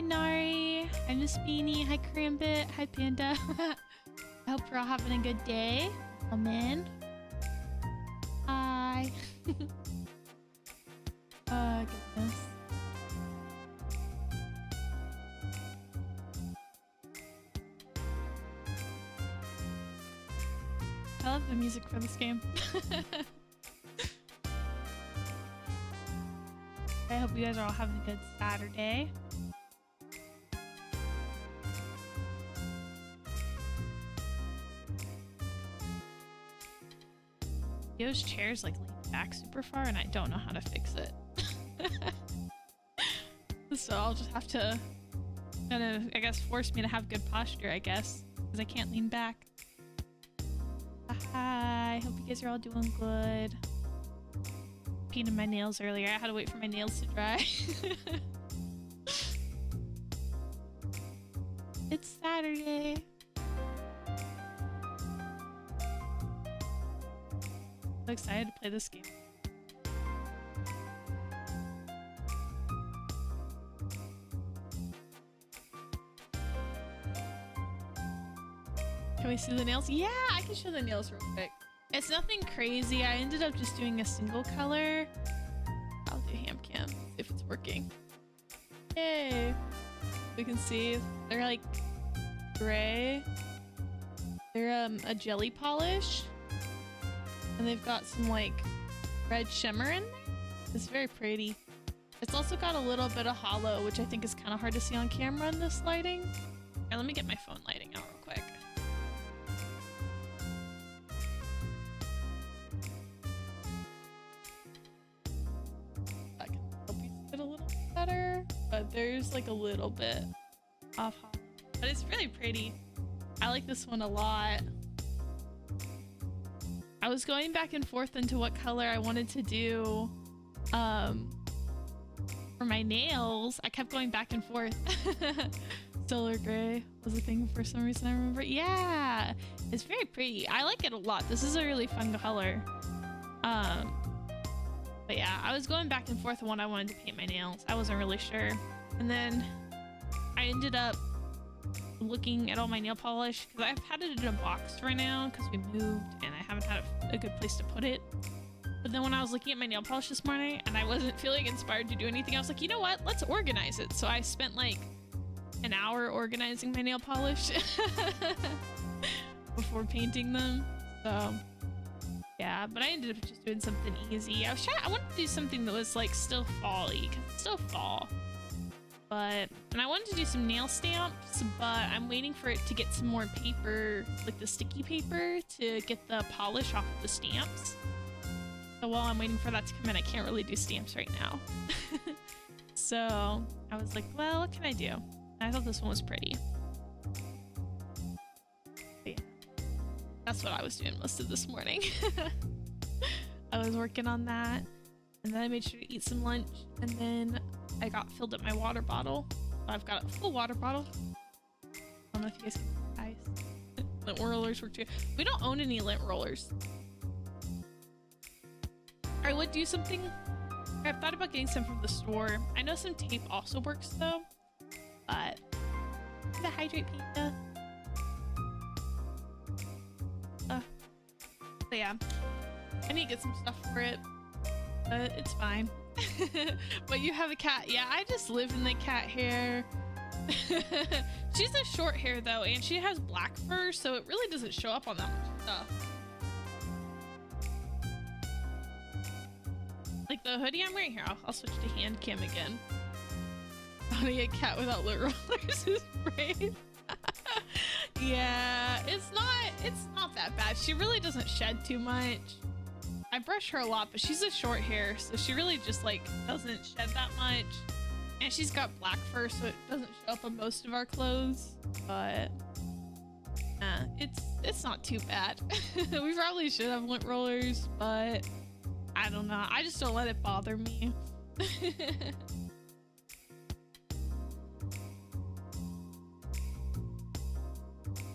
Nari. Hi, Miss Beanie. Hi, Crambit. Hi, Panda. I hope you're all having a good day. Come in. Hi. Oh, goodness. I love the music for this game. I hope you guys are all having a good Saturday. Those chairs like lean back super far and I don't know how to fix it. So I'll just have to kind of, I guess, force me to have good posture, I guess, because I can't lean back. Hi, hope you guys are all doing good. Painted my nails earlier. I had to wait for my nails to dry. It's Saturday. So excited to play this game. Can we see the nails? Yeah, I can show the nails real quick. It's nothing crazy. I ended up just doing a single color. I'll do ham cam, see if it's working. Yay! We can see they're like gray. They're a jelly polish. And they've got some like red shimmer in there. It's very pretty. It's also got a little bit of hollow, which I think is kind of hard to see on camera in this lighting. Here, let me get my phone lighting out real quick. That can help you see it a little better, but there's like a little bit off hollow. But it's really pretty. I like this one a lot. I was going back and forth into what color I wanted to do for my nails. I kept going back and forth. Solar gray was a thing for some reason, I remember. Yeah, it's very pretty. I like it a lot. This is a really fun color. But yeah, I was going back and forth on what I wanted to paint my nails. I wasn't really sure. And then I ended up looking at all my nail polish because I've had it in a box right now because we moved and I haven't had a good place to put it. But then when I was looking at my nail polish this morning and I wasn't feeling inspired to do anything, I was like, you know what, let's organize it. So I spent like an hour organizing my nail polish before painting them. So yeah, but I ended up just doing something easy. I wanted to do something that was like still fall-y because it's still fall. And I wanted to do some nail stamps, but I'm waiting for it to get some more paper, like the sticky paper, to get the polish off of the stamps. So while I'm waiting for that to come in, I can't really do stamps right now. So I was like, well, what can I do? And I thought this one was pretty. But yeah, that's what I was doing most of this morning. I was working on that, and then I made sure to eat some lunch, and then I filled up my water bottle. I've got a full water bottle. I don't know if you guys can see ice. Lint rollers work too. We don't own any lint rollers. I would do something. I've thought about getting some from the store. I know some tape also works though. But the hydrate pizza. So yeah, I need to get some stuff for it. But it's fine. But you have a cat. Yeah, I just live in the cat hair. She's a short hair though, and she has black fur, so it really doesn't show up on that much stuff. Like the hoodie I'm wearing here, I'll switch to hand cam again. Owning a cat without lint rollers is brave. Yeah, it's not that bad. She really doesn't shed too much. I brush her a lot, but she's a short hair, so she really just like doesn't shed that much. And she's got black fur, so it doesn't show up on most of our clothes. But it's not too bad. We probably should have lint rollers, but I don't know. I just don't let it bother me.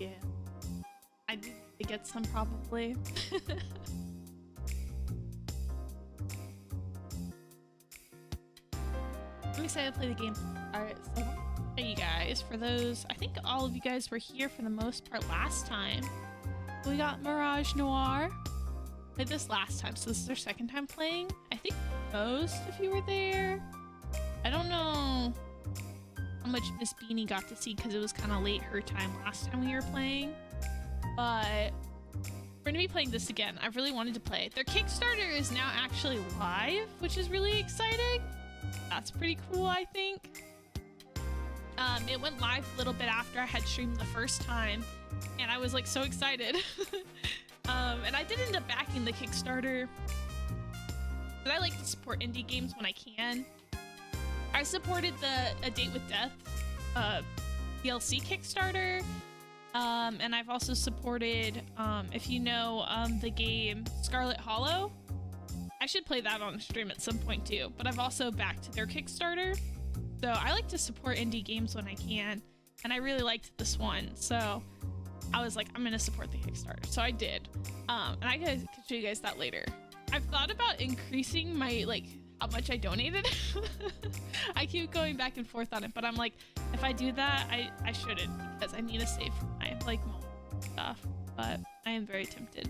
Yeah, I need to get some probably. I'm excited to play the game. Alright, so Hey, you guys, for those, I think all of you guys were here for the most part last time. We got Mirage Noir. Played this last time, so this is our second time playing. I think most of you were there. I don't know how much Miss Beanie got to see because it was kind of late her time last time we were playing. But we're gonna be playing this again. I really wanted to play it. Their Kickstarter is now actually live, which is really exciting. That's pretty cool, I think. It went live a little bit after I had streamed the first time, and I was like so excited. And I did end up backing the Kickstarter, but I like to support indie games when I can. I supported the A Date with Death DLC Kickstarter, and I've also supported, if you know, the game Scarlet Hollow. I should play that on stream at some point too, but I've also backed their Kickstarter. So I like to support indie games when I can, and I really liked this one, so I was like, I'm gonna support the Kickstarter. So I did, and I can show you guys that later. I've thought about increasing my, like, how much I donated. I keep going back and forth on it, but I'm like, if I do that, I shouldn't, because I need to save for my, like, stuff, but I am very tempted.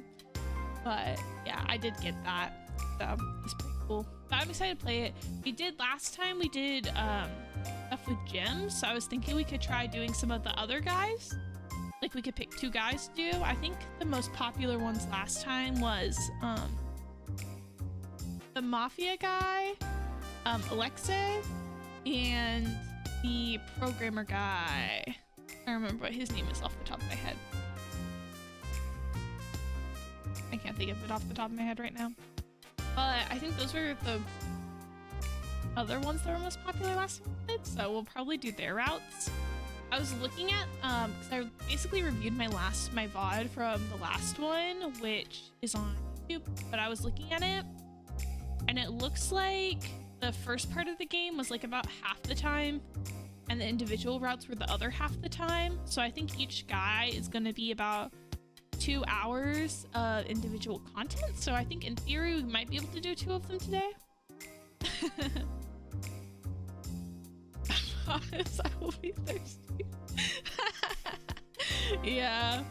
But yeah, I did get that, so it's pretty cool. But I'm excited to play it. We did last time, we did stuff with gems, so I was thinking we could try doing some of the other guys. Like, we could pick 2 guys to do. I think the most popular ones last time was the Mafia guy, Alexei, and the programmer guy. I don't remember what his name is off the top of my head. I can't think of it off the top of my head right now. But I think those were the other ones that were most popular last time we did, so we'll probably do their routes. I was looking at, because I basically reviewed my VOD from the last one, which is on YouTube, but I was looking at it, and it looks like the first part of the game was like about half the time, and the individual routes were the other half the time. So I think each guy is going to be about 2 hours of individual content. So I think in theory we might be able to do 2 of them today. I will be thirsty. Yeah,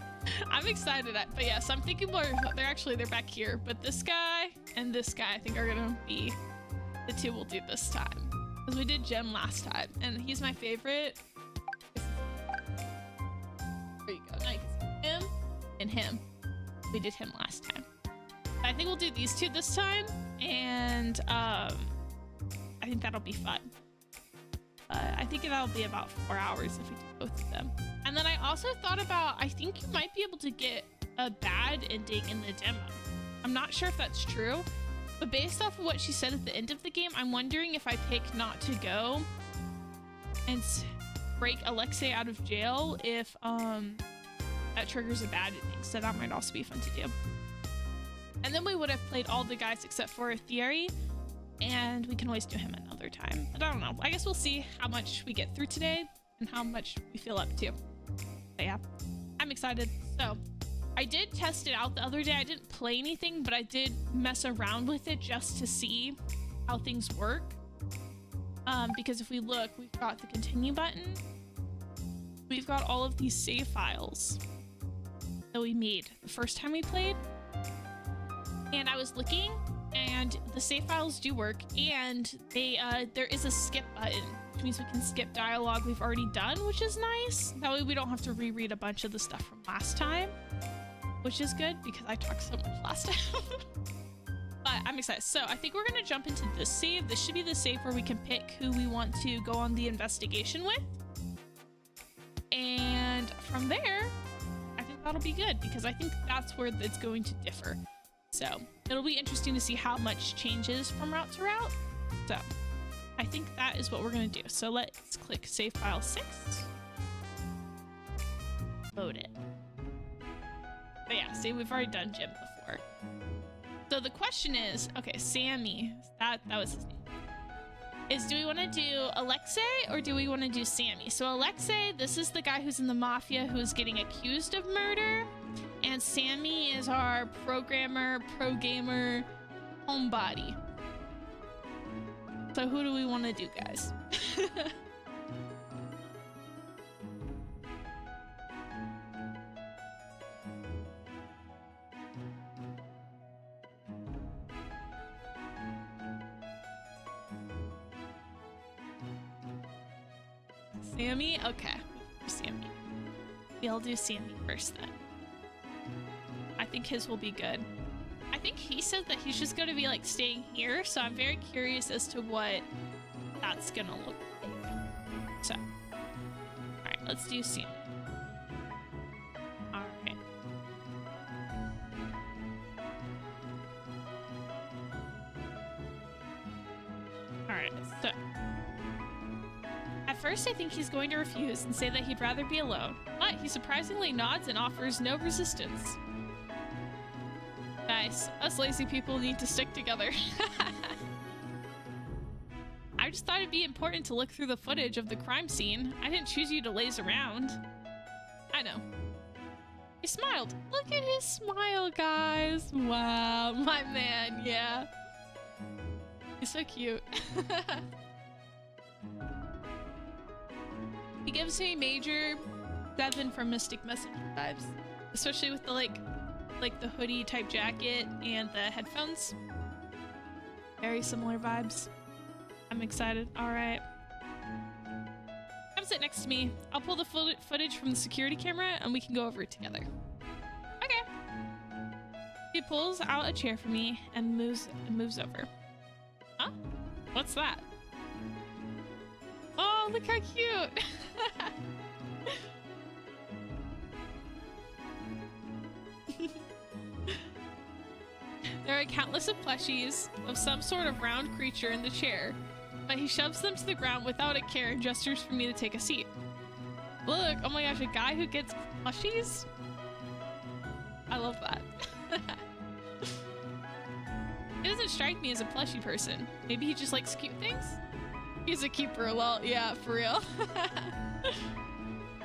I'm excited. But yeah, so I'm thinking more. They're back here, but this guy and this guy I think are gonna be the 2 we'll do this time, because we did Gem last time, and he's my favorite. There you go. Now you can see him and him. We did him last time. I think we'll do these 2 this time, and I think that'll be fun. I think that'll be about 4 hours if we do both of them. And then I also thought about, I think you might be able to get a bad ending in the demo. I'm not sure if that's true, but based off of what she said at the end of the game, I'm wondering if I pick not to go and break Alexei out of jail, if that triggers a bad ending. So that might also be fun to do. And then we would have played all the guys except for Thierry, and we can always do him another time. But I don't know. I guess we'll see how much we get through today and how much we feel up to. But yeah, I'm excited. So I did test it out the other day. I didn't play anything, but I did mess around with it just to see how things work. Because if we look, we've got the continue button. We've got all of these save files that we made the first time we played. And I was looking, and the save files do work, and they there is a skip button, which means we can skip dialogue we've already done, which is nice. That way we don't have to reread a bunch of the stuff from last time, which is good because I talked so much last time. But I'm excited. So I think we're gonna jump into this save. This should be the save where we can pick who we want to go on the investigation with, and from there I think that'll be good, because I think that's where it's going to differ. So it'll be interesting to see how much changes from route to route. So I think that is what we're gonna do. So let's click save file 6. Load it. But yeah, see, we've already done Jim before. So the question is, okay, Sammy, that was his name. Is, do we want to do Alexei or do we want to do Sammy? So Alexei, this is the guy who's in the mafia who's getting accused of murder. And Sammy is our programmer, pro gamer, homebody. So who do we want to do, guys? Sammy? Okay. Sammy. We'll do Sammy first then. I think his will be good. I think he said that he's just going to be like staying here, so I'm very curious as to what that's going to look like. So, alright, let's do Sammy. Alright. Alright, so at first I think he's going to refuse and say that he'd rather be alone, but he surprisingly nods and offers no resistance. Nice. Us lazy people need to stick together. I just thought it'd be important to look through the footage of the crime scene. I didn't choose you to laze around. I know. He smiled. Look at his smile, guys. Wow, my man, yeah. He's so cute. He gives me major Devin from Mystic Messenger vibes, especially with the like the hoodie type jacket and the headphones. Very similar vibes. I'm excited. All right. Come sit next to me. I'll pull the footage from the security camera and we can go over it together. Okay. He pulls out a chair for me and moves over. Huh? What's that? Oh, look how cute. There are countless of plushies of some sort of round creature in the chair, but he shoves them to the ground without a care and gestures for me to take a seat. Look, oh my gosh, a guy who gets plushies? I love that. He doesn't strike me as a plushie person. Maybe he just likes cute things? He's a keeper, lol. Yeah, for real.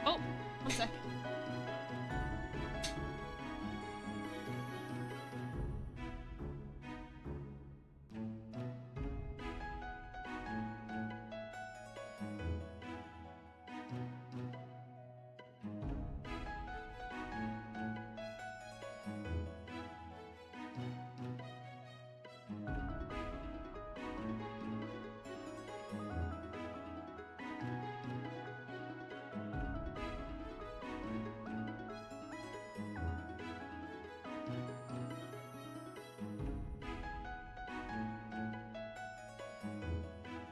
Oh, 1 second.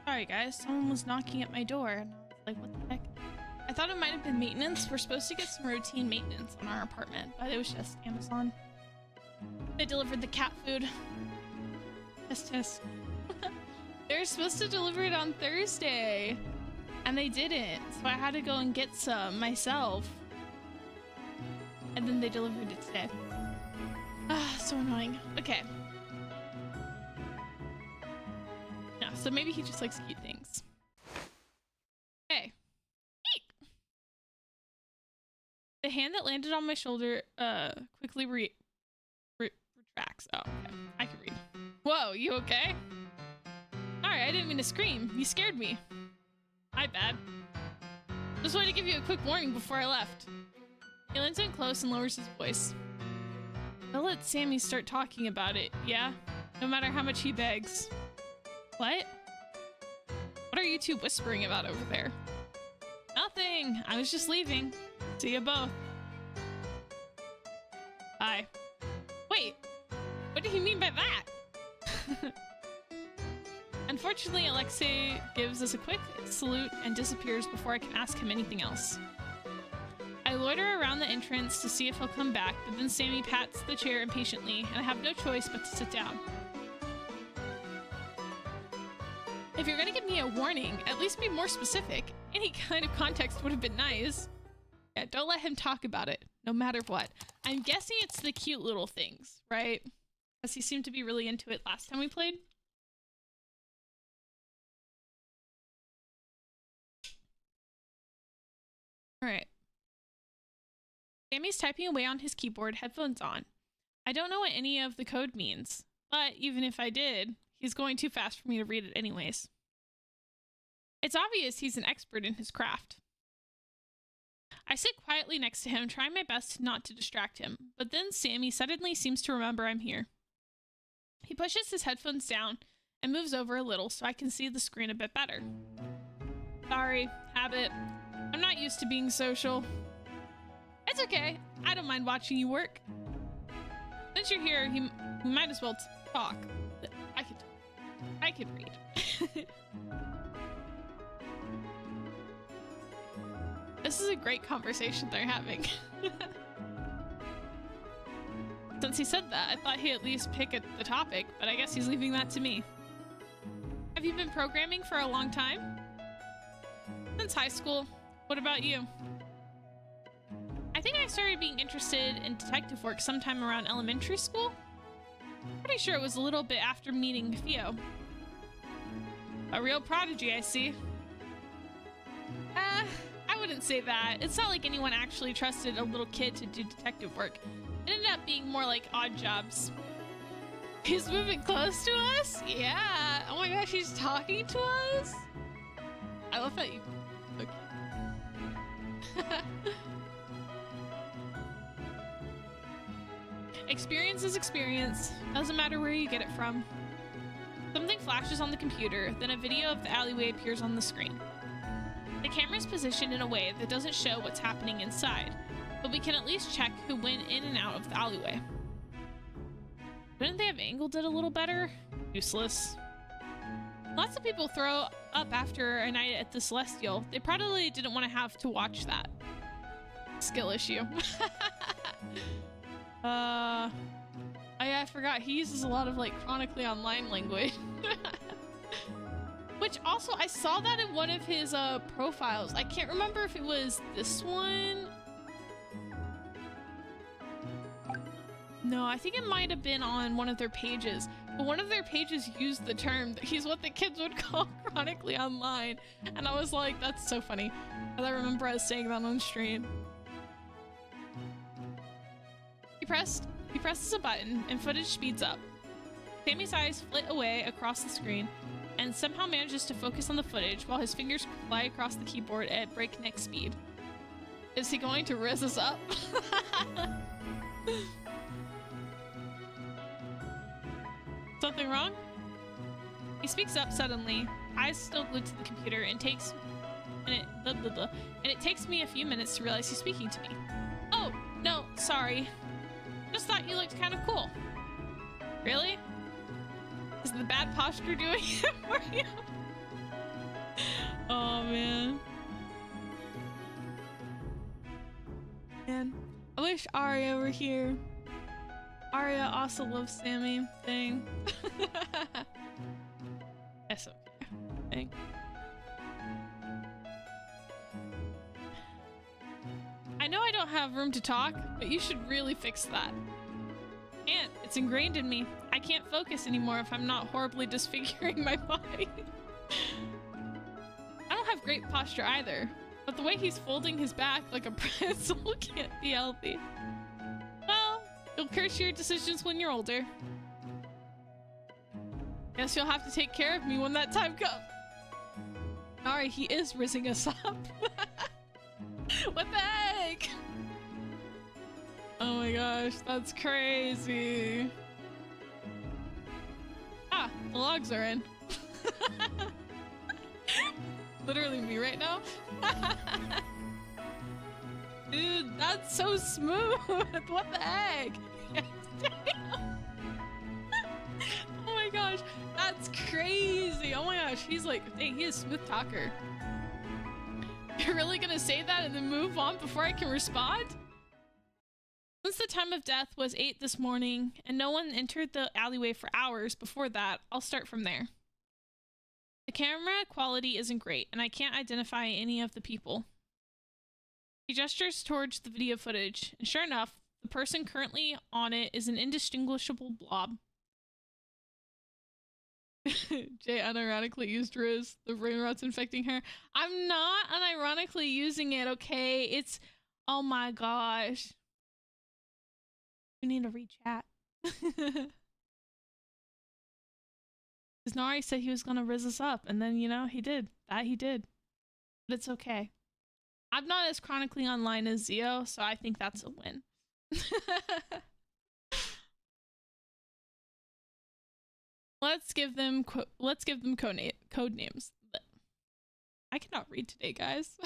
Sorry guys, someone was knocking at my door and I was like, what the heck? I thought it might have been maintenance. We're supposed to get some routine maintenance on our apartment, but it was just Amazon. They delivered the cat food. Tisk. They're supposed to deliver it on Thursday and they didn't, so I had to go and get some myself. And then they delivered it today. Ah, so annoying. Okay. So maybe he just likes cute things. Okay. Eek. The hand that landed on my shoulder quickly retracts. Oh, okay. I can read. Whoa, you okay? Sorry, I didn't mean to scream. You scared me. My bad. Just wanted to give you a quick warning before I left. He leans in close and lowers his voice. I'll let Sammy start talking about it, yeah? No matter how much he begs. What? What are you two whispering about over there? Nothing. I was just leaving. See you both. Bye. Wait. What did he mean by that? Unfortunately, Alexei gives us a quick salute and disappears before I can ask him anything else. I loiter around the entrance to see if he'll come back, but then Sammy pats the chair impatiently, and I have no choice but to sit down. If you're gonna give me a warning, at least be more specific. Any kind of context would have been nice. Yeah, don't let him talk about it, no matter what. I'm guessing it's the cute little things, right? Because he seemed to be really into it last time we played. Alright. Sammy's typing away on his keyboard, headphones on. I don't know what any of the code means, but even if I did, he's going too fast for me to read it anyways. It's obvious he's an expert in his craft. I sit quietly next to him, trying my best not to distract him, but then Sammy suddenly seems to remember I'm here. He pushes his headphones down and moves over a little so I can see the screen a bit better. Sorry, habit. I'm not used to being social. It's okay. I don't mind watching you work. Since you're here, we might as well talk. I could read. This is a great conversation they're having. Since he said that, I thought he'd at least pick the topic, but I guess he's leaving that to me. Have you been programming for a long time? Since high school. What about you? I think I started being interested in detective work sometime around elementary school. Pretty sure it was a little bit after meeting Theo. A real prodigy, I see. I wouldn't say that. It's not like anyone actually trusted a little kid to do detective work. It ended up being more like odd jobs. He's moving close to us? Yeah. Oh my gosh, he's talking to us? I love that you... Okay. Experience is experience. Doesn't matter where you get it from. Something flashes on the computer, then a video of the alleyway appears on the screen. The camera's positioned in a way that doesn't show what's happening inside, but we can at least check who went in and out of the alleyway. Couldn't they have angled it a little better? Useless. Lots of people throw up after a night at the Celestial. They probably didn't want to have to watch that. Skill issue. I forgot he uses a lot of like chronically online language. Which also, I saw that in one of his profiles. I can't remember if it was this one. No, I think it might have been on one of their pages. But one of their pages used the term that he's what the kids would call chronically online. And I was like, that's so funny. I remember us saying that on stream. He presses a button and footage speeds up. Sammy's eyes flit away across the screen and somehow manages to focus on the footage while his fingers fly across the keyboard at breakneck speed. Is he going to rizz us up? Something wrong? He speaks up suddenly, eyes still glued to the computer, and it takes me a few minutes to realize he's speaking to me. Oh, no, sorry. Just thought you looked kind of cool. Really? Is the bad posture doing it for you? Oh, man. Man, I wish Arya were here. Arya also loves Sammy. Dang. That's okay. Dang. I know I don't have room to talk, but you should really fix that. Can't. It's ingrained in me. I can't focus anymore if I'm not horribly disfiguring my body. I don't have great posture either, but the way he's folding his back like a pretzel can't be healthy. Well, you'll curse your decisions when you're older. Guess you'll have to take care of me when that time comes. Sorry, he is rizzing us up. What the heck? Oh my gosh, that's crazy. Ah, the logs are in. Literally me right now. Dude, that's so smooth. What the heck? Oh my gosh, that's crazy. Oh my gosh, he's like, dang, he is a smooth talker. You're really gonna say that and then move on before I can respond? Since the time of death was 8 this morning and no one entered the alleyway for hours before that, I'll start from there. The camera quality isn't great and I can't identify any of the people. He gestures towards the video footage, and sure enough, the person currently on it is an indistinguishable blob. Jay unironically used Riz. The brain rot's infecting her. I'm not unironically using it, okay? It's... Oh my gosh. We need to re-chat. Because Nari said he was gonna rizz us up, and then, you know, he did. That he did. But it's okay. I'm not as chronically online as Zio, so I think that's a win. Let's give them code names. I cannot read today, guys.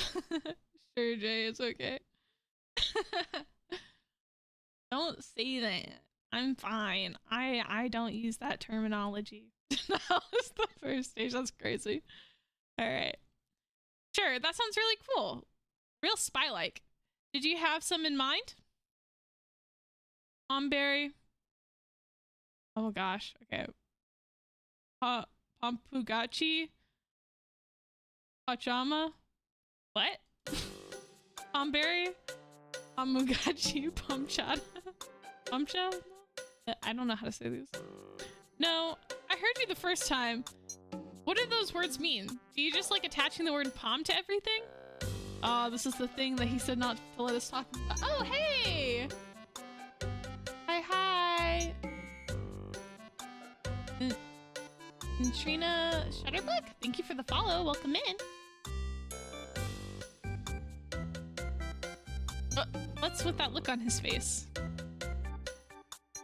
Sure, Jay, it's okay. Don't say that. I'm fine. I don't use that terminology. That was the first stage. That's crazy. All right. Sure, that sounds really cool. Real spy-like. Did you have some in mind? Pomberry. Oh gosh. Okay. Pompugachi. Pachama. What? Pomberry. Pamugachi. Pomchada. Pomcha? I don't know how to say these. No, I heard you the first time. What do those words mean? Do you just like attaching the word pom to everything? Oh, this is the thing that he said not to let us talk about. Oh, hey! Hi. Trina Shutterbuck, thank you for the follow. Welcome in. What's with that look on his face?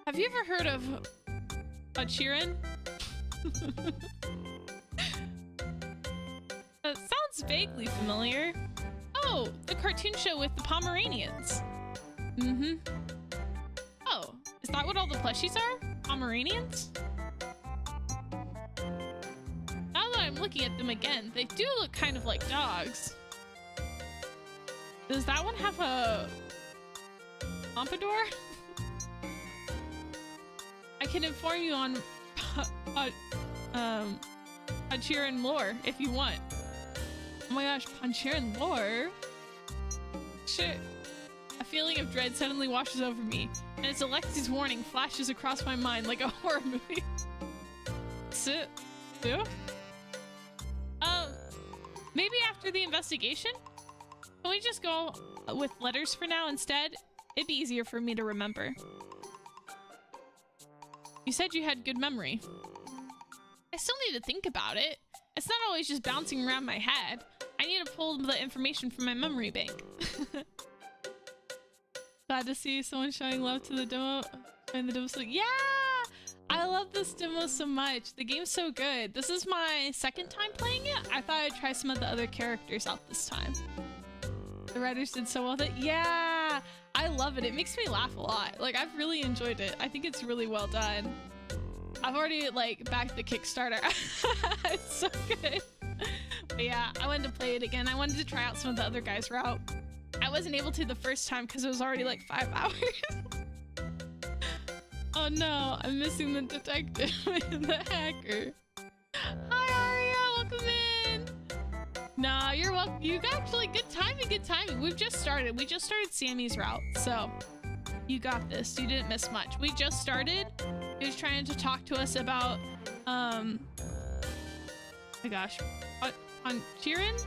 Have you ever heard of Chirin? That sounds vaguely familiar. Oh, the cartoon show with the Pomeranians. Mm-hmm. Oh, is that what all the plushies are? Pomeranians? Now that I'm looking at them again, they do look kind of like dogs. Does that one have a pompadour? I can inform you on Panchiran lore if you want. Oh my gosh, Panchiran lore? Shit. A feeling of dread suddenly washes over me, and it's Alexi's warning flashes across my mind like a horror movie. Sit. Do? Maybe after the investigation? Can we just go with letters for now instead? It'd be easier for me to remember. You said you had good memory. I still need to think about it. It's not always just bouncing around my head. I need to pull the information from my memory bank. Glad to see someone showing love to the demo. And the demo so yeah! I love this demo so much. The game's so good. This is my second time playing it. I thought I'd try some of the other characters out this time. The writers did so well with it. Yeah! I love it. It makes me laugh a lot. Like, I've really enjoyed it. I think it's really well done. I've already, like, backed the Kickstarter. It's so good. But yeah, I wanted to play it again. I wanted to try out some of the other guys' route. I wasn't able to the first time because it was already, like, 5 hours. Oh no, I'm missing the detective and the hacker. Hi, Aria. Welcome in. Nah, you're welcome. You got actually good timing, good timing. We've just started. We just started Sammy's route, so you got this. You didn't miss much. We just started. He was trying to talk to us about, oh my gosh, Panchiran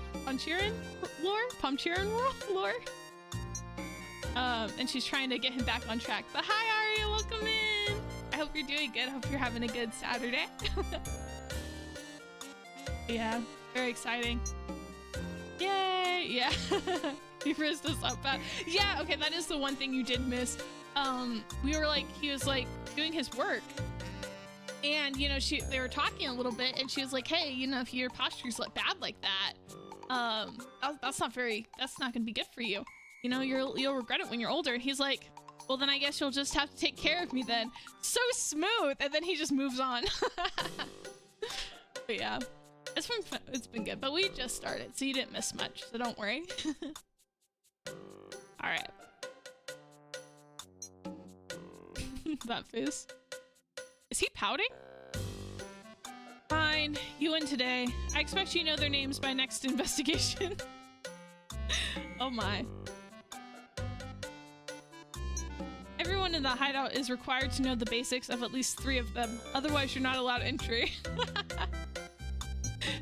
lore? And she's trying to get him back on track. But hi, Aria, welcome in. I hope you're doing good. I hope you're having a good Saturday. Yeah, very exciting. Yay! Yeah. He frisked us up bad. Yeah, okay, that is the one thing you did miss. We were like, he was like doing his work. And, you know, they were talking a little bit and she was like, hey, you know, if your posture's bad like that, that's not gonna be good for you. You know, you'll regret it when you're older. And he's like, well, then I guess you'll just have to take care of me then. So smooth. And then he just moves on. But yeah, it's been fun. It's been good, but we just started, so you didn't miss much, so don't worry. All right. That face. Is he pouting? Fine, you win today. I expect you know their names by next investigation. Oh my. Everyone in the hideout is required to know the basics of at least 3 of them. Otherwise, you're not allowed entry.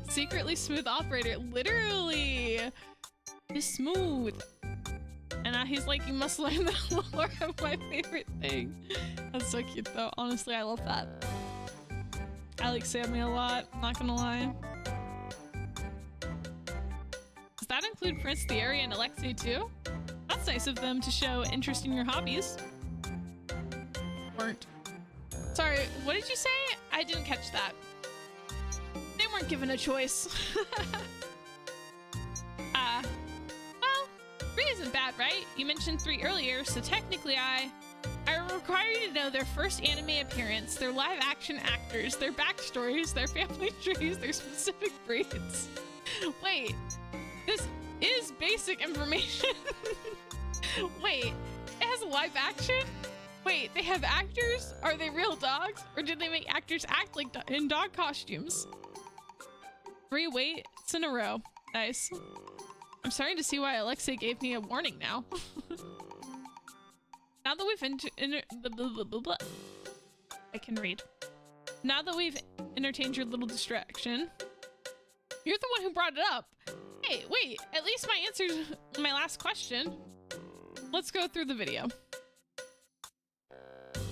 Secretly smooth operator. Literally. He's smooth. And now he's like, you must learn the lore of my favorite thing. That's so cute though. Honestly, I love that. I like Sammy a lot, not gonna lie. Does that include Prince Thierry and Alexei too? That's nice of them to show interest in your hobbies. Weren't. Sorry, what did you say? I didn't catch that. They weren't given a choice. Well, 3 isn't bad, right? You mentioned 3 earlier, so technically I require you to know their first anime appearance, their live action actors, their backstories, their family trees, their specific breeds. Wait, this is basic information. Wait, it has a live action? Wait, they have actors? Are they real dogs? Or did they make actors act like in dog costumes? 3 waits in a row. Nice. I'm starting to see why Alexei gave me a warning now. Now that we've I can read. Now that we've entertained your little distraction, you're the one who brought it up. Hey, wait, at least my answer's my last question. Let's go through the video.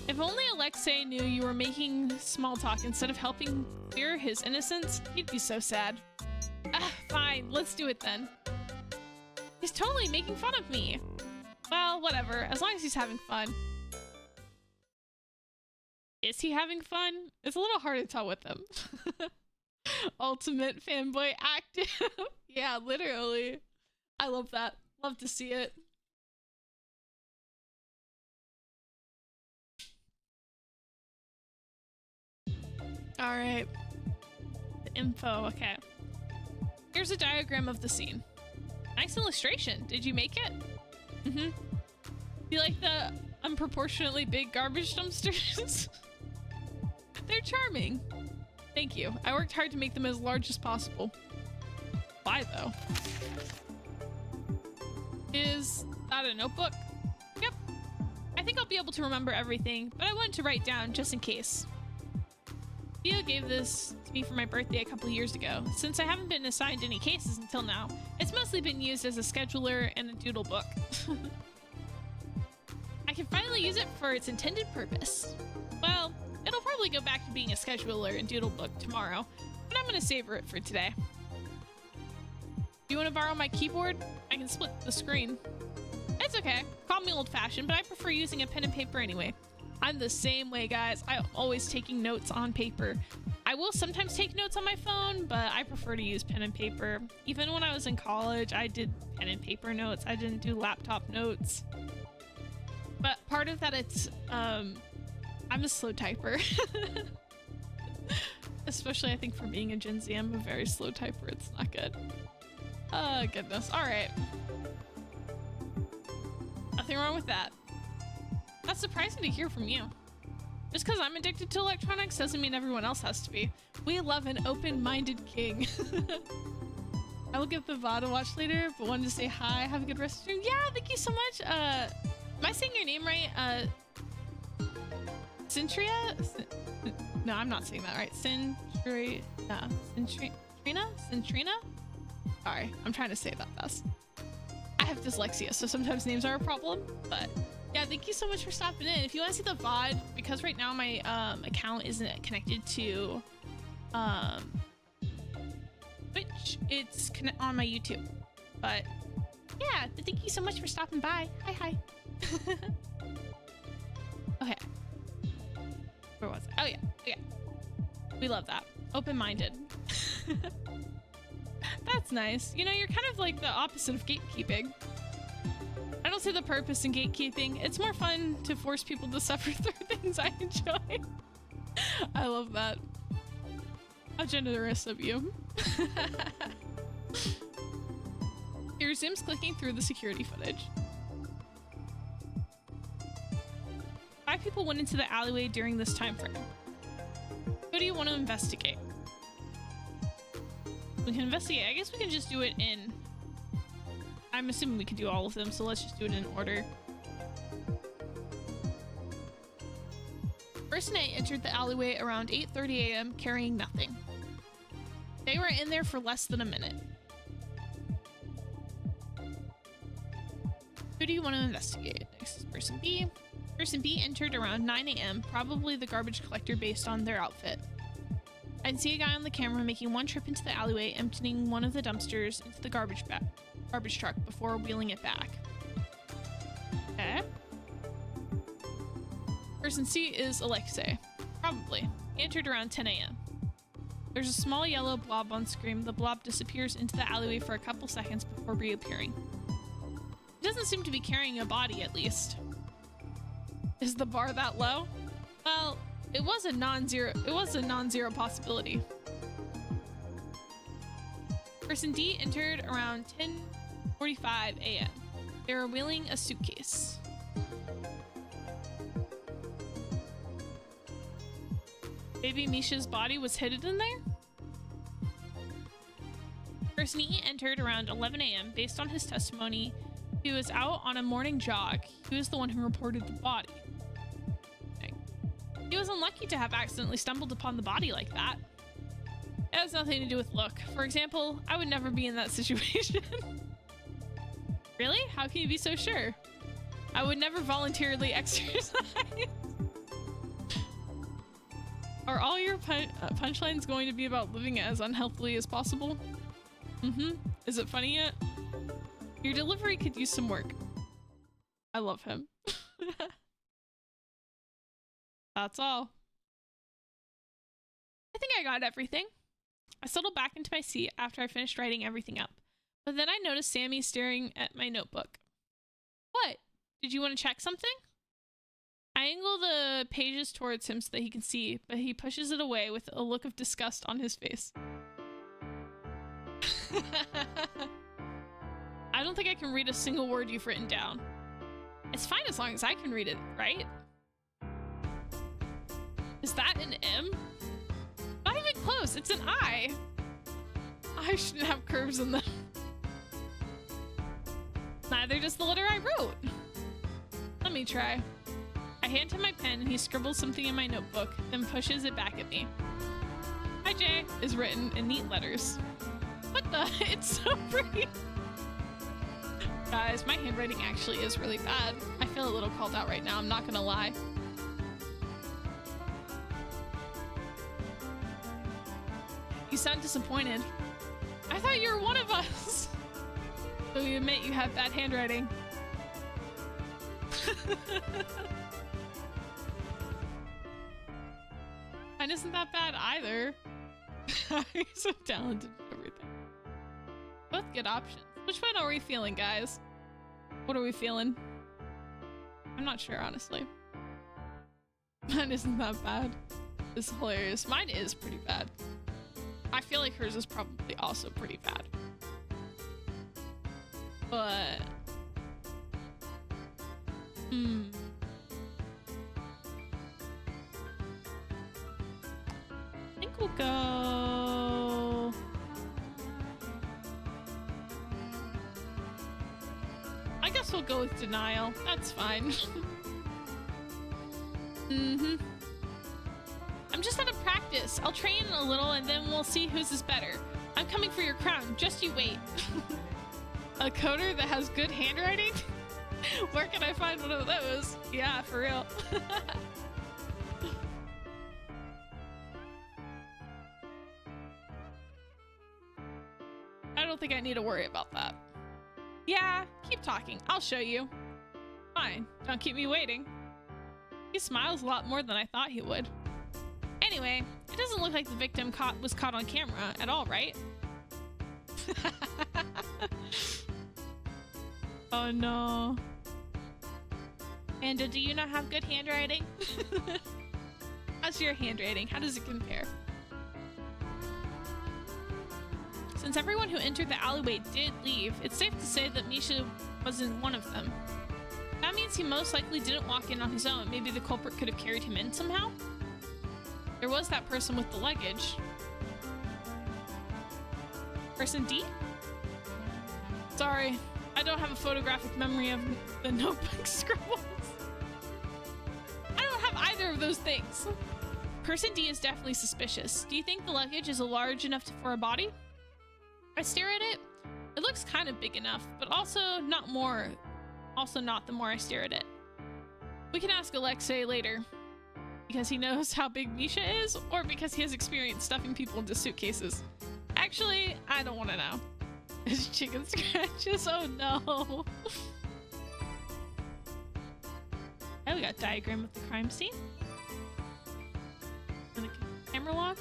If only Alexei knew you were making small talk instead of helping clear his innocence, he'd be so sad. Ah, fine, let's do it then. He's totally making fun of me. Well, whatever, as long as he's having fun. Is he having fun? It's a little hard to tell with him. Ultimate fanboy active. Yeah, literally. I love that. Love to see it. All right. The info, okay. Here's a diagram of the scene. Nice illustration. Did you make it? Mm-hmm. You like the unproportionately big garbage dumpsters? They're charming. Thank you. I worked hard to make them as large as possible. Why though? Is that a notebook? Yep. I think I'll be able to remember everything, but I wanted to write down just in case. Theo gave this to me for my birthday a couple years ago. Since I haven't been assigned any cases until now, it's mostly been used as a scheduler and a doodle book. I can finally use it for its intended purpose. Well, it'll probably go back to being a scheduler and doodle book tomorrow, but I'm gonna savor it for today. You want to borrow my keyboard? I can split the screen. It's okay. Call me old-fashioned, but I prefer using a pen and paper anyway. I'm the same way, guys. I'm always taking notes on paper. I will sometimes take notes on my phone, but I prefer to use pen and paper. Even when I was in college, I did pen and paper notes. I didn't do laptop notes. But part of that, it's, I'm a slow typer. Especially, I think, for being a Gen Z, I'm a very slow typer. It's not good. Oh, goodness. All right. Nothing wrong with that. That's surprising to hear from you. Just because I'm addicted to electronics doesn't mean everyone else has to be. We love an open-minded king. I will give the VOD a watch later, but wanted to say hi. Have a good rest of the stream. Yeah, thank you so much. Am I saying your name right? Centria? No, I'm not saying that right. Centrina? Sorry, I'm trying to say that fast. I have dyslexia, so sometimes names are a problem, but yeah, thank you so much for stopping in. If you want to see the VOD, because right now my account isn't connected to Twitch, it's on my YouTube. But yeah, thank you so much for stopping by. Hi. Okay. Where was it? Oh yeah. We love that. Open-minded. That's nice. You know, you're kind of like the opposite of gatekeeping. I don't see the purpose in gatekeeping. It's more fun to force people to suffer through things I enjoy. I love that. How generous of you. It resumes clicking through the security footage. 5 people went into the alleyway during this time frame. Who do you want to investigate? We can investigate. I guess we can just do it in... I'm assuming we could do all of them, so let's just do it in order. Person A entered the alleyway around 8:30 a.m. carrying nothing. They were in there for less than a minute. Who do you want to investigate? Next is person B. Person B entered around 9 a.m., probably the garbage collector based on their outfit. I can see a guy on the camera making one trip into the alleyway, emptying one of the dumpsters into the garbage truck before wheeling it back. Okay. Person C is Alexei. Probably. He entered around 10 a.m. There's a small yellow blob on screen. The blob disappears into the alleyway for a couple seconds before reappearing. He doesn't seem to be carrying a body, at least. Is the bar that low? Well, it was a non-zero possibility. Person D entered around 10:45 a.m. They were wheeling a suitcase. Baby Misha's body was hidden in there? Person E entered around 11 a.m. Based on his testimony, he was out on a morning jog. He was the one who reported the body. Okay. He was unlucky to have accidentally stumbled upon the body like that. It has nothing to do with luck. For example, I would never be in that situation. Really? How can you be so sure? I would never voluntarily exercise. Are all your punchlines going to be about living as unhealthily as possible? Mm-hmm. Is it funny yet? Your delivery could use some work. I love him. That's all. I think I got everything. I settled back into my seat after I finished writing everything up. But then I noticed Sammy staring at my notebook. What? Did you want to check something? I angle the pages towards him so that he can see, but he pushes it away with a look of disgust on his face. I don't think I can read a single word you've written down. It's fine as long as I can read it, right? Is that an M? Not even close, it's an I. I shouldn't have curves in them. Neither does the letter I wrote. Let me try. I hand him my pen and he scribbles something in my notebook, then pushes it back at me. Hi Jay is written in neat letters. What the? It's so pretty. Guys, my handwriting actually is really bad. I feel a little called out right now, I'm not gonna lie. You sound disappointed. I thought you were one of us. So you admit you have bad handwriting. Mine isn't that bad either. You're so talented at everything. Both good options. Which one are we feeling, guys? What are we feeling? I'm not sure, honestly. Mine isn't that bad. It's hilarious. Mine is pretty bad. I feel like hers is probably also pretty bad. But... I think we'll go... I guess we'll go with denial. That's fine. I'm just out of practice. I'll train a little and then we'll see whose is better. I'm coming for your crown. Just you wait. A coder that has good handwriting? Where can I find one of those? Yeah, for real. I don't think I need to worry about that. Yeah, keep talking. I'll show you. Fine, don't keep me waiting. He smiles a lot more than I thought he would. Anyway, it doesn't look like the victim was caught on camera at all, right? Oh no. Amanda, do you not have good handwriting? How's your handwriting? How does it compare? Since everyone who entered the alleyway did leave, it's safe to say that Misha wasn't one of them. That means he most likely didn't walk in on his own. Maybe the culprit could have carried him in somehow? There was that person with the luggage. Person D? Sorry, I don't have a photographic memory of the notebook scribbles. I don't have either of those things. Person D is definitely suspicious. Do you think the luggage is large enough for a body? I stare at it. It looks kind of big enough, but also not the more I stare at it. We can ask Alexei later. Because he knows how big Misha is, or because he has experience stuffing people into suitcases. Actually, I don't want to know. His chicken scratches? Oh no. Oh, we got diagram of the crime scene. And a camera log.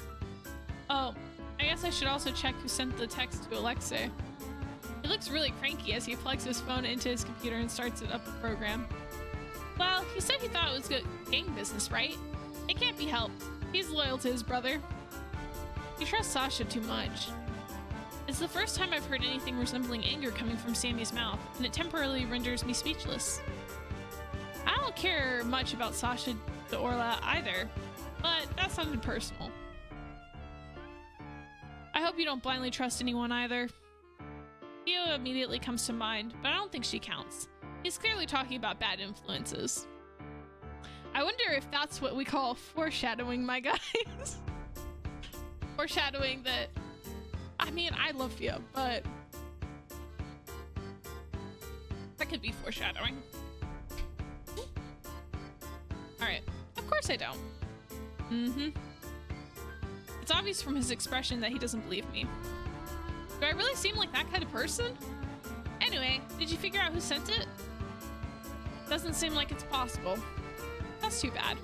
Oh, I guess I should also check who sent the text to Alexei. He looks really cranky as he plugs his phone into his computer and starts it up a program. Well, he said he thought it was good gang business, right? It can't be helped. He's loyal to his brother. He trusts Sasha too much. It's the first time I've heard anything resembling anger coming from Sammy's mouth, and it temporarily renders me speechless. I don't care much about Sasha de Orla either, but that sounded personal. I hope you don't blindly trust anyone either. Theo immediately comes to mind, but I don't think she counts. He's clearly talking about bad influences. I wonder if that's what we call foreshadowing, my guys. Foreshadowing that... I mean, I love Theo, but... that could be foreshadowing. Alright. Of course I don't. Mm-hmm. It's obvious from his expression that he doesn't believe me. Do I really seem like that kind of person? Anyway, did you figure out who sent it? Doesn't seem like it's possible. That's too bad.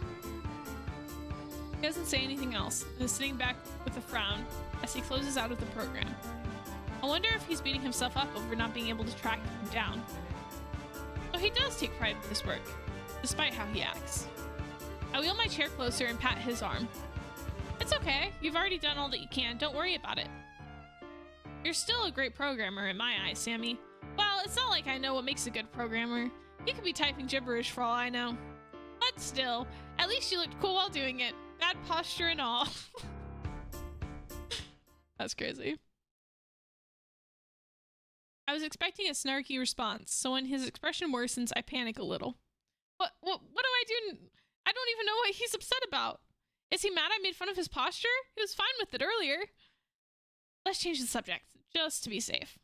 He doesn't say anything else and is sitting back with a frown as he closes out of the program. I wonder if he's beating himself up over not being able to track him down. So he does take pride in his work, despite how he acts. I wheel my chair closer and pat his arm. It's okay. You've already done all that you can. Don't worry about it. You're still a great programmer in my eyes, Sammy. Well, it's not like I know what makes a good programmer. You could be typing gibberish for all I know. But still, at least you looked cool while doing it. Bad posture and all. That's crazy. I was expecting a snarky response, so when his expression worsens, I panic a little. What do I do? I don't even know what he's upset about. Is he mad I made fun of his posture? He was fine with it earlier. Let's change the subject, just to be safe.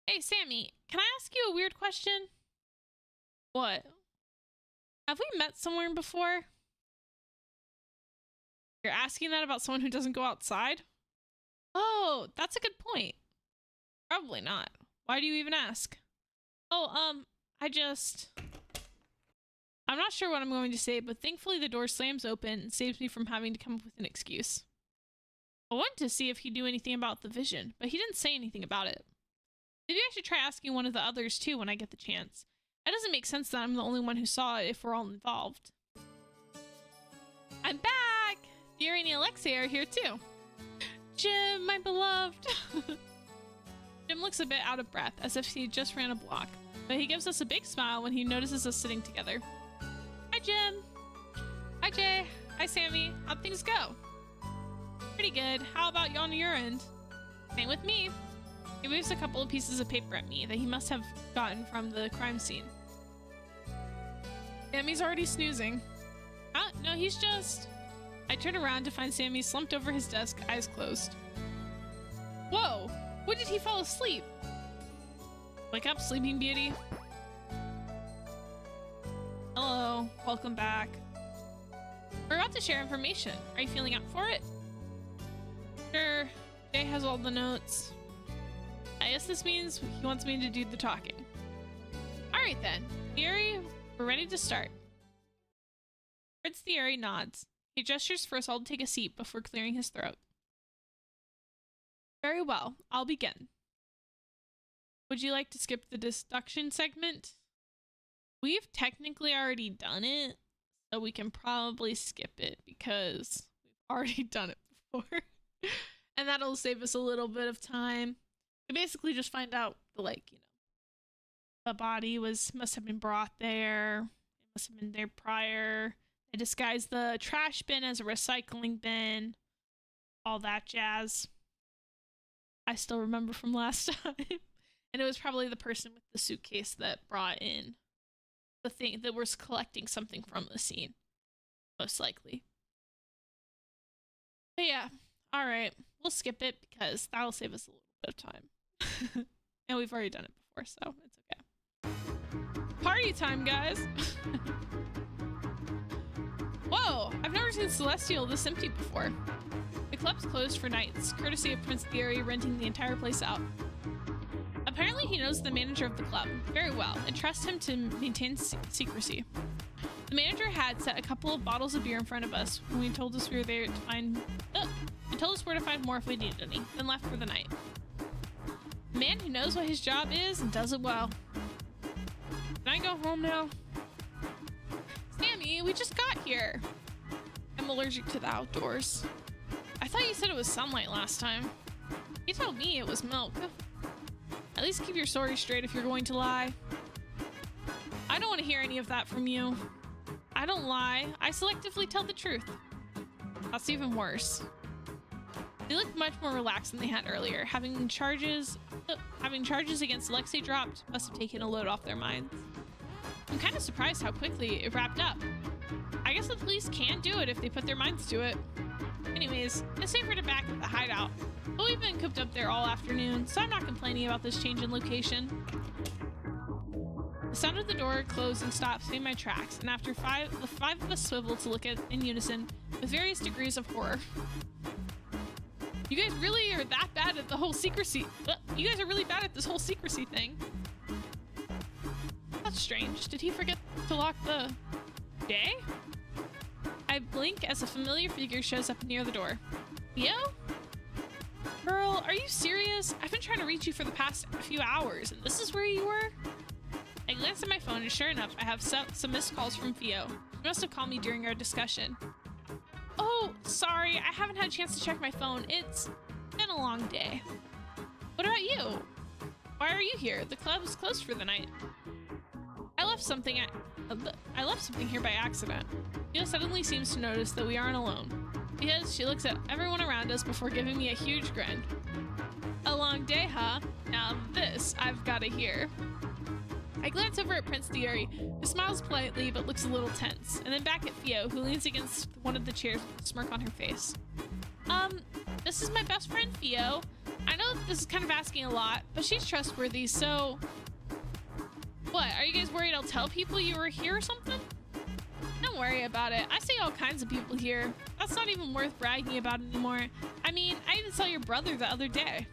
Hey, Sammy, can I ask you a weird question? What? Have we met somewhere before? You're asking that about someone who doesn't go outside? Oh, that's a good point. Probably not. Why do you even ask? Oh, I'm not sure what I'm going to say, but thankfully the door slams open and saves me from having to come up with an excuse. I wanted to see if he knew anything about the vision, but he didn't say anything about it. Maybe I should try asking one of the others too when I get the chance. It doesn't make sense that I'm the only one who saw it if we're all involved. I'm back! Yuri and Alexei are here too. Jim, my beloved. Jim looks a bit out of breath, as if he just ran a block, but he gives us a big smile when he notices us sitting together. Hi, Jim. Hi, Jay. Hi, Sammy. How'd things go? Pretty good. How about you on your end? Same with me. He waves a couple of pieces of paper at me that he must have gotten from the crime scene. Sammy's already snoozing. No, he's just... I turn around to find Sammy slumped over his desk, eyes closed. Whoa! When did he fall asleep? Wake up, Sleeping Beauty. Hello, welcome back. We're about to share information. Are you feeling up for it? Sure. Jay has all the notes. I guess this means he wants me to do the talking. Alright then. Theory, we're ready to start. Fritz Theory nods. He gestures for us all to take a seat before clearing his throat. Very well, I'll begin. Would you like to skip the deduction segment? We've technically already done it, so we can probably skip it because we've already done it before. And that'll save us a little bit of time. We basically just find out the body must have been brought there. It must have been there prior. They disguised the trash bin as a recycling bin. All that jazz. I still remember from last time. And it was probably the person with the suitcase that brought in the thing that was collecting something from the scene. Most likely. But yeah, alright. We'll skip it because that'll save us a little bit of time. And we've already done it before, so it's okay. Party time, guys! Whoa! I've never seen Celestial this empty before. The club's closed for nights, courtesy of Prince Theory renting the entire place out. Apparently he knows the manager of the club very well and trusts him to maintain secrecy. The manager had set a couple of bottles of beer in front of us when he told us we were there to find... and told us where to find more if we needed any, then left for the night. A man who knows what his job is and does it well. Can I go home now? Sammy, we just got here. I'm allergic to the outdoors. I thought you said it was sunlight last time. You told me it was milk. At least keep your story straight if you're going to lie. I don't want to hear any of that from you. I don't lie. I selectively tell the truth. That's even worse. They looked much more relaxed than they had earlier. Having charges against Alexei dropped must have taken a load off their minds. I'm kind of surprised how quickly it wrapped up. I guess the police can do it if they put their minds to it. Anyways, it's safer to back at the hideout. But we've been cooped up there all afternoon, so I'm not complaining about this change in location. The sound of the door closing stops me in my tracks, and after the five of us swivel to look at in unison with various degrees of horror. You guys really are that bad at the whole secrecy. You guys are really bad at this whole secrecy thing. That's strange. Did he forget to lock the day? I blink as a familiar figure shows up near the door. Theo? Girl, are you serious? I've been trying to reach you for the past few hours, and this is where you were? I glance at my phone, and sure enough, I have some missed calls from Theo. She must have called me during our discussion. Oh, sorry, I haven't had a chance to check my phone. It's been a long day. What about you? Why are you here? The club is closed for the night. I left something here by accident. Theo suddenly seems to notice that we aren't alone, because she looks at everyone around us before giving me a huge grin. A long day, huh? Now this I've got to hear. I glance over at Prince Thierry, who smiles politely but looks a little tense, and then back at Theo, who leans against one of the chairs with a smirk on her face. This is my best friend, Theo. I know this is kind of asking a lot, but she's trustworthy, so... What, are you guys worried I'll tell people you were here or something? Don't worry about it. I see all kinds of people here. That's not even worth bragging about anymore. I mean, I even saw your brother the other day.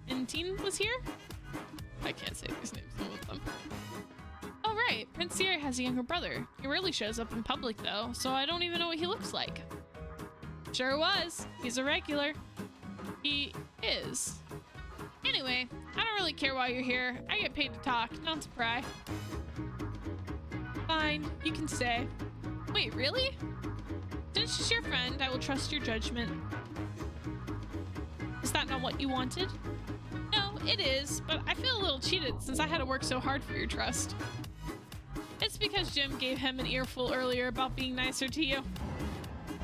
Intine was here? I can't say these names, some of them. Oh right, Prince Thierry has a younger brother. He rarely shows up in public though, so I don't even know what he looks like. Sure was. He's a regular. He is. Anyway, I don't really care why you're here. I get paid to talk, not to pry. Fine, you can stay. Wait, really? Since she's your friend, I will trust your judgment. Is that not what you wanted? No, it is, but I feel a little cheated since I had to work so hard for your trust. It's because Jim gave him an earful earlier about being nicer to you.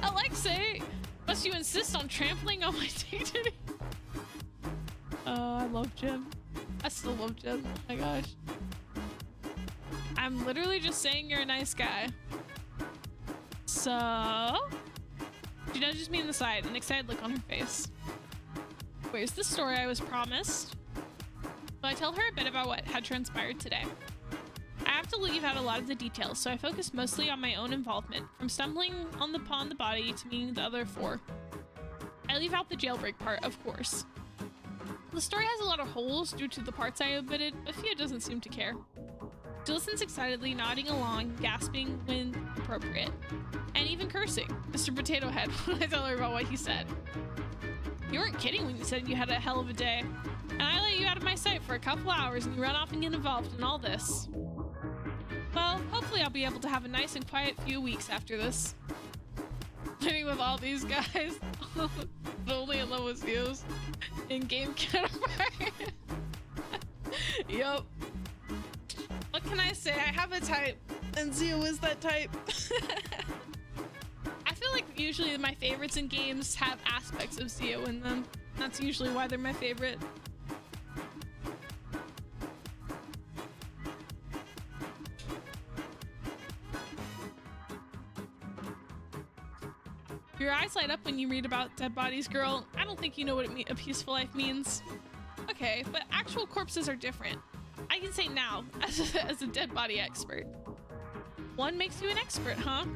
Alexei, must you insist on trampling on my dignity? Oh, I love Jim. I still love Jim. Oh my gosh. I'm literally just saying you're a nice guy. So... She nudges me in the side, an excited look on her face. Where's the story I was promised? So I tell her a bit about what had transpired today. I have to leave out a lot of the details, so I focus mostly on my own involvement, from stumbling upon the body to meeting the other four. I leave out the jailbreak part, of course. The story has a lot of holes due to the parts I omitted, but Fia doesn't seem to care. She listens excitedly, nodding along, gasping when appropriate, and even cursing, Mr. Potato Head, when I tell her about what he said. You weren't kidding when you said you had a hell of a day, and I let you out of my sight for a couple hours and you run off and get involved in all this. Well, hopefully I'll be able to have a nice and quiet few weeks after this. Living with all these guys, but only in love with views. In-game counterpart. Yup. What can I say? I have a type, and Zio is that type. I feel like usually my favorites in games have aspects of Zio in them. That's usually why they're my favorite. Your eyes light up when you read about dead bodies, girl. I don't think you know what a peaceful life means. Okay, but actual corpses are different. I can say now, as a dead body expert. One makes you an expert, huh?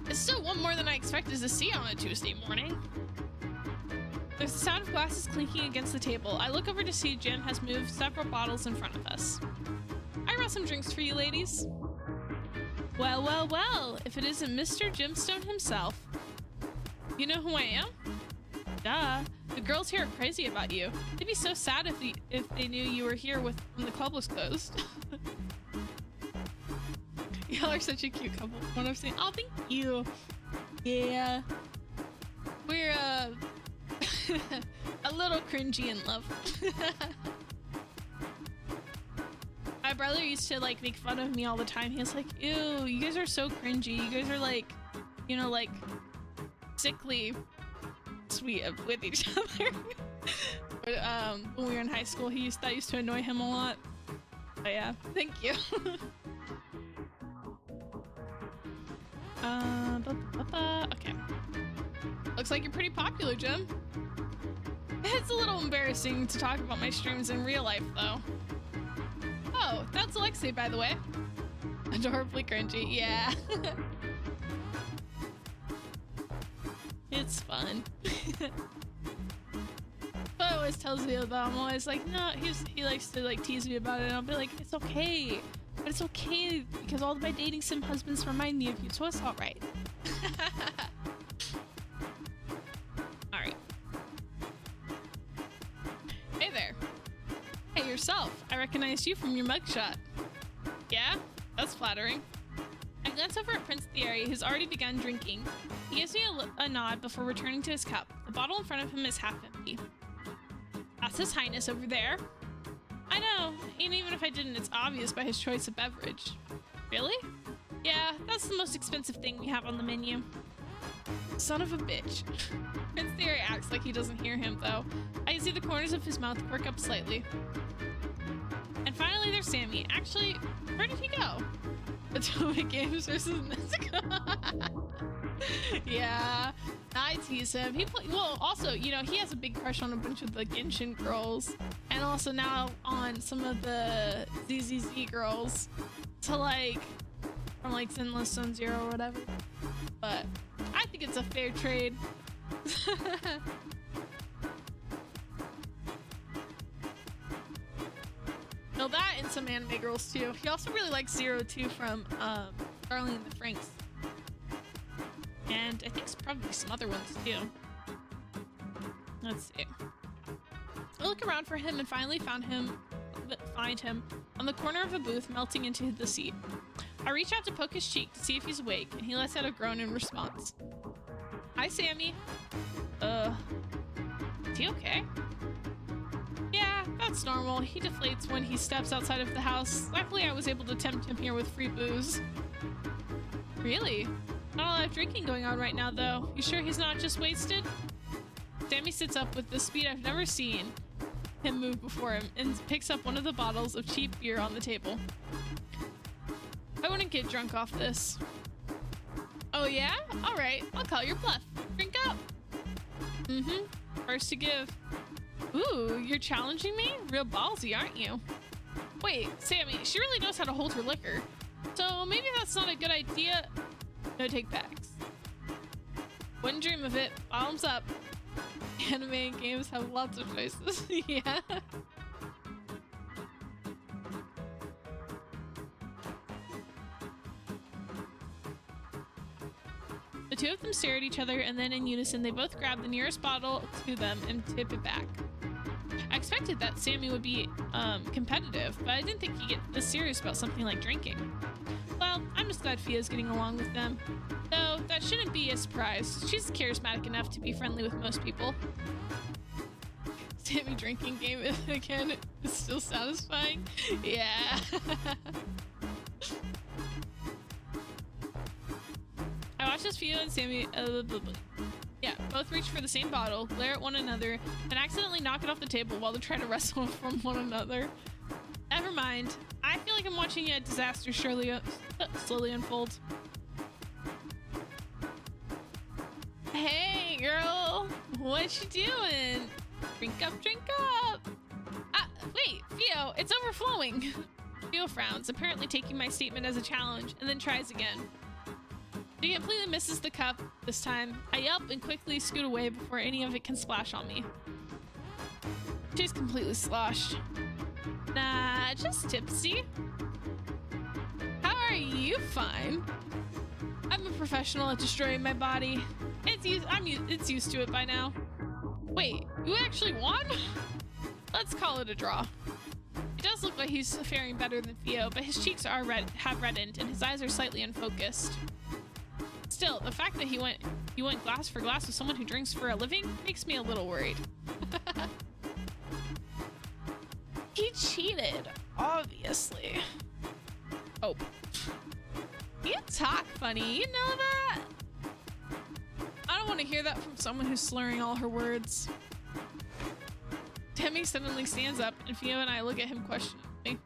It's still one more than I expected to see on a Tuesday morning. There's the sound of glasses clinking against the table. I look over to see Jim has moved several bottles in front of us. I brought some drinks for you ladies. Well, well, well, if it isn't Mr. Jimstone himself. You know who I am? Duh. The girls here are crazy about you. They'd be so sad if they knew you were here when the club was closed. Y'all are such a cute couple. What I'm saying. Oh, thank you. Yeah. We're a little cringy in love. My brother used to like make fun of me all the time. He was like, ew, you guys are so cringy. You guys are like, you know, like sickly sweet with each other. But when we were in high school, that used to annoy him a lot. But yeah, thank you. Okay. Looks like you're pretty popular, Jim. It's a little embarrassing to talk about my streams in real life, though. Oh, that's Alexei, by the way. Adorably cringy, yeah. It's fun. But always tells me that I'm always like, no, he likes to like tease me about it, and I'll be like, it's okay. But it's okay because all of my dating sim husbands remind me of you, so it's alright. Alright. Hey there. Hey, yourself. I recognized you from your mugshot. Yeah? That's flattering. I glance over at Prince Thierry, who's already begun drinking. He gives me a nod before returning to his cup. The bottle in front of him is half empty. That's His Highness over there. I know, and even if I didn't, it's obvious by his choice of beverage. Really? Yeah, that's the most expensive thing we have on the menu. Son of a bitch. Prince Thierry acts like he doesn't hear him, though. I can see the corners of his mouth quirk up slightly. And finally, there's Sammy. Actually, where did he go? Atomic Games versus Nezuko. Yeah, I tease him. Well, also, you know, he has a big crush on a bunch of the Genshin girls, and also now on some of the ZZZ girls. So like, from like Zenless Zone Zero or whatever. But I think it's a fair trade. No, that and some anime girls too. He also really likes Zero too from Darling in the Franxx. And I think probably some other ones too. Let's see. I look around for him and finally find him on the corner of a booth melting into the seat. I reach out to poke his cheek to see if he's awake, and he lets out a groan in response. Hi, Sammy. Is he okay? Yeah, that's normal. He deflates when he steps outside of the house. Luckily, I was able to tempt him here with free booze. Really? Not a lot of drinking going on right now, though. You sure he's not just wasted? Sammy sits up with the speed I've never seen him move before him and picks up one of the bottles of cheap beer on the table. I wouldn't get drunk off this. Oh yeah? Alright, I'll call your bluff. Drink up! Mm-hmm. First to give. Ooh, you're challenging me? Real ballsy, aren't you? Wait, Sammy, she really knows how to hold her liquor. So maybe that's not a good idea. No take backs. Wouldn't dream of it. Bottoms up. Anime and games have lots of choices. Yeah. The two of them stare at each other, and then in unison they both grab the nearest bottle to them and tip it back. I expected that Sammy would be competitive, but I didn't think he'd get this serious about something like drinking. Well, I'm just glad Fia's getting along with them. Though, that shouldn't be a surprise. She's charismatic enough to be friendly with most people. Sammy drinking game again is still satisfying. Yeah. I watch as Fia and Sammy both reach for the same bottle, glare at one another, and accidentally knock it off the table while they're trying to wrestle from one another. Never mind. I feel like I'm watching a disaster slowly unfold. Hey, girl! What you doing? Drink up, drink up! Wait, Fio, it's overflowing! Fio frowns, apparently taking my statement as a challenge, and then tries again. She completely misses the cup this time. I yelp and quickly scoot away before any of it can splash on me. She's completely sloshed. Nah, just tipsy. How are you? Fine. I'm a professional at destroying my body. It's used to it by now. Wait, you actually won? Let's call it a draw. It does look like he's faring better than Theo, but his cheeks have reddened and his eyes are slightly unfocused. Still, the fact that he went glass for glass with someone who drinks for a living makes me a little worried. He cheated, obviously. Oh. You talk funny, you know that? I don't want to hear that from someone who's slurring all her words. Demi suddenly stands up and Theo and I look at him questioningly.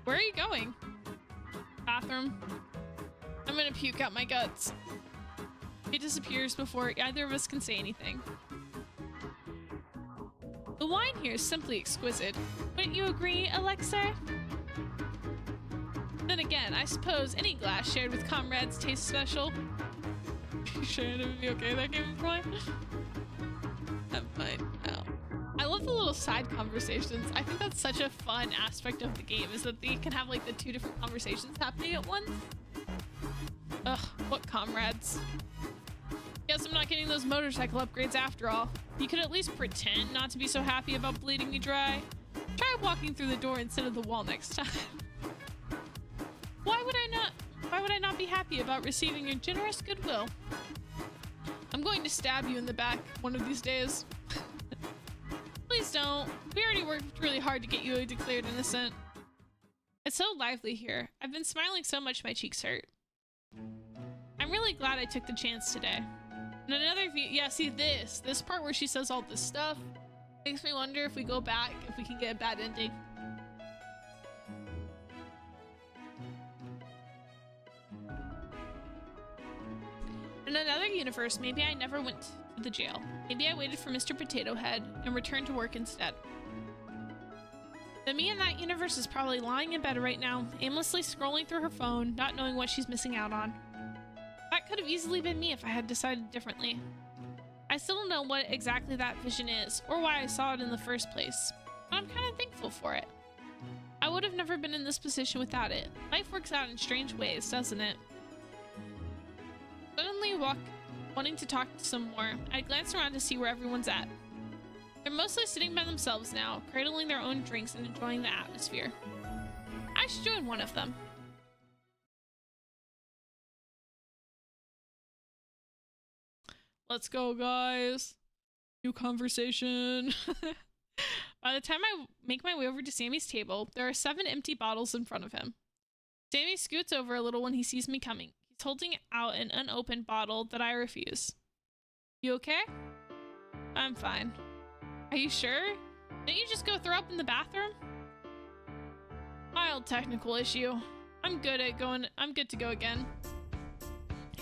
Where are you going? Bathroom. I'm gonna puke out my guts. He disappears before either of us can say anything. The wine here is simply exquisite. Wouldn't you agree, Alexa? Then again, I suppose any glass shared with comrades tastes special. You sure it would be okay that game is fine? I'm fine now. I love the little side conversations. I think that's such a fun aspect of the game, is that they can have like the two different conversations happening at once. Ugh, what comrades. Guess I'm not getting those motorcycle upgrades after all. You could at least pretend not to be so happy about bleeding me dry. Try walking through the door instead of the wall next time. Why would I not be happy about receiving your generous goodwill? I'm going to stab you in the back one of these days. Please don't. We already worked really hard to get you declared innocent. It's so lively here. I've been smiling so much my cheeks hurt. I'm really glad I took the chance today. And another view, yeah, see this part where she says all this stuff makes me wonder if we go back, if we can get a bad ending. In another universe, maybe I never went to the jail. Maybe I waited for Mr. Potato Head and returned to work instead. The me in that universe is probably lying in bed right now, aimlessly scrolling through her phone, not knowing what she's missing out on. That could have easily been me if I had decided differently. I still don't know what exactly that vision is, or why I saw it in the first place, but I'm kind of thankful for it. I would have never been in this position without it. Life works out in strange ways, doesn't it? Suddenly wanting to talk to some more, I glance around to see where everyone's at. They're mostly sitting by themselves now, cradling their own drinks and enjoying the atmosphere. I should join one of them. Let's go, guys. New conversation. By the time I make my way over to Sammy's table, there are 7 empty bottles in front of him. Sammy scoots over a little when he sees me coming. He's holding out an unopened bottle that I refuse. You okay? I'm fine. Are you sure? Didn't you just go throw up in the bathroom? Mild technical issue. I'm good to go again.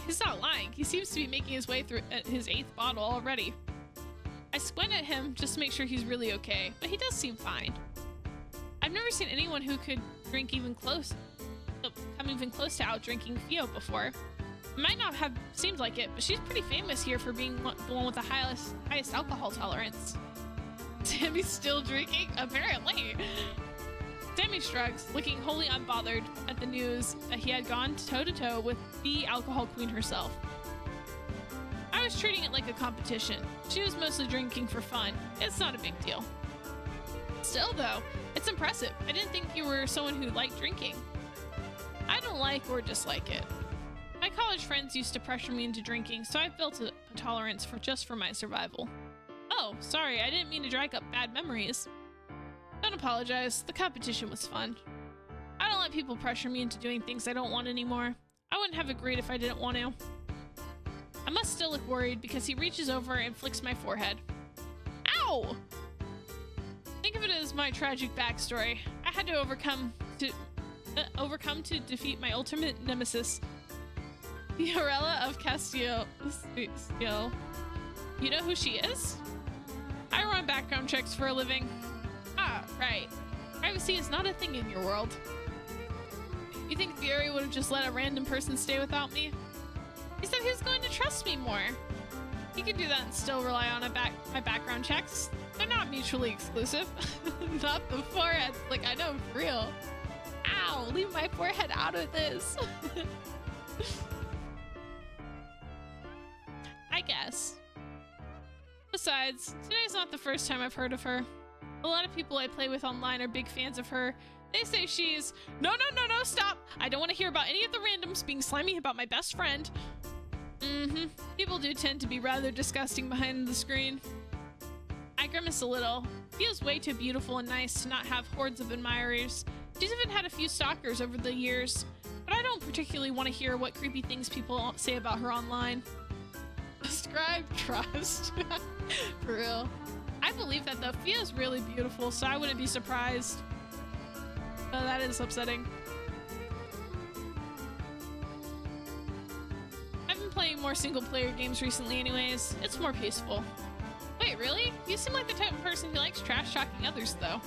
He's not lying. He seems to be making his way through his 8th bottle already. I squint at him just to make sure he's really okay, but he does seem fine. I've never seen anyone who could come even close to out-drinking Theo before. It might not have seemed like it, but she's pretty famous here for being the one with the highest alcohol tolerance. Sammy's still drinking? Apparently. Sammy shrugs, looking wholly unbothered at the news that he had gone toe-to-toe with the alcohol queen herself. I was treating it like a competition. She was mostly drinking for fun. It's not a big deal. Still, though, it's impressive. I didn't think you were someone who liked drinking. I don't like or dislike it. My college friends used to pressure me into drinking, so I've built a tolerance just for my survival. Oh, sorry, I didn't mean to drag up bad memories. Don't apologize, the competition was fun. I don't let people pressure me into doing things I don't want anymore. I wouldn't have agreed if I didn't want to. I must still look worried because he reaches over and flicks my forehead. Ow! Think of it as my tragic backstory. I had to overcome to defeat my ultimate nemesis, the Arella of Castile. You know who she is? I run background checks for a living. Ah, right. Privacy is not a thing in your world. You think Fury would have just let a random person stay without me? He said he was going to trust me more. He could do that and still rely on my background checks. They're not mutually exclusive. Not the forehead. Like, I know, for real. Ow, leave my forehead out of this. I guess. Besides, today's not the first time I've heard of her. A lot of people I play with online are big fans of her. They say she's... No, stop! I don't want to hear about any of the randoms being slimy about my best friend. People do tend to be rather disgusting behind the screen. I grimace a little. Feels way too beautiful and nice to not have hordes of admirers. She's even had a few stalkers over the years, but I don't particularly want to hear what creepy things people say about her online. Describe trust. For real. I believe that though. Fia's really beautiful, so I wouldn't be surprised. Oh, that is upsetting. I've been playing more single-player games recently anyways. It's more peaceful. Wait, really? You seem like the type of person who likes trash-talking others, though.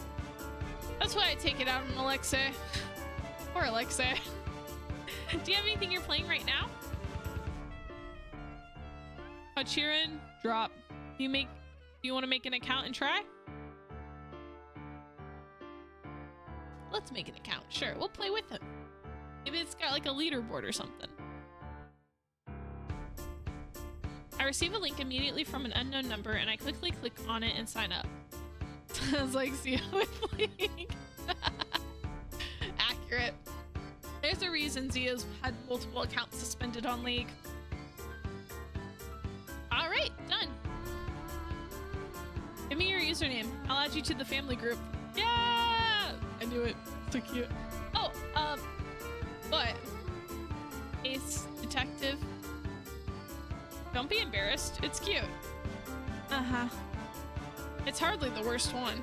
That's why I take it out on Alexei. Poor Alexei. Do you have anything you're playing right now? Chirin, drop. Do you want to make an account and try? Let's make an account. Sure, we'll play with him. Maybe it's got like a leaderboard or something. I receive a link immediately from an unknown number and I quickly click on it and sign up. Sounds like Zia with League. Accurate. There's a reason Zia's had multiple accounts suspended on League. Alright, done. Give me your username. I'll add you to the family group. Yeah! I knew it. So cute. Oh, what? Ace Detective. Don't be embarrassed. It's cute. Uh-huh. It's hardly the worst one.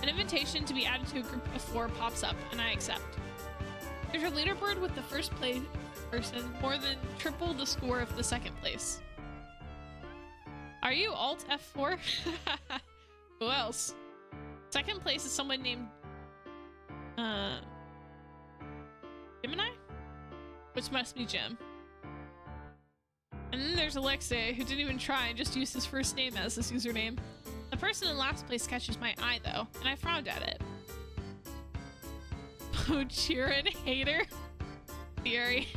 An invitation to be added to a group of 4 pops up, and I accept. There's a leaderboard with the first place person more than triple the score of the second place. Are you Alt F4? Who else? Second place is someone named Gemini? Which must be Jim. And then there's Alexei, who didn't even try and just used his first name as his username. The person in last place catches my eye though, and I frowned at it. Pochirin hater? Theory.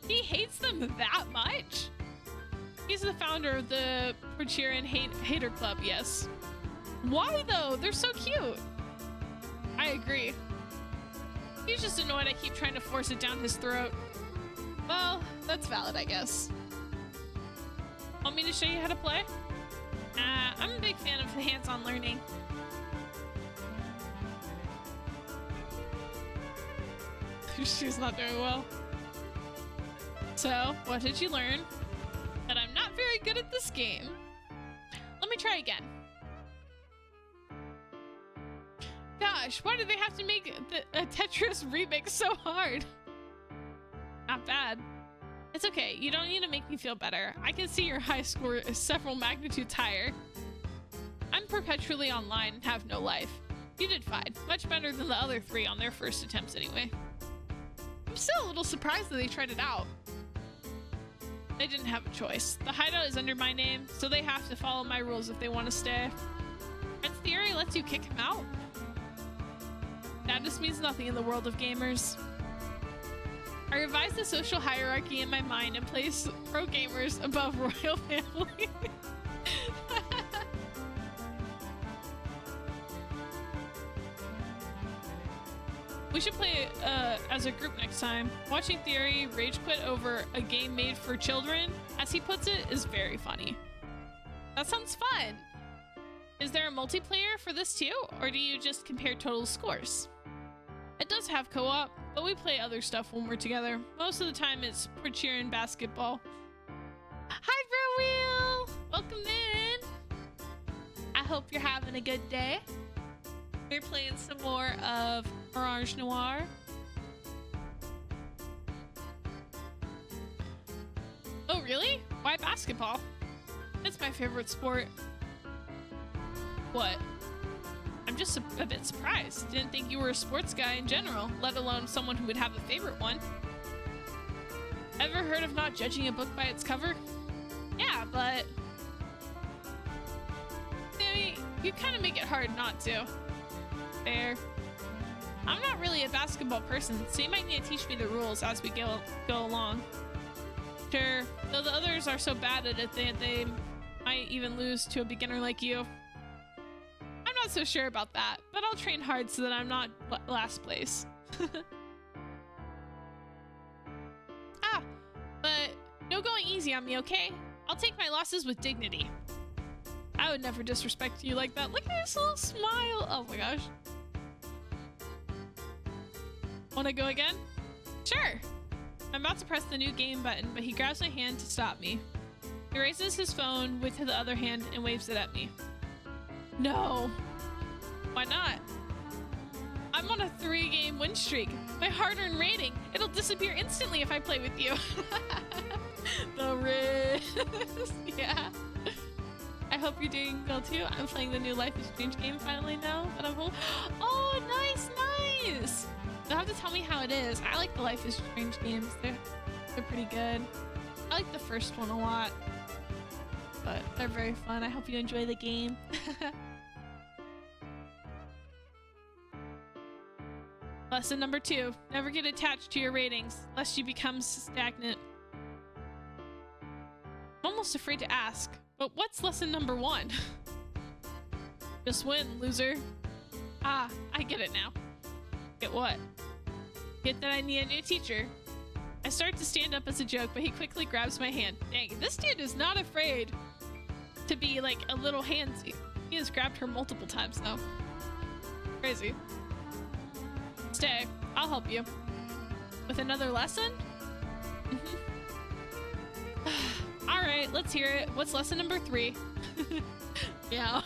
He hates them that much? He's the founder of the Pochirin Hater Club, yes. Why though? They're so cute. I agree. He's just annoyed I keep trying to force it down his throat. Well, that's valid, I guess. Want me to show you how to play? I'm a big fan of hands-on learning. She's not doing well. So, what did you learn? That I'm not very good at this game. Let me try again. Gosh, why do they have to make a Tetris remix so hard? Not bad. It's okay, you don't need to make me feel better. I can see your high score is several magnitudes higher. I'm perpetually online and have no life. You did fine. Much better than the other 3 on their first attempts anyway. I'm still a little surprised that they tried it out. They didn't have a choice. The hideout is under my name, so they have to follow my rules if they want to stay. Friend's theory lets you kick him out. That just means nothing in the world of gamers. I revised the social hierarchy in my mind and placed pro gamers above royal family. We should play as a group next time. Watching Theory rage quit over a game made for children, as he puts it, is very funny. That sounds fun. Is there a multiplayer for this too, or do you just compare total scores? It does have co-op, but we play other stuff when we're together. Most of the time it's for cheering basketball. Hi, Bro Wheel! Welcome in! I hope you're having a good day. We're playing some more of Mirage Noir. Oh, really? Why basketball? It's my favorite sport. What? I'm just a bit surprised. Didn't think you were a sports guy in general, let alone someone who would have a favorite one. Ever heard of not judging a book by its cover? Yeah, but... Sammy, you kind of make it hard not to. Fair. I'm not really a basketball person, so you might need to teach me the rules as we go along. Sure. Though the others are so bad at it, they might even lose to a beginner like you. I'm not so sure about that, but I'll train hard so that I'm not last place. Ah, but no going easy on me, okay? I'll take my losses with dignity. I would never disrespect you like that. Look at his little smile. Oh my gosh. Wanna go again? Sure. I'm about to press the new game button, but he grabs my hand to stop me. He raises his phone with the other hand and waves it at me. No. Why not? I'm on a 3-game win streak. My hard-earned rating. It'll disappear instantly if I play with you. The risk. Yeah. I hope you're doing well too. I'm playing the new Life is Strange game finally now that I'm home. Oh, nice, nice. You'll have to tell me how it is. I like the Life is Strange games. They're pretty good. I like the first one a lot, but they're very fun. I hope you enjoy the game. Lesson number 2. Never get attached to your ratings, lest you become stagnant. I'm almost afraid to ask, but what's lesson number 1? Just win, loser. Ah, I get it now. Get what? Get that I need a new teacher. I start to stand up as a joke, but he quickly grabs my hand. Dang, this dude is not afraid to be like a little handsy. He has grabbed her multiple times now. Crazy. Stay, I'll help you. With another lesson? All right, let's hear it. What's lesson number 3? Yeah.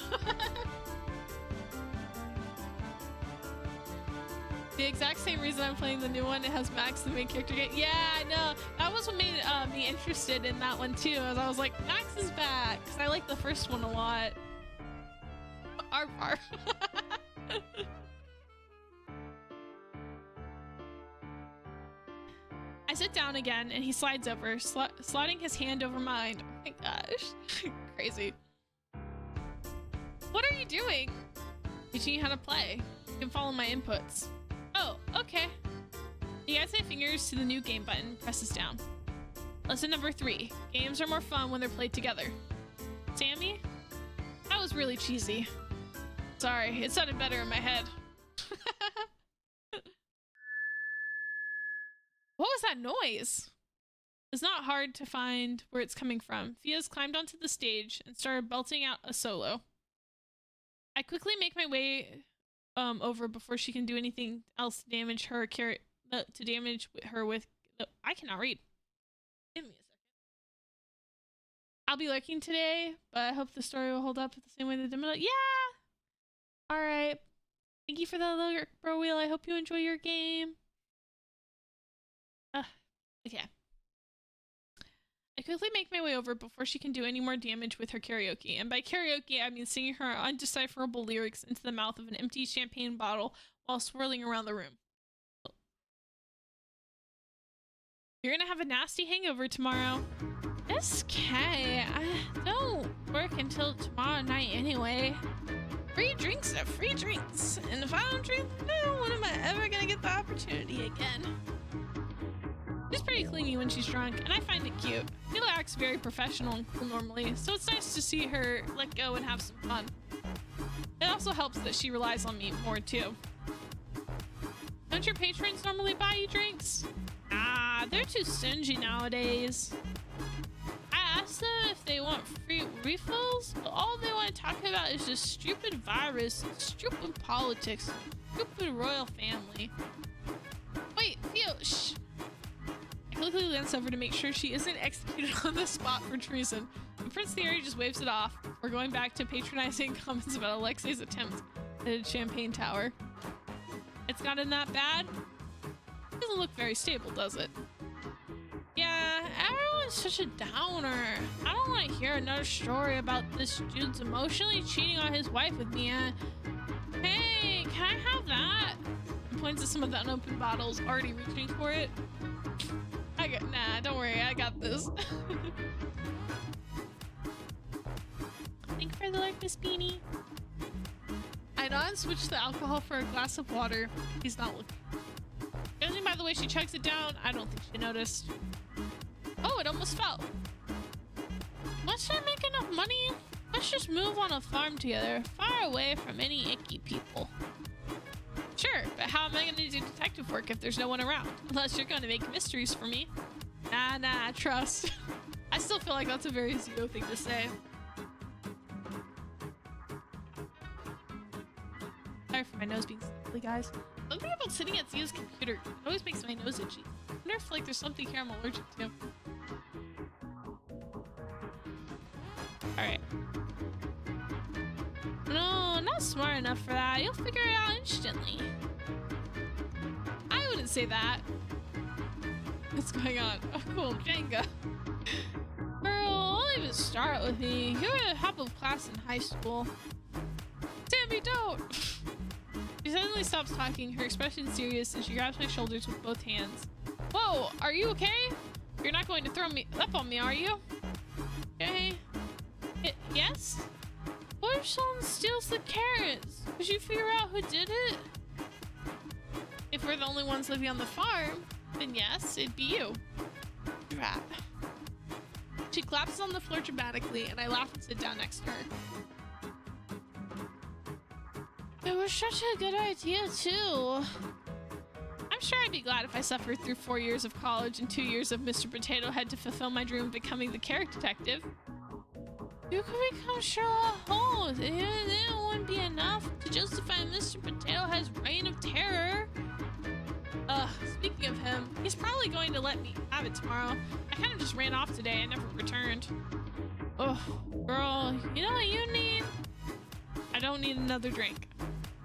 The exact same reason I'm playing the new one. It has Max, the main character. Yeah, I know. That was what made me interested in that one too. As I was like, Max is back, because I like the first one a lot. Arf, arf. I sit down again, and he slides over, sliding his hand over mine. Oh my gosh. Crazy. What are you doing? Teaching you how to play. You can follow my inputs. Oh, okay. He adds my fingers to the new game button, presses down. Lesson number 3. Games are more fun when they're played together. Sammy? That was really cheesy. Sorry, it sounded better in my head. What was that noise? It's not hard to find where it's coming from. Fia's climbed onto the stage and started belting out a solo. I quickly make my way over before she can do anything else to damage her with. I cannot read. Give me a second. I'll be lurking today, but I hope the story will hold up the same way the demo. Yeah. All right. Thank you for the lurk, bro wheel. I hope you enjoy your game. Okay. I quickly make my way over before she can do any more damage with her karaoke. And by karaoke, I mean singing her undecipherable lyrics into the mouth of an empty champagne bottle while swirling around the room. You're gonna have a nasty hangover tomorrow. It's okay. I don't work until tomorrow night anyway. Free drinks are free drinks. And if I don't drink, no, when am I ever gonna get the opportunity again? She's pretty clingy when she's drunk, and I find it cute. Mila acts very professional and cool normally, so it's nice to see her let go and have some fun. It also helps that she relies on me more too. Don't your patrons normally buy you drinks? Ah, they're too stingy nowadays. I asked them if they want free refills, but all they want to talk about is this stupid virus, stupid politics, stupid royal family. Wait, Theo, shh. I quickly glance over to make sure she isn't executed on the spot for treason. And Prince Theory just waves it off. We're going back to patronizing comments about Alexei's attempt at a champagne tower. It's gotten that bad? It doesn't look very stable, does it? Yeah, everyone's such a downer. I don't want to hear another story about this dude's emotionally cheating on his wife with me. Hey, can I have that? He points at some of the unopened bottles, already reaching for it. Nah, don't worry, I got this. Thank you for the like, Miss Beanie. I nod and switch the alcohol for a glass of water. He's not looking. Judging by the way she chugs it down, I don't think she noticed. Oh, it almost fell. Once I make enough money, let's just move on a farm together, far away from any icky people. Sure, but how am I going to do detective work if there's no one around? Unless you're going to make mysteries for me. Nah, trust. I still feel like that's a very Zio thing to say. Sorry for my nose being sniffly, guys. Something about sitting at Zio's computer, it always makes my nose itchy. I wonder if like there's something here I'm allergic to. Alright. No, not smart enough for that. You'll figure it out instantly. I wouldn't say that. What's going on? Oh, cool. Jenga. Girl, don't even start with me. You were the top of class in high school. Sammy, don't! She suddenly stops talking, her expression serious, and she grabs my shoulders with both hands. Whoa, are you okay? You're not going to throw me up on me, are you? Okay. Yes? What if someone steals the carrots? Could you figure out who did it? If we're the only ones living on the farm, then yes, it'd be you. Drat. She collapses on the floor dramatically, and I laugh and sit down next to her. It was such a good idea, too. I'm sure I'd be glad if I suffered through 4 years of college and 2 years of Mr. Potato Head to fulfill my dream of becoming the character detective. You could become Sherlock Holmes, and then it wouldn't be enough to justify Mr. Potato Head's reign of terror. Speaking of him, he's probably going to let me have it tomorrow. I kind of just ran off today and never returned. Ugh, girl, you know what you need? I don't need another drink.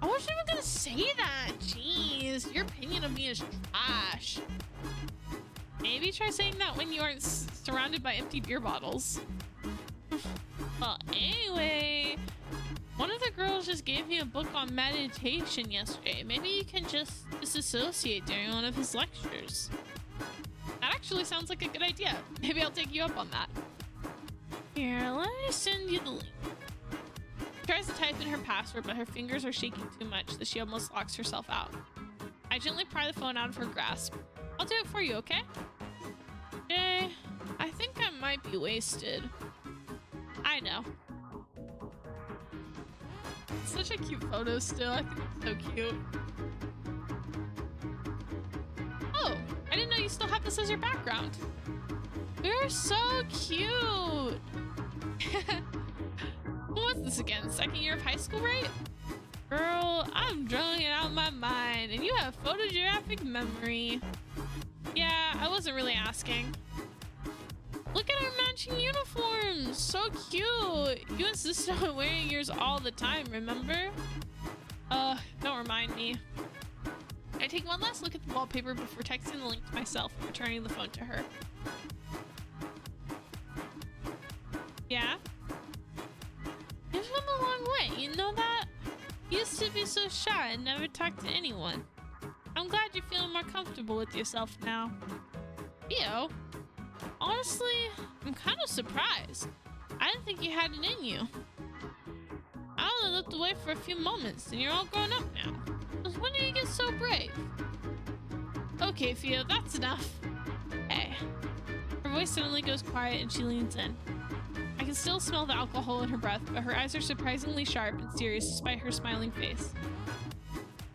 I wasn't even gonna say that. Jeez, your opinion of me is trash. Maybe try saying that when you aren't surrounded by empty beer bottles. Well, anyway, one of the girls just gave me a book on meditation yesterday. Maybe you can just disassociate during one of his lectures. That actually sounds like a good idea. Maybe I'll take you up on that. Here, let me send you the link. She tries to type in her password, but her fingers are shaking too much that she almost locks herself out. I gently pry the phone out of her grasp. I'll do it for you, okay? Jay, I think I might be wasted. I know. It's such a cute photo still. I think it's so cute. Oh, I didn't know you still have this as your background. You're so cute. What was this again? Second year of high school, right? Girl, I'm drawing it out of my mind, and you have photographic memory. Yeah, I wasn't really asking. Look at our matching uniforms! So cute! You insisted on wearing yours all the time, remember? Don't remind me. I take one last look at the wallpaper before texting the link to myself and returning the phone to her. Yeah? You've come a long way, you know that? You used to be so shy and never talk to anyone. I'm glad you're feeling more comfortable with yourself now. Theo? Honestly, I'm kind of surprised. I didn't think you had it in you. I only looked away for a few moments, and you're all grown up now. Since when did you get so brave? Okay, Theo, that's enough. Hey. Her voice suddenly goes quiet, and she leans in. I can still smell the alcohol in her breath, but her eyes are surprisingly sharp and serious despite her smiling face.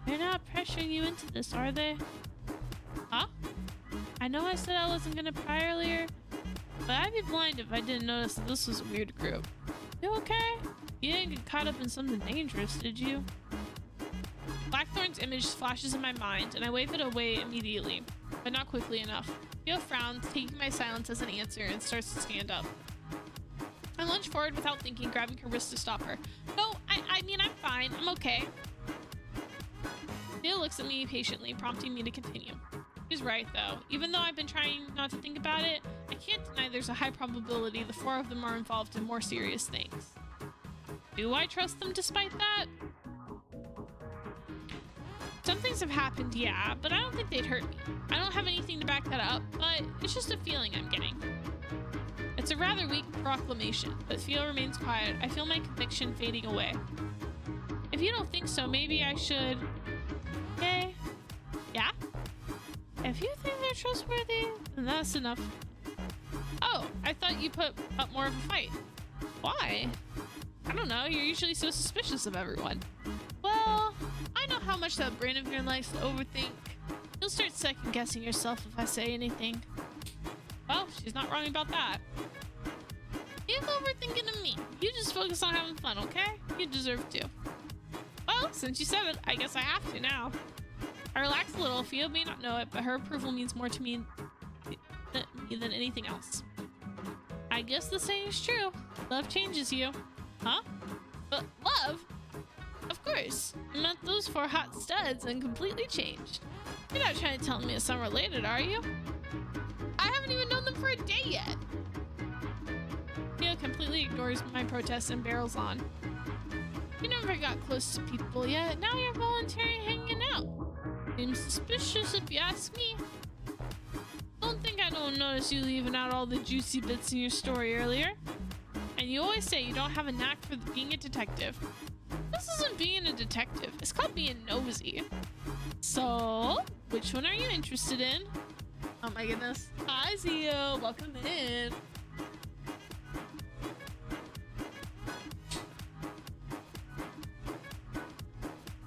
They're not pressuring you into this, are they? Huh? I know I said I wasn't gonna pry earlier, but I'd be blind if I didn't notice that this was a weird group. You okay? You didn't get caught up in something dangerous, did you? Blackthorn's image flashes in my mind, and I wave it away immediately, but not quickly enough. Theo frowns, taking my silence as an answer, and starts to stand up. I lunge forward without thinking, grabbing her wrist to stop her. No, I mean, I'm fine. I'm okay. Theo looks at me patiently, prompting me to continue. She's right, though. Even though I've been trying not to think about it, I can't deny there's a high probability the four of them are involved in more serious things. Do I trust them despite that? Some things have happened, yeah, but I don't think they'd hurt me. I don't have anything to back that up, but it's just a feeling I'm getting. It's a rather weak proclamation, but Theo remains quiet. I feel my conviction fading away. If you don't think so, maybe I should... Okay. Yeah? If you think they're trustworthy, then that's enough. I thought you put up more of a fight. Why? I don't know, you're usually so suspicious of everyone. Well, I know how much that brain of yours likes to overthink. You'll start second-guessing yourself if I say anything. Well, she's not wrong about that. You're overthinking of me. You just focus on having fun, okay? You deserve to. Well, since you said it, I guess I have to now. I relax a little. Fia may not know it, but her approval means more to me than anything else. I guess the saying is true. Love changes you. Huh? But love? Of course. I met those four hot studs and completely changed. You're not trying to tell me it's unrelated, are you? I haven't even known them for a day yet. Theo completely ignores my protests and barrels on. You never got close to people yet. Now you're voluntarily hanging out. Seems suspicious if you ask me. Don't think I don't notice you leaving out all the juicy bits in your story earlier. And you always say you don't have a knack for being a detective. This isn't being a detective. It's called being nosy. So, which one are you interested in? Oh my goodness. Hi, Zio. Welcome in.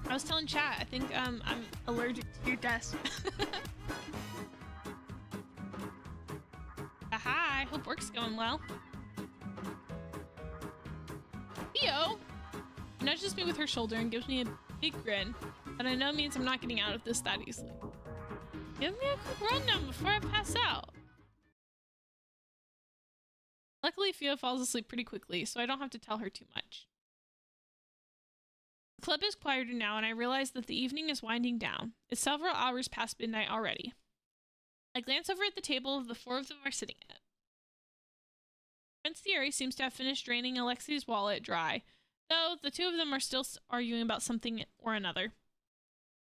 I was telling chat, I think I'm allergic to your desk. Hi, hope work's going well. Theo nudges me with her shoulder and gives me a big grin that I know means I'm not getting out of this that easily. Give me a quick rundown before I pass out. Luckily, Theo falls asleep pretty quickly, so I don't have to tell her too much. The club is quieter now, and I realize that the evening is winding down. It's several hours past midnight already. I glance over at the table the four of them are sitting at. Prince Thierry seems to have finished draining Alexi's wallet dry, though the two of them are still arguing about something or another.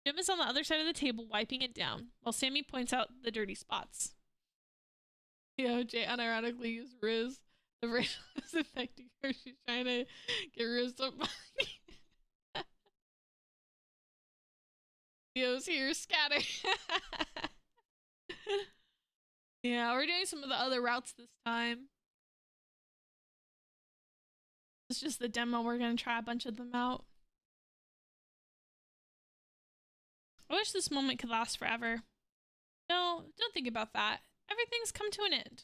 Jim is on the other side of the table wiping it down, while Sammy points out the dirty spots. Yo, Jay unironically used Riz. The racial is affecting her. She's trying to get Riz some money. Theo's here, scatter. Yeah, we're doing some of the other routes this time. It's just the demo. We're gonna try a bunch of them out. I wish this moment could last forever. No, don't think about that. Everything's come to an end.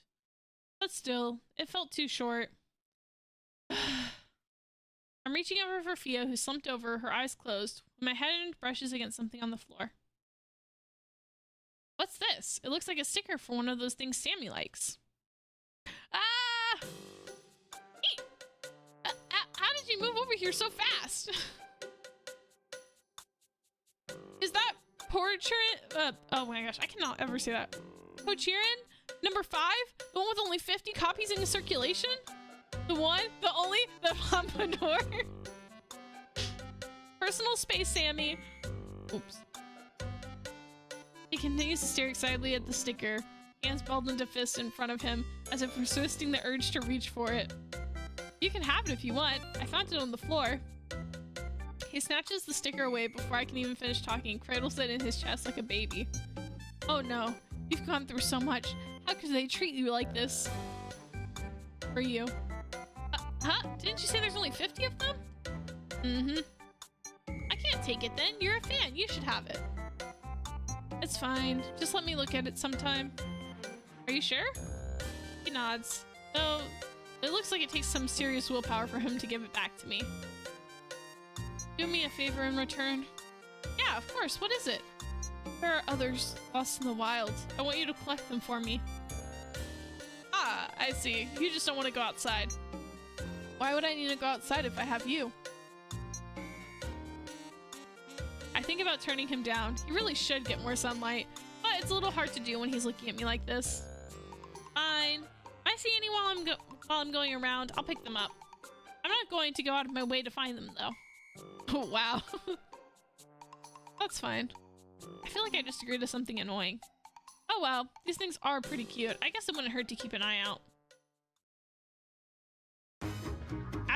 But still, it felt too short. I'm reaching over for Fia, who slumped over, her eyes closed, when my head brushes against something on the floor. What's this? It looks like a sticker for one of those things Sammy likes. Ah! Hey! How did you move over here so fast? Is that portrait? Oh my gosh, I cannot ever say that. Pochirin? Number 5? The one with only 50 copies in circulation? The one? The only? The Pompadour? Personal space, Sammy. Oops. He continues to stare excitedly at the sticker, hands balled into fists in front of him, as if resisting the urge to reach for it. You can have it if you want. I found it on the floor. He snatches the sticker away before I can even finish talking, cradles it in his chest like a baby. Oh no, you've gone through so much. How could they treat you like this? For you. Huh? Didn't you say there's only 50 of them? Mm-hmm. I can't take it then. You're a fan. You should have it. It's fine. Just let me look at it sometime. Are you sure? He nods. Though, it looks like it takes some serious willpower for him to give it back to me. Do me a favor in return. Yeah, of course. What is it? There are others lost in the wild. I want you to collect them for me. Ah, I see. You just don't want to go outside. Why would I need to go outside if I have you? I think about turning him down. He really should get more sunlight, but it's a little hard to do when he's looking at me like this. Fine. If I see any while I'm going around, I'll pick them up. I'm not going to go out of my way to find them, though. Oh, wow. That's fine. I feel like I just agreed to something annoying. Oh well, these things are pretty cute. I guess it wouldn't hurt to keep an eye out.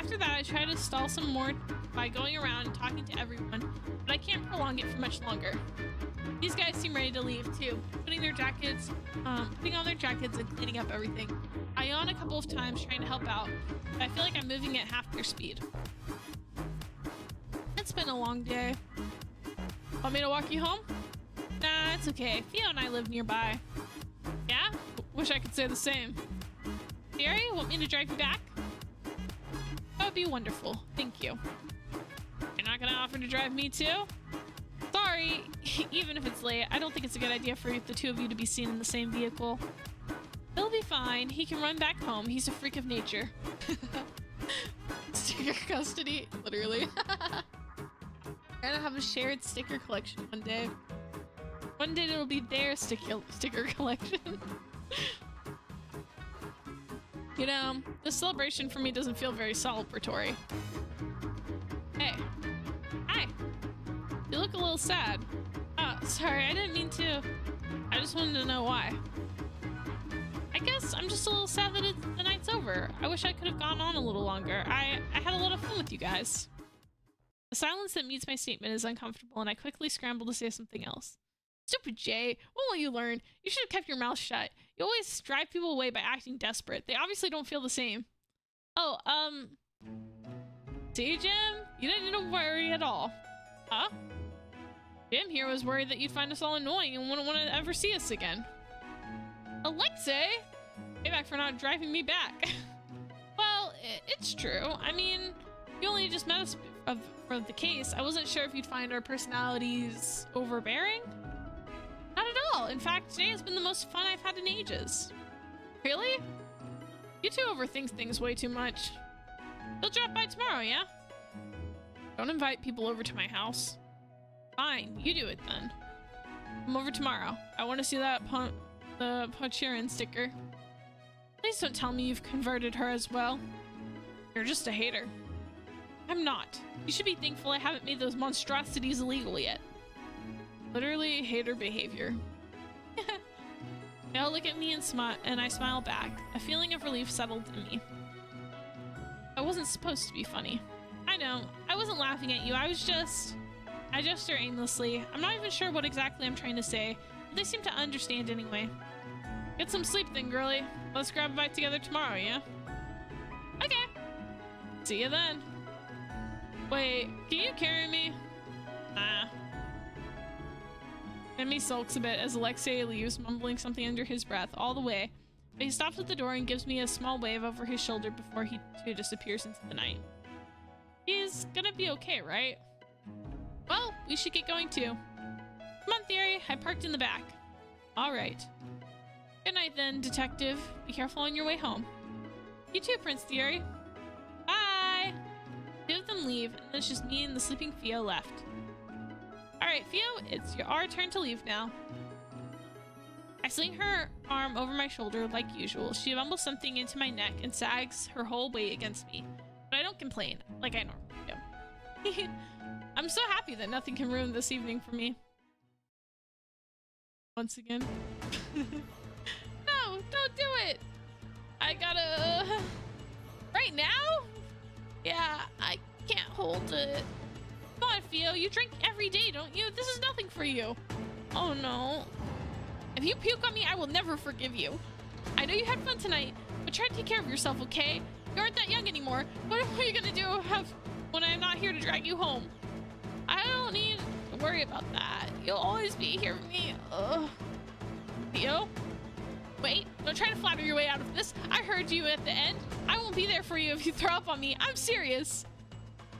after that, I try to stall some more by going around and talking to everyone, but I can't prolong it for much longer. These guys seem ready to leave too, putting on their jackets and cleaning up everything. I yawn a couple of times trying to help out, but I feel like I'm moving at half their speed. It's been a long day. Want me to walk you home? Nah, it's okay. Theo and I live nearby. Yeah? Wish I could say the same. Theory, want me to drive you back? That would be wonderful. Thank you. You're not gonna offer to drive me too? Sorry. Even if it's late, I don't think it's a good idea for the two of you to be seen in the same vehicle. He'll be fine. He can run back home. He's a freak of nature. Sticker custody. Literally. We're gonna have a shared sticker collection one day. One day it'll be their sticker collection. You know, this celebration for me doesn't feel very celebratory. Hey. Hi. You look a little sad. Oh, sorry, I didn't mean to. I just wanted to know why. I guess I'm just a little sad that the night's over. I wish I could have gone on a little longer. I had a lot of fun with you guys. The silence that meets my statement is uncomfortable, and I quickly scramble to say something else. Stupid Jay, when will you learn? You should have kept your mouth shut. You always drive people away by acting desperate. They obviously don't feel the same. Oh, see, Jim? You didn't need to worry at all. Huh? Jim here was worried that you'd find us all annoying and wouldn't want to ever see us again. Alexei! Payback for not driving me back. Well, it's true. I mean, you only just met us for the case. I wasn't sure if you'd find our personalities overbearing. Not at all. In fact, today has been the most fun I've had in ages. Really? You two overthink things way too much. You'll drop by tomorrow, yeah? Don't invite people over to my house. Fine, you do it then. Come over tomorrow. I want to see that the Pochirin sticker. Please don't tell me you've converted her as well. You're just a hater. I'm not. You should be thankful I haven't made those monstrosities illegal yet. Literally hater behavior. They all look at me and I smile back. A feeling of relief settled in me. I wasn't supposed to be funny. I know. I wasn't laughing at you. I gesture aimlessly. I'm not even sure what exactly I'm trying to say, but they seem to understand anyway. Get some sleep then, girly. Let's grab a bite together tomorrow, yeah? Okay. See you then. Wait, can you carry me? Nah. Demi sulks a bit as Alexei leaves, mumbling something under his breath all the way, but he stops at the door and gives me a small wave over his shoulder before he too disappears into the night. He's gonna be okay, right? Well, we should get going too. Come on, Theory. I parked in the back. All right. Good night then, detective. Be careful on your way home. You too, Prince Theory. Bye! Two of them leave, and it's just me and the sleeping Theo left. Alright, Theo, it's our turn to leave now. I sling her arm over my shoulder like usual. She mumbles something into my neck and sags her whole weight against me. But I don't complain, like I normally do. I'm so happy that nothing can ruin this evening for me. Once again. No, don't do it! I gotta... Right now? Yeah, I can't hold it. Come on, Theo, you drink every day, don't you? This is nothing for you. Oh no. If you puke on me, I will never forgive you. I know you had fun tonight, but try to take care of yourself, okay? You aren't that young anymore. What are you gonna do when I'm not here to drag you home? I don't need to worry about that. You'll always be here for me. Ugh. Theo? Wait, don't try to flatter your way out of this. I heard you at the end. I won't be there for you if you throw up on me. I'm serious.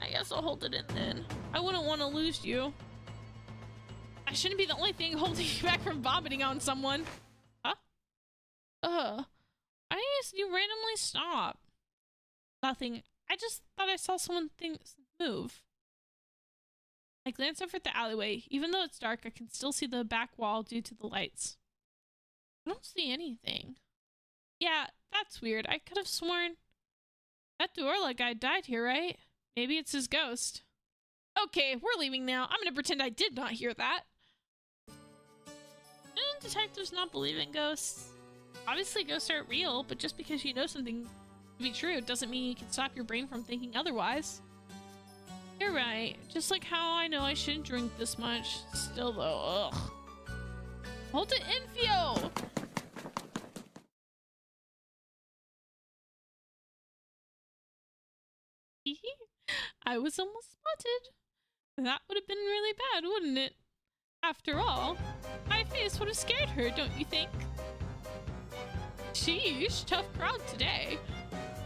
I guess I'll hold it in then. I wouldn't want to lose you. I shouldn't be the only thing holding you back from vomiting on someone. Huh? Why did you randomly stop? Nothing. I just thought I saw someone move. I glance over at the alleyway. Even though it's dark, I can still see the back wall due to the lights. I don't see anything. Yeah, that's weird. I could have sworn that Duorla guy died here, right? Maybe it's his ghost. Okay, we're leaving now. I'm gonna pretend I did not hear that. Shouldn't detectives not believe in ghosts? Obviously ghosts aren't real, but just because you know something To be true, it doesn't mean you can stop your brain from thinking otherwise. You're right. Just like how I know I shouldn't drink this much. Still though, ugh. Hold it in, Fio! I was almost spotted. That would have been really bad, wouldn't it? After all, my face would have scared her, don't you think? Sheesh, tough crowd today.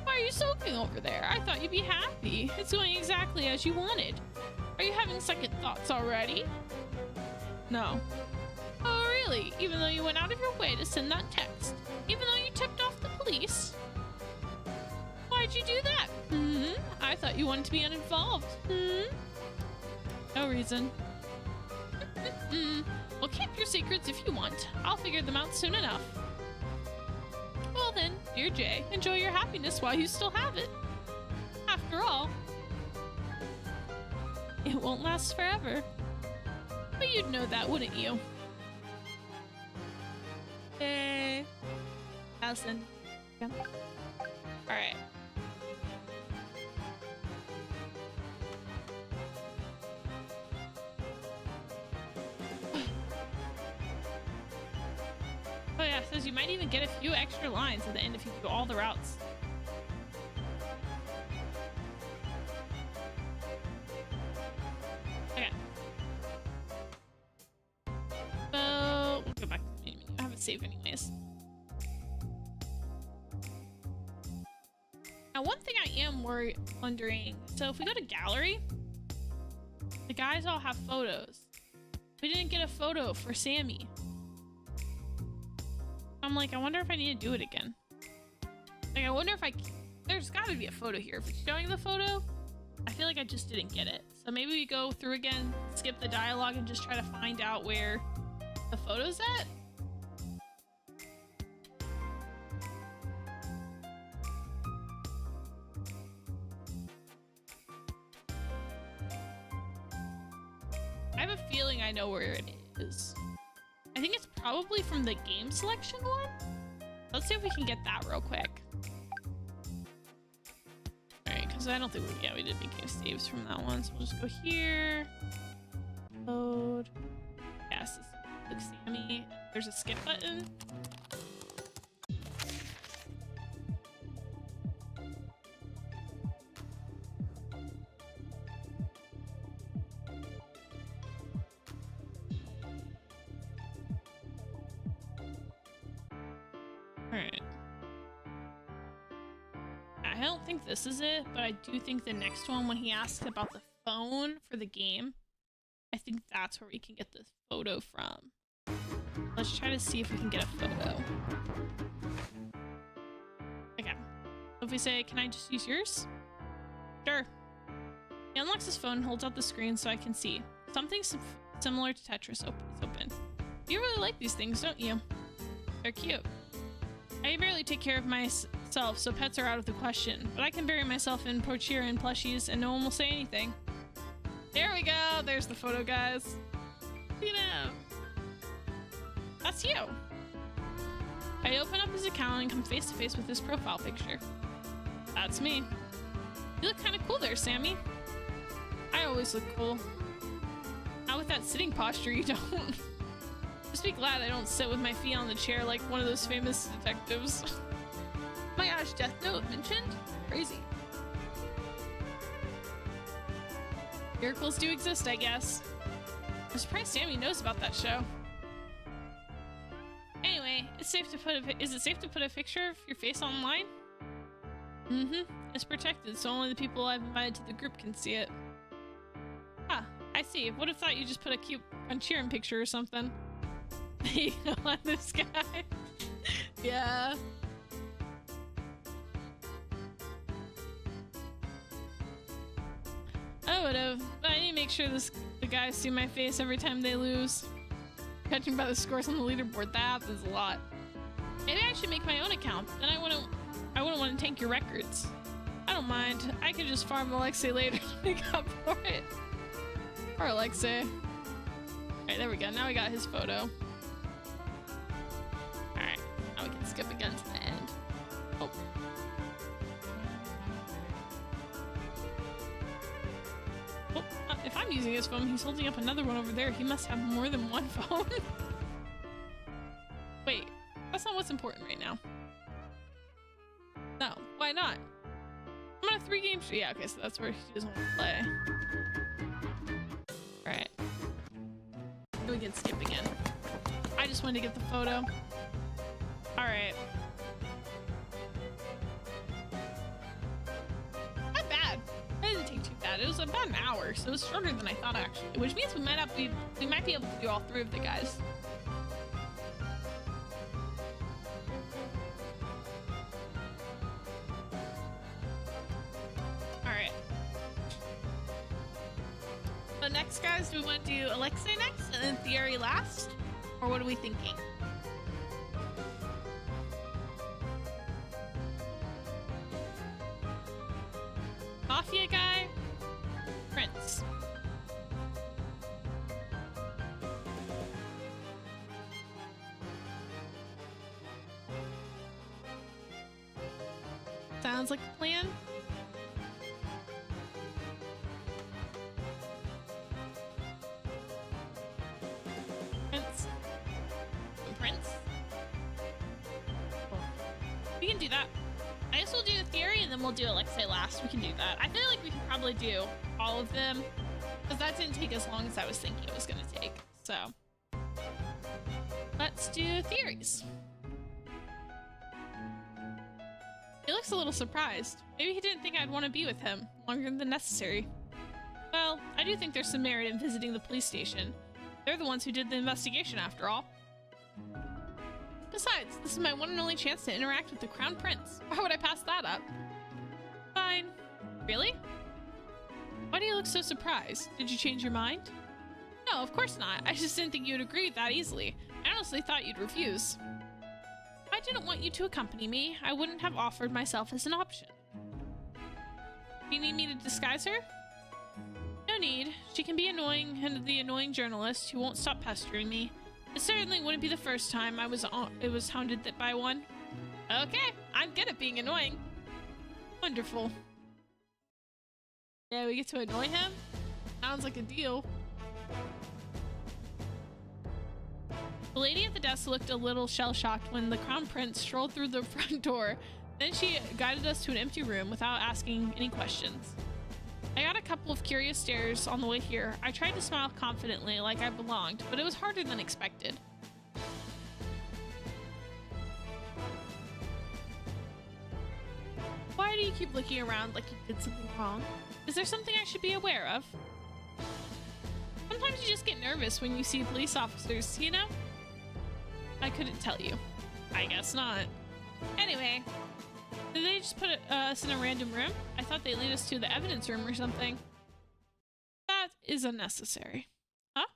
Why are you sulking over there? I thought you'd be happy. It's going exactly as you wanted. Are you having second thoughts already? No. Oh, really? Even though you went out of your way to send that text? Even though you tipped off the police? Why'd you do that? I thought you wanted to be uninvolved. No reason. Well, keep your secrets if you want. I'll figure them out soon enough. Well then, dear Jay, enjoy your happiness while you still have it. After all, it won't last forever. But you'd know that, wouldn't you? Hey. Allison. Alright. Oh yeah, it says you might even get a few extra lines at the end if you do all the routes. Okay. So, we'll go back to the main menu. I have a save anyways. Now, one thing I am wondering, so if we go to gallery, the guys all have photos. We didn't get a photo for Sammy. I'm like, I wonder if I need to do it again. Like, I wonder if there's gotta be a photo here. If it's showing the photo, I feel like I just didn't get it. So maybe we go through again, skip the dialogue, and just try to find out where the photo's at. I have a feeling I know where it is. I think it's probably from the game selection one. Let's see if we can get that real quick. Alright, because I don't think we did make any saves from that one. So we'll just go here. Load. Yes, this looks Sammy. There's a skip button. Alright. I don't think this is it, but I do think the next one, when he asks about the phone for the game, I think that's where we can get the photo from. Let's try to see if we can get a photo. Okay. So if we say, can I just use yours? Sure. He unlocks his phone and holds out the screen so I can see. Something similar to Tetris is open. You really like these things, don't you? They're cute. I barely take care of myself, so pets are out of the question. But I can bury myself in porcheria and plushies, and no one will say anything. There we go! There's the photo, guys. Look at him. That's you. I open up his account and come face to face with his profile picture. That's me. You look kind of cool there, Sammy. I always look cool. Not with that sitting posture, you don't. Just be glad I don't sit with my feet on the chair like one of those famous detectives. My gosh, Death Note mentioned? Crazy. Miracles do exist, I guess. I'm surprised Sammy knows about that show. Anyway, is it safe to put a picture of your face online? It's protected, so only the people I've invited to the group can see it. Ah, I see. Would have thought you just put a cute Puncheron picture or something. You know, on this guy. Yeah. I would have, but I need to make sure the guys see my face every time they lose. Judging by the scores on the leaderboard, that happens a lot. Maybe I should make my own account, then I wouldn't want to tank your records. I don't mind. I could just farm Alexei later to make up for it. Poor Alexei. Alright, there we go. Now we got his photo. Alright, now we can skip again to the end. Oh. I'm using his phone. He's holding up another one over there. He must have more than one phone. Wait, that's not what's important right now. No, why not? I'm on a 3-game streak. Yeah, okay, so that's where he doesn't want to play. Alright. We can skip again. I just wanted to get the photo. Alright. Not bad. It didn't take too bad. It was about an hour, so it was shorter than I thought actually. Which means we might be able to do all 3 of the guys. Alright. So next, guys, do we want to do Alexei next and then Theory last? Or what are we thinking? Mafia guy? Prince. Sounds like a plan. We can do that. I guess we'll do Theory and then we'll do Alexei last. We can do that. I feel like we can probably do all of them because that didn't take as long as I was thinking it was going to take. So let's do Theories. He looks a little surprised. Maybe he didn't think I'd want to be with him longer than necessary. Well, I do think there's some merit in visiting the police station. They're the ones who did the investigation after all. Besides, this is my one and only chance to interact with the Crown Prince. Why would I pass that up? Fine. Really? Why do you look so surprised? Did you change your mind? No, of course not. I just didn't think you'd agree with that easily. I honestly thought you'd refuse. If I didn't want you to accompany me, I wouldn't have offered myself as an option. Do you need me to disguise her? No need. She can be annoying and the annoying journalist who won't stop pestering me. It certainly wouldn't be the first time I was hounded by one. Okay, I'm good at being annoying. Wonderful. Yeah, we get to annoy him? Sounds like a deal. The lady at the desk looked a little shell-shocked when the Crown Prince strolled through the front door. Then she guided us to an empty room without asking any questions. I got a couple of curious stares on the way here. I tried to smile confidently like I belonged, but it was harder than expected. Why do you keep looking around like you did something wrong? Is there something I should be aware of? Sometimes you just get nervous when you see police officers, you know? I couldn't tell you. I guess not. Anyway, did they just put us in a random room? I thought they'd lead us to the evidence room or something. That is unnecessary. Huh?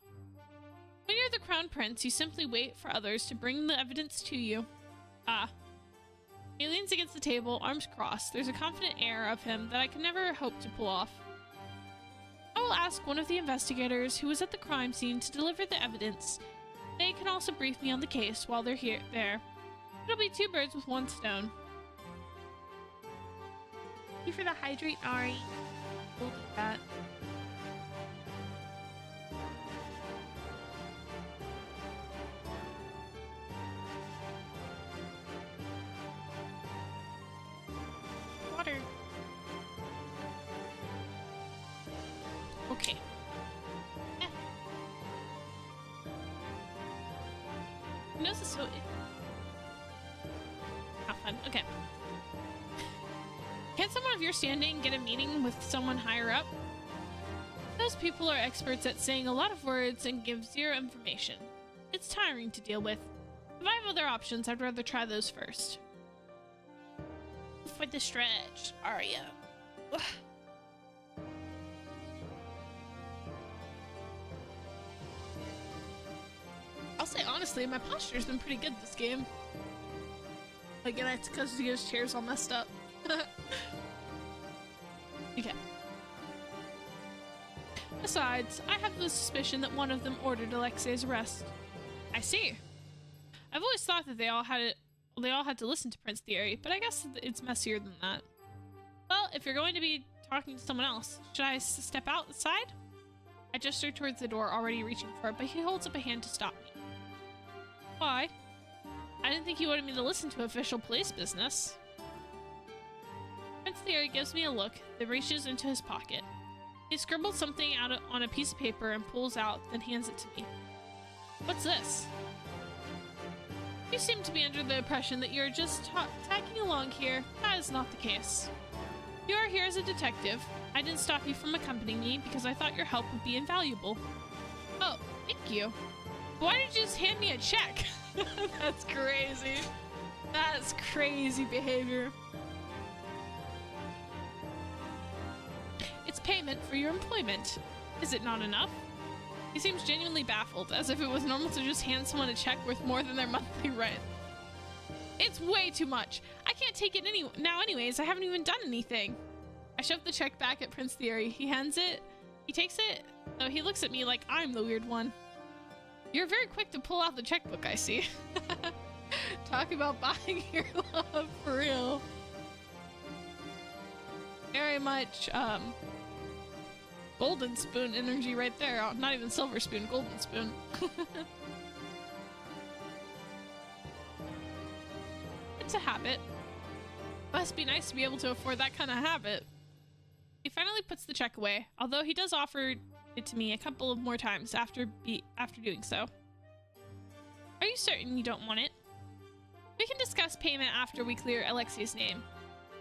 When you're the Crown Prince, you simply wait for others to bring the evidence to you. Ah. He leans against the table, arms crossed. There's a confident air of him that I could never hope to pull off. I will ask one of the investigators who was at the crime scene to deliver the evidence. They can also brief me on the case while they're there. It'll be 2 birds with 1 stone. Thank you for the hydrate, Ari. We'll do that. Water. Okay. Yeah. Your nose is so... Not fun. Okay. Can't someone of your standing get a meeting with someone higher up? Those people are experts at saying a lot of words and give 0 information. It's tiring to deal with. If I have other options, I'd rather try those first. For the stretch, Arya. Ugh. I'll say honestly, my posture's been pretty good this game. Again, it's because his chair's all messed up. Okay. Besides, I have the suspicion that one of them ordered Alexei's arrest. I see. I've always thought that they all had to listen to Prince Theory, but I guess it's messier than that. Well, if you're going to be talking to someone else, should I step outside? I gesture towards the door, already reaching for it, but he holds up a hand to stop me. Why? I didn't think you wanted me to listen to official police business. Prince Theory gives me a look, then reaches into his pocket. He scribbled something out on a piece of paper and pulls out, then hands it to me. What's this? You seem to be under the impression that you're just tagging along here. That is not the case. You are here as a detective. I didn't stop you from accompanying me because I thought your help would be invaluable. Oh, thank you. Why did you just hand me a check? That's crazy. That's crazy behavior. It's payment for your employment. Is it not enough? He seems genuinely baffled, as if it was normal to just hand someone a check worth more than their monthly rent. It's way too much. I can't take it now anyways. I haven't even done anything. I shove the check back at Prince Theory. He hands it. He takes it, though he looks at me like I'm the weird one. You're very quick to pull out the checkbook, I see. Talk about buying your love for real. Very much, golden spoon energy right there. Oh, not even silver spoon, golden spoon. It's a habit. Must be nice to be able to afford that kind of habit. He finally puts the check away, although he does offer it to me a couple of more times after doing so. Are you certain you don't want it? We can discuss payment after we clear Alexi's name.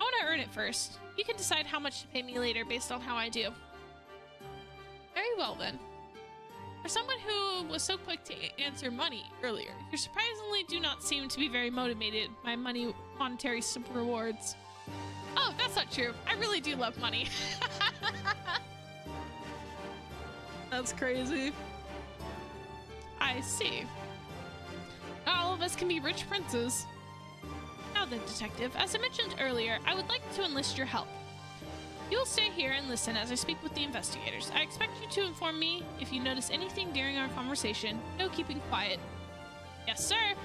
I want to earn it first. You can decide how much to pay me later based on how I do. Very well then. For someone who was so quick to answer money earlier, you surprisingly do not seem to be very motivated by monetary rewards. Oh, that's not true. I really do love money. That's crazy. I see. Not all of us can be rich princes. Now then, detective, as I mentioned earlier, I would like to enlist your help. You will stay here and listen as I speak with the investigators. I expect you to inform me if you notice anything during our conversation. No keeping quiet. Yes, sir.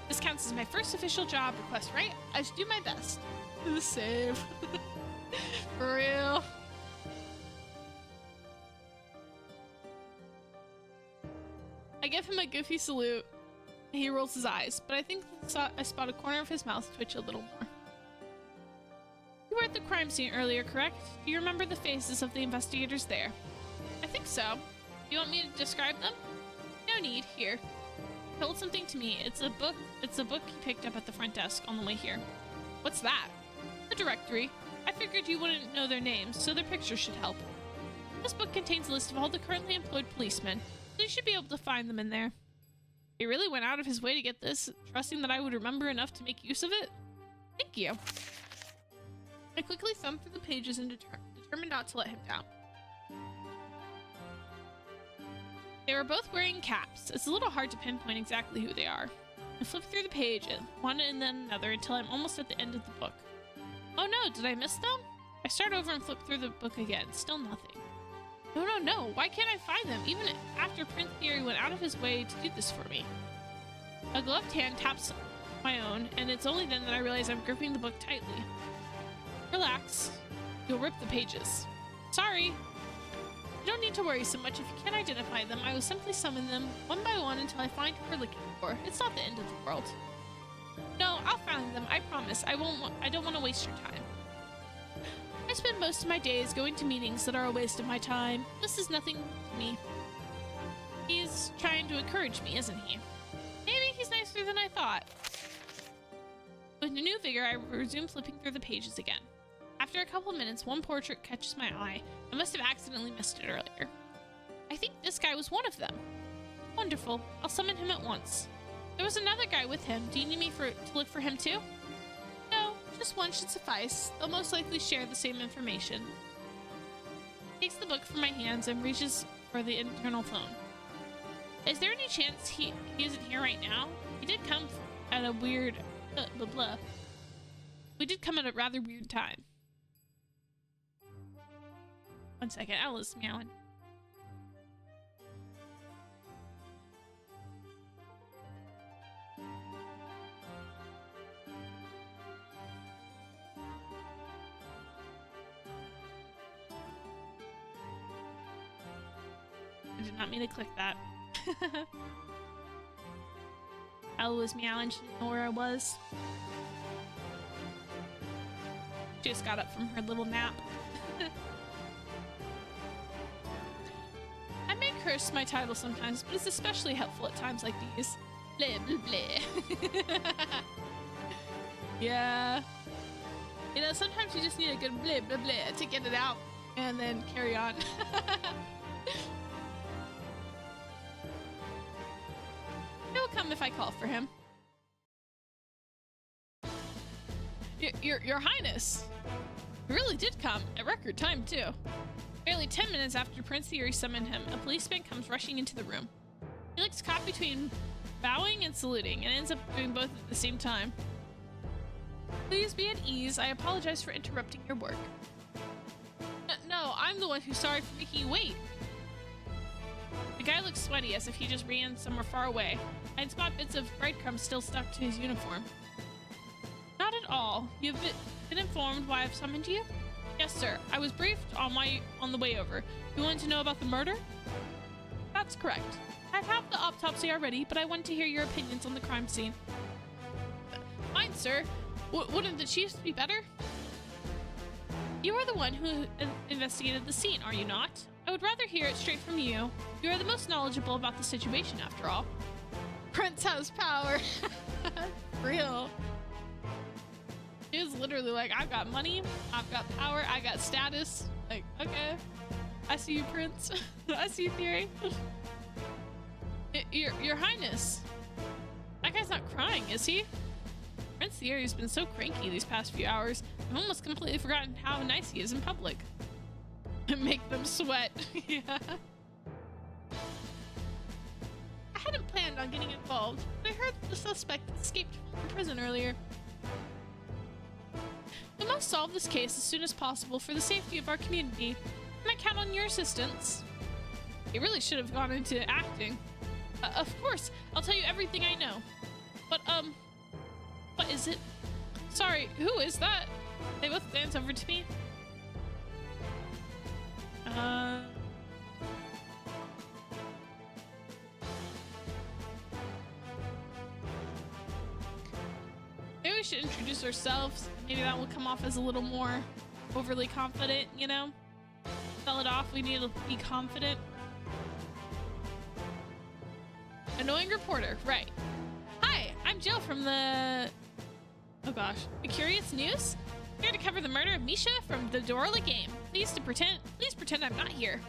This counts as my first official job request, right? I should do my best. Save. For real. I give him a goofy salute. He rolls his eyes, but I think I spot a corner of his mouth twitch a little more. You were at the crime scene earlier, correct? Do you remember the faces of the investigators there? I think so. Do you want me to describe them? No need. Here. He holds something to me. It's a book he picked up at the front desk on the way here. What's that? The directory. I figured you wouldn't know their names, so their pictures should help. This book contains a list of all the currently employed policemen, so you should be able to find them in there. He really went out of his way to get this, trusting that I would remember enough to make use of it. Thank you. I quickly thumbed through the pages and determined not to let him down. They were both wearing caps. It's a little hard to pinpoint exactly who they are. I flipped through the page, one and then another, until I'm almost at the end of the book. Oh no, did I miss them? I start over and flip through the book again. Still nothing. No. Why can't I find them, even after Prince Theory went out of his way to do this for me? A gloved hand taps my own, and it's only then that I realize I'm gripping the book tightly. Relax. You'll rip the pages. Sorry. You don't need to worry so much. If you can't identify them, I will simply summon them one by one until I find who we're looking for. It's not the end of the world. No, I'll find them. I promise. I don't want to waste your time. I spend most of my days going to meetings that are a waste of my time. This is nothing to me. He's trying to encourage me, isn't he? Maybe he's nicer than I thought. With a new vigor, I resume flipping through the pages again. After a couple of minutes, one portrait catches my eye. I must have accidentally missed it earlier. I think this guy was one of them. Wonderful. I'll summon him at once. There was another guy with him. Do you need me to look for him too? No, just one should suffice. They'll most likely share the same information. He takes the book from my hands and reaches for the internal phone. Is there any chance he isn't here right now? He did come at a weird... We did come at a rather weird time. 1 second, Alice meowing. I did not mean to click that. Elle was meowing. She didn't know where I was. She just got up from her little nap. I may curse my title sometimes, but it's especially helpful at times like these. Blah, blah, blah. Yeah. You know, sometimes you just need a good blah, blah, blah to get it out and then carry on. He'll come if I call for him. Your Highness! He really did come, at record time too. Barely 10 minutes after Prince Theory summoned him, a policeman comes rushing into the room. He looks caught between bowing and saluting, and ends up doing both at the same time. Please be at ease. I apologize for interrupting your work. No, I'm the one who's sorry for making you wait. The guy looks sweaty, as if he just ran somewhere far away. I can spot bits of breadcrumbs still stuck to his uniform. Not at all. You've been informed why I've summoned you? Yes, sir. I was briefed on the way over. You wanted to know about the murder? That's correct. I've had the autopsy already, but I want to hear your opinions on the crime scene. Fine, sir. Wouldn't the chiefs be better? You are the one who investigated the scene, are you not? I would rather hear it straight from you. You are the most knowledgeable about the situation, after all. Prince has power. Real. He was literally like, I've got money, I've got power, I got status. Like, okay. I see you, Prince. I see you, Theory. Your Highness. That guy's not crying, is he? Prince Theory's been so cranky these past few hours, I've almost completely forgotten how nice he is in public. Make them sweat. Yeah. I hadn't planned on getting involved, but I heard the suspect escaped from prison earlier. We must solve this case as soon as possible for the safety of our community. Can I count on your assistance? He really should have gone into acting. Of course, I'll tell you everything I know. But, what is it? Sorry, who is that? They both glance over to me. Maybe we should introduce ourselves. Maybe that will come off as a little more overly confident, you know? Spell it off, we need to be confident. Annoying reporter, right. Hi, I'm Jill from the... Oh gosh. The Curious News? Here to cover the murder of Misha from the Dorla game. Please pretend I'm not here.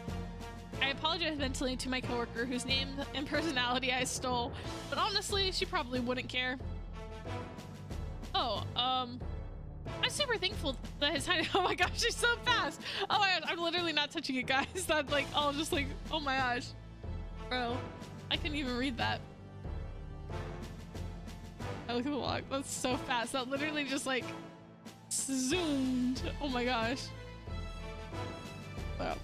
I apologize mentally to my coworker whose name and personality I stole, but honestly, she probably wouldn't care. Oh, I'm super thankful that his highness— oh my gosh, she's so fast! Oh my gosh, I'm literally not touching it, guys. That's like, all just like, oh my gosh. Bro, I couldn't even read that. Oh, look at the log. That's so fast. That literally just like zoomed. Oh my gosh. Wow.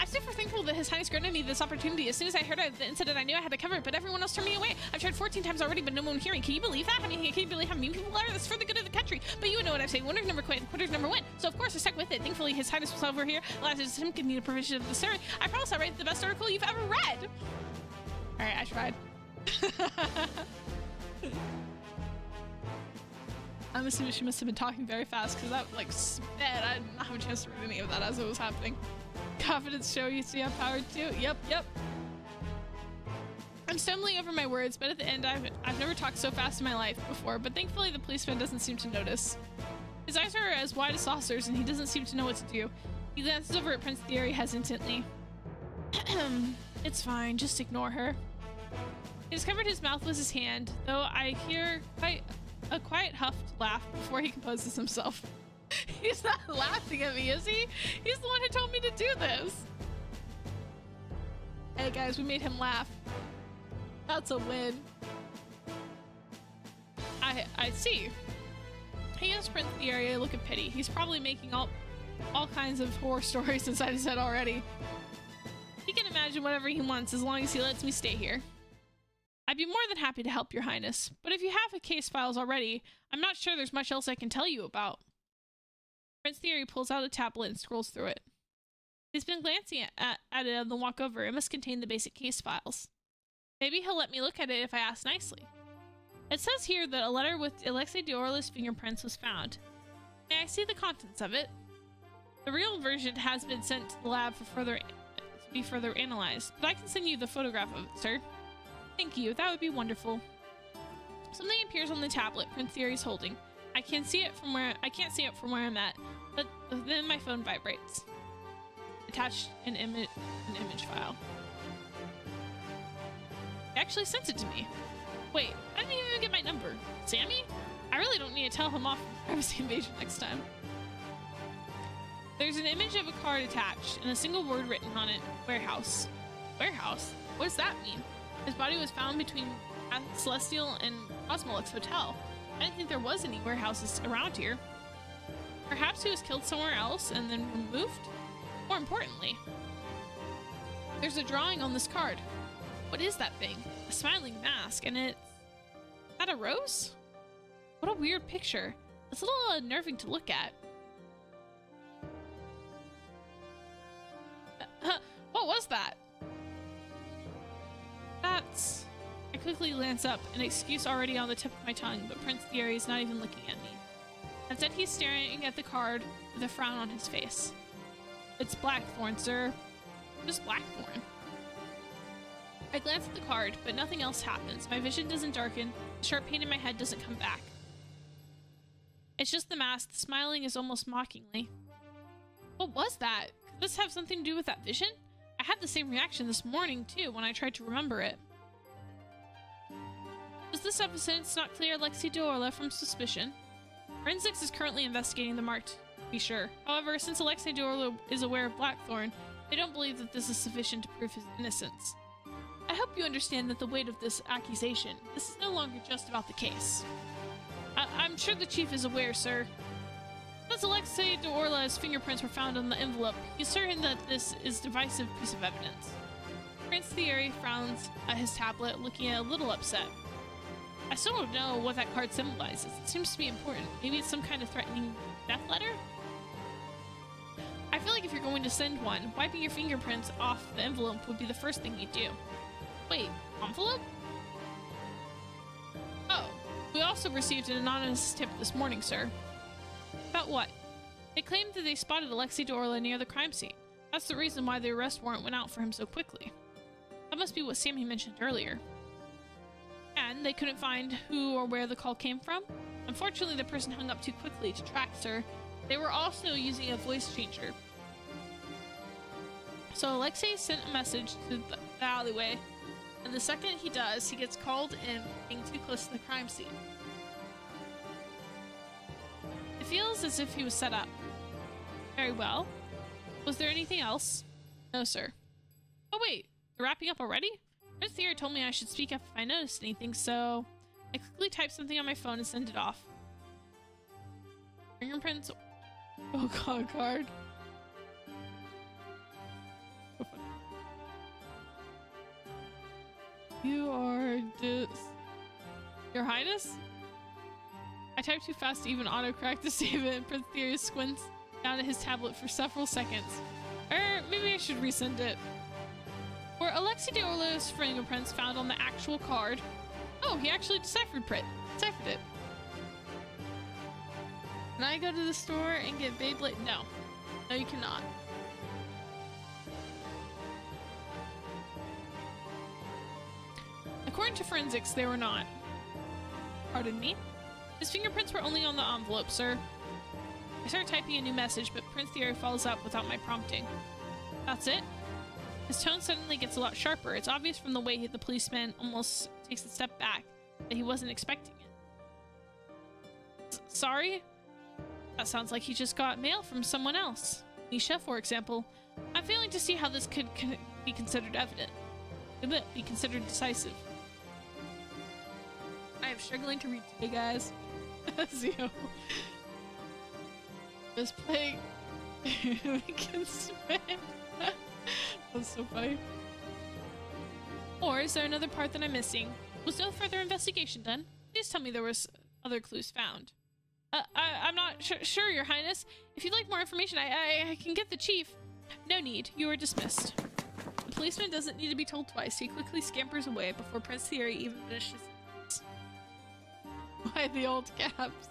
I'm super thankful that His Highness granted me this opportunity. As soon as I heard of the incident, I knew I had to cover it, but everyone else turned me away. I've tried 14 times already, but no one hearing. Can you believe that? I mean, can you believe how mean people are? That's for the good of the country. But you would know what I'm saying. Winners never quit, and quitters never win. So of course I stuck with it. Thankfully, His Highness was over here. Allowed him give me the provision of the story. I promise I'll write the best article you've ever read. All right, I tried. I'm assuming she must have been talking very fast because that like sped. I did not have a chance to read any of that as it was happening. Confidence show, you see I'm powered too. Yep. I'm stumbling over my words, but at the end I've never talked so fast in my life before, but thankfully the policeman doesn't seem to notice. His eyes are as wide as saucers and he doesn't seem to know what to do. He glances over at Prince Theory hesitantly. It's fine, just ignore her. He discovered his mouth was his hand, though I hear a quiet huffed laugh before he composes himself. He's not laughing at me, is he? He's the one who told me to do this. Hey guys, we made him laugh. That's a win. I see. He gives Prince Theory a look of pity. He's probably making all kinds of horror stories inside his head already. He can imagine whatever he wants as long as he lets me stay here. I'd be more than happy to help your highness, but if you have case files already, I'm not sure there's much else I can tell you about. Prince Theory pulls out a tablet and scrolls through it. He's been glancing at it on the walk over. It must contain the basic case files. Maybe he'll let me look at it if I ask nicely. It says here that a letter with Alexei d'Orla's fingerprints was found. May I see the contents of it? The real version has been sent to the lab for to be further analyzed, but I can send you the photograph of it, sir. Thank you, that would be wonderful. Something appears on the tablet Prince Thierry's holding. I can't see it from where I'm at, but then my phone vibrates. Attached an image file. He actually sent it to me. Wait, I didn't even get my number. Sammy? I really don't need to tell him off for privacy invasion next time. There's an image of a card attached and a single word written on it. Warehouse. Warehouse? What does that mean? His body was found between Celestial and Cosmolux Hotel. I didn't think there was any warehouses around here. Perhaps he was killed somewhere else and then removed? More importantly, there's a drawing on this card. What is that thing? A smiling mask, and it's... Is that a rose? What a weird picture. It's a little unnerving to look at. What was that? That's... I quickly glance up, an excuse already on the tip of my tongue, but Prince Thierry is not even looking at me. Instead, he's staring at the card with a frown on his face. It's Blackthorn, sir. Just Blackthorn. I glance at the card, but nothing else happens. My vision doesn't darken. The sharp pain in my head doesn't come back. It's just the mask. The smiling is almost mockingly. What was that? Could this have something to do with that vision? I had the same reaction this morning, too, when I tried to remember it. Does this evidence not clear Alexei d'Orla from suspicion? Forensics is currently investigating the mark, to be sure. However, since Alexei d'Orla is aware of Blackthorn, they don't believe that this is sufficient to prove his innocence. I hope you understand that the weight of this accusation, this is no longer just about the case. I'm sure the chief is aware, sir. Since Alexei d'Orla's fingerprints were found on the envelope, he's certain that this is a divisive piece of evidence. Prince Thierry frowns at his tablet, looking a little upset. I still don't know what that card symbolizes. It seems to be important. Maybe it's some kind of threatening death letter? I feel like if you're going to send one, wiping your fingerprints off the envelope would be the first thing you'd do. Wait, envelope? Oh, we also received an anonymous tip this morning, sir. About what? They claimed that they spotted Alexei d'Orla near the crime scene. That's the reason why the arrest warrant went out for him so quickly. That must be what Sammy mentioned earlier. And they couldn't find who or where the call came from? Unfortunately, the person hung up too quickly to track, sir. They were also using a voice changer. So Alexei sent a message to the alleyway, and the second he does, he gets called in being too close to the crime scene. It feels as if he was set up. Very well. Was there anything else? No, sir. Oh wait, you're wrapping up already? Prince Thierry told me I should speak up if I noticed anything, so I quickly type something on my phone and send it off. Fingerprints. Oh god, card. You are Your Highness? I typed too fast to even autocorrect to save it, and Prince Thierry squints down at his tablet for several seconds. Maybe I should resend it. Were Alexei d'Orla's fingerprints found on the actual card? Oh, he actually deciphered it. Can I go to the store and get Beyblade? No. No, you cannot. According to forensics, they were not. Pardon me? His fingerprints were only on the envelope, sir. I start typing a new message, but Prince Thierry follows up without my prompting. That's it? His tone suddenly gets a lot sharper. It's obvious from the way the policeman almost takes a step back that he wasn't expecting it. Sorry? That sounds like he just got mail from someone else. Misha, for example. I'm failing to see how this could be considered evident. Could it be considered decisive? I am struggling to read today, guys. Zio. Just playing. We can spin. That's so funny. Or is there another part that I'm missing? Was no further investigation done? Please tell me there was other clues found. I'm not sure, Your Highness. If you'd like more information, I can get the chief. No need. You are dismissed. The policeman doesn't need to be told twice. He quickly scampers away before Prince Thierry even finishes his Why the old caps?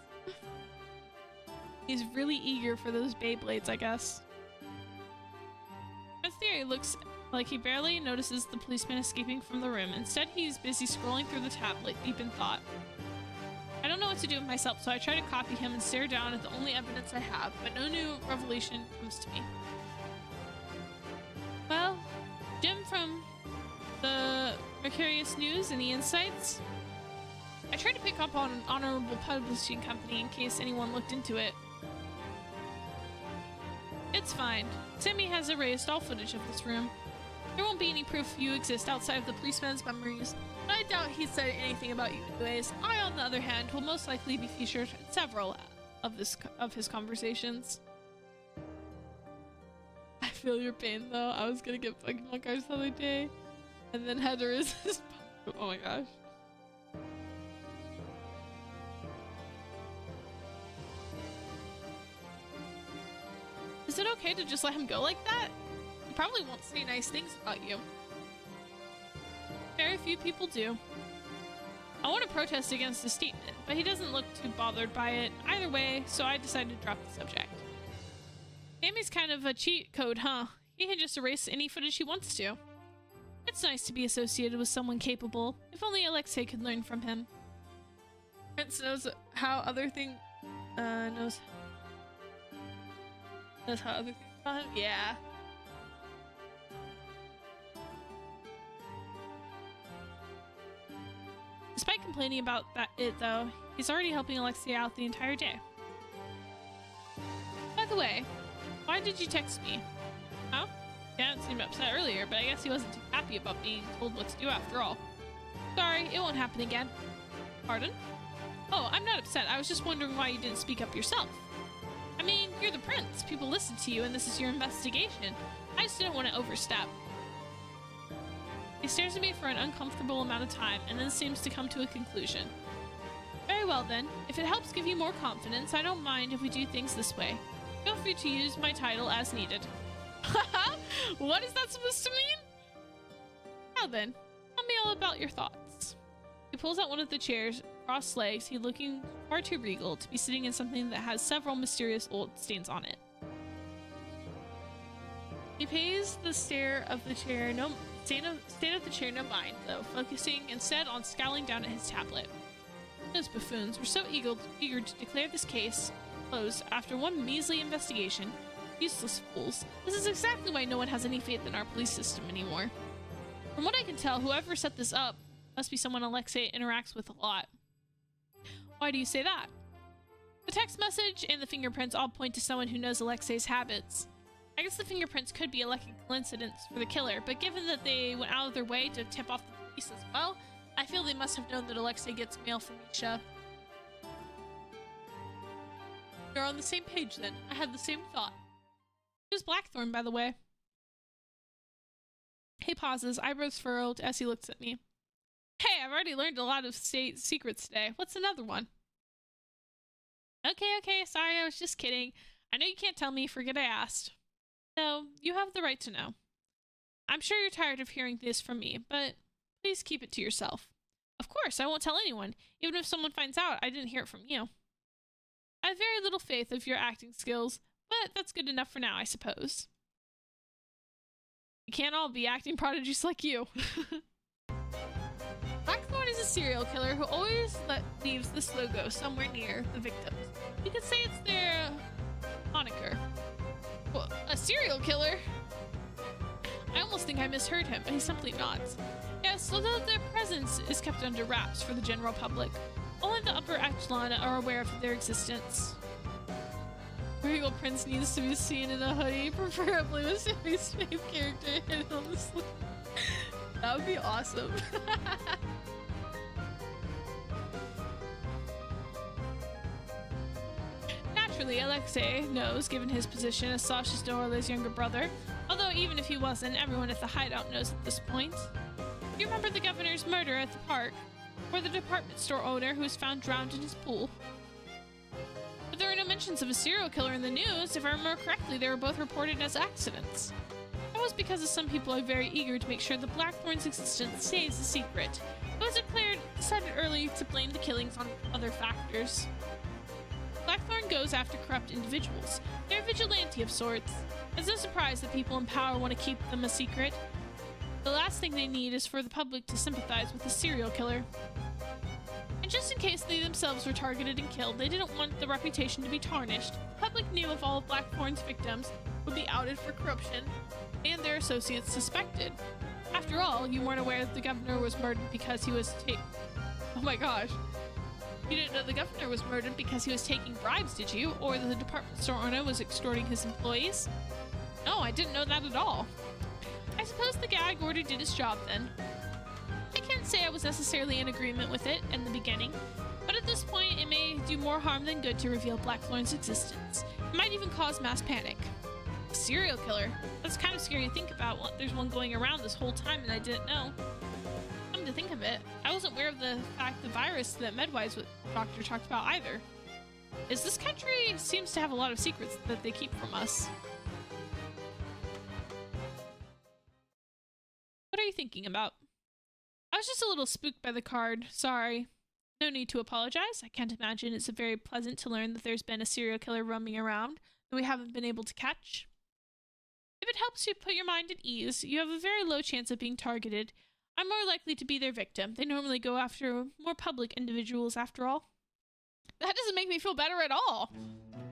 He's really eager for those Beyblades, I guess. Prince Thierry looks like he barely notices the policeman escaping from the room. Instead, he's busy scrolling through the tablet, deep in thought. I don't know what to do with myself, so I try to copy him and stare down at the only evidence I have, but no new revelation comes to me. Well, Jim from the Mercurius News and the Insights. I tried to pick up on an honorable publishing company in case anyone looked into it. It's fine. Sammy has erased all footage of this room. There won't be any proof you exist outside of the policeman's memories, but I doubt he said anything about you anyways. I, on the other hand, will most likely be featured in several of his conversations. I feel your pain though. I was gonna get Pokemon cards the other day, and then had to resist. Oh my gosh. Is it okay to just let him go like that? He probably won't say nice things about you. Very few people do. I want to protest against his statement, but he doesn't look too bothered by it either way, so I decided to drop the subject. Sammy's kind of a cheat code, huh? He can just erase any footage he wants to. It's nice to be associated with someone capable. If only Alexei could learn from him. Prince knows how other things knows how other things about him? Yeah. Despite complaining about it though, he's already helping Alexei out the entire day. By the way, why did you text me? Oh? He didn't seem upset earlier, but I guess he wasn't too happy about being told what to do after all. Sorry, it won't happen again. Pardon? Oh, I'm not upset. I was just wondering why you didn't speak up yourself. I mean, you're the prince. People listen to you and this is your investigation. I just didn't want to overstep. He stares at me for an uncomfortable amount of time and then seems to come to a conclusion. Very well then. If it helps give you more confidence, I don't mind if we do things this way. Feel free to use my title as needed. What is that supposed to mean? Now then, tell me all about your thoughts. He pulls out one of the chairs, crossed legs, he looking far too regal to be sitting in something that has several mysterious old stains on it. He pays the stare of the chair no state of the chair no mind, though, focusing instead on scowling down at his tablet. Those buffoons were so eager to declare this case closed after one measly investigation. Useless fools. This is exactly why no one has any faith in our police system anymore. From what I can tell, whoever set this up must be someone Alexei interacts with a lot. Why do you say that? The text message and the fingerprints all point to someone who knows Alexei's habits. I guess the fingerprints could be a lucky coincidence for the killer, but given that they went out of their way to tip off the police as well, I feel they must have known that Alexei gets mail from Misha. You're on the same page then. I had the same thought. Who's Blackthorn, by the way? He pauses, eyebrows furrowed as he looks at me. Hey, I've already learned a lot of state secrets today. What's another one? Okay, sorry, I was just kidding. I know you can't tell me, forget I asked. No, you have the right to know. I'm sure you're tired of hearing this from me, but please keep it to yourself. Of course, I won't tell anyone, even if someone finds out I didn't hear it from you. I have very little faith of your acting skills, but that's good enough for now, I suppose. We can't all be acting prodigies like you. Blackthorn is a serial killer who always leaves this logo somewhere near the victims. You could say it's their moniker. Well, a serial killer? I almost think I misheard him, but he simply nods. Yes, although their presence is kept under wraps for the general public, only the upper echelon are aware of their existence. Regal Prince needs to be seen in a hoodie, preferably with Sammy's favorite character hidden on the sleeve. That would be awesome. Naturally, Alexei knows, given his position as Sasha Dorla's younger brother, although even if he wasn't, everyone at the hideout knows at this point. You remember the governor's murder at the park, or the department store owner who was found drowned in his pool? But there are mentions of a serial killer in the news. If I remember correctly, they were both reported as accidents. That was because of some people are very eager to make sure the Blackthorn's existence stays a secret. It was decided early to blame the killings on other factors. Blackthorn goes after corrupt individuals. They're a vigilante of sorts. It's no surprise that people in power want to keep them a secret. The last thing they need is for the public to sympathize with a serial killer. And just in case they themselves were targeted and killed, they didn't want the reputation to be tarnished. The public knew if all of Blackthorn's victims would be outed for corruption and their associates suspected. After all, you weren't aware that the governor was murdered because he was oh my gosh. You didn't know the governor was murdered because he was taking bribes, did you? Or that the department store owner was extorting his employees? No, I didn't know that at all. I suppose the gag order did its job then. I can't say I was necessarily in agreement with it in the beginning, but at this point it may do more harm than good to reveal Blackthorn's existence. It might even cause mass panic. A serial killer? That's kind of scary to think about. There's one going around this whole time and I didn't know. Come to think of it, I wasn't aware of the fact the virus that Medwise doctor talked about either. This country seems to have a lot of secrets that they keep from us. What are you thinking about? I was just a little spooked by the card. Sorry. No need to apologize. I can't imagine it's very pleasant to learn that there's been a serial killer roaming around that we haven't been able to catch. If it helps you put your mind at ease, you have a very low chance of being targeted. I'm more likely to be their victim. They normally go after more public individuals after all. That doesn't make me feel better at all.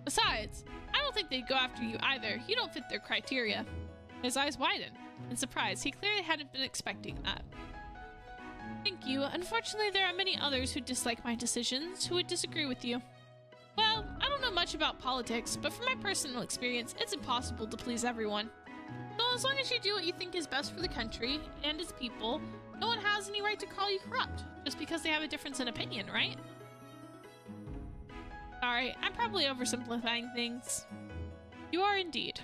Besides, I don't think they'd go after you either. You don't fit their criteria. His eyes widened in surprise. He clearly hadn't been expecting that. Thank you. Unfortunately, there are many others who dislike my decisions, who would disagree with you. Well, I don't know much about politics, but from my personal experience, it's impossible to please everyone. So as long as you do what you think is best for the country and its people, no one has any right to call you corrupt, just because they have a difference in opinion, right? Sorry, I'm probably oversimplifying things. You are indeed.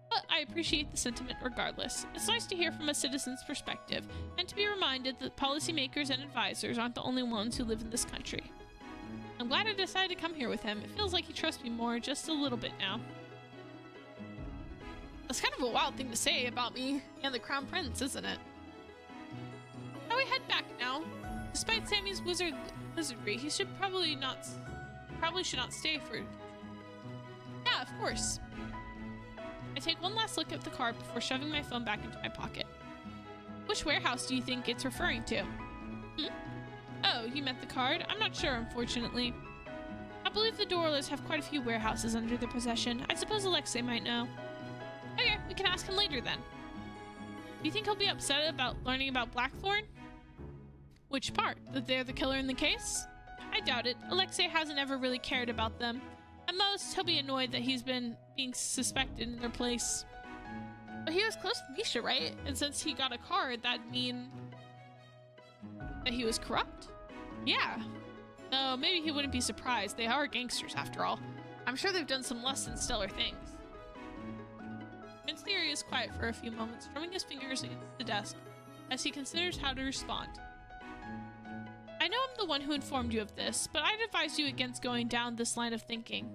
But I appreciate the sentiment regardless. It's nice to hear from a citizen's perspective, and to be reminded that policymakers and advisors aren't the only ones who live in this country. I'm glad I decided to come here with him. It feels like he trusts me more just a little bit now. That's kind of a wild thing to say about me and the Crown Prince, isn't it? Shall we head back now? Despite Sammy's wizardry, he should probably should not stay for... Yeah, of course. I take one last look at the card before shoving my phone back into my pocket. Which warehouse do you think it's referring to? Oh, you meant the card? I'm not sure, unfortunately. I believe the Dorlers have quite a few warehouses under their possession. I suppose Alexei might know. Okay, we can ask him later then. Do you think he'll be upset about learning about Blackthorn? Which part? That they're the killer in the case? I doubt it. Alexei hasn't ever really cared about them. At most, he'll be annoyed that he's been being suspected in their place. But he was close to Misha, right? And since he got a card, that'd mean that he was corrupt? Yeah. No, maybe he wouldn't be surprised. They are gangsters, after all. I'm sure they've done some less than stellar things. Prince Theory is quiet for a few moments, drumming his fingers against the desk as he considers how to respond. I know I'm the one who informed you of this, but I'd advise you against going down this line of thinking.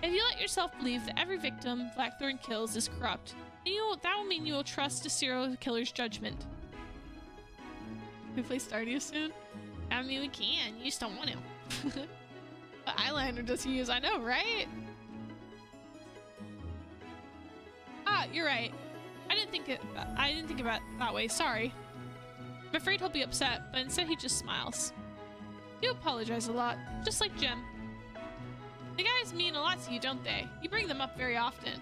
If you let yourself believe that every victim Blackthorn kills is corrupt, then that will mean you will trust a serial killer's judgment. Can we play Stardew soon? I mean, we can. You just don't want to. What eyeliner does he use? I know, right? Ah, you're right. I didn't think about it that way. Sorry. I'm afraid he'll be upset, but instead he just smiles. You apologize a lot, just like Jim. The guys mean a lot to you, don't they? You bring them up very often.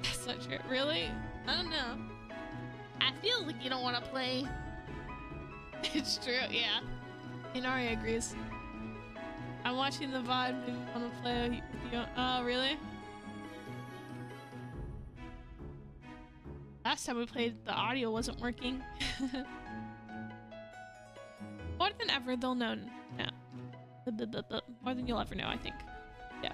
That's not true. Really? I don't know. I feel like you don't want to play. It's true, yeah. Inari agrees. I'm watching the VOD and want to play with you. Oh, really? Last time we played, the audio wasn't working. More than ever, they'll know now. More than you'll ever know, I think. Yeah.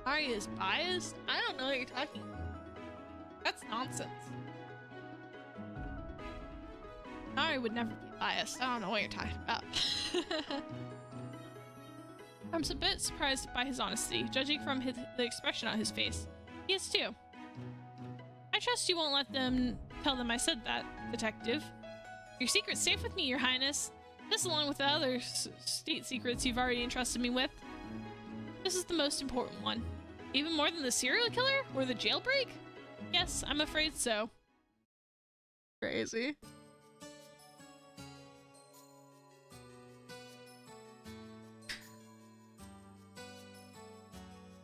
Arya is biased? I don't know what you're talking about. That's nonsense. Arya would never be Biased. I don't know what you're talking about. I'm a bit surprised by his honesty, judging from the expression on his face. He is too. I trust you won't let them tell them I said that, Detective. Your secret's safe with me, Your Highness. This along with the other state secrets you've already entrusted me with. This is the most important one. Even more than the serial killer or the jailbreak? Yes, I'm afraid so. Crazy.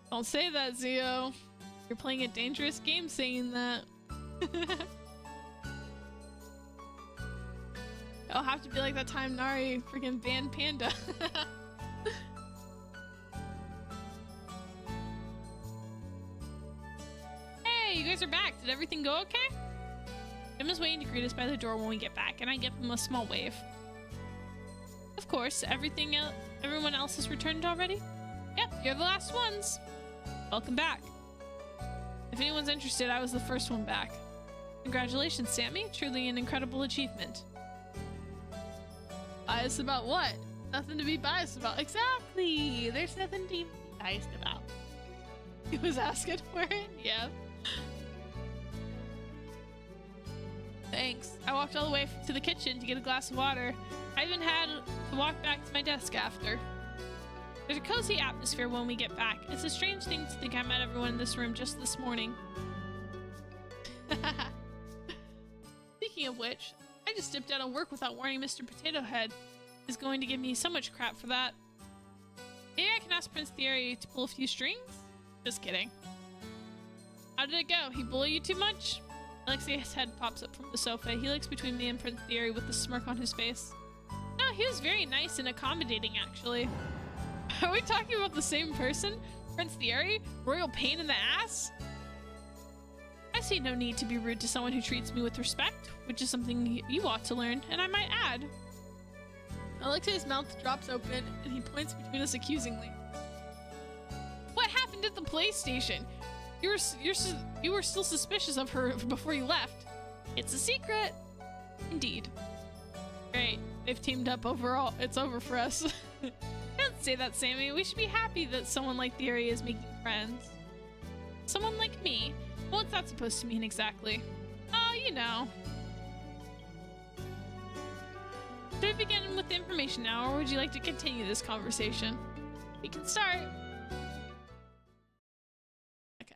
Don't say that, Zio. You're playing a dangerous game saying that. I'll have to be like that time Nari freaking banned Panda. Hey, you guys are back. Did everything go okay? Jim is waiting to greet us by the door when we get back, and I give him a small wave. Of course, everyone else has returned already? Yep, you're the last ones. Welcome back. If anyone's interested, I was the first one back. Congratulations, Sammy. Truly an incredible achievement. Biased about what? Nothing to be biased about. Exactly. There's nothing to be biased about. He was asking for it? Yeah. Thanks. I walked all the way to the kitchen to get a glass of water. I even had to walk back to my desk after. There's a cozy atmosphere when we get back. It's a strange thing to think I met everyone in this room just this morning. Speaking of which, I just dipped out of work without warning Mr. Potato Head. Is going to give me so much crap for that. Maybe I can ask Prince Thierry to pull a few strings? Just kidding. How did it go? He bully you too much? Alexia's head pops up from the sofa. He looks between me and Prince Thierry with a smirk on his face. No, he was very nice and accommodating, actually. Are we talking about the same person? Prince Thierry? Royal pain in the ass? I see no need to be rude to someone who treats me with respect, which is something you ought to learn, and I might add. Alexia's mouth drops open, and he points between us accusingly. What happened at the PlayStation? You were still suspicious of her before you left. It's a secret. Indeed. Great. They've teamed up overall. It's over for us. Don't say that, Sammy. We should be happy that someone like Thierry is making friends. Someone like me? What's that supposed to mean exactly? Oh, you know. Should we begin with the information now, or would you like to continue this conversation? We can start. Okay.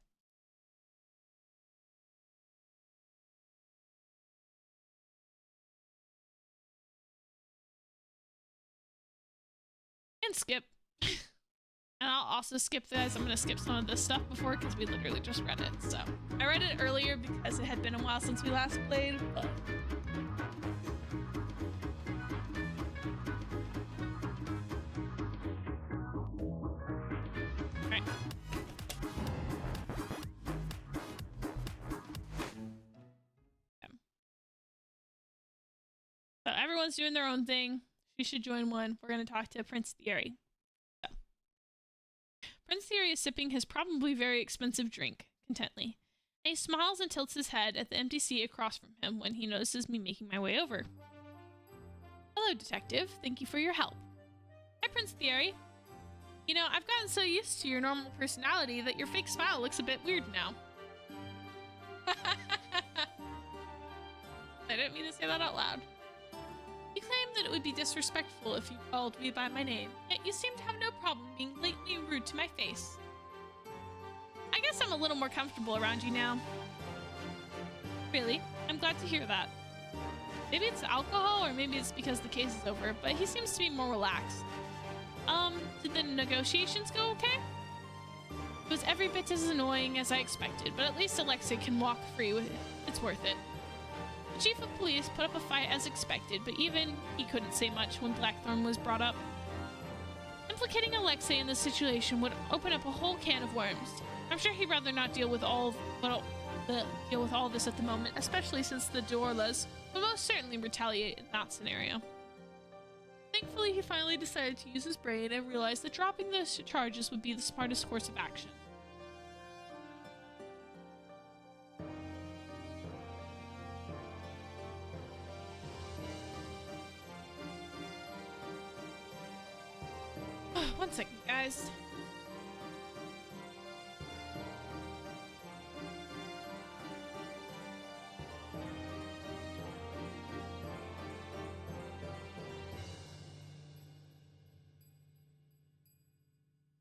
And skip. And I'll also skip this. I'm going to skip some of this stuff before because we literally just read it. So I read it earlier because it had been a while since we last played. But... Right. Okay. So everyone's doing their own thing. She should join one. We're going to talk to Prince Thierry. Prince Thierry is sipping his probably very expensive drink, contently. And he smiles and tilts his head at the empty seat across from him when he notices me making my way over. Hello, Detective. Thank you for your help. Hi, Prince Thierry. You know, I've gotten so used to your normal personality that your fake smile looks a bit weird now. I didn't mean to say that out loud. You claim that it would be disrespectful if you called me by my name, yet you seem to have no problem being blatantly rude to my face. I guess I'm a little more comfortable around you now. Really? I'm glad to hear that. Maybe it's alcohol, or maybe it's because the case is over, but he seems to be more relaxed. Did the negotiations go okay? It was every bit as annoying as I expected, but at least Alexei can walk free with it. It's worth it. The chief of police put up a fight as expected, but even he couldn't say much when Blackthorn was brought up. Implicating Alexei in this situation would open up a whole can of worms. I'm sure he'd rather not deal with all this at the moment, especially since the Dorlas would most certainly retaliate in that scenario. Thankfully, he finally decided to use his brain and realized that dropping those charges would be the smartest course of action. One second, guys.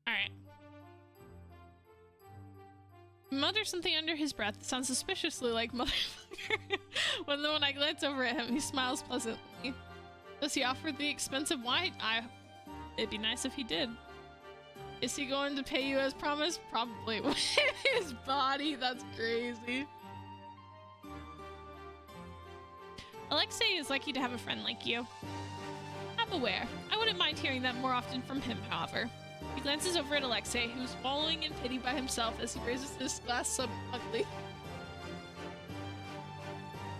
Alright. Mutters something under his breath that sounds suspiciously like motherfucker. When I glance over at him, he smiles pleasantly. Does he offer the expensive wine? It'd be nice if he did. Is he going to pay you as promised? Probably. His body, that's crazy. Alexei is lucky to have a friend like you. I'm aware. I wouldn't mind hearing that more often from him, however. He glances over at Alexei, who's wallowing in pity by himself as he raises his glass so ugly.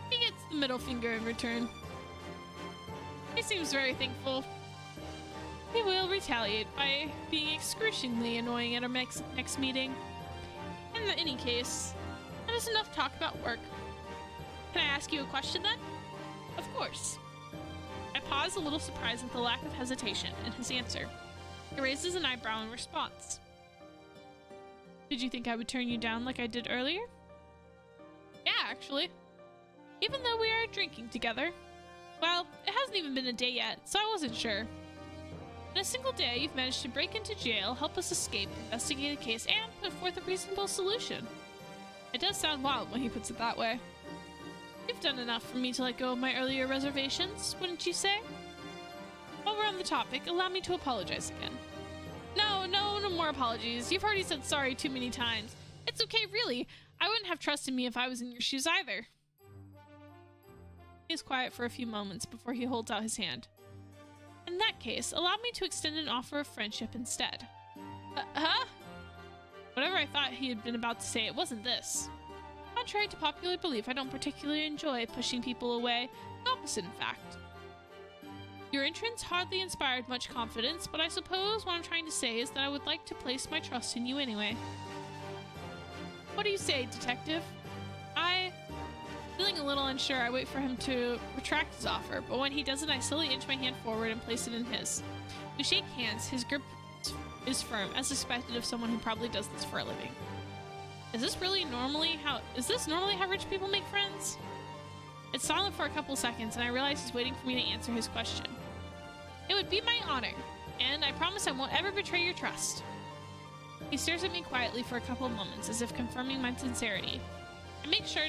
He gets the middle finger in return. He seems very thankful. He will retaliate by being excruciatingly annoying at our next meeting. In any case, that is enough talk about work. Can I ask you a question then? Of course. I pause, a little surprised at the lack of hesitation in his answer. He raises an eyebrow in response. Did you think I would turn you down like I did earlier? Yeah, actually. Even though we are drinking together. Well, it hasn't even been a day yet, so I wasn't sure. In a single day, you've managed to break into jail, help us escape, investigate a case, and put forth a reasonable solution. It does sound wild when he puts it that way. You've done enough for me to let go of my earlier reservations, wouldn't you say? While we're on the topic, allow me to apologize again. No more apologies. You've already said sorry too many times. It's okay, really. I wouldn't have trusted me if I was in your shoes either. He is quiet for a few moments before he holds out his hand. In that case, allow me to extend an offer of friendship instead. Huh? Whatever I thought he had been about to say, it wasn't this. Contrary to popular belief, I don't particularly enjoy pushing people away. The opposite, in fact. Your entrance hardly inspired much confidence, but I suppose what I'm trying to say is that I would like to place my trust in you anyway. What do you say, detective? Feeling a little unsure, I wait for him to retract his offer, but when he doesn't, I slowly inch my hand forward and place it in his. We shake hands, his grip is firm, as expected of someone who probably does this for a living. Is this normally how rich people make friends? It's silent for a couple seconds, and I realize he's waiting for me to answer his question. It would be my honor, and I promise I won't ever betray your trust. He stares at me quietly for a couple of moments, as if confirming my sincerity. I make sure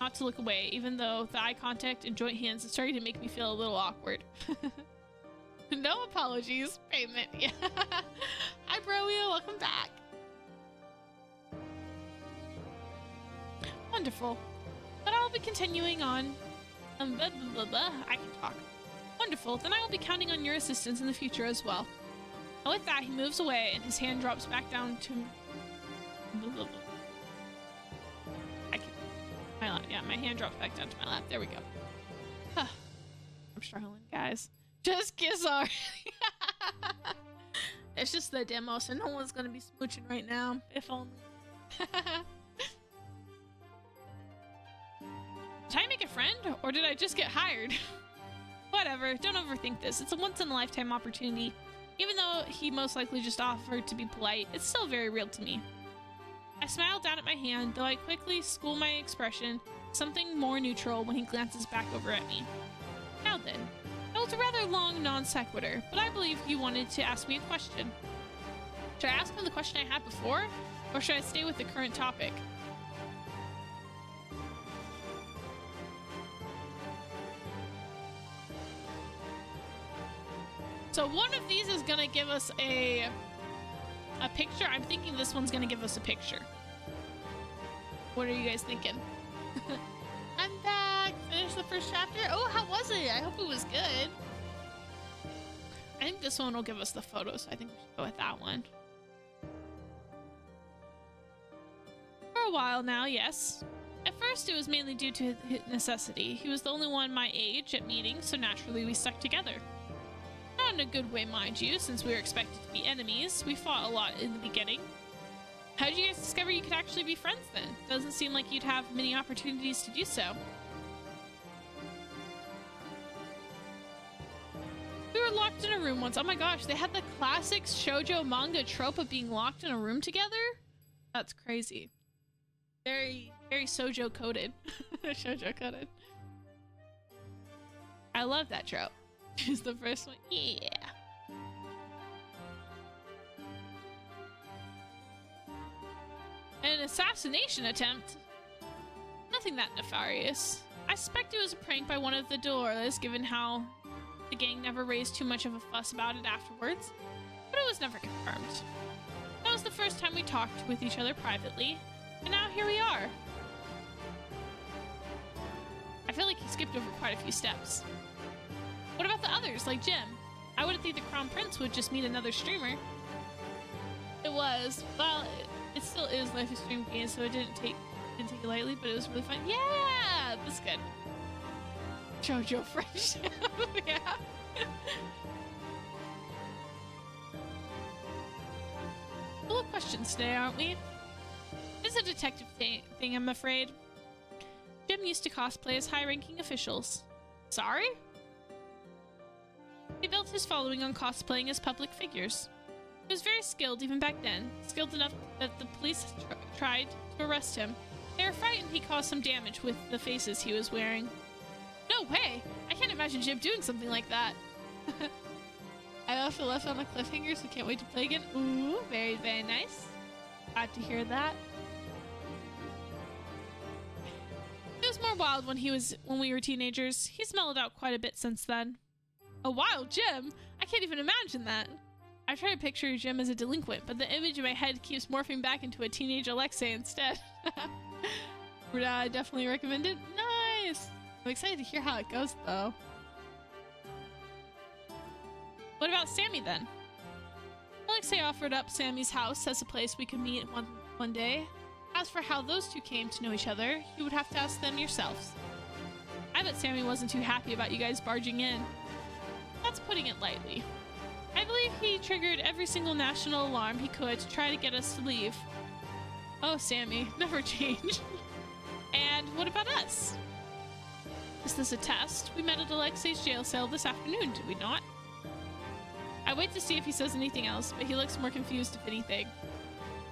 not to look away, even though the eye contact and joint hands is starting to make me feel a little awkward. No apologies. Payment. Yeah. Hi, Broio. Welcome back. Wonderful. But I'll be continuing on. I can talk. Wonderful. Then I will be counting on your assistance in the future as well. And with that, he moves away, and his hand drops back down to my lap. Yeah, my hand drops back down to my lap. There we go. I'm struggling, guys. Just kiss already. It's just the demo, so no one's gonna be smooching right now. If only. Did I make a friend, or did I just get hired? Whatever, don't overthink this. It's a once-in-a-lifetime opportunity. Even though he most likely just offered to be polite, it's still very real to me. I smile down at my hand, though I quickly school my expression, something more neutral when he glances back over at me. Now then, that was a rather long non sequitur, but I believe you wanted to ask me a question. Should I ask him the question I had before, or should I stay with the current topic? So one of these is gonna give us a picture. I'm thinking this one's gonna give us a picture. What are you guys thinking? I'm back. Finished the first chapter. Oh, how was it? I hope it was good. I think this one will give us the photo, so I think we should go with that one. For a while now, yes. At first, it was mainly due to his necessity. He was the only one my age at meetings, so naturally we stuck together. Not in a good way, mind you, since we were expected to be enemies. We fought a lot in the beginning. How did you guys discover you could actually be friends then? Doesn't seem like you'd have many opportunities to do so. We were locked in a room once. Oh my gosh, they had the classic shoujo manga trope of being locked in a room together? That's crazy. Very, very shoujo coded. Shoujo coded. I love that trope. She's the first one. Yeah. An assassination attempt? Nothing that nefarious. I suspect it was a prank by one of the Dolores, given how the gang never raised too much of a fuss about it afterwards, but it was never confirmed. That was the first time we talked with each other privately, and now here we are. I feel like he skipped over quite a few steps. What about the others, like Jim? I wouldn't think the Crown Prince would just meet another streamer. It was, well, it still is live stream game, so it didn't take it lightly, but it was really fun. Yeah, that's good. JoJo friendship. Yeah. Full of questions today, aren't we? It's a detective thing, I'm afraid. Jim used to cosplay as high-ranking officials. Sorry? He built his following on cosplaying as public figures. He was very skilled even back then, skilled enough that the police tried to arrest him. They were frightened he caused some damage with the faces he was wearing. No way! I can't imagine Jim doing something like that. I also left on a cliffhanger, so can't wait to play again. Ooh, very, very nice. Glad to hear that. It was more wild when we were teenagers. He's mellowed out quite a bit since then. A wild Jim? I can't even imagine that. I try to picture Jim as a delinquent, but the image in my head keeps morphing back into a teenage Alexei instead. Would I definitely recommend it? Nice! I'm excited to hear how it goes, though. What about Sammy, then? Alexei offered up Sammy's house as a place we could meet one day. As for how those two came to know each other, you would have to ask them yourselves. I bet Sammy wasn't too happy about you guys barging in. That's putting it lightly. I believe he triggered every single national alarm he could to try to get us to leave. Oh, Sammy, never change. And what about us? Is this a test? We met at Alexei's jail cell this afternoon, did we not? I wait to see if he says anything else, but he looks more confused if anything.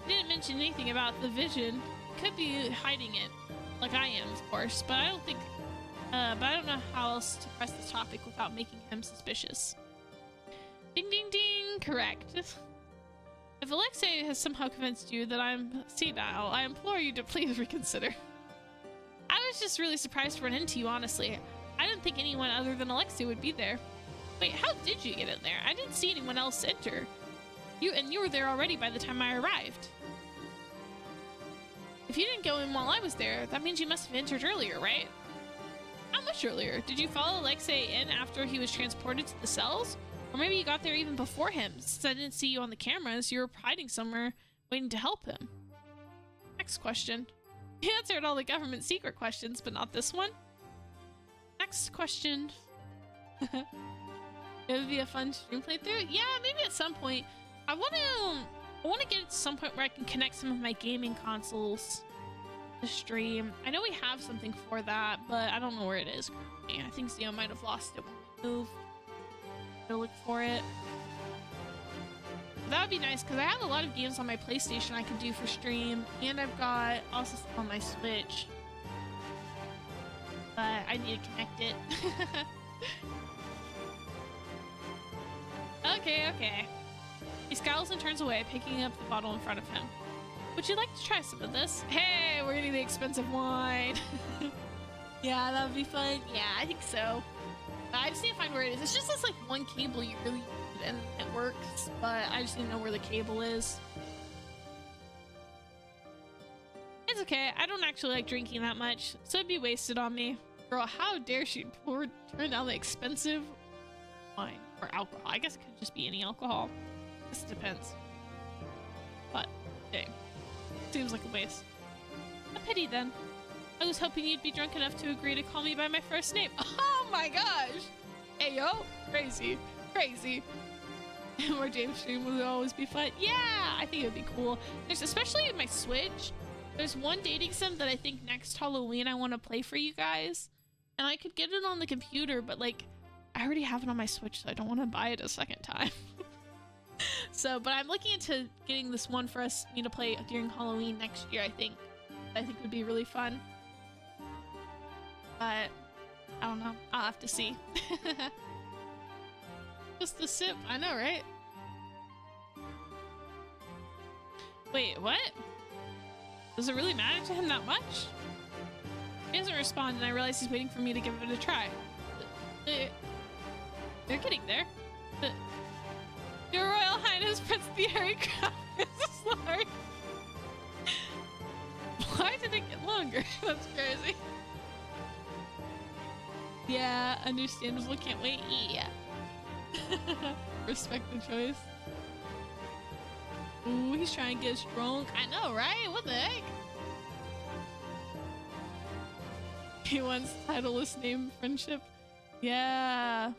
He didn't mention anything about the vision. He could be hiding it, like I am, of course, but I don't know how else to press this topic without making him suspicious. Ding ding ding, correct. If Alexei has somehow convinced you that I'm senile, I implore you to please reconsider. I was just really surprised to run into you, honestly. I didn't think anyone other than Alexei would be there. Wait, how did you get in there? I didn't see anyone else enter. You were there already by the time I arrived. If you didn't go in while I was there, that means you must have entered earlier, right? How much earlier? Did you follow Alexei in after he was transported to the cells? Or maybe you got there even before him, since I didn't see you on the cameras. You were hiding somewhere, waiting to help him. Next question. You answered all the government secret questions, but not this one? Next question. It would be a fun stream playthrough? Yeah, maybe at some point. I want to get to some point where I can connect some of my gaming consoles to stream. I know we have something for that, but I don't know where it is currently. I think Zio might have lost it when we moved. To look for it. That would be nice because I have a lot of games on my PlayStation I could do for stream, and I've got also stuff on my Switch, but I need to connect it. Okay. He scowls and turns away, picking up the bottle in front of him. Would you like to try some of this? Hey, we're getting the expensive wine. Yeah, that would be fun. Yeah, I think so. I just need to find where it is. It's just this like one cable you really need and it works, but I just need to know where the cable is. It's okay. I don't actually like drinking that much, so it'd be wasted on me. Girl, how dare she turn down the expensive wine or alcohol? I guess it could just be any alcohol. This depends. But, dang. Seems like a waste. A pity then. I was hoping you'd be drunk enough to agree to call me by my first name. Oh my gosh! Hey yo! Crazy. Crazy. More James stream would always be fun. Yeah! I think it would be cool. There's, especially in my Switch, there's one dating sim that I think next Halloween I want to play for you guys. And I could get it on the computer, but like, I I already have it on my Switch, so I don't want to buy it a second time. So, but I'm looking into getting this one for me to play during Halloween next year, I think. I think would be really fun. But I don't know. I'll have to see. Just a sip. I know, right? Wait, what? Does it really matter to him that much? He doesn't respond, and I realize he's waiting for me to give it a try. They're getting there. Your Royal Highness Prince Thierry Crown is sorry. Why did it get longer? That's crazy. Yeah, understandable. Can't wait. Yeah. Respect the choice. Ooh, he's trying to get us drunk. I know, right? What the heck? He wants titleless name friendship. Yeah.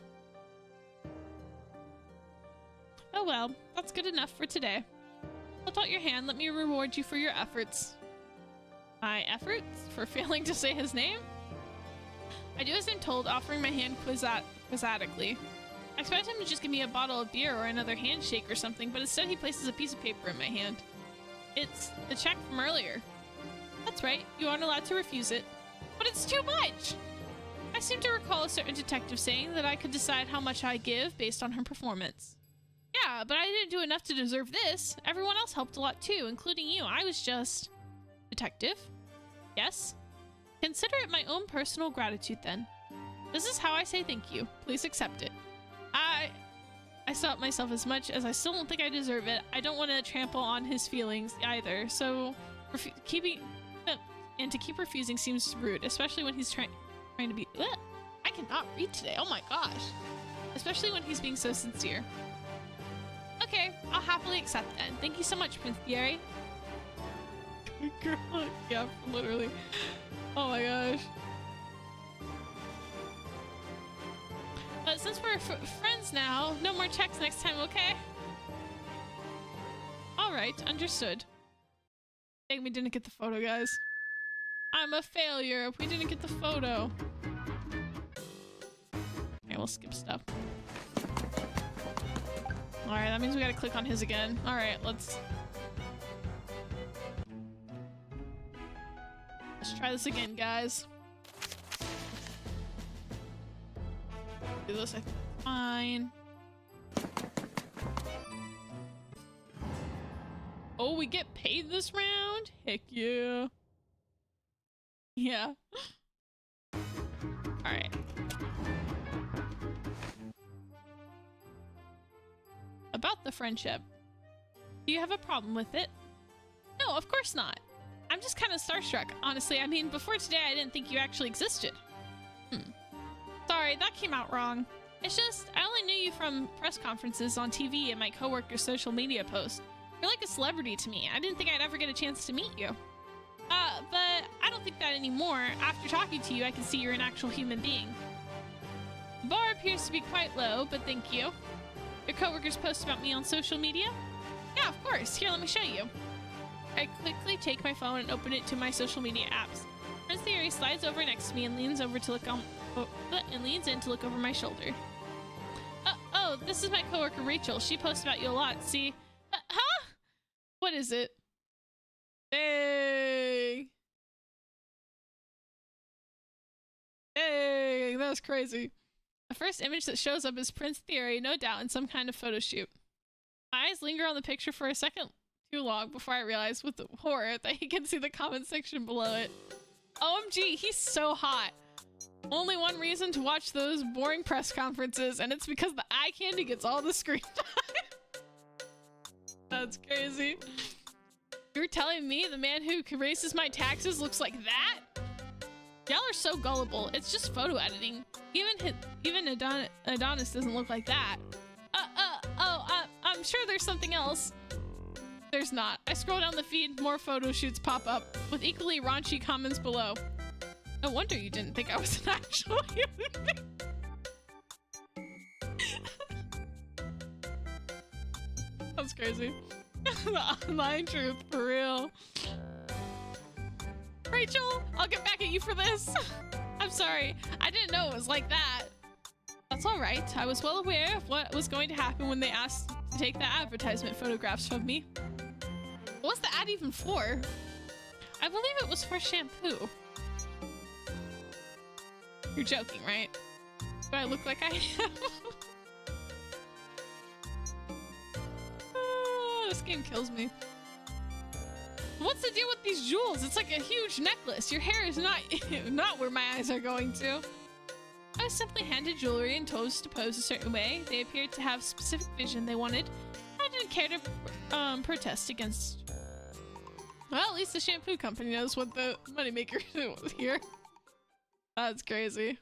Oh well, that's good enough for today. Hold out your hand. Let me reward you for your efforts. My efforts? For failing to say his name? I do as I'm told, offering my hand quizzatically. I expect him to just give me a bottle of beer or another handshake or something, but instead he places a piece of paper in my hand. It's the check from earlier. That's right, you aren't allowed to refuse it. But it's too much! I seem to recall a certain detective saying that I could decide how much I give based on her performance. Yeah, but I didn't do enough to deserve this. Everyone else helped a lot too, including you. I was just... Detective? Yes? Consider it my own personal gratitude then. This is how I say thank you. Please accept it. I stop myself as much as I still don't think I deserve it. I don't want to trample on his feelings either, so to keep refusing seems rude, especially when he's trying to be... Ugh, I cannot read today, oh my gosh. Especially when he's being so sincere. Okay, I'll happily accept then. Thank you so much, Prince Thierry. Girl, yeah, literally. Oh my gosh. But since we're friends now, no more checks next time, okay? Alright, understood. Dang, we didn't get the photo, guys. I'm a failure. We didn't get the photo. Okay, we'll skip stuff. Alright, that means we gotta click on his again. Alright, let's try this again, guys. Do this, I think it's fine. Oh, we get paid this round? Heck yeah. Yeah. Alright. About the friendship. Do you have a problem with it? No, of course not. I'm just kind of starstruck, honestly. I mean, before today, I didn't think you actually existed. Sorry, that came out wrong. It's just, I only knew you from press conferences on TV and my coworkers' social media posts. You're like a celebrity to me. I didn't think I'd ever get a chance to meet you. But I don't think that anymore. After talking to you, I can see you're an actual human being. The bar appears to be quite low, but thank you. Your coworkers post about me on social media? Yeah, of course. Here, let me show you. I quickly take my phone and open it to my social media apps. Prince Thierry slides over next to me and leans over to look leans in to look over my shoulder. Oh, this is my coworker Rachel. She posts about you a lot. See? Huh? What is it? Dang. Dang, that was crazy. The first image that shows up is Prince Thierry, no doubt in some kind of photo shoot. My eyes linger on the picture for a second too long before I realize with the horror that he can see the comment section below it. OMG, he's so hot. Only one reason to watch those boring press conferences, and it's because the eye candy gets all the screen time. That's crazy. You're telling me the man who erases my taxes looks like that? Y'all are so gullible. It's just photo editing. Even Adonis doesn't look like that. I'm sure there's something else. There's not. I scroll down the feed, more photo shoots pop up, with equally raunchy comments below. No wonder you didn't think I was an actual human being. That's crazy. The online truth, for real. Rachel, I'll get back at you for this. I'm sorry. I didn't know it was like that. That's all right. I was well aware of what was going to happen when they asked to take the advertisement photographs from me. What's the ad even for? I believe it was for shampoo. You're joking, right? Do I look like I am? Oh, this game kills me. What's the deal with these jewels? It's like a huge necklace. Your hair is not where my eyes are going to. I was simply handed jewelry and told to pose a certain way. They appeared to have specific vision they wanted. I didn't care to protest against. Well, at least the shampoo company knows what the moneymaker is here. That's crazy. In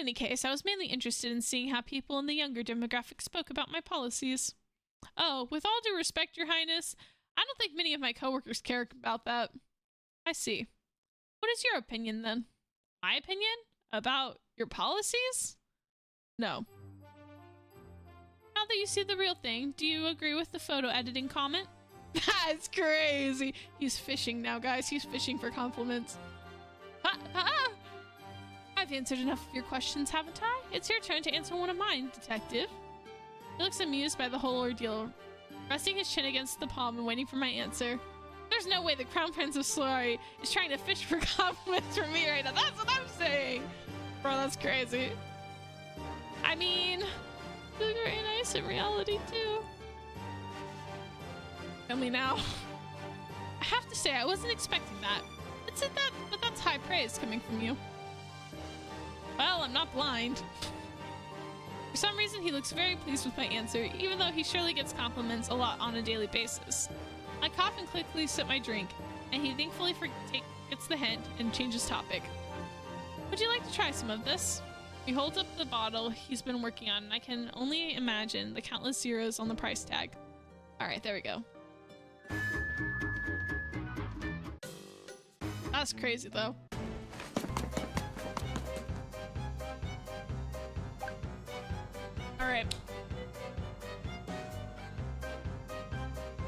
any case, I was mainly interested in seeing how people in the younger demographic spoke about my policies. Oh, with all due respect, Your Highness, I don't think many of my coworkers care about that. I see. What is your opinion then? My opinion? About your policies? No. Now that you see the real thing, do you agree with the photo editing comment? That's crazy. He's fishing now, guys. He's fishing for compliments. I've answered enough of your questions, haven't I? It's your turn to answer one of mine, detective. He looks amused by the whole ordeal, resting his chin against the palm and waiting for my answer. There's no way the Crown Prince of Slurry is trying to fish for compliments from me right now. That's what I'm saying. Bro, that's crazy. I mean, they're very nice in reality, too. Tell me now. I have to say, I wasn't expecting that. But that's high praise coming from you. Well, I'm not blind. For some reason, he looks very pleased with my answer, even though he surely gets compliments a lot on a daily basis. I cough and quickly sip my drink, and he thankfully gets the hint and changes topic. Would you like to try some of this? He holds up the bottle he's been working on, and I can only imagine the countless zeros on the price tag. Alright, there we go. That's crazy, though. Alright.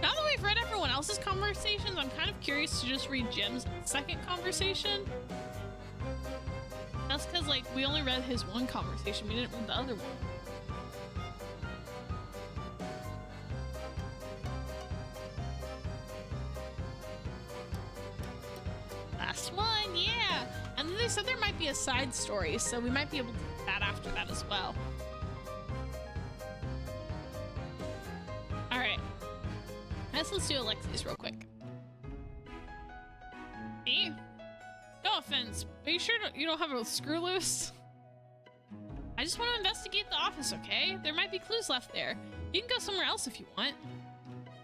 Now that we've read everyone else's conversations, I'm kind of curious to just read Jim's second conversation. That's because, like, we only read his one conversation. We didn't read the other one. Last one, yeah! And then they said there might be a side story, so we might be able to do that after that as well. Alright. Let's do Alexi's real quick. Me? No offense, are you sure you don't have a screw loose? I just want to investigate the office, okay? There might be clues left there. You can go somewhere else if you want.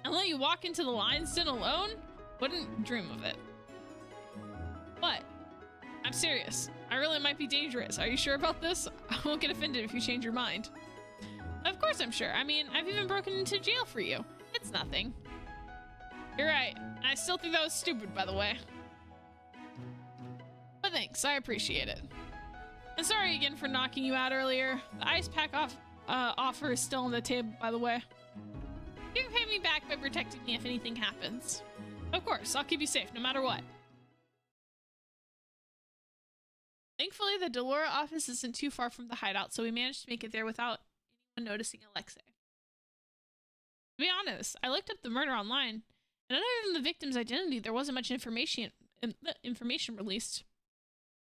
And let you walk into the lion's den alone? Wouldn't dream of it. What? I'm serious. I really might be dangerous. Are you sure about this? I won't get offended if you change your mind. Of course I'm sure. I mean, I've even broken into jail for you. It's nothing. You're right. I still think that was stupid, by the way. But thanks, I appreciate it. And sorry again for knocking you out earlier. The ice pack offer is still on the table, by the way. You can pay me back by protecting me if anything happens. Of course, I'll keep you safe no matter what. Thankfully, the Delora office isn't too far from the hideout, so we managed to make it there without anyone noticing Alexei. To be honest, I looked up the murder online, and other than the victim's identity, there wasn't much information released.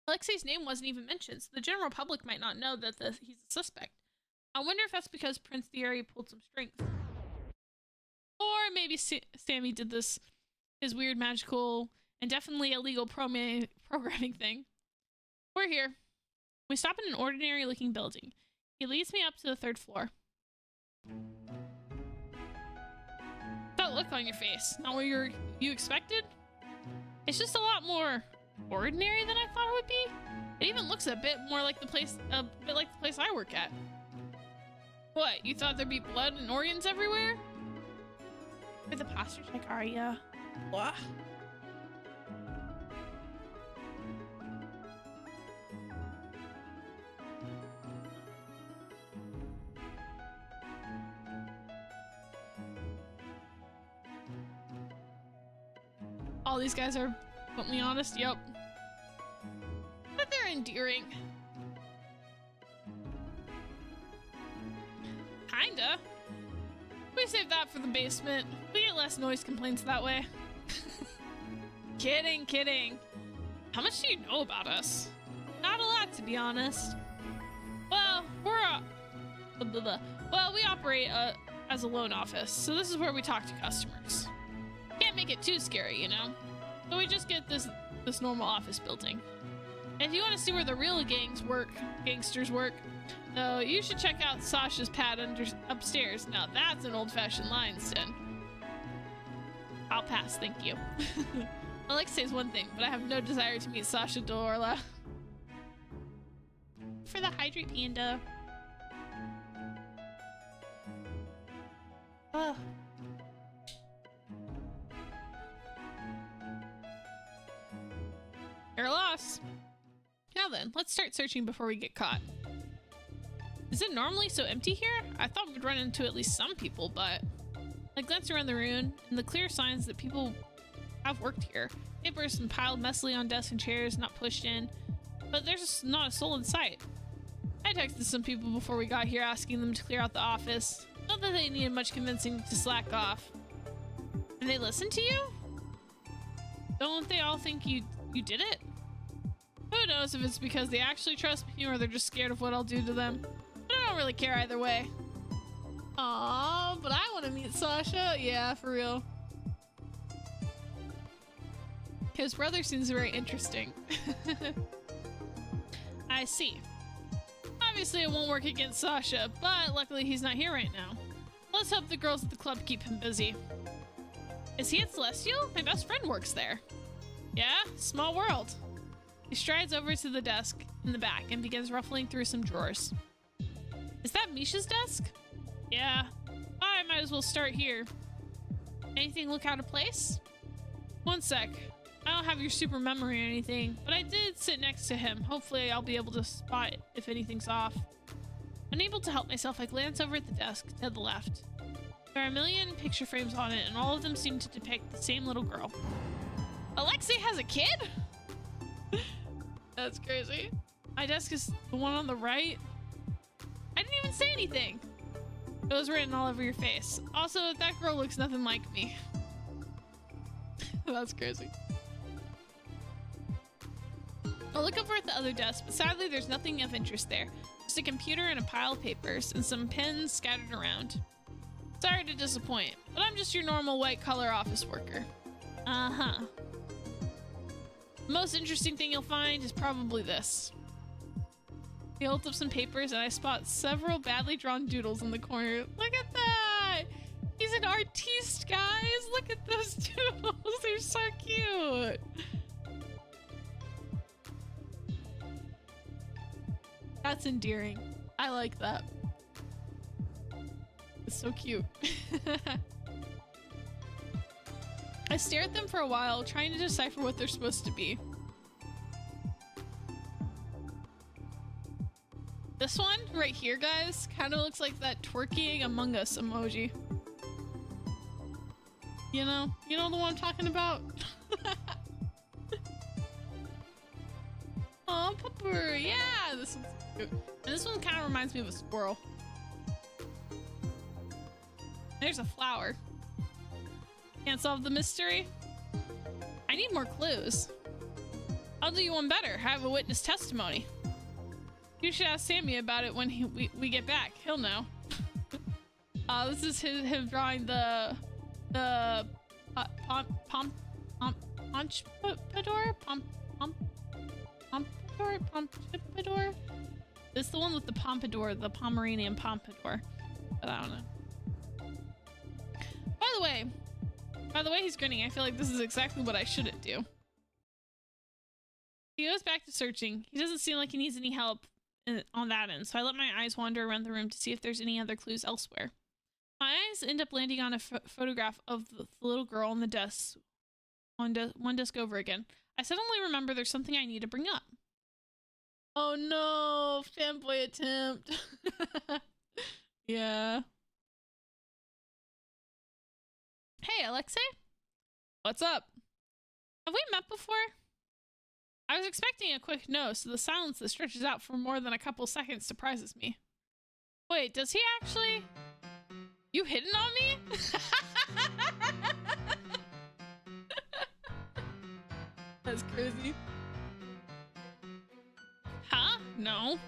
Alexei's name wasn't even mentioned, so the general public might not know that he's a suspect. I wonder if that's because Prince Thierry pulled some strings. Or maybe Sammy did this, his weird magical and definitely illegal programming thing. We're here. We stop in an ordinary looking building. He leads me up to the 3rd floor. That look on your face, not what you expected? It's just a lot more ordinary than I thought it would be. It even looks a bit like the place I work at. What, you thought there'd be blood and organs everywhere? With the posture check, Arya. What? All these guys are bluntly honest, yep. But they're endearing. kinda. We save that for the basement. We get less noise complaints that way. Kidding, kidding. How much do you know about us? Not a lot, to be honest. Well, well, we operate as a loan office, so this is where we talk to customers. Can't make it too scary, you know? So we just get this normal office building. If you want to see where the real gangsters work, though, you should check out Sasha's pad upstairs. Now that's an old-fashioned lion's den. I'll pass, thank you. Alexei's one thing, but I have no desire to meet Sasha Delorla. For the hydrate panda. Oh. You're lost. Now then, let's start searching before we get caught. Is it normally so empty here? I thought we'd run into at least some people, but I glance around the room and the clear signs that people have worked here. Papers and piled messily on desks and chairs, not pushed in, but there's just not a soul in sight. I texted some people before we got here asking them to clear out the office. Not that they needed much convincing to slack off. And they listened to you? Don't they all think you did it? Who knows if it's because they actually trust me or they're just scared of what I'll do to them. But I don't really care either way. Aww, but I want to meet Sasha. Yeah, for real. His brother seems very interesting. I see. Obviously it won't work against Sasha, but luckily he's not here right now. Let's hope the girls at the club keep him busy. Is he at Celestial? My best friend works there. Yeah, small world. He strides over to the desk in the back and begins ruffling through some drawers. Is that Misha's desk? Yeah. I might as well start here. Anything look out of place? One sec. I don't have your super memory or anything, but I did sit next to him. Hopefully I'll be able to spot if anything's off. Unable to help myself, I glance over at the desk to the left. There are a million picture frames on it, and all of them seem to depict the same little girl. Alexei has a kid? That's crazy. My desk is the one on the right. I didn't even say anything. It was written all over your face. Also, that girl looks nothing like me. That's crazy. I'll look over at the other desk, but sadly there's nothing of interest there. Just a computer and a pile of papers and some pens scattered around. Sorry to disappoint, but I'm just your normal white-collar office worker. Uh-huh. The most interesting thing you'll find is probably this. He holds up some papers and I spot several badly drawn doodles in the corner. Look at that! He's an artiste, guys! Look at those doodles! They're so cute! That's endearing. I like that. It's so cute. I stare at them for a while, trying to decipher what they're supposed to be. This one right here, guys, kind of looks like that twerking Among Us emoji. You know the one I'm talking about? Aw, Pupper, yeah, this one's cute. And this one kind of reminds me of a squirrel. There's a flower. Can't solve the mystery? I need more clues. I'll do you one better. I have a witness testimony. You should ask Sammy about it when we get back. He'll know. This is him drawing the pompadour. This is the one with the pompadour, the Pomeranian pompadour. But I don't know. By the way he's grinning, I feel like this is exactly what I shouldn't do. He goes back to searching. He doesn't seem like he needs any help on that end, so I let my eyes wander around the room to see if there's any other clues elsewhere. My eyes end up landing on a photograph of the little girl on the desk, one desk over again. I suddenly remember there's something I need to bring up. Oh no, fanboy attempt. Yeah. Hey, Alexei? What's up? Have we met before? I was expecting a quick no, so the silence that stretches out for more than a couple seconds surprises me. Wait, does he actually? You hitting on me? That's crazy. Huh? No.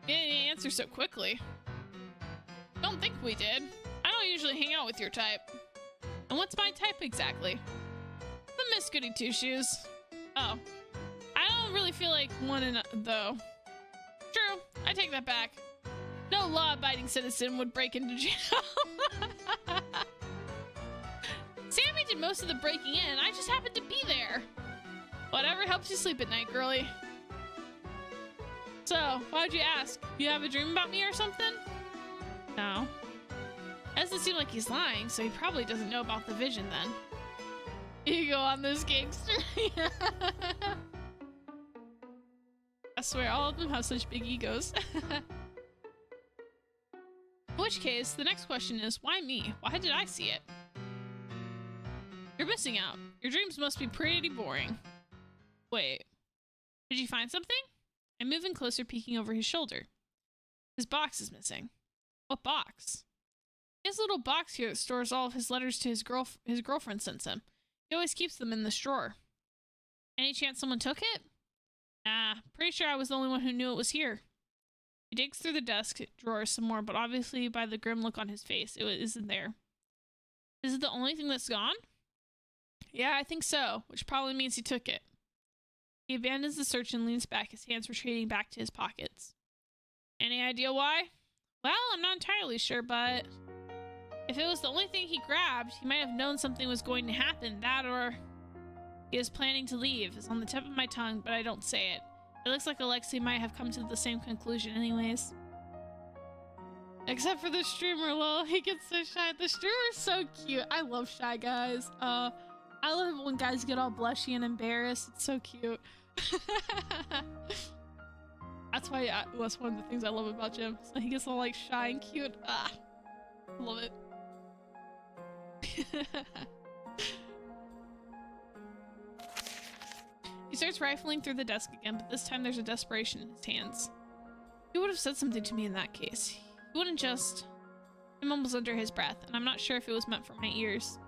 You didn't answer so quickly. Don't think we did. I don't usually hang out with your type. And what's my type exactly? The Miss Goody Two Shoes. Oh. I don't really feel like one though. True, I take that back. No law-abiding citizen would break into jail. Sammy did most of the breaking in. I just happened to be there. Whatever helps you sleep at night, girly. So, why'd you ask? You have a dream about me or something? No. Doesn't seem like he's lying, so he probably doesn't know about the vision then. You go on this gangster. I swear, all of them have such big egos. In which case, the next question is, why me? Why did I see it? You're missing out. Your dreams must be pretty boring. Wait. Did you find something? I'm moving closer, peeking over his shoulder. His box is missing. What box? He has a little box here that stores all of his letters to his girlfriend sends him. He always keeps them in this drawer. Any chance someone took it? Nah, pretty sure I was the only one who knew it was here. He digs through the desk drawer some more, but obviously by the grim look on his face, it isn't there. Is it the only thing that's gone? Yeah, I think so, which probably means he took it. He abandons the search and leans back, his hands retreating back to his pockets. Any idea why? Well, I'm not entirely sure, but if it was the only thing he grabbed, he might have known something was going to happen. That or he was planning to leave. It's on the tip of my tongue, but I don't say it. It looks like Alexei might have come to the same conclusion anyways. Except for the streamer, lol. He gets so shy. The streamer's so cute. I love shy guys. I love it when guys get all blushy and embarrassed. It's so cute. That's one of the things I love about Jim. So he gets all like shy and cute. Ah, love it. He starts rifling through the desk again, but this time there's a desperation in his hands. He would have said something to me in that case. He wouldn't just... He mumbles under his breath, and I'm not sure if it was meant for my ears.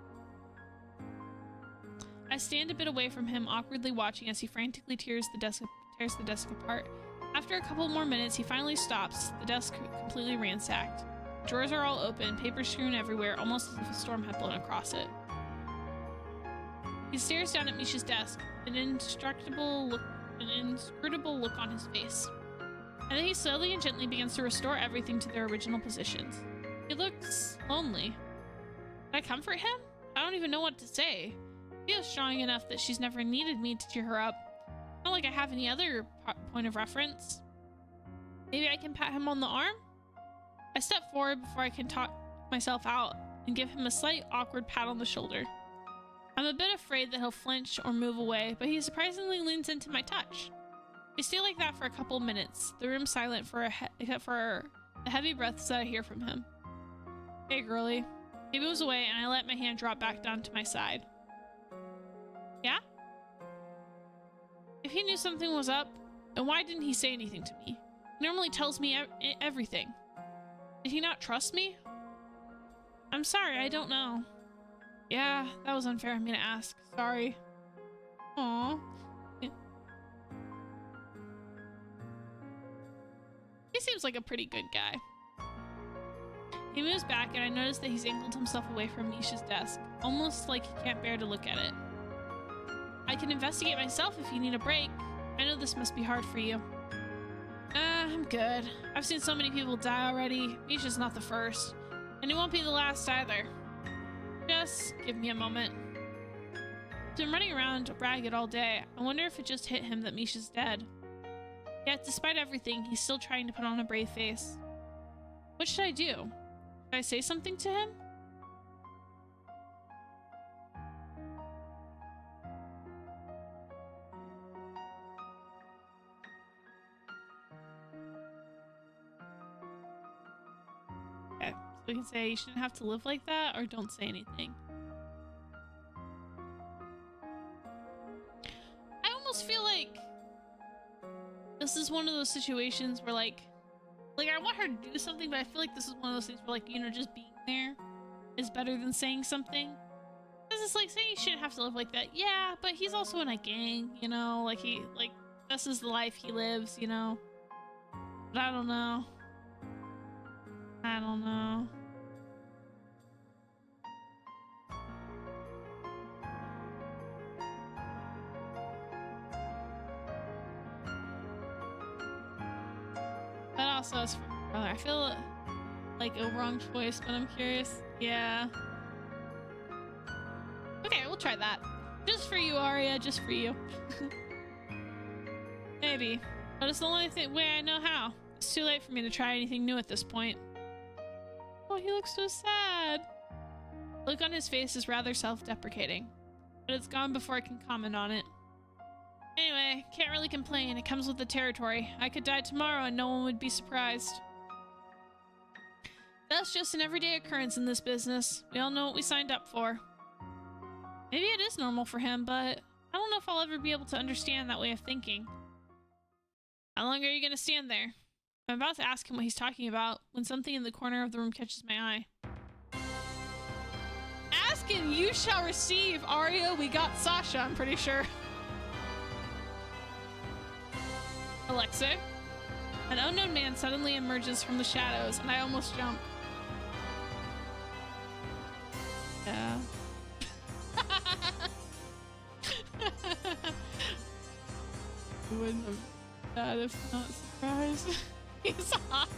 I stand a bit away from him, awkwardly watching as he frantically tears the desk apart. After a couple more minutes, he finally stops, the desk completely ransacked. Drawers are all open, paper strewn everywhere, almost as if a storm had blown across it. He stares down at Misha's desk, an inscrutable look on his face. And then he slowly and gently begins to restore everything to their original positions. He looks lonely. Can I comfort him? I don't even know what to say. He feels strong enough that she's never needed me to cheer her up. Not like I have any other point of reference. Maybe I can pat him on the arm? I step forward before I can talk myself out and give him a slight awkward pat on the shoulder. I'm a bit afraid that he'll flinch or move away, but he surprisingly leans into my touch. We stay like that for a couple minutes, the room silent except for the heavy breaths that I hear from him. Hey girlie. He moves away and I let my hand drop back down to my side. Yeah? If he knew something was up, then why didn't he say anything to me? He normally tells me everything. Did he not trust me? I'm sorry, I don't know. Yeah, that was unfair of me to ask. Sorry. Aww. He seems like a pretty good guy. He moves back and I notice that he's angled himself away from Misha's desk, almost like he can't bear to look at it. I can investigate myself if you need a break. I know this must be hard for you. I'm good. I've seen so many people die already. Misha's not the first. And it won't be the last either. Just give me a moment. I've been running around ragged all day. I wonder if it just hit him that Misha's dead. Yet, despite everything, he's still trying to put on a brave face. What should I do? Should I say something to him? Okay, so we can say you shouldn't have to live like that, or don't say anything. I almost feel like this is one of those situations where, like, Like, I want her to do something, but I feel like this is one of those things where, like, you know, just being there is better than saying something. Because it's like, saying he shouldn't have to live like that. Yeah, but he's also in a gang, you know? Like, this is the life he lives, you know? But I don't know. I don't know. But also, as for my brother, I feel like a wrong choice, but I'm curious. Yeah. Okay, we'll try that. Just for you, Arya, just for you. Maybe. But it's the only way I know how. It's too late for me to try anything new at this point. Oh, he looks so sad. The look on his face is rather self-deprecating, but it's gone before I can comment on it. Anyway, can't really complain. It comes with the territory. I could die tomorrow and no one would be surprised. That's just an everyday occurrence in this business. We all know what we signed up for. Maybe it is normal for him, but I don't know if I'll ever be able to understand that way of thinking. How long are you gonna stand there? I'm about to ask him what he's talking about when something in the corner of the room catches my eye. Ask and you shall receive, Arya. We got Sasha, I'm pretty sure. Alexei? An unknown man suddenly emerges from the shadows, and I almost jump. Yeah. You wouldn't have that if not surprised. He's hot.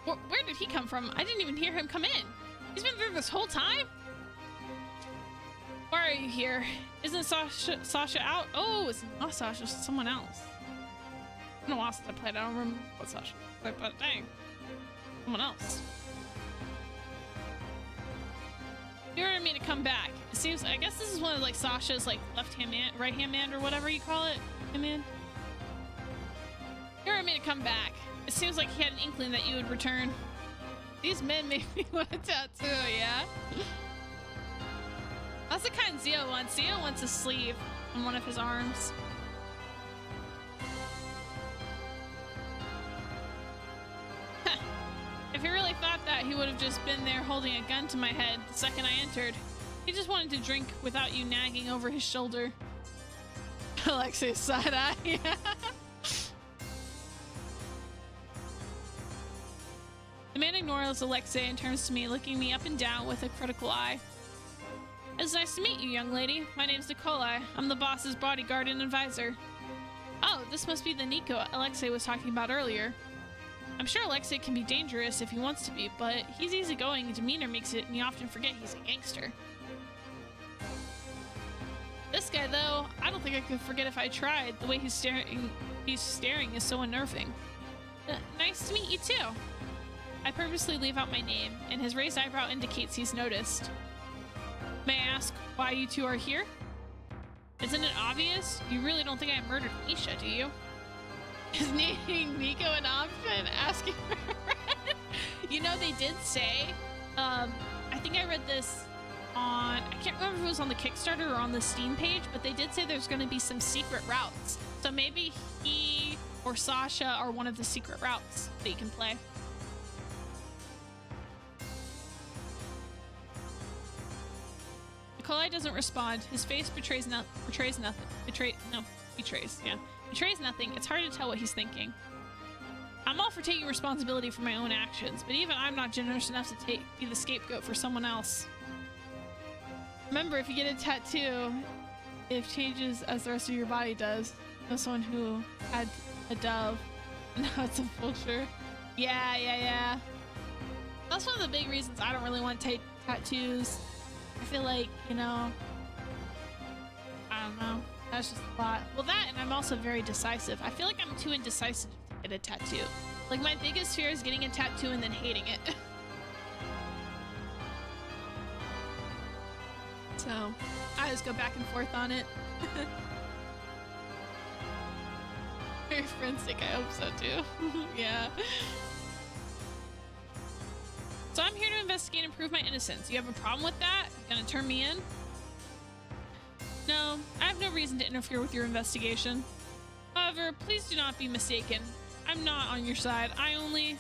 Where did he come from? I didn't even hear him come in. He's been through this whole time? Why are you here? Isn't Sasha out? Oh, it's not Sasha, it's someone else. I don't know what else I played. I don't remember what Sasha played, but dang. Someone else. You ordered me to come back. It seems, I guess this is one of like Sasha's like left-hand man, right-hand man, or whatever you call it. Hey man. You ordered me to come back. It seems like he had an inkling that you would return. These men make me want a tattoo, yeah? That's the kind Zio wants. Zio wants a sleeve on one of his arms. If he really thought that, he would have just been there holding a gun to my head the second I entered. He just wanted to drink without you nagging over his shoulder. Alexei's side eye. Yeah. The man ignores Alexei and turns to me, looking me up and down with a critical eye. It's nice to meet you, young lady. My name's Nikolai. I'm the boss's bodyguard and advisor. Oh, this must be the Nico Alexei was talking about earlier. I'm sure Alexei can be dangerous if he wants to be, but he's easygoing and demeanor makes me often forget he's a gangster. This guy, though, I don't think I could forget if I tried. The way he's staring is so unnerving. Nice to meet you, too. I purposely leave out my name, and his raised eyebrow indicates he's noticed. May I ask why you two are here? Isn't it obvious? You really don't think I murdered Misha, do you? Is naming Nico an option? Asking for a friend? You know, they did say, I think I read this on, I can't remember if it was on the Kickstarter or on the Steam page, but they did say there's going to be some secret routes. So maybe he or Sasha are one of the secret routes that you can play. Nikolai doesn't respond. His face betrays nothing. Betrays nothing. It's hard to tell what he's thinking. I'm all for taking responsibility for my own actions, but even I'm not generous enough to be the scapegoat for someone else. Remember, if you get a tattoo, it changes as the rest of your body does. You know, someone who had a dove, and now it's a vulture. Yeah. That's one of the big reasons I don't really want to take tattoos. I feel like, you know, I don't know. That's just a lot. Well, that, and I'm also very decisive. I feel like I'm too indecisive to get a tattoo. Like, my biggest fear is getting a tattoo and then hating it. So, I just go back and forth on it. For your friend's sake, I hope so too. Yeah. So I'm here to investigate and prove my innocence. You have a problem with that? You gonna turn me in? No, I have no reason to interfere with your investigation. However, please do not be mistaken. I'm not on your side. I only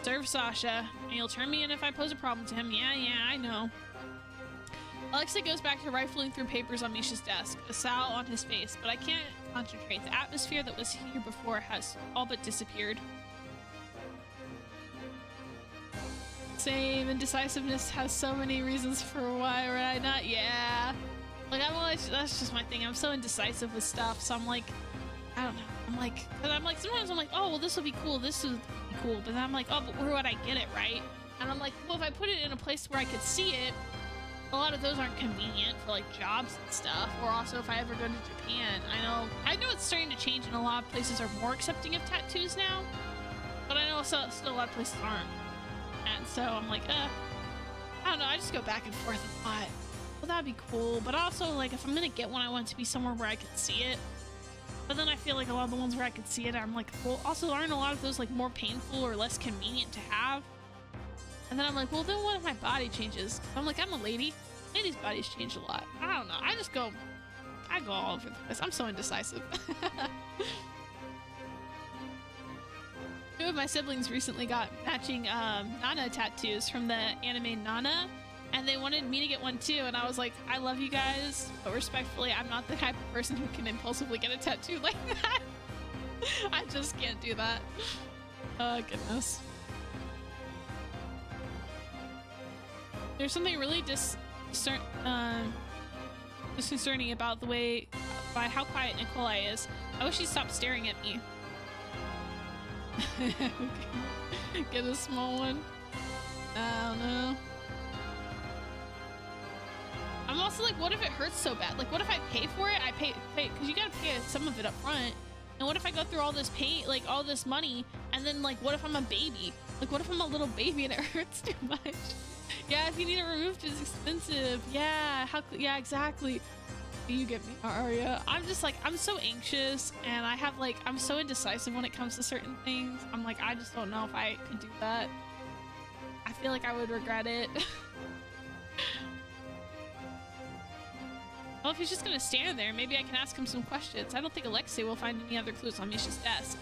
serve Sasha, and you'll turn me in if I pose a problem to him. Yeah, I know. Alexei goes back to rifling through papers on Misha's desk, a scowl on his face, but I can't concentrate. The atmosphere that was here before has all but disappeared. Same, indecisiveness has so many reasons for why would I not. Yeah. Like, that's just my thing. I'm so indecisive with stuff, so I'm like, I don't know. Sometimes I'm like, oh, well, this would be cool. This would be cool. But then I'm like, oh, but where would I get it, right? And I'm like, well, if I put it in a place where I could see it, a lot of those aren't convenient for like jobs and stuff. Or also if I ever go to Japan, I know it's starting to change and a lot of places are more accepting of tattoos now, but I know still a lot of places aren't. And so I'm like, I don't know, I just go back and forth a lot. Well, that'd be cool, but also like if I'm gonna get one, I want it to be somewhere where I can see it. But then I feel like a lot of the ones where I can see it, I'm like, well, also aren't a lot of those like more painful or less convenient to have? And then I'm like, well, then what if my body changes? I'm like, I'm a lady. Ladies' bodies change a lot. I don't know. I go all over the place. I'm so indecisive. Two of my siblings recently got matching Nana tattoos from the anime Nana, and they wanted me to get one too. And I was like, I love you guys, but respectfully, I'm not the type of person who can impulsively get a tattoo like that. I just can't do that. Oh, goodness. There's something really disconcerting about the way, by how quiet Nikolai is. I wish he'd stop staring at me. Get a small one. I don't know. I'm also like, what if it hurts so bad? Like, what if I pay for it? I pay, because you gotta pay some of it up front. And what if I go through all this pain, like all this money, and then like, what if I'm a baby? Like, what if I'm a little baby and it hurts too much? Yeah, if you need it removed, it's expensive. Yeah, yeah, exactly. You get me, Aria. I'm just like, I'm so anxious, and I'm so indecisive when it comes to certain things. I'm like, I just don't know if I could do that. I feel like I would regret it. Well, if he's just gonna stand there, maybe I can ask him some questions. I don't think Alexei will find any other clues on Misha's desk.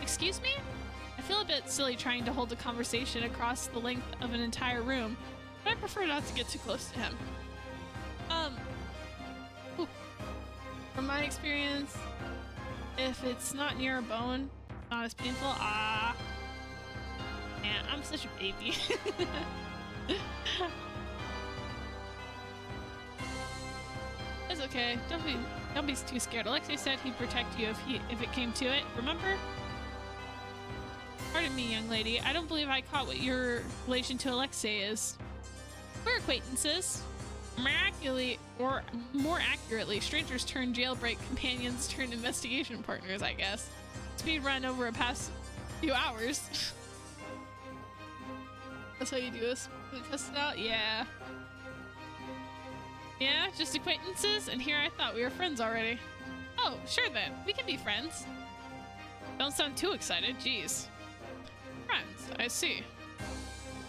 Excuse me? I feel a bit silly trying to hold a conversation across the length of an entire room, but I prefer not to get too close to him. From my experience, if it's not near a bone, it's not as painful. Man, I'm such a baby. It's okay. Don't be too scared. Alexei said he'd protect you if it came to it. Remember? Pardon me, young lady. I don't believe I caught what your relation to Alexei is. We're acquaintances. Miraculously, or more accurately, strangers turn jailbreak companions turn investigation partners, I guess. Speed run over a past few hours. That's how you do this? Test it out? Yeah. Yeah, just acquaintances? And here I thought we were friends already. Oh, sure then. We can be friends. Don't sound too excited, jeez. Friends, I see.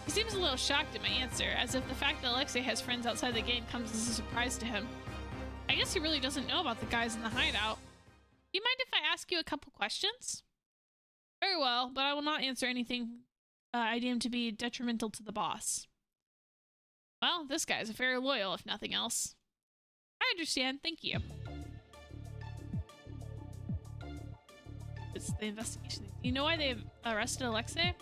He seems a little shocked at my answer, as if the fact that Alexei has friends outside the gate comes as a surprise to him. I guess he really doesn't know about the guys in the hideout. Do you mind if I ask you a couple questions? Very well, but I will not answer anything I deem to be detrimental to the boss. Well, this guy's very loyal, if nothing else. I understand, thank you. It's the investigation. Do you know why they arrested Alexei?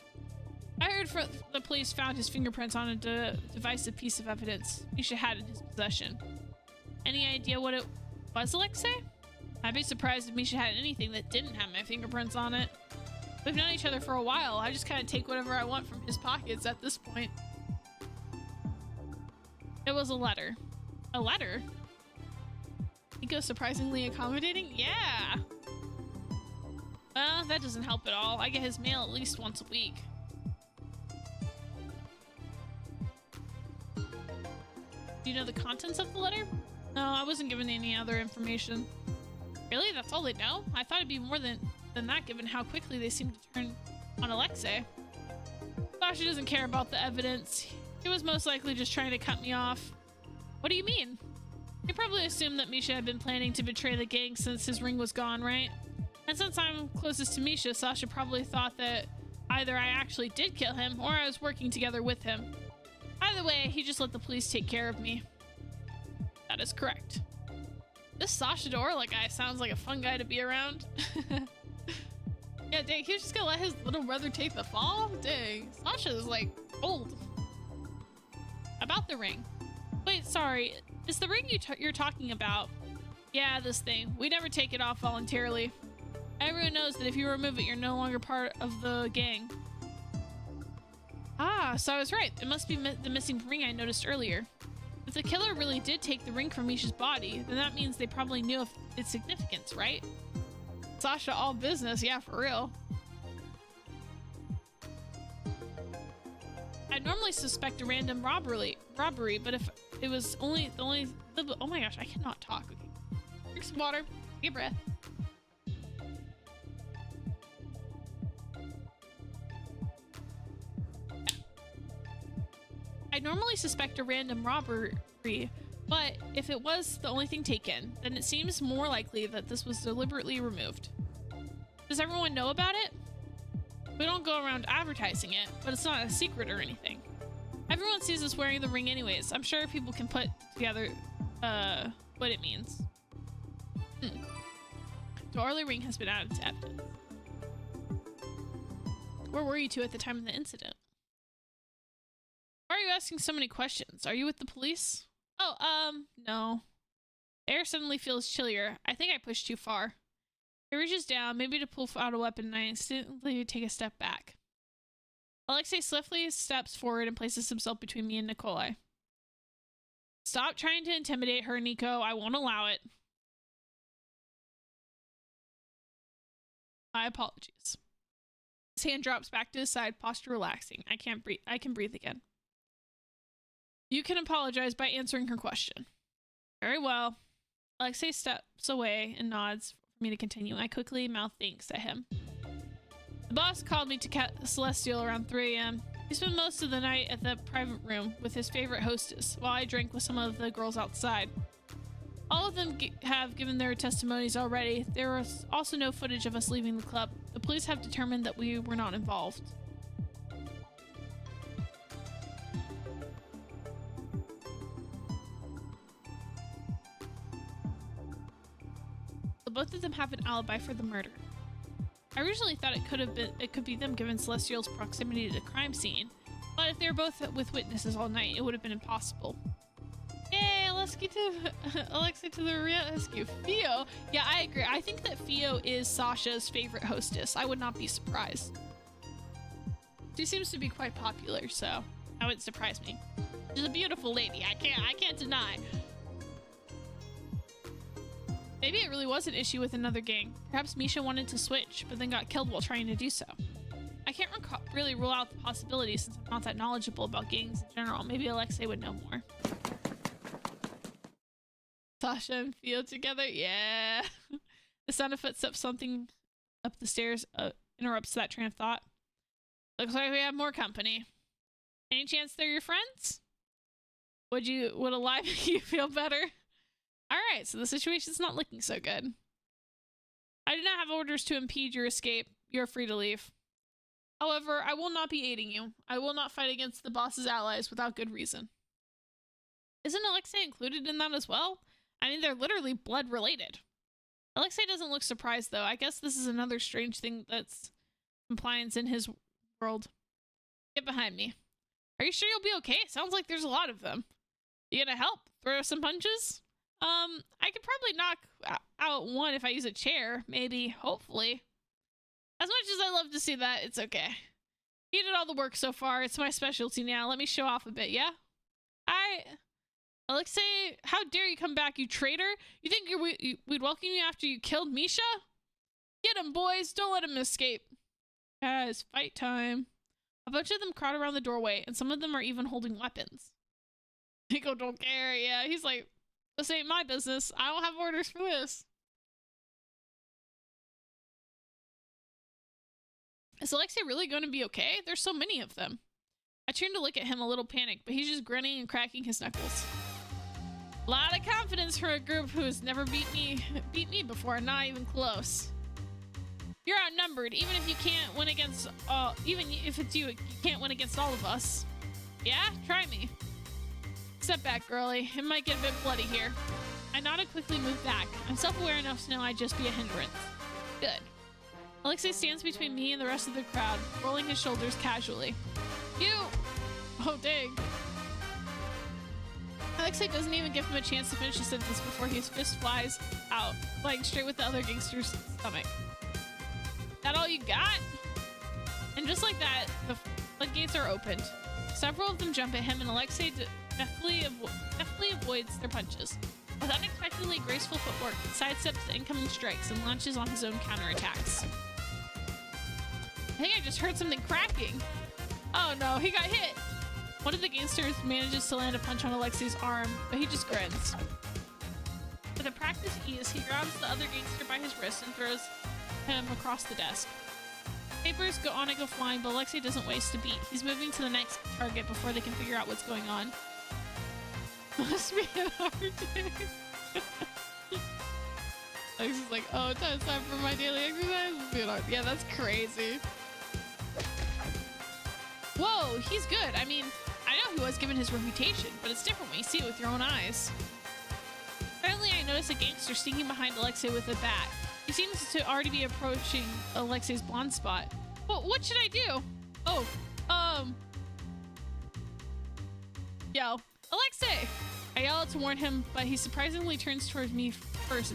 I heard the police found his fingerprints on a divisive piece of evidence Misha had in his possession. Any idea what it was, Alexei? I'd be surprised if Misha had anything that didn't have my fingerprints on it. We've known each other for a while. I just kind of take whatever I want from his pockets at this point. It was a letter. A letter? Nico's surprisingly accommodating? Yeah! Well, that doesn't help at all. I get his mail at least once a week. Do you know the contents of the letter? No, I wasn't given any other information. Really? That's all they know? I thought it'd be more than that given how quickly they seem to turn on Alexei. Sasha doesn't care about the evidence. He was most likely just trying to cut me off. What do you mean? He probably assumed that Misha had been planning to betray the gang since his ring was gone, right? And since I'm closest to Misha, Sasha probably thought that either I actually did kill him or I was working together with him. Either way, he just let the police take care of me. That is correct. This Sasha Dorla guy sounds like a fun guy to be around. Yeah, dang, he was just gonna let his little brother take the fall? Dang, Sasha's like old. About the ring. Wait, sorry, is the ring you're talking about? Yeah, this thing. We never take it off voluntarily. Everyone knows that if you remove it, you're no longer part of the gang. Ah, so I was right. It must be the missing ring I noticed earlier. If the killer really did take the ring from Misha's body, then that means they probably knew of its significance, right? Sasha, all business. Yeah, for real. I normally suspect a random robbery, but if it was oh my gosh, I cannot talk. Okay. Drink some water. Take a breath. I normally suspect a random robbery, but if it was the only thing taken, then it seems more likely that this was deliberately removed. Does everyone know about it? We don't go around advertising it, but it's not a secret or anything. Everyone sees us wearing the ring anyways. I'm sure people can put together what it means. The Orly ring has been added to evidence. Where were you two at the time of the incident? Why are you asking so many questions? Are you with the police? Oh, no. The air suddenly feels chillier. I think I pushed too far. He reaches down, maybe to pull out a weapon, and I instantly take a step back. Alexei swiftly steps forward and places himself between me and Nikolai. Stop trying to intimidate her, Nico. I won't allow it. My apologies. His hand drops back to his side, posture relaxing. I can't breathe. I can breathe again. You can apologize by answering her question. Very well. Alexei steps away and nods for me to continue. I quickly mouth thanks at him. The boss called me to Celestial around 3 a.m. He spent most of the night at the private room with his favorite hostess, while I drank with some of the girls outside. All of them have given their testimonies already. There was also no footage of us leaving the club. The police have determined that we were not involved. Both of them have an alibi for the murder. I originally thought it could be them given Celestial's proximity to the crime scene, but if they were both with witnesses all night, it would have been impossible. Yay, Alexei to the rescue. Theo, yeah, I agree. I think that Theo is Sasha's favorite hostess. I would not be surprised. She seems to be quite popular, so that wouldn't surprise me. She's a beautiful lady. I can't deny. Maybe it really was an issue with another gang. Perhaps Misha wanted to switch, but then got killed while trying to do so. I can't really rule out the possibility since I'm not that knowledgeable about gangs in general. Maybe Alexei would know more. Sasha and Theo together? Yeah. The sound of footsteps something up the stairs interrupts that train of thought. Looks like we have more company. Any chance they're your friends? Would a lie make you feel better? Alright, so the situation's not looking so good. I do not have orders to impede your escape. You're free to leave. However, I will not be aiding you. I will not fight against the boss's allies without good reason. Isn't Alexei included in that as well? I mean, they're literally blood related. Alexei doesn't look surprised though. I guess this is another strange thing that's compliance in his world. Get behind me. Are you sure you'll be okay? Sounds like there's a lot of them. You gonna help? Throw some punches? I could probably knock out one if I use a chair. Maybe. Hopefully. As much as I love to see that, it's okay. You did all the work so far. It's my specialty now. Let me show off a bit, yeah? Alexei, how dare you come back, you traitor? You think we'd welcome you after you killed Misha? Get him, boys. Don't let him escape. Guys, fight time. A bunch of them crowd around the doorway, and some of them are even holding weapons. Nico don't care. Yeah, he's like, this ain't my business. I don't have orders for this. Is Alexei really going to be okay? There's so many of them. I turned to look at him a little panicked, but he's just grinning and cracking his knuckles. A lot of confidence for a group who has never beat me before, not even close. You're outnumbered, even if you can't win against even if it's you can't win against all of us. Yeah? Try me. Step back, girlie. It might get a bit bloody here. I nodded, quickly moved back. I'm self-aware enough to know I'd just be a hindrance. Good. Alexei stands between me and the rest of the crowd, rolling his shoulders casually. You! Oh, dang. Alexei doesn't even give him a chance to finish the sentence before his fist flies out, flying straight with the other gangster's stomach. That all you got? And just like that, the floodgates are opened. Several of them jump at him, and Alexei deftly avoids their punches. With unexpectedly graceful footwork, he sidesteps the incoming strikes and launches on his own counterattacks. I think I just heard something cracking. Oh no, he got hit! One of the gangsters manages to land a punch on Alexei's arm, but he just grins. With a practiced ease, he grabs the other gangster by his wrist and throws him across the desk. Papers go flying, but Alexei doesn't waste a beat. He's moving to the next target before they can figure out what's going on. Must be an hard day. Alexei's like, oh, it's time for my daily exercise. Yeah, that's crazy. Whoa, he's good. I mean, I know he was given his reputation, but it's different when you see it with your own eyes. Apparently, I noticed a gangster sneaking behind Alexei with a bat. He seems to already be approaching Alexei's blonde spot. Well, what should I do? Oh, yell, Alexei! I yell to warn him, but he surprisingly turns towards me first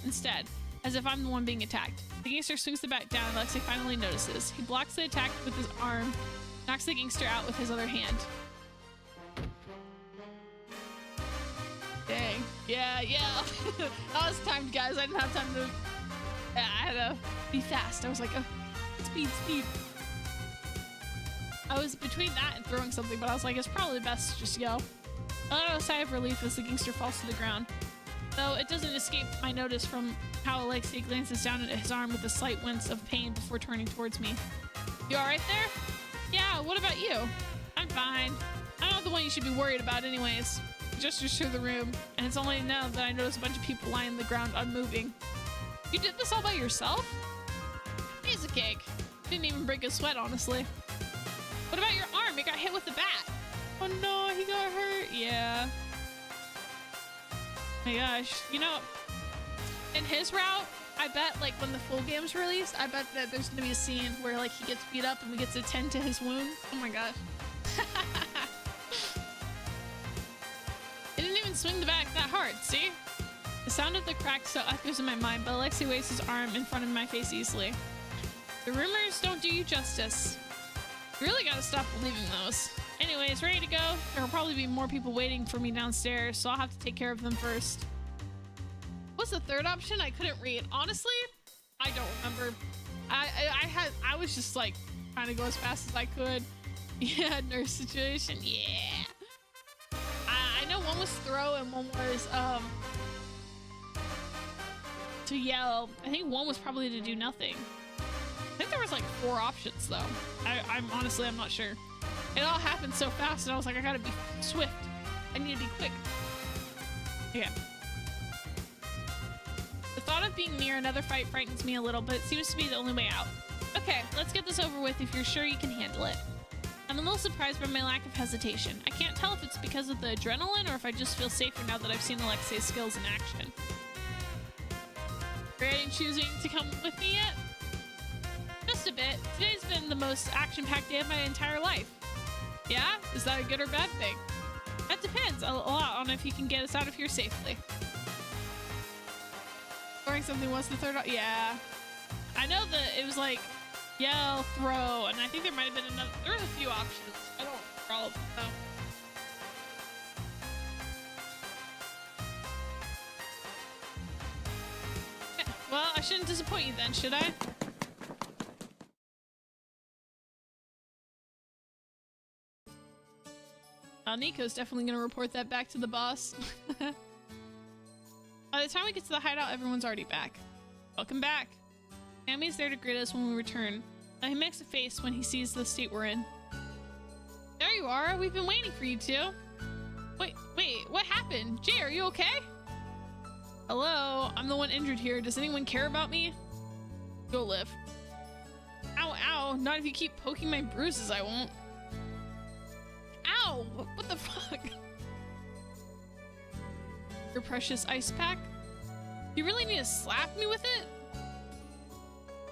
instead, as if I'm the one being attacked. The gangster swings the bat down, and Alexei finally notices. He blocks the attack with his arm, knocks the gangster out with his other hand. Dang. Yeah. That was timed, guys. I didn't have time to... Yeah, I had to be fast. I was like, oh, speed. I was between that and throwing something, but I was like, it's probably best to just go. I let out a sigh of relief as the gangster falls to the ground. Though it doesn't escape my notice from how Alexei glances down at his arm with a slight wince of pain before turning towards me. You alright there? Yeah, what about you? I'm fine. I'm not the one you should be worried about anyways. He gestures through the room, and it's only now that I notice a bunch of people lying on the ground unmoving. You did this all by yourself? Piece of cake. Didn't even break a sweat, honestly. What about your arm? It got hit with the bat. Oh no, he got hurt. Yeah. Oh my gosh. You know, in his route, I bet like when the full game's released, I bet that there's gonna be a scene where like he gets beat up and we get to tend to his wounds. Oh my gosh. It didn't even swing the bat that hard, see? The sound of the crack still echoes in my mind, but Alexei waves his arm in front of my face easily. The rumors don't do you justice. You really gotta stop believing those. Anyways, ready to go? There will probably be more people waiting for me downstairs, so I'll have to take care of them first. What's the third option? I couldn't read. Honestly, I don't remember. I was just like trying to go as fast as I could. Yeah, nurse situation. Yeah. I know one was throw and one was to yell. I think one was probably to do nothing. I think there was like 4 options though. I'm honestly, I'm not sure. It all happened so fast and I was like, I gotta be swift. I need to be quick. Okay. The thought of being near another fight frightens me a little, but it seems to be the only way out. Okay, let's get this over with if you're sure you can handle it. I'm a little surprised by my lack of hesitation. I can't tell if it's because of the adrenaline or if I just feel safer now that I've seen Alexei's skills in action. Regretting choosing to come with me yet? Just a bit. Today's been the most action-packed day of my entire life. Yeah? Is that a good or bad thing? That depends a lot on if you can get us out of here safely. Throwing something was the third. Yeah. I know that it was like yell, throw, and I think there might have been another. There was a few options. I don't remember all of them though. Yeah, well, I shouldn't disappoint you then, should I? Nico's definitely gonna report that back to the boss. By the time we get to the hideout, everyone's already back. Welcome back. Sammy's there to greet us when we return. Now he makes a face when he sees the state we're in. There you are. We've been waiting for you two. Wait, what happened? Jay, are you okay? Hello, I'm the one injured here. Does anyone care about me? Go live. Ow, ow. Not if you keep poking my bruises, I won't. Ow! What the fuck? Your precious ice pack? You really need to slap me with it?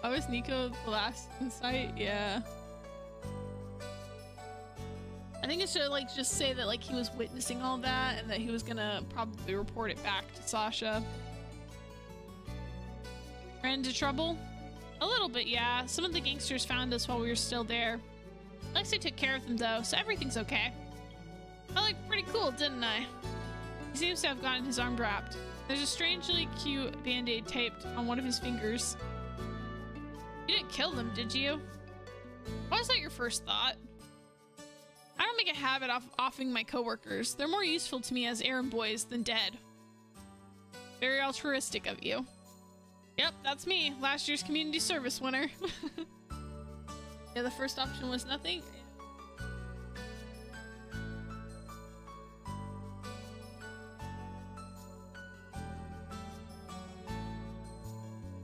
Oh, was Nico the last in sight? Yeah. I think it should like just say that like he was witnessing all that and that he was gonna probably report it back to Sasha. Ran into trouble? A little bit, yeah. Some of the gangsters found us while we were still there. Lexi took care of them though, so everything's okay. I looked pretty cool, didn't I? He seems to have gotten his arm wrapped. There's a strangely cute band-aid taped on one of his fingers. You didn't kill them, did you? Why was that your first thought? I don't make a habit of offing my coworkers. They're more useful to me as errand boys than dead. Very altruistic of you. Yep, that's me. Last year's community service winner. Yeah, the first option was nothing.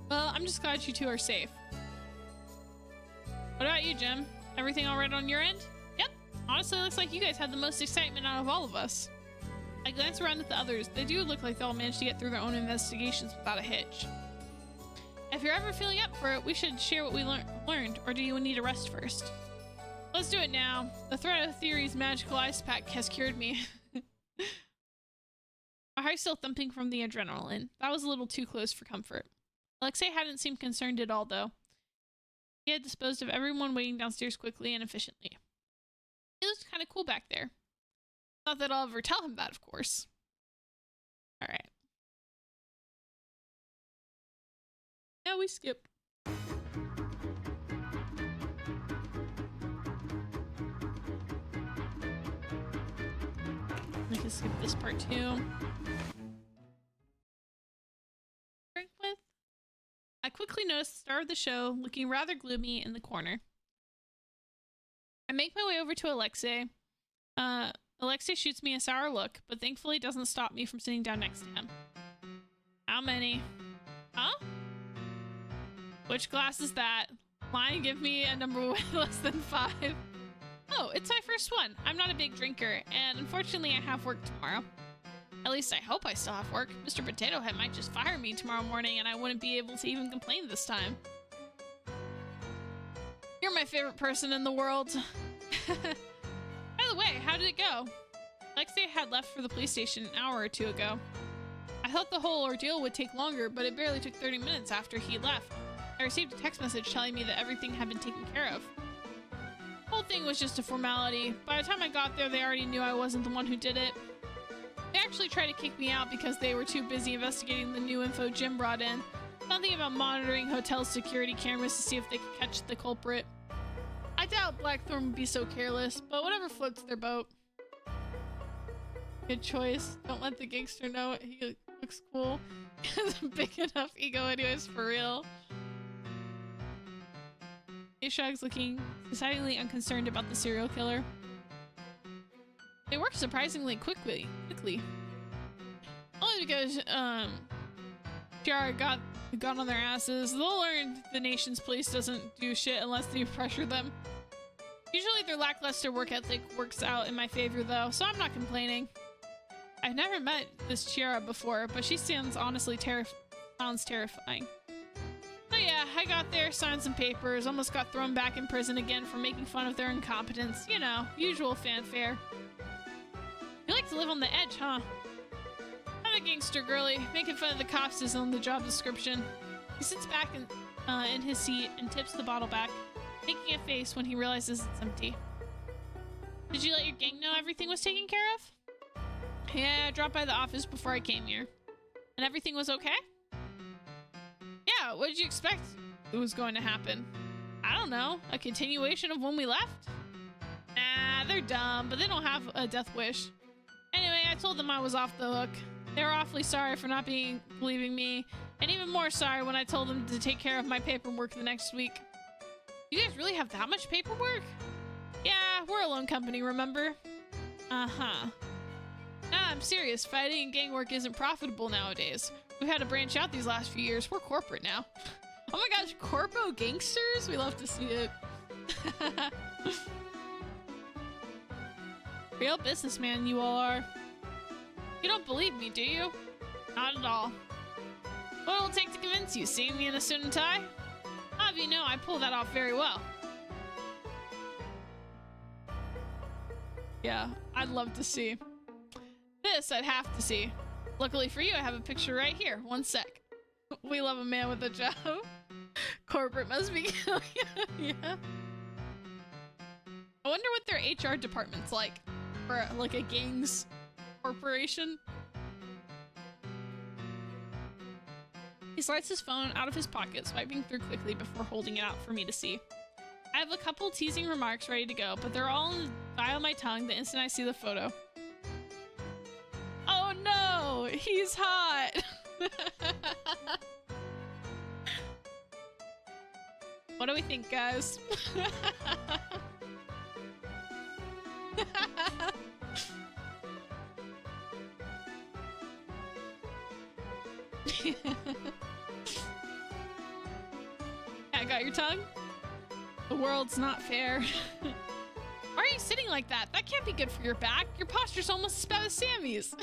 Well, I'm just glad you two are safe. What about you, Jim? Everything all right on your end? Yep. Honestly, it looks like you guys had the most excitement out of all of us. I glance around at the others. They do look like they all managed to get through their own investigations without a hitch. If you're ever feeling up for it, we should share what we learned, or do you need a rest first? Let's do it now. The threat of Theory's magical ice pack has cured me. My heart's still thumping from the adrenaline. That was a little too close for comfort. Alexei hadn't seemed concerned at all, though. He had disposed of everyone waiting downstairs quickly and efficiently. He looked kind of cool back there. Not that I'll ever tell him that, of course. Alright. Now we skip. We can skip this part too. Drink with? I quickly noticed the star of the show looking rather gloomy in the corner. I make my way over to Alexei. Alexei shoots me a sour look, but thankfully doesn't stop me from sitting down next to him. How many? Huh? Which glass is that? Line, give me a number with less than 5. Oh, it's my first one. I'm not a big drinker, and unfortunately I have work tomorrow. At least I hope I still have work. Mr. Potato Head might just fire me tomorrow morning and I wouldn't be able to even complain this time. You're my favorite person in the world. By the way, how did it go? Alexei had left for the police station an hour or two ago. I thought the whole ordeal would take longer, but it barely took 30 minutes after he left. I received a text message telling me that everything had been taken care of. The whole thing was just a formality. By the time I got there, they already knew I wasn't the one who did it. They actually tried to kick me out because they were too busy investigating the new info Jim brought in. Nothing about monitoring hotel security cameras to see if they could catch the culprit. I doubt Blackthorn would be so careless, but whatever floats their boat. Good choice. Don't let the gangster know it. He looks cool. He has a big enough ego anyways, for real. He shrugs, looking decidedly unconcerned about the serial killer. They worked surprisingly quickly. Only because, Tiara got on their asses. They'll learn the nation's police doesn't do shit unless they pressure them. Usually their lackluster work ethic works out in my favor though, so I'm not complaining. I've never met this Tiara before, but she sounds honestly sounds terrifying. So yeah, I got there, signed some papers, almost got thrown back in prison again for making fun of their incompetence. You know, usual fanfare. You like to live on the edge, huh? I'm a gangster girly. Making fun of the cops is on the job description. He sits back in his seat and tips the bottle back, making a face when he realizes it's empty. Did you let your gang know everything was taken care of? Yeah, I dropped by the office before I came here. And everything was okay? Yeah, what did you expect was going to happen? I don't know. A continuation of when we left? Nah, they're dumb, but they don't have a death wish. Anyway, I told them I was off the hook. They were awfully sorry for not believing me, and even more sorry when I told them to take care of my paperwork the next week. You guys really have that much paperwork? Yeah, we're a loan company, remember? Uh-huh. Nah, I'm serious. Fighting and gang work isn't profitable nowadays. We've had to branch out these last few years. We're corporate now. Oh my gosh, corpo gangsters? We love to see it. Real businessman you all are. You don't believe me, do you? Not at all. What will it take to convince you? Seeing me in a suit and tie? I'll have you know I pull that off very well. Yeah, I'd love to see. This I'd have to see. Luckily for you, I have a picture right here. One sec. We love a man with a job. Corporate must be killing. Yeah. I wonder what their HR department's like for like a gangs corporation. He slides his phone out of his pocket, swiping through quickly before holding it out for me to see. I have a couple teasing remarks ready to go, but they're all on the dial of my tongue the instant I see the photo. Oh no! He's hot! What do we think, guys? I got your tongue? The world's not fair. Why are you sitting like that? That can't be good for your back. Your posture's almost as bad as Sammy's.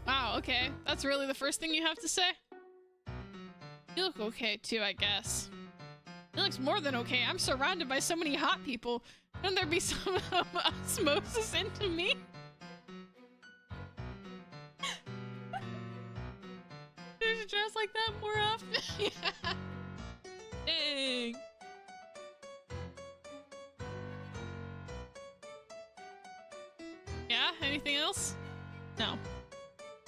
Wow, okay. That's really the first thing you have to say? You look okay too, I guess. He looks more than okay. I'm surrounded by so many hot people. Shouldn't there be some osmosis into me? You should dress like that more often. Yeah. Dang. Yeah, anything else? No.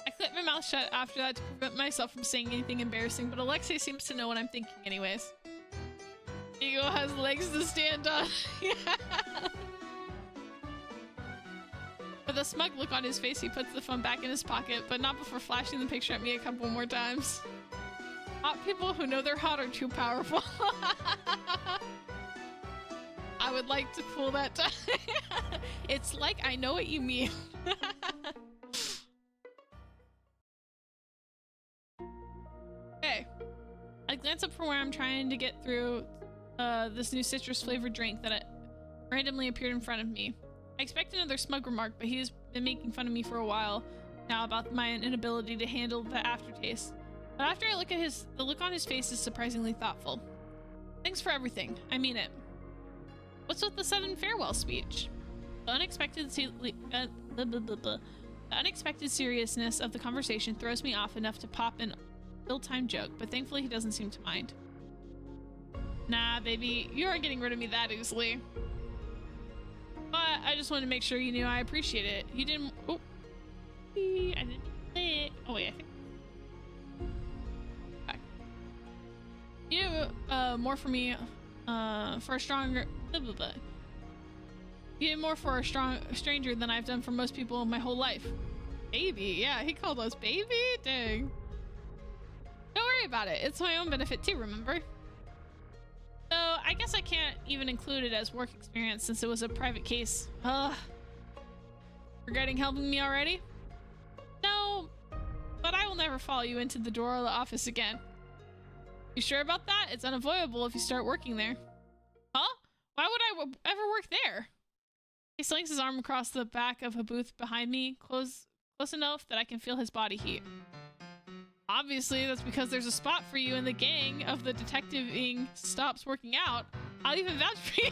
I clipped my mouth shut after that to prevent myself from saying anything embarrassing, but Alexei seems to know what I'm thinking anyways. Ego has legs to stand on. Yeah. With a smug look on his face, he puts the phone back in his pocket, but not before flashing the picture at me a couple more times. Hot people who know they're hot are too powerful. I would like to pull that time. It's like I know what you mean. Okay. I glance up from where I'm trying to get through this new citrus flavored drink that randomly appeared in front of me. I expect another smug remark, but he has been making fun of me for a while now about my inability to handle the aftertaste. But after I look at the look on his face is surprisingly thoughtful. Thanks for everything. I mean it. What's with the sudden farewell speech? The unexpected seriousness of the conversation throws me off enough to pop an ill-timed joke, but thankfully he doesn't seem to mind. Nah, baby, you aren't getting rid of me that easily. But I just wanted to make sure you knew I appreciate it. You didn't. Oh, I didn't click. Oh wait, I think. Okay. You more for me, for a stronger. Blah, blah, blah. You did more for a stranger than I've done for most people in my whole life. Baby, yeah, he called us baby. Dang. Don't worry about it. It's my own benefit too. Remember? So I guess I can't even include it as work experience since it was a private case. Regretting helping me already? No, but I will never follow you into the door of the office again. You sure about that? It's unavoidable if you start working there. Huh? Why would I ever work there? He slings his arm across the back of a booth behind me, close enough that I can feel his body heat. Obviously, that's because there's a spot for you in the gang of the detectiving stops working out. I'll even vouch for you.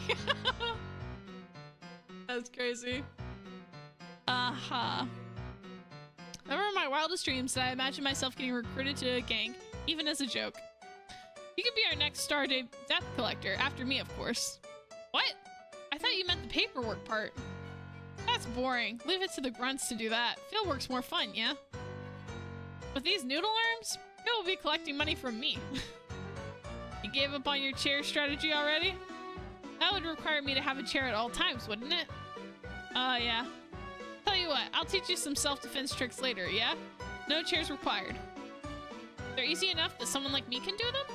That's crazy. Never in my wildest dreams did I imagine myself getting recruited to a gang, even as a joke. You could be our next star death collector, after me, of course. What? I thought you meant the paperwork part. That's boring. Leave it to the grunts to do that. Fieldwork's more fun, yeah? With these noodle arms, you'll be collecting money from me. You gave up on your chair strategy already? That would require me to have a chair at all times, wouldn't it? Yeah. Tell you what, I'll teach you some self-defense tricks later, yeah? No chairs required. They're easy enough that someone like me can do them?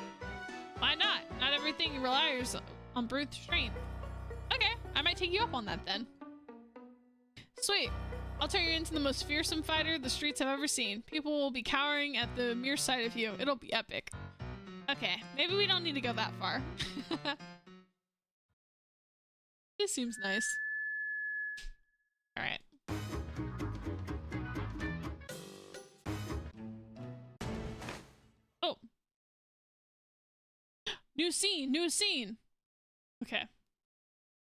Why not? Not everything relies on brute strength. Okay, I might take you up on that then. Sweet. I'll turn you into the most fearsome fighter the streets have ever seen. People will be cowering at the mere sight of you. It'll be epic. Okay, maybe we don't need to go that far. This seems nice. Alright. Oh. New scene, new scene. Okay.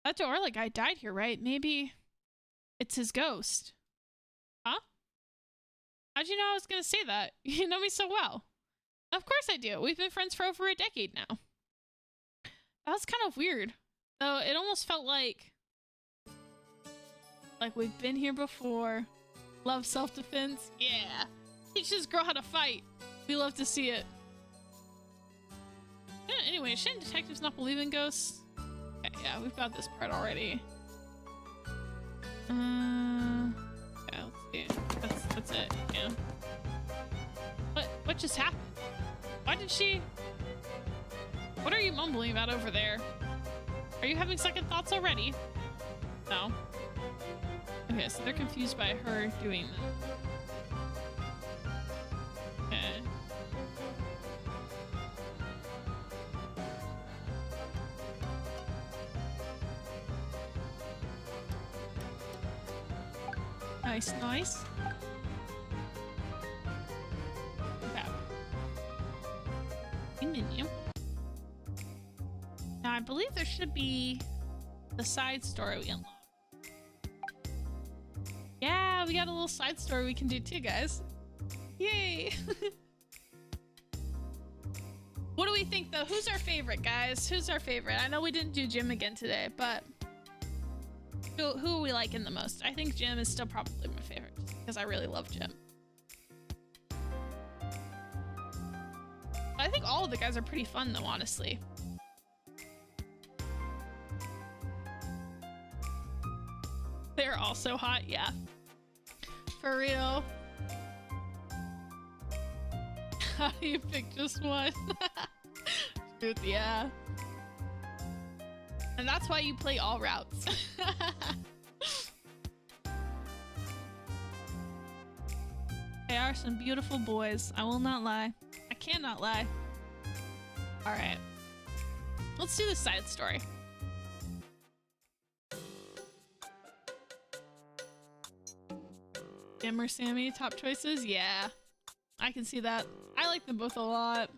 That Orla guy died here, right? Maybe it's his ghost. Huh? How'd you know I was gonna say that? You know me so well. Of course I do. We've been friends for over a decade now. That was kind of weird. Though it almost felt like we've been here before. Love self-defense? Yeah. Teach this girl how to fight. We love to see it. Yeah, anyway, shouldn't detectives not believe in ghosts? Okay, yeah, we've got this part already. Yeah, let's see. That's it, yeah. What just happened? Why did she... What are you mumbling about over there? Are you having second thoughts already? No. Okay, so they're confused by her doing that. Okay. Nice, nice. Okay. Menu. Now I believe there should be the side story we unlock. Yeah, we got a little side story we can do too, guys. Yay! What do we think though? Who's our favorite, guys? Who's our favorite? I know we didn't do Jim again today, but who are we liking the most? I think Jim is still probably my favorite because I really love Jim. I think all of the guys are pretty fun though, honestly. They're all so hot, yeah. For real. How do you pick just one? Truth, yeah. And that's why you play all routes. They are some beautiful boys. I will not lie. I cannot lie. Alright. Let's do the side story. Jim or Sammy, top choices? Yeah. I can see that. I like them both a lot.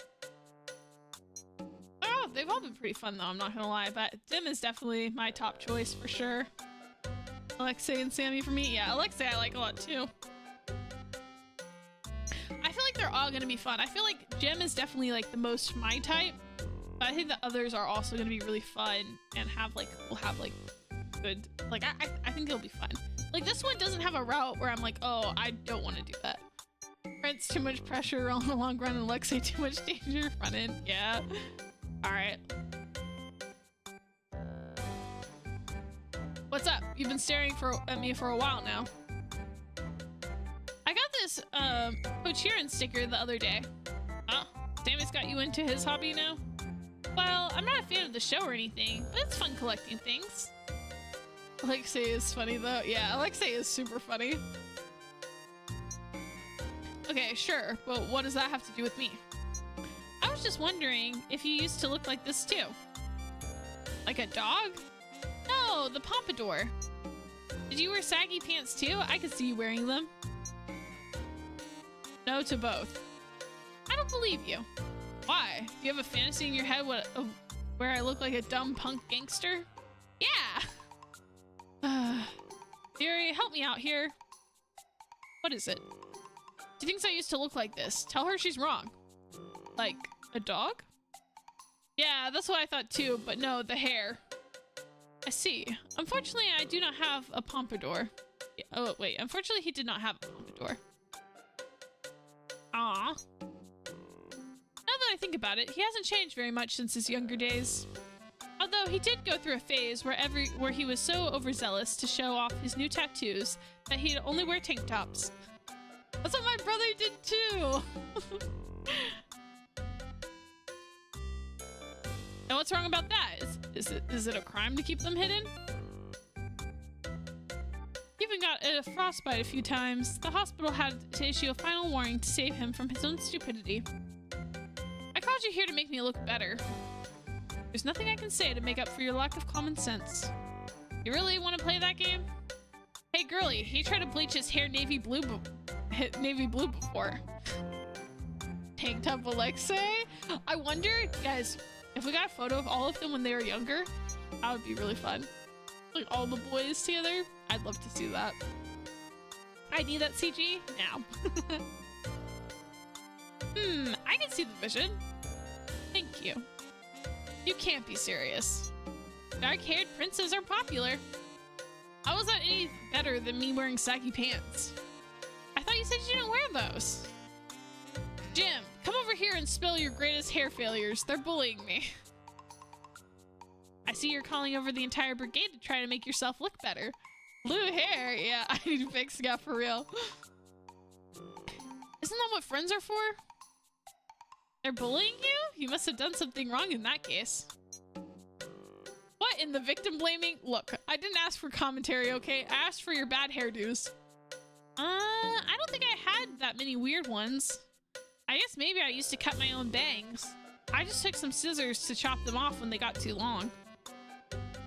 Oh, they've all been pretty fun though, I'm not gonna lie, but Jim is definitely my top choice for sure. Alexei and Sammy for me? Yeah, Alexei I like a lot too. I feel like they're all gonna be fun. I feel like Jim is definitely like the most my type, but I think the others are also gonna be really fun and will have like good, like I think it'll be fun. Like this one doesn't have a route where I'm like, oh, I don't want to do that. Brent's too much pressure on the long run and Alexei too much danger front end. Yeah. Alright. What's up? You've been staring at me for a while now. I got this Pocherin sticker the other day. Oh, Sammy's got you into his hobby now? Well, I'm not a fan of the show or anything, but it's fun collecting things. Alexei is funny though. Yeah, Alexei is super funny. Okay, sure, but what does that have to do with me? I was just wondering if you used to look like this too. Like a dog? No, the pompadour. Did you wear saggy pants too? I could see you wearing them. No to both. I don't believe you. Why? Do you have a fantasy in your head where I look like a dumb punk gangster? Yeah! Theory, help me out here. What is it? She thinks I used to look like this. Tell her she's wrong. Like, a dog? Yeah, that's what I thought too, but no, the hair. I see. Unfortunately, I do not have a pompadour. Yeah, oh, wait. Unfortunately, he did not have a pompadour. Aww. Now that I think about it, he hasn't changed very much since his younger days. Although he did go through a phase where he was so overzealous to show off his new tattoos that he'd only wear tank tops. That's what my brother did too! And what's wrong about that? Is it a crime to keep them hidden? He even got a frostbite a few times. The hospital had to issue a final warning to save him from his own stupidity. I called you here to make me look better. There's nothing I can say to make up for your lack of common sense. You really want to play that game? Hey, girlie, he tried to bleach his hair navy blue before. Tanked up Alexei? I wonder, guys, if we got a photo of all of them when they were younger, that would be really fun. Like all the boys together. I'd love to see that. I need that CG now. I can see the vision. Thank you. You can't be serious. Dark-haired princes are popular. How was that any better than me wearing saggy pants? I thought you said you didn't wear those. Jim, come over here and spill your greatest hair failures. They're bullying me. I see you're calling over the entire brigade to try to make yourself look better. Blue hair? Yeah, I need fixing up for real. Isn't that what friends are for? They're bullying you? You must have done something wrong in that case. What in the victim blaming? Look, I didn't ask for commentary, okay? I asked for your bad hairdos. I don't think I had that many weird ones. I guess maybe I used to cut my own bangs. I just took some scissors to chop them off when they got too long.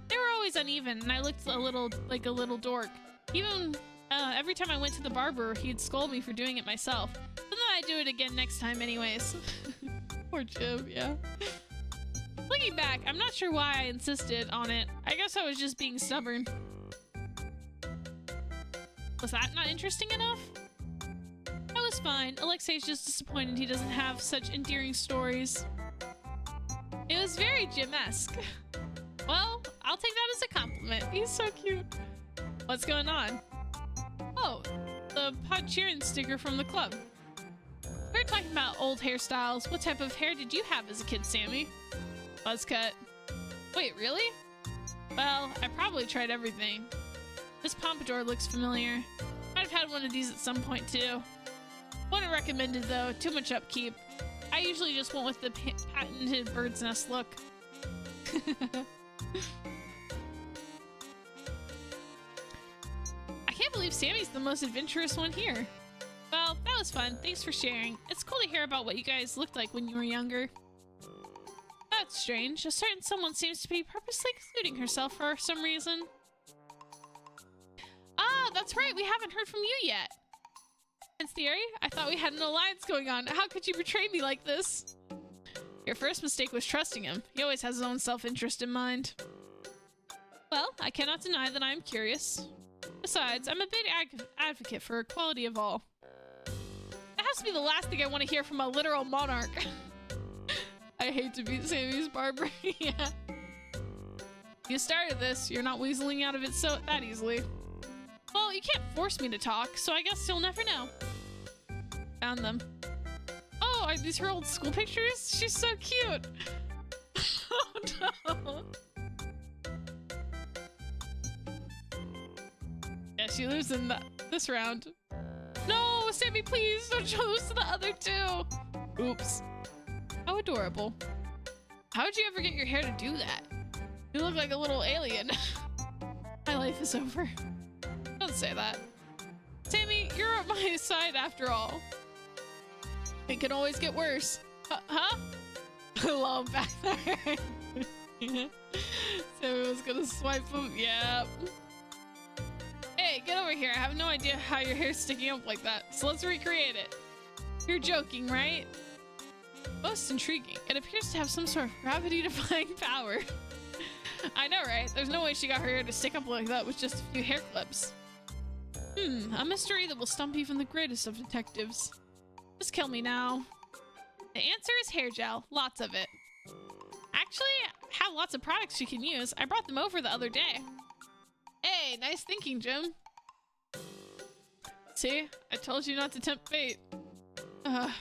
They were always uneven, and I looked a little like a little dork. Even every time I went to the barber, he'd scold me for doing it myself. But then I'd do it again next time anyways. Poor Jim, yeah. Looking back, I'm not sure why I insisted on it. I guess I was just being stubborn. Was that not interesting enough? That was fine. Alexei's just disappointed he doesn't have such endearing stories. It was very Jim-esque. Well, I'll take that as a compliment. He's so cute. What's going on? Oh, the Pod Cheerin' sticker from the club. We were talking about old hairstyles. What type of hair did you have as a kid, Sammy? Buzz cut. Wait, really? Well, I probably tried everything. This pompadour looks familiar. Might have had one of these at some point too. Wouldn't recommend it though, too much upkeep. I usually just went with the patented bird's nest look. I can't believe Sammy's the most adventurous one here. Well, that was fun. Thanks for sharing. It's cool to hear about what you guys looked like when you were younger. That's strange. A certain someone seems to be purposely excluding herself for some reason. Ah, that's right. We haven't heard from you yet. Prince Theory, I thought we had an alliance going on. How could you betray me like this? Your first mistake was trusting him. He always has his own self-interest in mind. Well, I cannot deny that I am curious. Besides, I'm a big advocate for equality of all. That has to be the last thing I want to hear from a literal monarch. I hate to be Sammy's barber. Yeah. You started this. You're not weaseling out of it that easily. Well, you can't force me to talk, so I guess you'll never know. Found them. Oh, are these her old school pictures? She's so cute. Oh no. Yeah, she lives in this round. No, Sammy, please don't show this to the other two. Oops. How adorable. How'd you ever get your hair to do that? You look like a little alien. My life is over. Don't say that. Sammy, you're at my side after all. It can always get worse. Huh? Hello, back there. Sammy was gonna swipe him. Yeah. Hey, get over here. I have no idea how your hair's sticking up like that, so let's recreate it. You're joking, right? Most intriguing. It appears to have some sort of gravity-defying power. I know, right? There's no way she got her hair to stick up like that with just a few hair clips. A mystery that will stump even the greatest of detectives. Just kill me now. The answer is hair gel. Lots of it. Actually, I have lots of products you can use. I brought them over the other day. Hey, nice thinking, Jim. See? I told you not to tempt fate. What's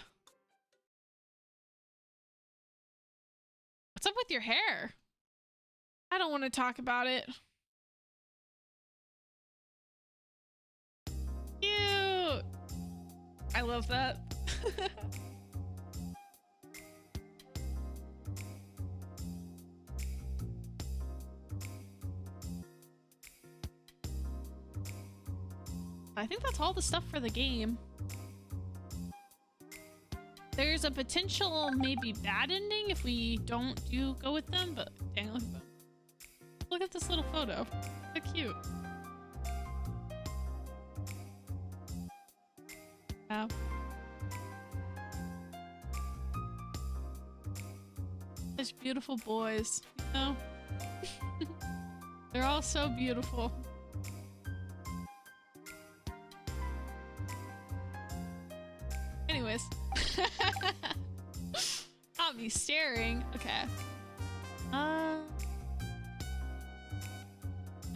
up with your hair? I don't want to talk about it. Cute! I love that. I think that's all the stuff for the game. There's a potential maybe bad ending if we don't go with them, but dang, look at them. Look at this little photo. So cute. Wow. Such beautiful boys, you know? They're all so beautiful. Anyways. Not me staring. Okay. Hi,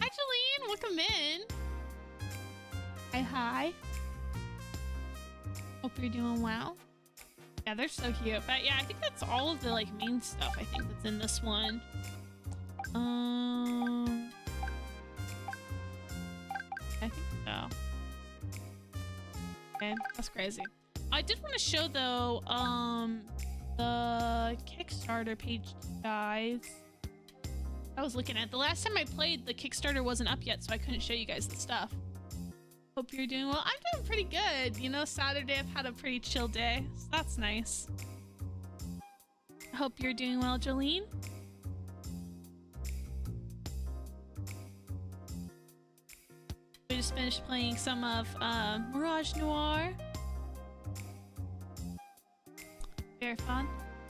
Jolene. Welcome in. Hi. Hope you're doing well. Yeah, they're so cute. But yeah, I think that's all of the like main stuff I think that's in this one. I think so. Okay, that's crazy. I did want to show though, the Kickstarter page to you guys. I was looking at the last time I played, the Kickstarter wasn't up yet, so I couldn't show you guys the stuff. Hope you're doing well. I'm doing pretty good. You know, Saturday I've had a pretty chill day, so that's nice. I hope you're doing well, Jolene. We just finished playing some of Mirage Noir. Very fun.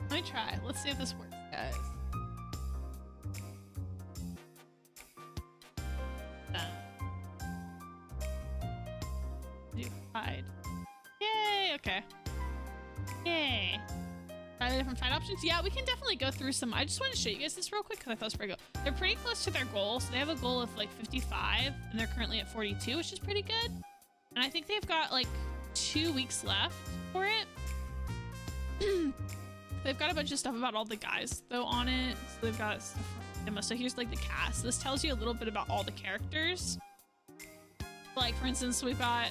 Let me try. Let's see if this works, guys. Do hide. Yay! Okay. Yay. Try the different fight options. Yeah, we can definitely go through some. I just want to show you guys this real quick because I thought it was pretty good. They're pretty close to their goal. So they have a goal of like 55 and they're currently at 42, which is pretty good. And I think they've got like 2 weeks left for it. They've got a bunch of stuff about all the guys though on it. So they've got stuff from demo. So here's like the cast. This tells you a little bit about all the characters. Like for instance, we've got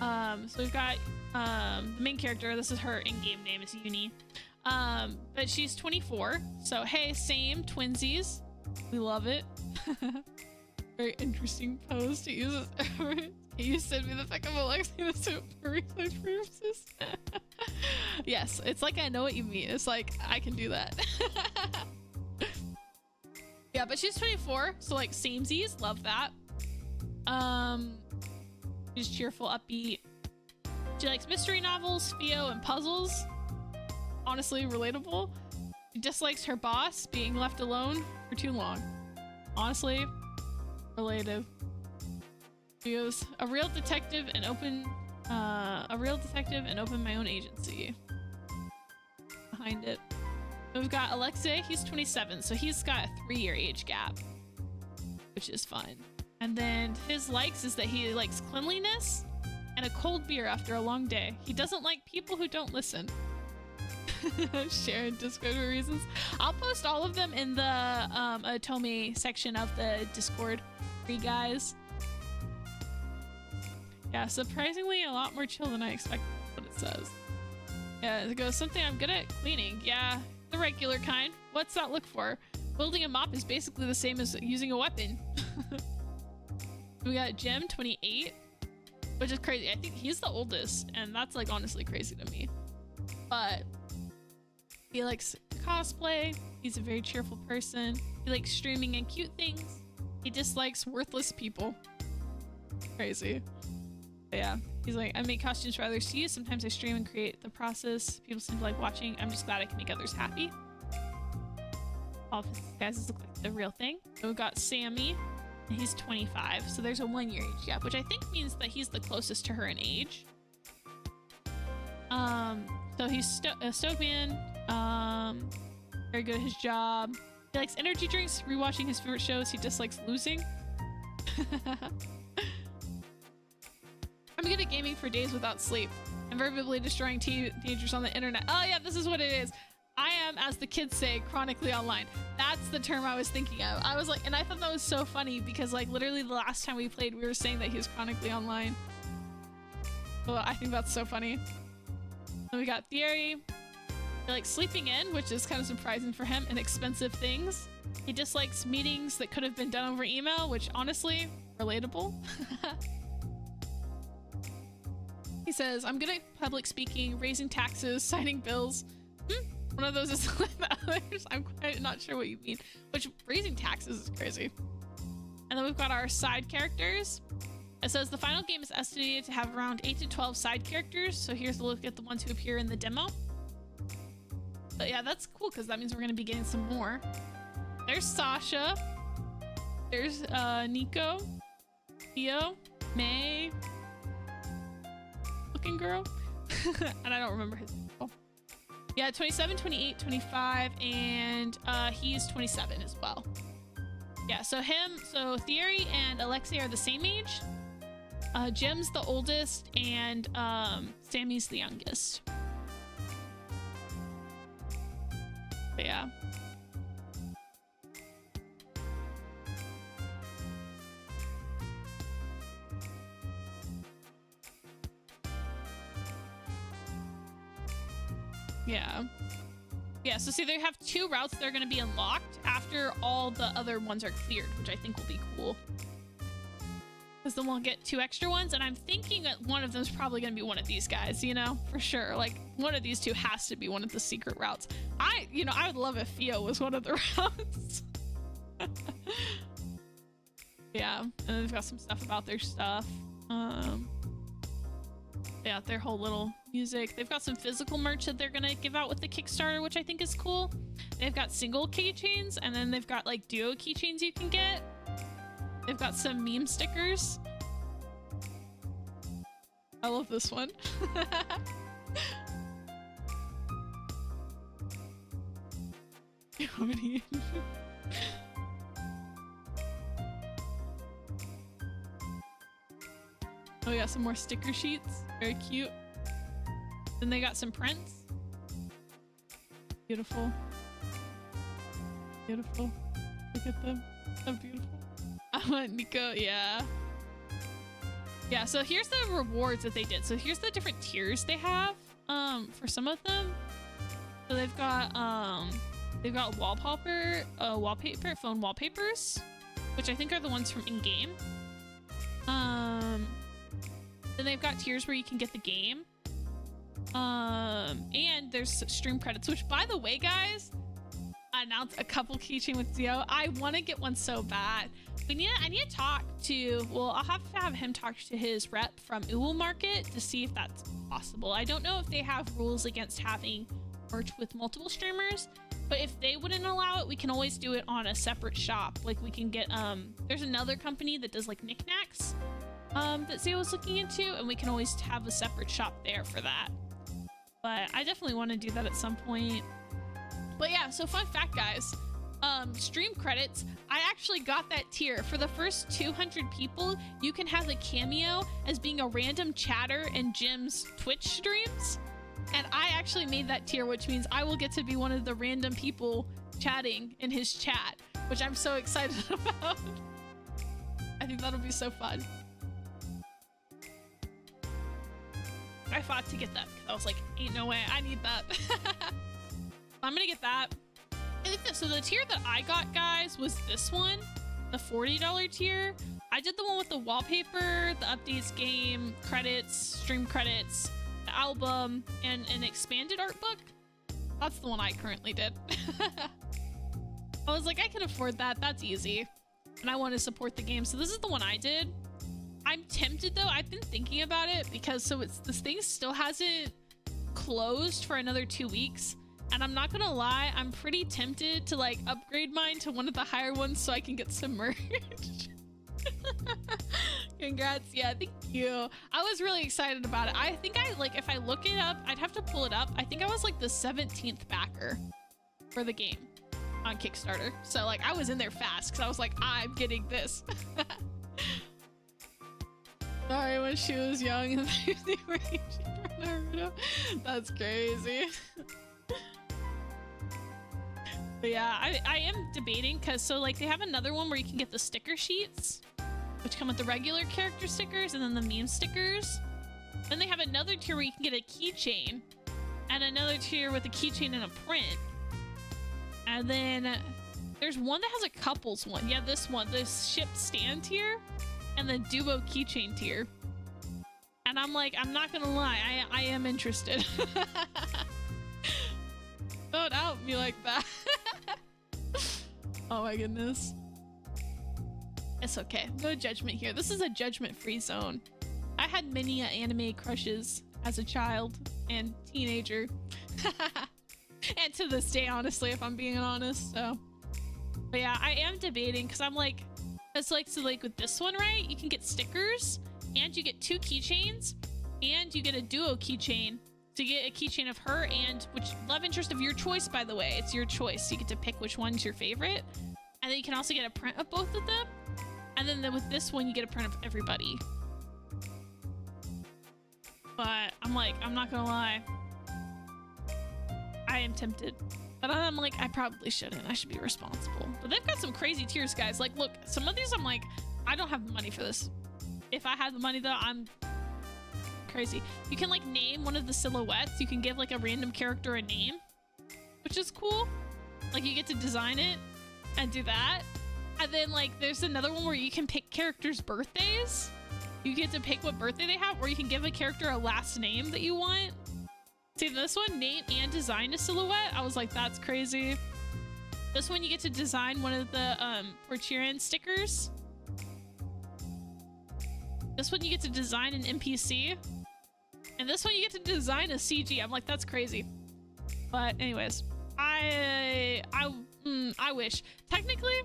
the main character. This is her in-game name is Uni. But she's 24. So hey, same twinsies. We love it. Very interesting pose to use it. Can you send me the pic of Alexi for research purposes? Yes, it's like I know what you mean. It's like I can do that. Yeah, but she's 24, so like samesies, love that. She's cheerful, upbeat. She likes mystery novels, Theo, and puzzles. Honestly, relatable. She dislikes her boss being left alone for too long. Honestly, relative. She goes, a real detective and open my own agency. Behind it. We've got Alexei, he's 27, so he's got a 3-year age gap, which is fun. And then his likes is that he likes cleanliness and a cold beer after a long day. He doesn't like people who don't listen. Share in Discord for reasons. I'll post all of them in the Otome section of the Discord for you guys. Yeah, surprisingly a lot more chill than I expected, what it says. Yeah, it goes, something I'm good at, cleaning. Yeah, the regular kind. What's that look for? Building a mop is basically the same as using a weapon. We got Jim, 28, which is crazy. I think he's the oldest, and that's like honestly crazy to me. But he likes cosplay. He's a very cheerful person. He likes streaming and cute things. He dislikes worthless people. Crazy. But yeah, he's like, I make costumes for others to use. Sometimes I stream and create the process. People seem to like watching. I'm just glad I can make others happy. All of his guys look like the real thing. So we've got Sammy, and he's 25. So there's a 1-year age gap, which I think means that he's the closest to her in age. So he's a Stokeman, very good at his job. He likes energy drinks, rewatching his favorite shows. He dislikes losing. I'm good at gaming for days without sleep. I'm verbally destroying teenagers on the internet. Oh yeah, this is what it is. I am, as the kids say, chronically online. That's the term I was thinking of. I was like, and I thought that was so funny because like literally the last time we played, we were saying that he was chronically online. Well, I think that's so funny. Then we got Thierry. He likes sleeping in, which is kind of surprising for him, and expensive things. He dislikes meetings that could have been done over email, which honestly, relatable. says, I'm good at public speaking, raising taxes, signing bills. One of those is like the others. I'm quite not sure what you mean. Which, raising taxes is crazy. And then we've got our side characters. It says the final game is estimated to have around 8 to 12 side characters. So here's a look at the ones who appear in the demo. But yeah, that's cool because that means we're going to be getting some more. There's Sasha. There's Nico. Theo. May. Looking girl. And I don't remember his name. Oh. Yeah, 27, 28, 25, and he's 27 as well. Yeah, so Thierry and Alexei are the same age. Jim's the oldest, and Sammy's the youngest. But yeah. Yeah, so see, they have 2 routes that are going to be unlocked after all the other ones are cleared, which I think will be cool. Because then we'll get 2 extra ones, and I'm thinking that one of them is probably going to be one of these guys, you know, for sure. Like, one of these 2 has to be one of the secret routes. I would love if Theo was one of the routes. Yeah, and then they've got some stuff about their stuff. Yeah, their whole little music. They've got some physical merch that they're gonna give out with the Kickstarter, which I think is cool. They've got single keychains, and then they've got like duo keychains you can get. They've got some meme stickers. I love this one. How many? Oh, we got some more sticker sheets. Very cute. Then they got some prints. Beautiful. Beautiful. Look at them. So beautiful. I want Nico, yeah. Yeah, so here's the rewards that they did. So here's the different tiers they have for some of them. So they've got wallpaper, phone wallpapers, which I think are the ones from in-game. Then they've got tiers where you can get the game. And there's stream credits, which, by the way, guys, I announced a couple keychain with Zio. I want to get one so bad. I need to talk to, well, I'll have to have him talk to his rep from Uwu Market to see if that's possible. I don't know if they have rules against having merch with multiple streamers, but if they wouldn't allow it, we can always do it on a separate shop. Like, we can get, there's another company that does like knickknacks that Zio was looking into, and we can always have a separate shop there for that. But I definitely want to do that at some point. But yeah, so fun fact, guys, stream credits, I actually got that tier. For the first 200 people, you can have a cameo as being a random chatter in Jim's Twitch streams. And I actually made that tier, which means I will get to be one of the random people chatting in his chat, which I'm so excited about. I think that'll be so fun. I fought to get that because I was like, ain't no way, I need that. I'm gonna get that. So the tier that I got, guys, was this one, the $40 tier. I did the one with the wallpaper, the updates, game credits, stream credits, the album, and an expanded art book. That's the one I currently did. I was like, I can afford that, that's easy. And I want to support the game, so this is the one I did. I'm tempted though, I've been thinking about it because this thing still hasn't closed for another 2 weeks. And I'm not gonna lie, I'm pretty tempted to like upgrade mine to one of the higher ones so I can get some merch. Congrats, yeah, thank you. I was really excited about it. I think if I look it up, I'd have to pull it up. I think I was like the 17th backer for the game on Kickstarter. So like I was in there fast because I was like, I'm getting this. Sorry, when she was young and they were Naruto. That's crazy. But yeah, I am debating because so like they have another one where you can get the sticker sheets, which come with the regular character stickers and then the meme stickers. Then they have another tier where you can get a keychain and another tier with a keychain and a print. And then there's one that has a couples one. Yeah, this one, the ship stand tier and the duo keychain tier. And And I'm like, I'm not gonna lie, I am interested. Don't out me like that. Oh my goodness. It's okay. No judgment here. This is a judgment-free zone. I had many anime crushes as a child and teenager. And to this day, honestly, if I'm being honest, so. But yeah, I am debating because I'm like, it's like, so like with this one, right? You can get stickers and you get 2 keychains and you get a duo keychain. So you get a keychain of her and which love interest of your choice, by the way. It's your choice. You get to pick which one's your favorite. And then you can also get a print of both of them. And then with this one, you get a print of everybody. But I'm like, I'm not gonna lie. I am tempted. But I'm like, I probably shouldn't. I should be responsible. But they've got some crazy tiers, guys. Like, look, some of these I'm like, I don't have the money for this. If I had the money, though, I'm crazy. You can, like, name one of the silhouettes. You can give, like, a random character a name, which is cool. Like, you get to design it and do that. And then, like, there's another one where you can pick characters' birthdays. You get to pick what birthday they have, or you can give a character a last name that you want. See, this one, name and design a silhouette. I was like, that's crazy. This one, you get to design one of the Portiran stickers. This one, you get to design an NPC. And this one, you get to design a CG. I'm like, that's crazy. But anyways, I wish. Technically,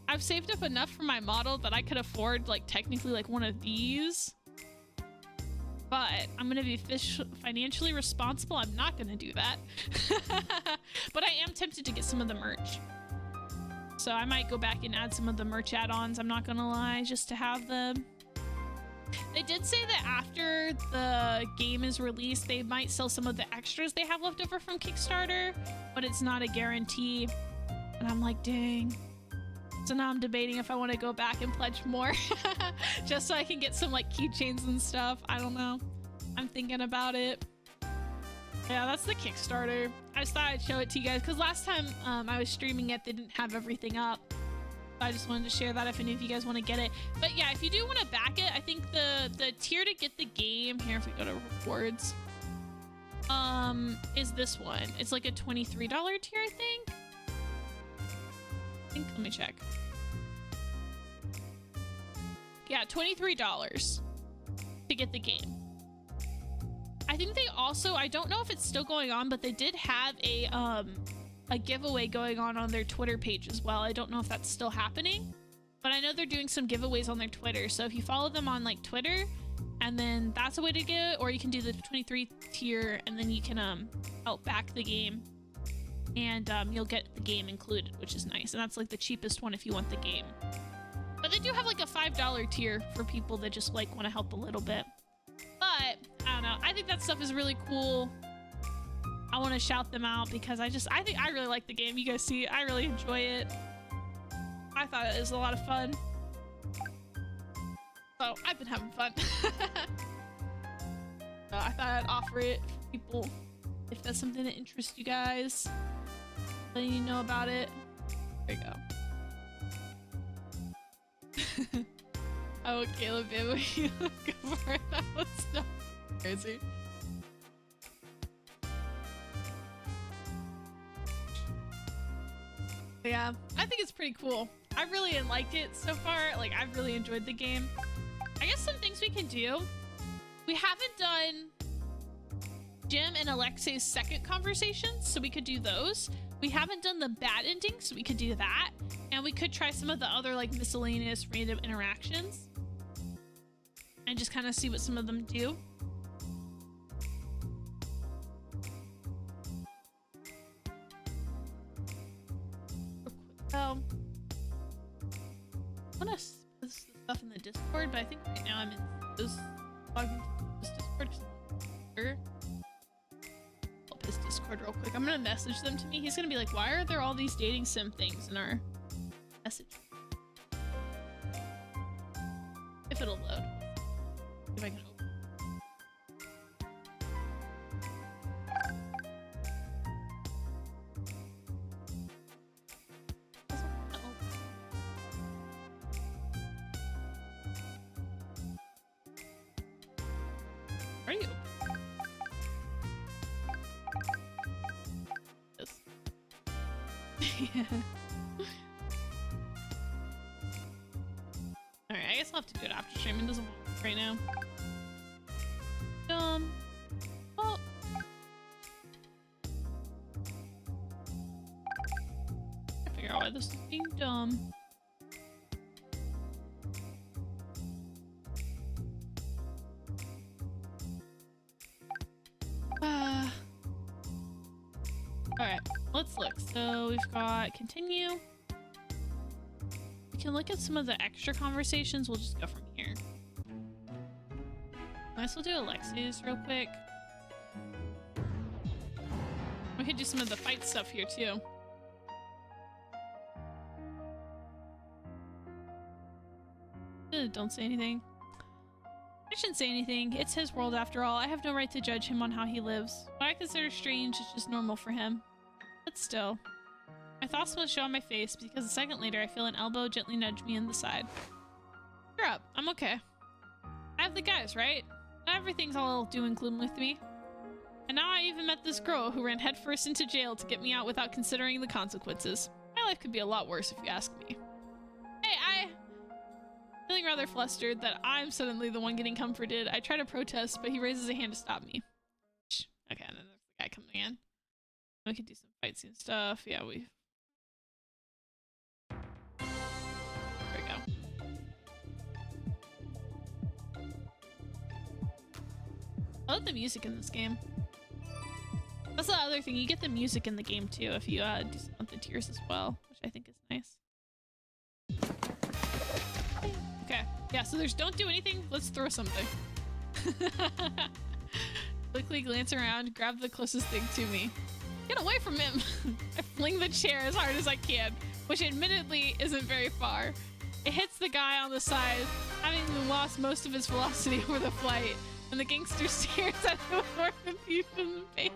I've saved up enough for my model that I could afford, like, technically, like, one of these. But I'm gonna be financially responsible. I'm not gonna do that. But I am tempted to get some of the merch. So I might go back and add some of the merch add-ons, I'm not gonna lie, just to have them. They did say that after the game is released, they might sell some of the extras they have left over from Kickstarter, but it's not a guarantee. And I'm like, dang. So now I'm debating if I want to go back and pledge more just so I can get some like keychains and stuff. I don't know. I'm thinking about it. Yeah, that's the Kickstarter. I just thought I'd show it to you guys because last time I was streaming it, they didn't have everything up. So I just wanted to share that if any of you guys want to get it. But yeah, if you do want to back it, I think the tier to get the game, here if we go to rewards, is this one. It's like a $23 tier, I think. Let me check. Yeah, $23 to get the game. I think they also, I don't know if it's still going on, but they did have a giveaway going on their Twitter page as well. I don't know if that's still happening, but I know they're doing some giveaways on their Twitter. So if you follow them on like Twitter, and then that's a way to get it, or you can do the 23 tier and then you can help back the game. And you'll get the game included, which is nice. And that's like the cheapest one if you want the game. But they do have like a $5 tier for people that just like want to help a little bit. But I don't know. I think that stuff is really cool. I want to shout them out because I think I really like the game. You guys see, I really enjoy it. I thought it was a lot of fun. So I've been having fun. So I thought I'd offer it for people if that's something that interests you guys. Letting you know about it. There you go. Oh, Caleb, baby, go for it. That was so crazy. But yeah, I think it's pretty cool. I really liked it so far. Like, I've really enjoyed the game. I guess some things we can do. We haven't done Jim and Alexei's second conversations, so we could do those. We haven't done the bad ending, so we could do that. And we could try some of the other like miscellaneous random interactions and just kind of see what some of them do. So I'm gonna put this stuff in the Discord, but I think right now I'm in this logging to this Discord. His Discord real quick. I'm gonna message them to me. He's gonna be like, why are there all these dating sim things in our message? If it'll load. If I can open Yeah. Alright, I guess I'll have to do it after stream. It doesn't work right now. Well. I figure out why this is being dumb. Alright, let's look. So we've got continue. We can look at some of the extra conversations. We'll just go from here. Might as well do Alexi's real quick. We could do some of the fight stuff here too. Don't say anything. I shouldn't say anything. It's his world after all. I have no right to judge him on how he lives. What I consider strange is just normal for him. But still. My thoughts won't show on my face because a second later I feel an elbow gently nudge me in the side. Cheer up. I'm okay. I have the guys, right? Not everything's all doom and gloom with me. And now I even met this girl who ran headfirst into jail to get me out without considering the consequences. My life could be a lot worse if you ask me. Hey, feeling rather flustered that I'm suddenly the one getting comforted, I try to protest, but he raises a hand to stop me. Okay, and then there's the guy coming in. We could do some fight scene stuff. Yeah, there we go. I love the music in this game. That's the other thing. You get the music in the game too if you do some of the tiers as well, which I think is nice. Okay, yeah, so there's don't do anything, let's throw something. Quickly glance around, grab the closest thing to me. Get away from him! I fling the chair as hard as I can, which admittedly isn't very far. It hits the guy on the side, having lost most of his velocity over the flight, and the gangster stares at him with more confusion than pain.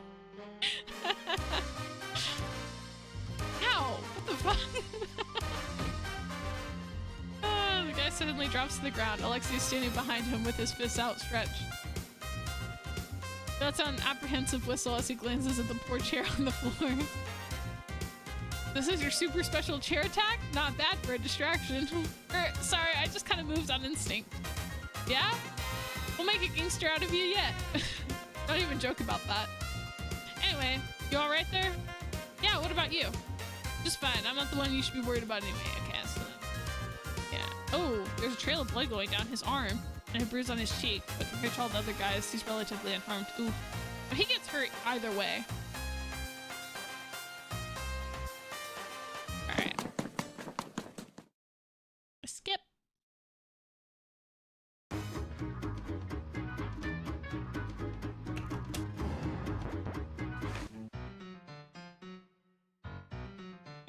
Ow! What the fuck? The guy suddenly drops to the ground. Alexei is standing behind him with his fists outstretched. That's an apprehensive whistle as he glances at the poor chair on the floor. This is your super special chair attack? Not bad for a distraction. Sorry, I just kind of moved on instinct. Yeah? We'll make a gangster out of you yet. Don't even joke about that. Anyway, you alright there? Yeah, what about you? Just fine. I'm not the one you should be worried about anyway. Okay, so yeah. Oh, there's a trail of blood going down his arm and a bruise on his cheek, but compared to all the other guys, he's relatively unharmed. Ooh. But he gets hurt either way. Alright. Skip.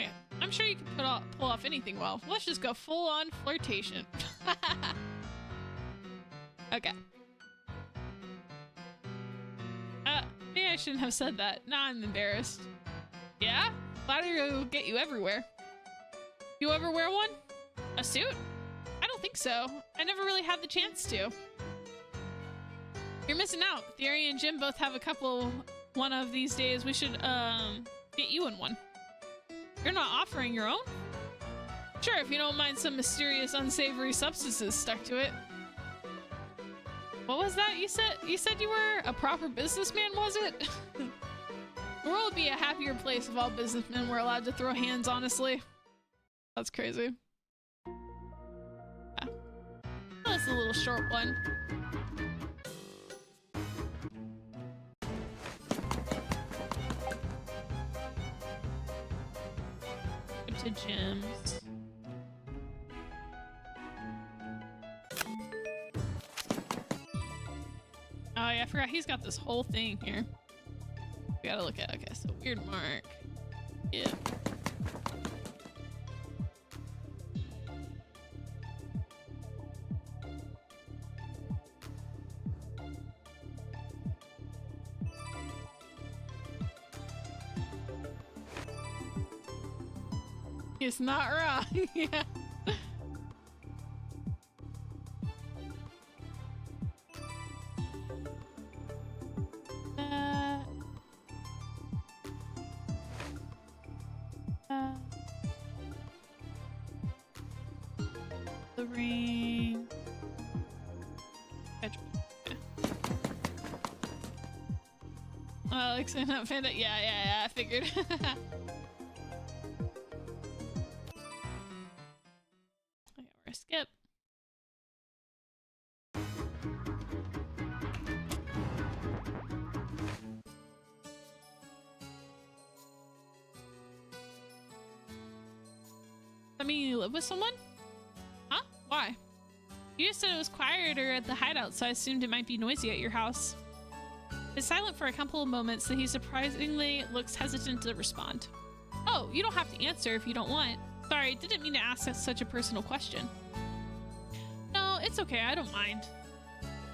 Okay. I'm sure you can pull off anything well. Let's just go full-on flirtation. Okay. Maybe I shouldn't have said that. Now I'm embarrassed. Yeah? Flattery will get you everywhere. You ever wear one? A suit? I don't think so. I never really had the chance to. You're missing out. Theory and Jim both have a couple one of these days. We should, get you in one. You're not offering your own? Sure, if you don't mind some mysterious unsavory substances stuck to it. What was that? You said you were a proper businessman, was it? The world would be a happier place if all businessmen were allowed to throw hands, honestly. That's crazy. Yeah. That's a little short one. Go to gyms. Oh yeah, I forgot he's got this whole thing here. We gotta look at. Okay, so weird mark. Yeah. It's not wrong. Yeah. The ring. Okay. Alex and not Panda. Yeah, I figured. Okay, we're gonna skip. I mean, you live with someone? Huh? Why? You just said it was quieter at the hideout, so I assumed it might be noisy at your house. It's silent for a couple of moments, then he surprisingly looks hesitant to respond. Oh, you don't have to answer if you don't want. Sorry, didn't mean to ask such a personal question. No, it's okay, I don't mind.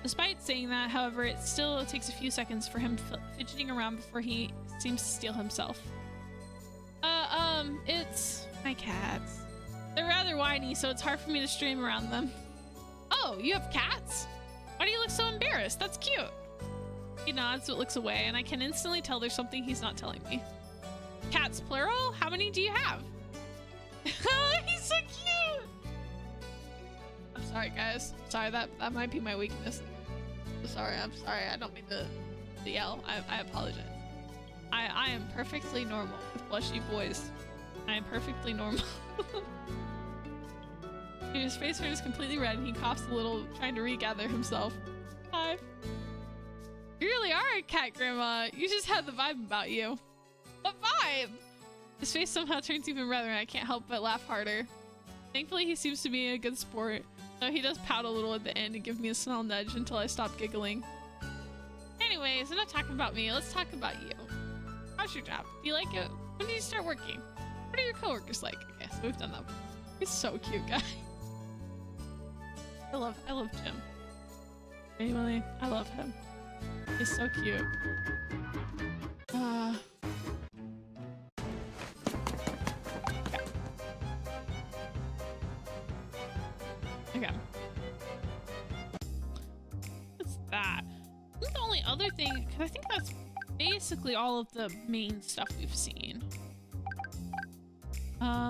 Despite saying that, however, it still takes a few seconds for him fidgeting around before he seems to steal himself. It's my cats. They're rather whiny, so it's hard for me to stream around them. Oh, you have cats? Why do you look so embarrassed? That's cute. He nods but looks away, and I can instantly tell there's something he's not telling me. Cats plural? How many do you have? He's so cute! I'm sorry, guys. Sorry, that might be my weakness. I'm sorry, I don't mean to yell. I apologize. I am perfectly normal with blushy boys. I am perfectly normal. His face turns completely red and he coughs a little, trying to regather himself. Hi. You really are a cat, Grandma. You just have the vibe about you. What vibe? His face somehow turns even redder and I can't help but laugh harder. Thankfully, he seems to be a good sport, though he does pout a little at the end and give me a small nudge until I stop giggling. Anyways, enough talking about me. Let's talk about you. How's your job? Do you like it? When did you start working? What are your coworkers like? Okay, so we've done that. He's so cute, guy. I love Jim. Genuinely, I love him. He's so cute. Okay. What's that? I think the only other thing, because I think that's basically all of the main stuff we've seen.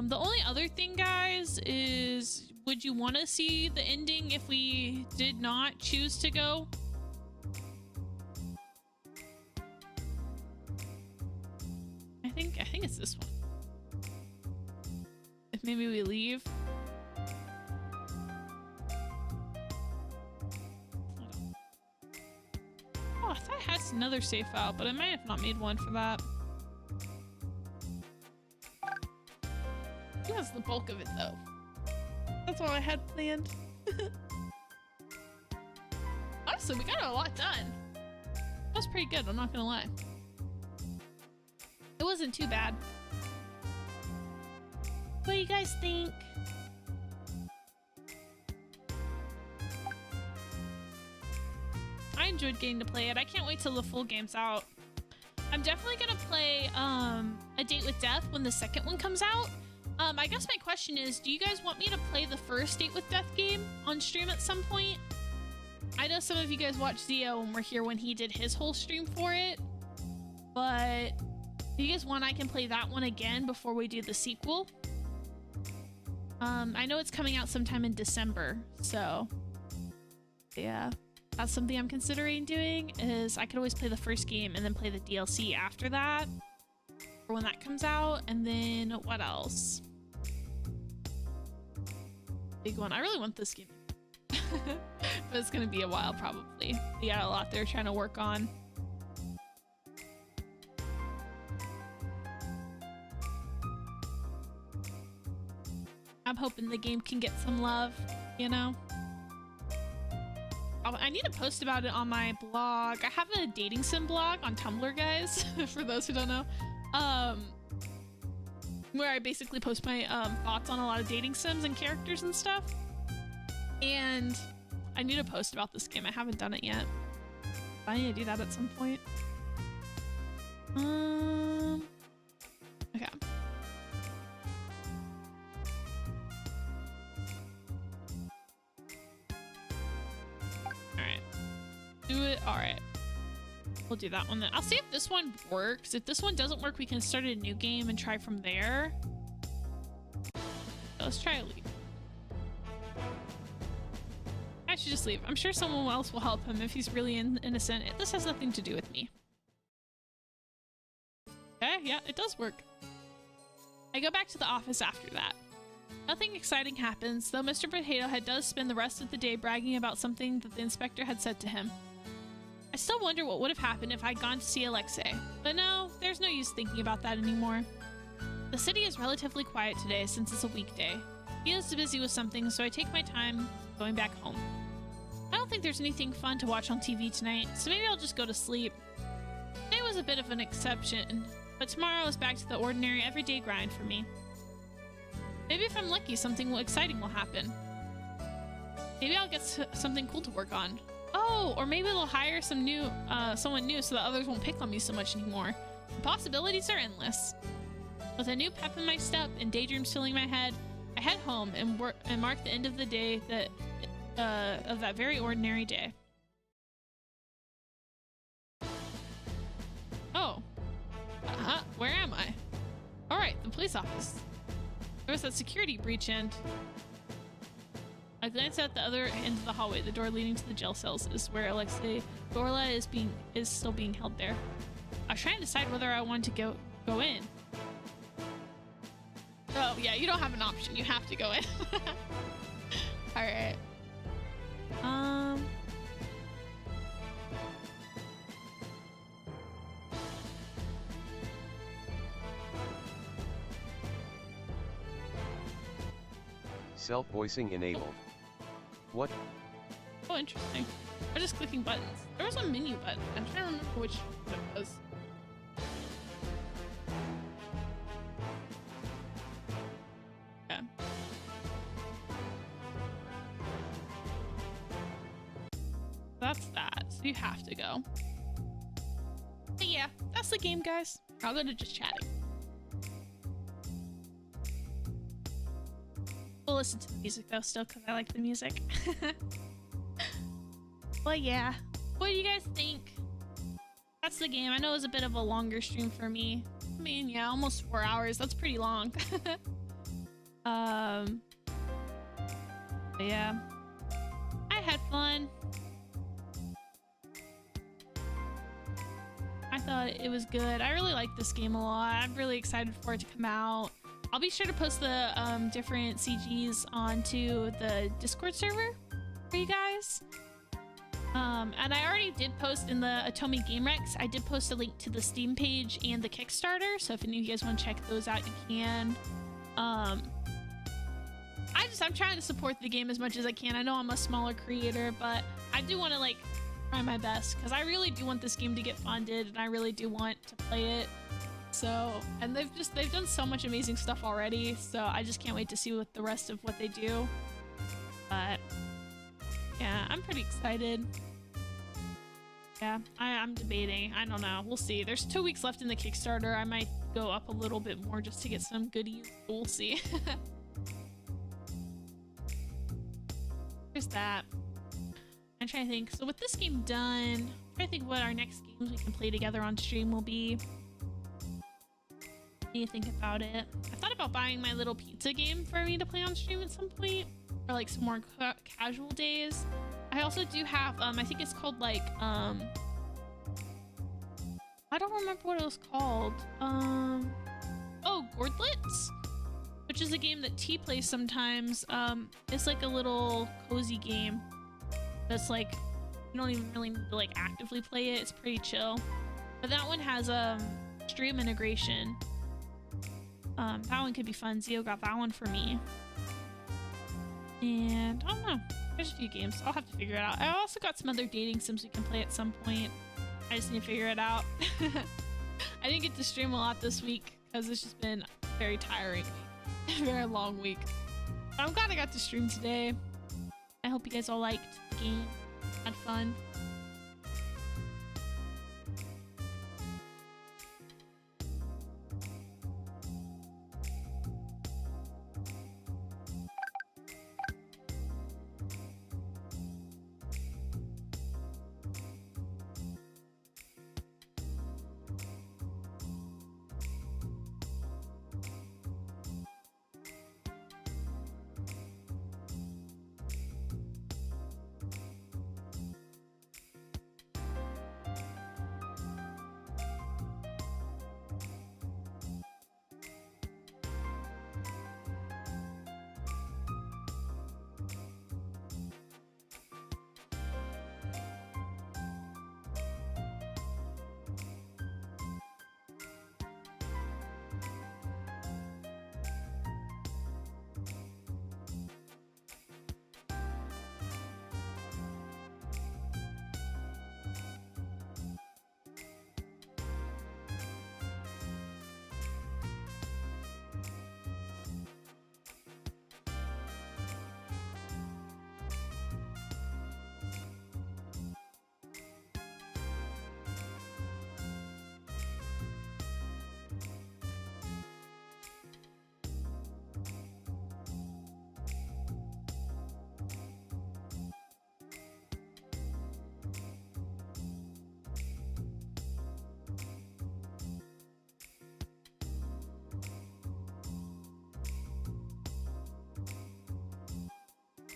The only other thing, guys, is would you want to see the ending if we did not choose to go? I think it's this one. If maybe we leave. Oh, I thought I had another save file, but I might have not made one for that. I think that's the bulk of it, though. That's all I had planned. Honestly, we got a lot done. That was pretty good, I'm not gonna lie. It wasn't too bad. What do you guys think? I enjoyed getting to play it. I can't wait till the full game's out. I'm definitely gonna play A Date with Death when the second one comes out. I guess my question is, do you guys want me to play the first Date with Death game on stream at some point? I know some of you guys watched Zio and were here when he did his whole stream for it, but if you guys want, I can play that one again before we do the sequel. I know it's coming out sometime in December, so yeah, that's something I'm considering doing. Is I could always play the first game and then play the DLC after that, for when that comes out. And then what else? Big one. I really want this game, but it's gonna be a while probably. We got a lot they're trying to work on. I'm hoping the game can get some love, you know? I need to post about it on my blog. I have a dating sim blog on Tumblr, guys, for those who don't know. Where I basically post my thoughts on a lot of dating sims and characters and stuff. And I need to post about this game. I haven't done it yet. I need to do that at some point. Okay. Alright. Do it. Alright. We'll do that one then. I'll see if this one works. If this one doesn't work, we can start a new game and try from there. So let's try a leave. I should just leave. I'm sure someone else will help him if he's really innocent. This has nothing to do with me. Okay, yeah, it does work. I go back to the office after that. Nothing exciting happens, though Mr. Potato Head does spend the rest of the day bragging about something that the inspector had said to him. I still wonder what would have happened if I'd gone to see Alexei, but no, there's no use thinking about that anymore. The city is relatively quiet today since it's a weekday. He is busy with something, so I take my time going back home. I don't think there's anything fun to watch on TV tonight, so maybe I'll just go to sleep. Today was a bit of an exception, but tomorrow is back to the ordinary everyday grind for me. Maybe if I'm lucky, something exciting will happen. Maybe I'll get something cool to work on. Oh, or maybe they'll hire someone new so that others won't pick on me so much anymore. The possibilities are endless. With a new pep in my step and daydreams filling my head, I head home and mark the end of the day of that very ordinary day. Oh. Where am I? Alright, the police office. There was that security breach and... I glance at the other end of the hallway. The door leading to the jail cells is where Alexei Dorla is still being held there. I was trying to decide whether I wanted to go in. Oh yeah, you don't have an option. You have to go in. All right. Self-voicing enabled. What? Oh, interesting. I'm just clicking buttons. There was a menu button. I'm trying to remember which one it was. Yeah. That's that. So you have to go. But yeah, that's the game, guys. I'll go to just chatting. We'll listen to the music though still because I like the music. Well, yeah. What do you guys think? That's the game. I know it was a bit of a longer stream for me. I mean, yeah, almost 4 hours. That's pretty long. But yeah. I had fun. I thought it was good. I really like this game a lot. I'm really excited for it to come out. I'll be sure to post the different CGs onto the Discord server for you guys. And I already did post in the Atomi Game Rex. I did post a link to the Steam page and the Kickstarter. So if any of you guys want to check those out, you can. I'm trying to support the game as much as I can. I know I'm a smaller creator, but I do want to like try my best because I really do want this game to get funded and I really do want to play it. So, and they've done so much amazing stuff already, so I just can't wait to see what the rest of what they do. But yeah, I'm pretty excited. Yeah, I'm debating. I don't know. We'll see. There's 2 weeks left in the Kickstarter. I might go up a little bit more just to get some goodies. We'll see. There's that. I'm trying to think. So with this game done, I'm trying to think what our next games we can play together on stream will be. Need to think about it. I thought about buying my little pizza game for me to play on stream at some point, or like some more casual days. I also do have I think it's called like I don't remember what it was called. Oh, Gordlets, which is a game that T plays sometimes. It's like a little cozy game that's like you don't even really need to like actively play it. It's pretty chill, but that one has stream integration. That one could be fun. Zio got that one for me. And I don't know. There's a few games. I'll have to figure it out. I also got some other dating sims we can play at some point. I just need to figure it out. I didn't get to stream a lot this week because it's just been a very tiring week. Very long week. But I'm glad I got to stream today. I hope you guys all liked the game. Had fun.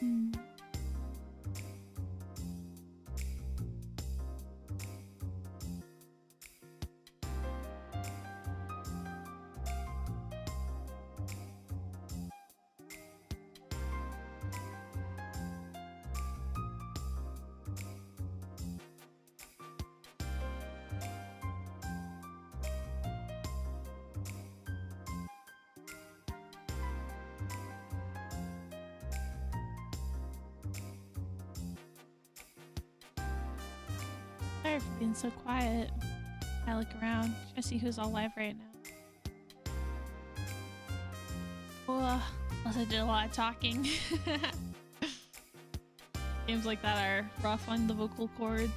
Hmm. Sorry for being so quiet. I look around, try to see who's all live right now. Unless I did a lot of talking. Games like that are rough on the vocal cords.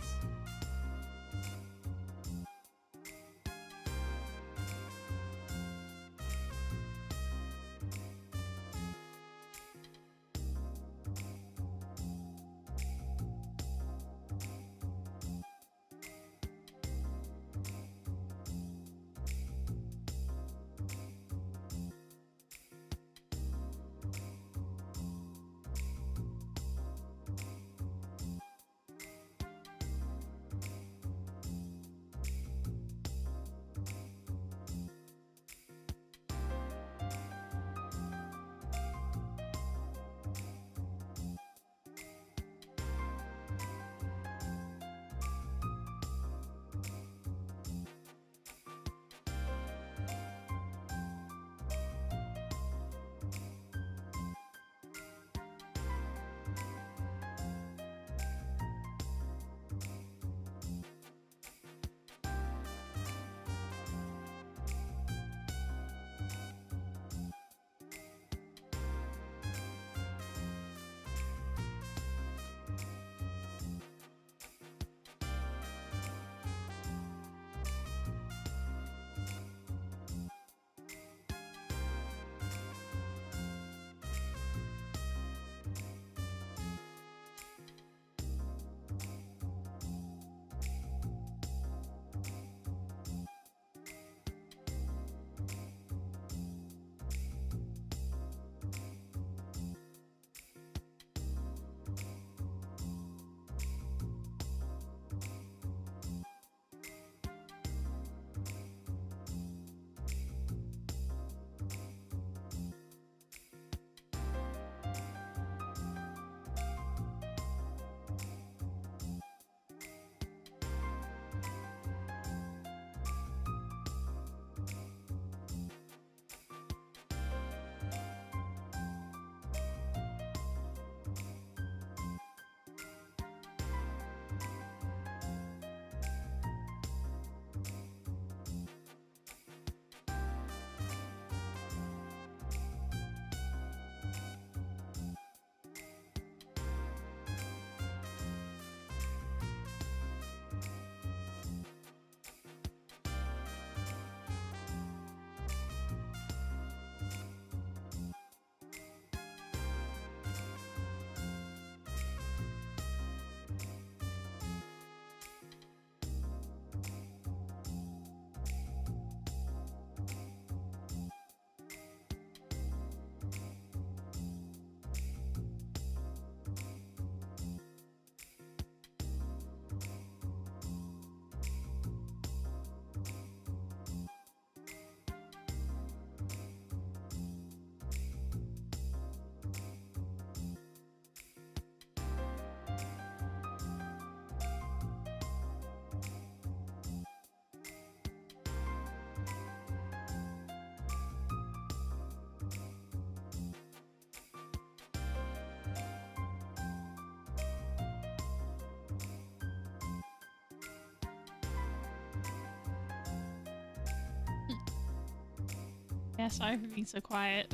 Yeah, sorry for being so quiet.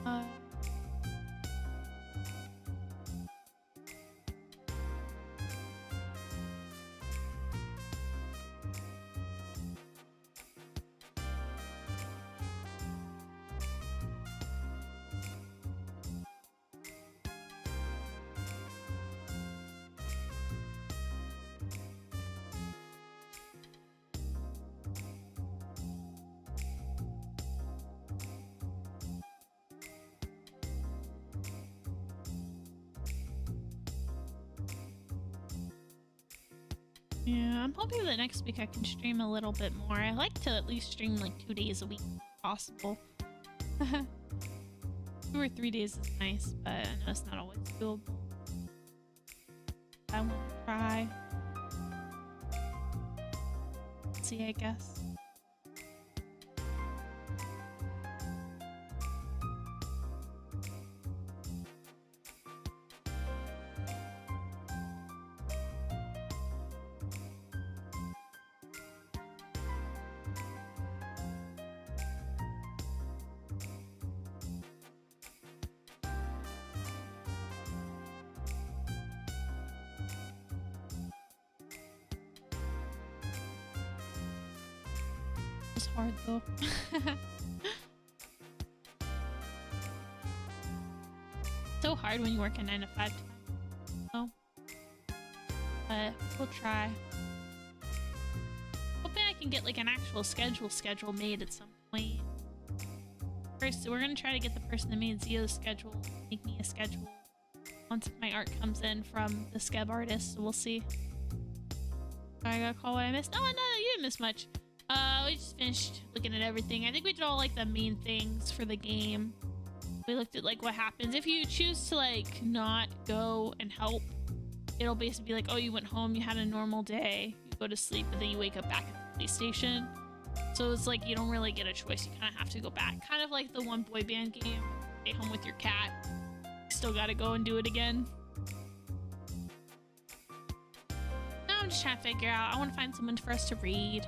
uh, Yeah, I'm hoping that next week I can stream a little bit more. I like to at least stream like 2 days a week if possible. 2 or 3 days is nice, but I know it's not always doable. I want to try. Let's see, I guess. It's hard though. So hard when you work a 9 to 5 job. But we'll try. Hoping I can get like an actual schedule made at some point. First, we're gonna try to get the person that made Zio's schedule make me a schedule once my art comes in from the Skeb artist. So we'll see. I got a call what I missed. Oh no, you didn't miss much. We just finished looking at everything. I think we did all like the main things for the game. We looked at like what happens if you choose to like not go and help. It'll basically be like, oh, you went home, you had a normal day, you go to sleep, but then you wake up back at the police station. So it's like you don't really get a choice. You kind of have to go back. Kind of like the one boy band game. Stay home with your cat. Still gotta go and do it again. Now I'm just trying to figure out. I want to find someone for us to read.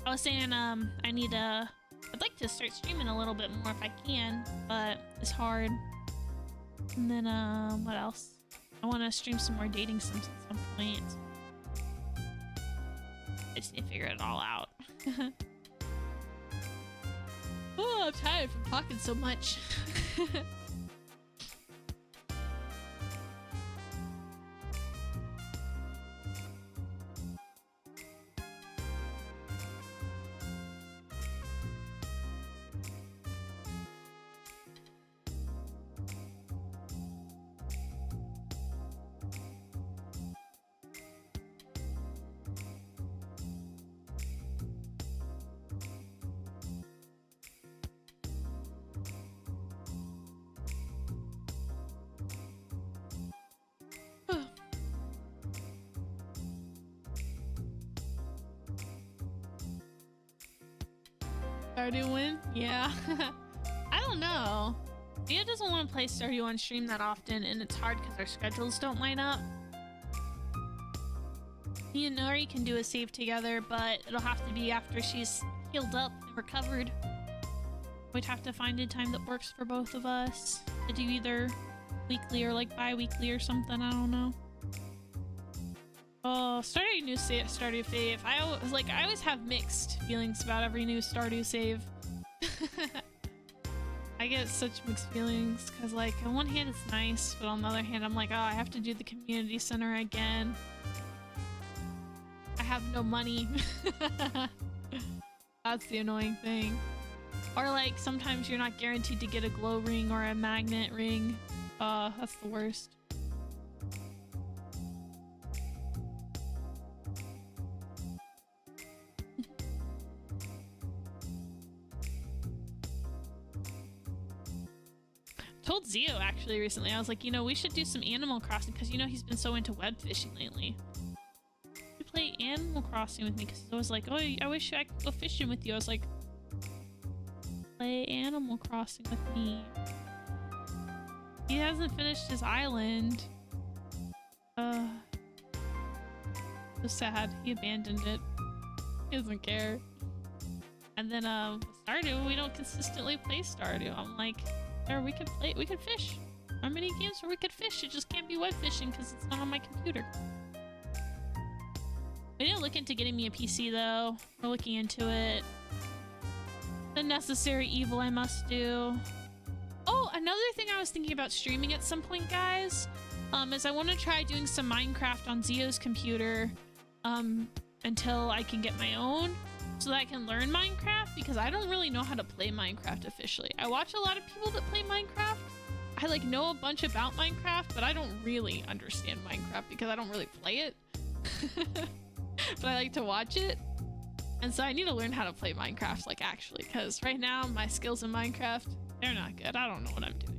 I was saying, I'd like to start streaming a little bit more if I can, but it's hard. And then, what else? I want to stream some more dating sims at some point. I just need to figure it all out. Oh, I'm tired from talking so much. Stardew win? Yeah. I don't know. Mia doesn't want to play Stardew on stream that often, and it's hard because our schedules don't line up. Me and Nori can do a save together, but it'll have to be after she's healed up and recovered. We'd have to find a time that works for both of us to do either weekly or like bi-weekly or something. I don't know. Oh, starting a new Stardew save. I always have mixed feelings about every new Stardew save. I get such mixed feelings because, like, on one hand it's nice, but on the other hand I'm like, oh, I have to do the community center again. I have no money. That's the annoying thing. Or like sometimes you're not guaranteed to get a glow ring or a magnet ring. That's the worst. Told Zio actually recently, I was like, you know, we should do some Animal Crossing because, you know, he's been so into web fishing lately. You play Animal Crossing with me because I was like, oh, I wish I could go fishing with you. I was like, play Animal Crossing with me. He hasn't finished his island. So sad. He abandoned it. He doesn't care. And then Stardew, we don't consistently play Stardew. I'm like, or we could fish. There are many games where we could fish. It just can't be web fishing because it's not on my computer. We didn't look into getting me a PC though. We're looking into it. The necessary evil I must do. Oh, another thing I was thinking about streaming at some point, guys, is I want to try doing some Minecraft on Zio's computer until I can get my own, so that I can learn Minecraft, because I don't really know how to play Minecraft officially. I watch a lot of people that play Minecraft. I like know a bunch about Minecraft, but I don't really understand Minecraft because I don't really play it. but I like to watch it. And so I need to learn how to play Minecraft, like actually, because right now my skills in Minecraft, they're not good. I don't know what I'm doing.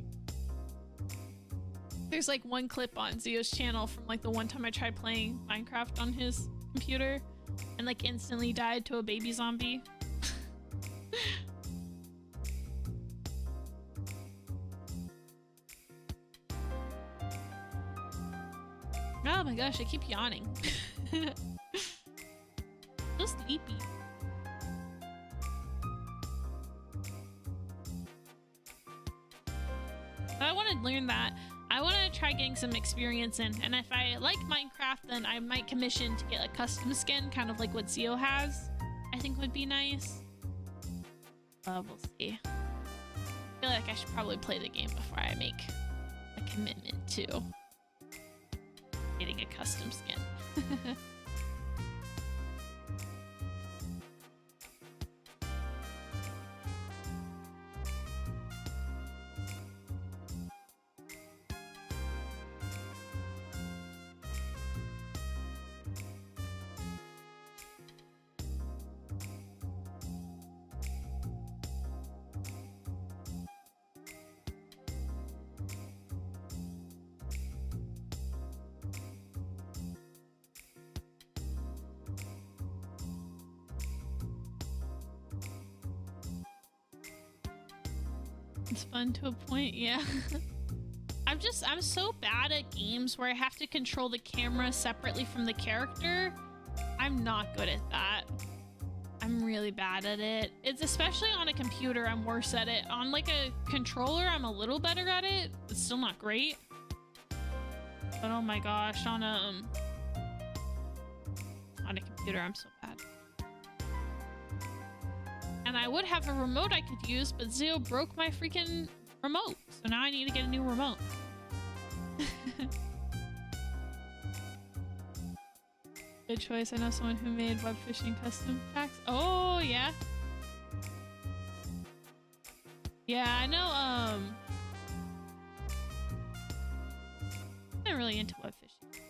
There's like one clip on Zio's channel from like the one time I tried playing Minecraft on his computer and like instantly died to a baby zombie. Oh my gosh, I keep yawning. So sleepy. I want to learn that. I want to try getting some experience in, and if I like Minecraft, then I might commission to get a custom skin, kind of like what Zio has. I think would be nice. We'll see. I feel like I should probably play the game before I make a commitment to getting a custom skin. It's fun to a point, yeah. I'm so bad at games where I have to control the camera separately from the character. I'm not good at that. I'm really bad at it. It's especially on a computer, I'm worse at it. On like a controller, I'm a little better at it. It's still not great. But oh my gosh, on a computer, I'm so bad. And I would have a remote I could use, but Zio broke my freaking remote. So now I need to get a new remote. Good choice. I know someone who made web fishing custom packs. Oh, yeah. Yeah, I know, I'm not really into web fishing.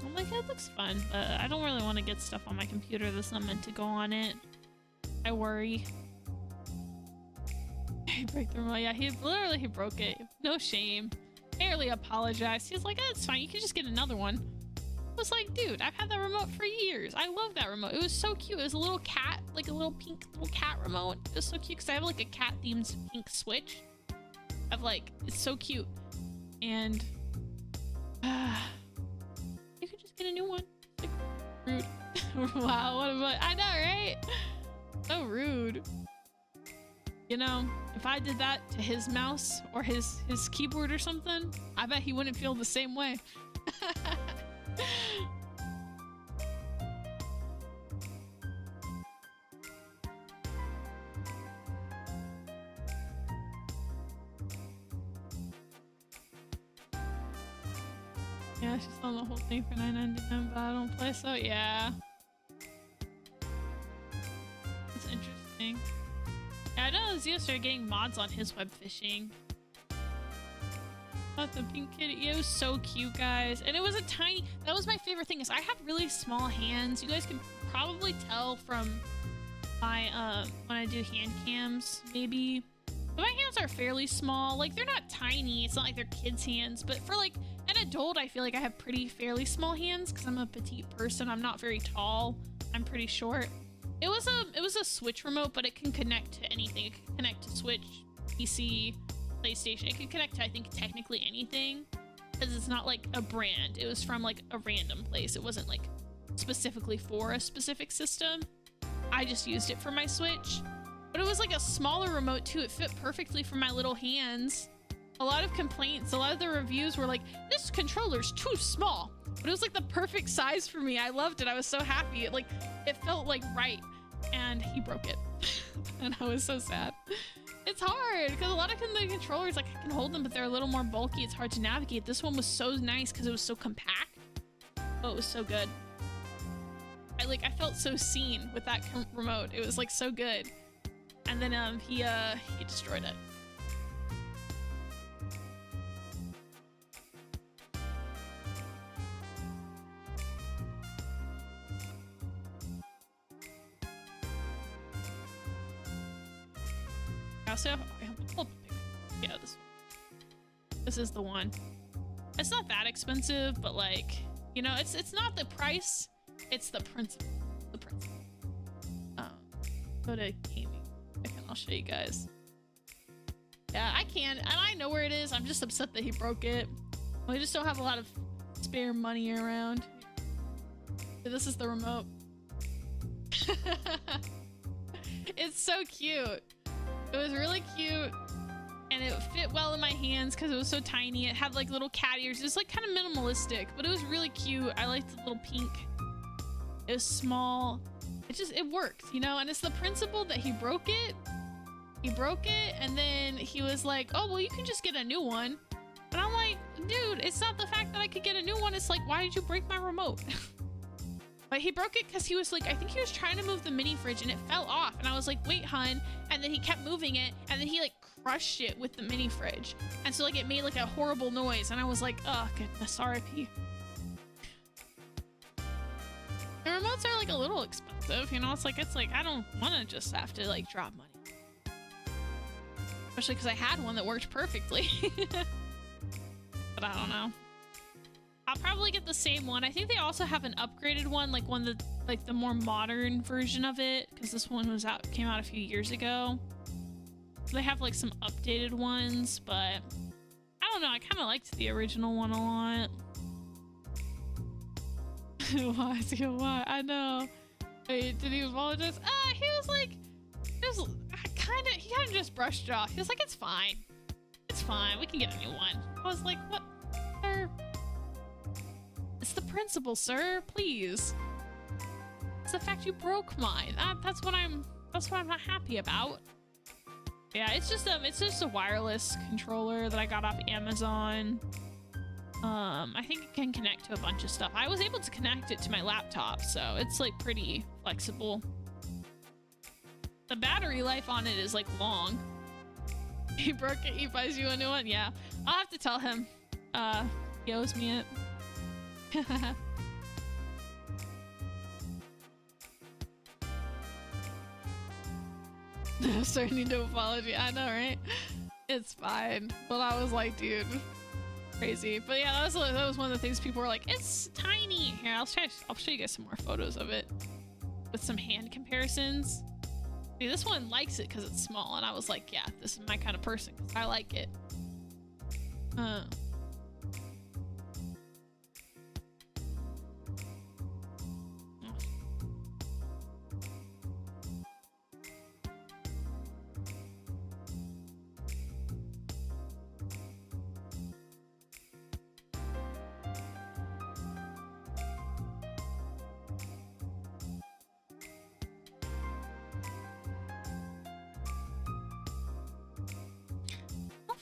I'm like, it looks fun, but I don't really want to get stuff on my computer that's not meant to go on it. I worry. He broke the remote. Yeah, he broke it. No shame. Barely apologized. He's like, oh, it's fine. You can just get another one. I was like, dude, I've had that remote for years. I love that remote. It was so cute. It was a little cat, like a little pink little cat remote. It was so cute because I have like a cat themed pink switch. Of like, it's so cute. And you could just get a new one. Like, rude. Wow, what am I know, right? So rude. You know, if I did that to his mouse or his keyboard or something, I bet he wouldn't feel the same way. Yeah, she's on the whole thing for $9.99, but I don't play, so yeah. That's interesting. Yeah, I know Zio started getting mods on his web fishing. About the pink kitty. It was so cute, guys. And it was a tiny... That was my favorite thing, is I have really small hands. You guys can probably tell from my, when I do hand cams, maybe. But my hands are fairly small. Like, they're not tiny. It's not like they're kids' hands. But for, like, an adult, I feel like I have fairly small hands because I'm a petite person. I'm not very tall. I'm pretty short. It was a Switch remote, but it can connect to anything. It can connect to Switch, PC, PlayStation. It can connect to, I think, technically anything, because it's not like a brand. It was from like a random place. It wasn't like specifically for a specific system. I just used it for my Switch, but it was like a smaller remote too. It fit perfectly for my little hands. A lot of complaints, a lot of the reviews were like, this controller's too small, but it was like the perfect size for me. I loved it. I was so happy. It felt like right, and he broke it. And I was so sad. It's hard because a lot of the controllers, like, I can hold them, but they're a little more bulky. It's hard to navigate. This one was so nice because it was so compact. Oh, it was so good. I felt so seen with that remote. It was like so good. And then he destroyed it. also yeah, this is the one. It's not that expensive, but like, you know, it's not the price, it's the principle. The principle. Go to gaming. I'll show you guys. Yeah, I can, and I know where it is. I'm just upset that he broke it. We just don't have a lot of spare money around. This is the remote. It's so cute. It was really cute, and it fit well in my hands because it was so tiny. It had like little cat ears. It was like kind of minimalistic, but it was really cute. I liked the little pink. It was small. It worked, you know? And it's the principle that he broke it. He broke it, and then he was like, oh, well, you can just get a new one. And I'm like, dude, it's not the fact that I could get a new one. It's like, why did you break my remote? But he broke it because he was like, I think he was trying to move the mini fridge and it fell off. And I was like, wait, hun. And then he kept moving it, and then he like crushed it with the mini fridge. And so like it made like a horrible noise. And I was like, oh, goodness, RIP. The remotes are like a little expensive, you know? It's like I don't want to just have to like drop money. Especially because I had one that worked perfectly. But I don't know. I'll probably get the same one. I think they also have an upgraded one, like one that, like the more modern version of it, because this one came out a few years ago. They have like some updated ones, but I don't know. I kind of liked the original one a lot. Why? I know. Wait, did he apologize? He was like, he kind of just brushed it off. He was like, it's fine. It's fine. We can get a new one. I was like, what? Sir? It's the principle, sir. Please. It's the fact you broke mine. That's what I'm not happy about. Yeah, it's just a wireless controller that I got off Amazon. I think it can connect to a bunch of stuff. I was able to connect it to my laptop, so it's like pretty flexible. The battery life on it is like long. He broke it, he buys you a new one? Yeah. I'll have to tell him. He owes me it. Starting to apology. I know, right? It's fine. But I was like, dude, crazy. But yeah, that was one of the things people were like, it's tiny. Here, I'll show you guys some more photos of it with some hand comparisons. See, this one likes it because it's small, and I was like, yeah, this is my kind of person because I like it.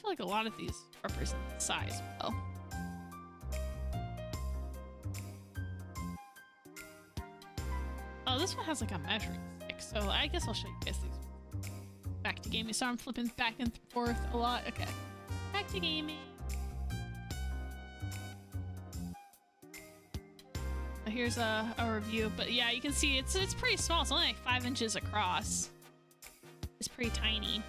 Like a lot of these represent size well. Oh, this one has like a measuring stick, so I guess I'll show you guys these. Back to gaming. So I'm flipping back and forth a lot. Okay, back to gaming. So here's a review, but yeah, you can see it's pretty small. It's only like 5 inches across. It's pretty tiny.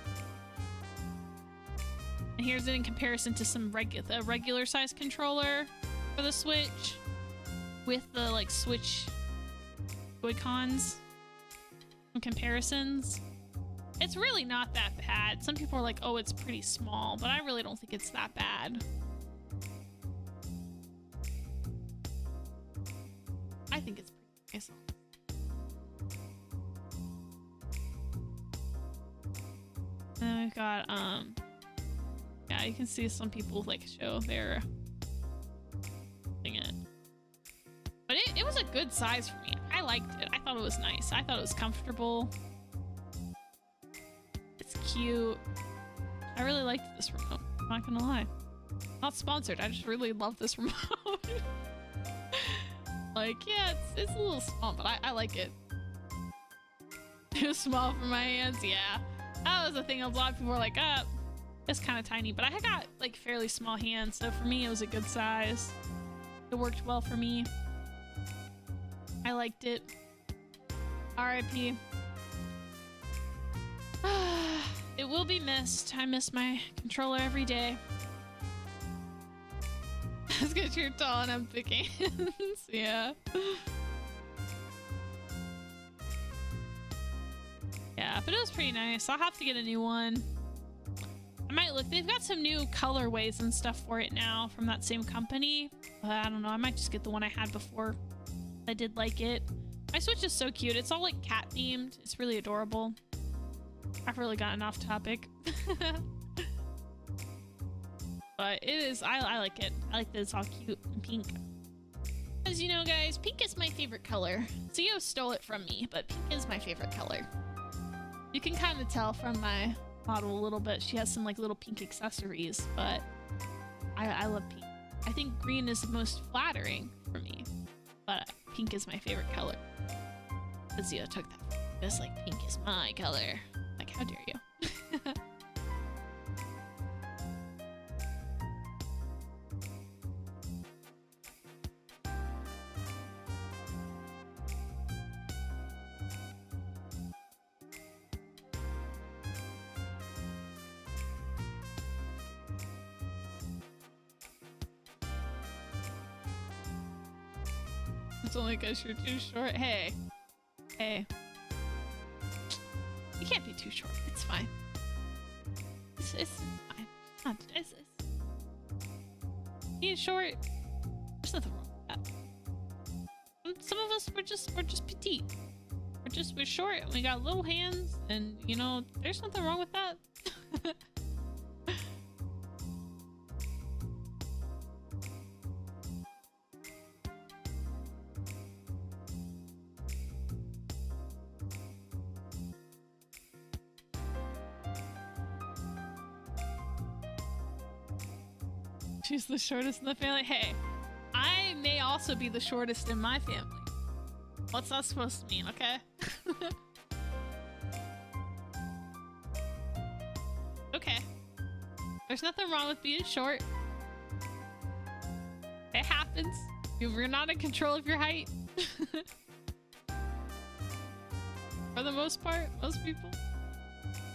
And here's it in comparison to some regular size controller for the Switch with the like Switch Joy-Cons. Some comparisons. It's really not that bad. Some people are like, oh, it's pretty small, but I really don't think it's that bad. I think it's pretty nice. And then we've got yeah, you can see some people like show their thing it. But it was a good size for me. I liked it. I thought it was nice. I thought it was comfortable. It's cute. I really liked this remote. I'm not gonna lie. Not sponsored. I just really love this remote. Like, yeah, it's a little small, but I like it. Too small for my hands. Yeah, that was the thing. A lot of people were like, it's kind of tiny, but I got like fairly small hands, so for me it was a good size. It worked well for me. I liked it. RIP. It will be missed. I miss my controller every day. It's because you're tall and I'm picking. Yeah. Yeah, but it was pretty nice. I'll have to get a new one. I might look. They've got some new colorways and stuff for it now from that same company. But I don't know. I might just get the one I had before. I did like it. My Switch is so cute. It's all like cat themed. It's really adorable. I've really gotten off topic. But it is, I like it. I like that it's all cute and pink. As you know, guys, pink is my favorite color. Theo stole it from me, but pink is my favorite color. You can kind of tell from my model a little bit. She has some like little pink accessories, but I love pink. I think green is the most flattering for me, but pink is my favorite color. Theo took that. It's like, pink is my color. Like, how dare you? It's only because you're too short. Hey. Hey. You can't be too short. It's fine. It's fine. It's being short, there's nothing wrong with that. Some of us, we're just petite. We're short and we got little hands, and you know, there's nothing wrong with that. She's the shortest in the family. Hey, I may also be the shortest in my family. What's that supposed to mean, okay? Okay. There's nothing wrong with being short. It happens. You're not in control of your height. For the most part, most people.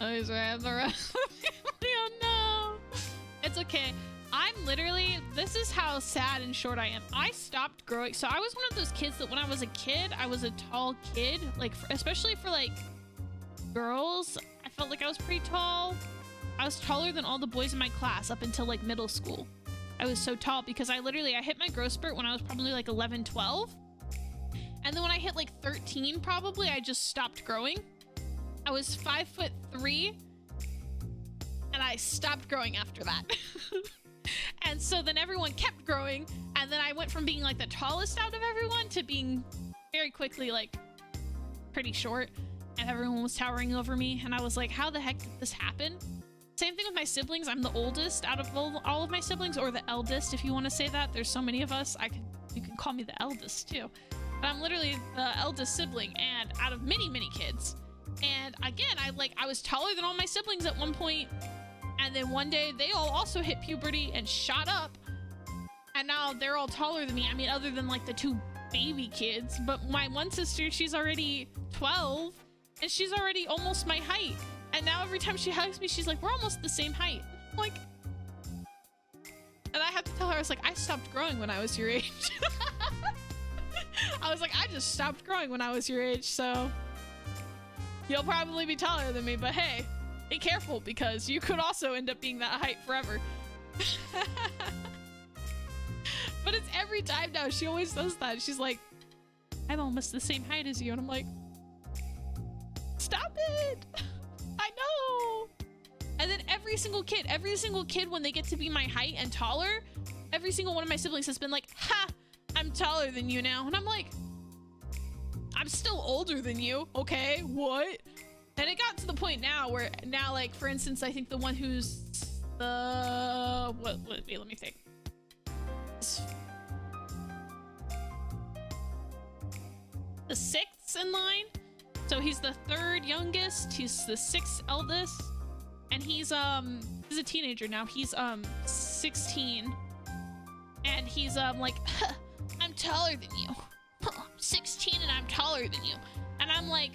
Oh, he's right. The rest of the family. Oh no. It's okay. I'm literally, this is how sad and short I am. I stopped growing. So I was one of those kids that when I was a kid, I was a tall kid. Like, especially for like girls, I felt like I was pretty tall. I was taller than all the boys in my class up until like middle school. I was so tall because I hit my growth spurt when I was probably like 11, 12. And then when I hit like 13, probably, I just stopped growing. I was 5'3", and I stopped growing after that. And so then everyone kept growing, and then I went from being like the tallest out of everyone to being very quickly like pretty short, and everyone was towering over me, and I was like, how the heck did this happen? Same thing with my siblings. I'm the oldest out of all of my siblings, or the eldest if you want to say that. There's so many of us. You can call me the eldest too, but I'm literally the eldest sibling, and out of many kids. And again, I was taller than all my siblings at one point. And then one day they all also hit puberty and shot up, and now they're all taller than me. I mean, other than like the two baby kids, but my one sister, she's already 12 and she's already almost my height. And now every time she hugs me, she's like, we're almost the same height. Like, and I have to tell her, I was like, I stopped growing when I was your age. I was like, I just stopped growing when I was your age. So you'll probably be taller than me, but hey, be careful, because you could also end up being that height forever. But it's every time now. She always does that. She's like, I'm almost the same height as you. And I'm like, stop it. I know. And then every single kid, when they get to be my height and taller, every single one of my siblings has been like, ha, I'm taller than you now. And I'm like, I'm still older than you. Okay, what? And it got to the point now where now, like, for instance, I think the one who's the wait, let me think. The 6th in line. So he's the 3rd youngest. He's the 6th eldest, and he's a teenager now. He's 16, and he's like, huh, I'm taller than you. Huh, 16 and I'm taller than you. And I'm like,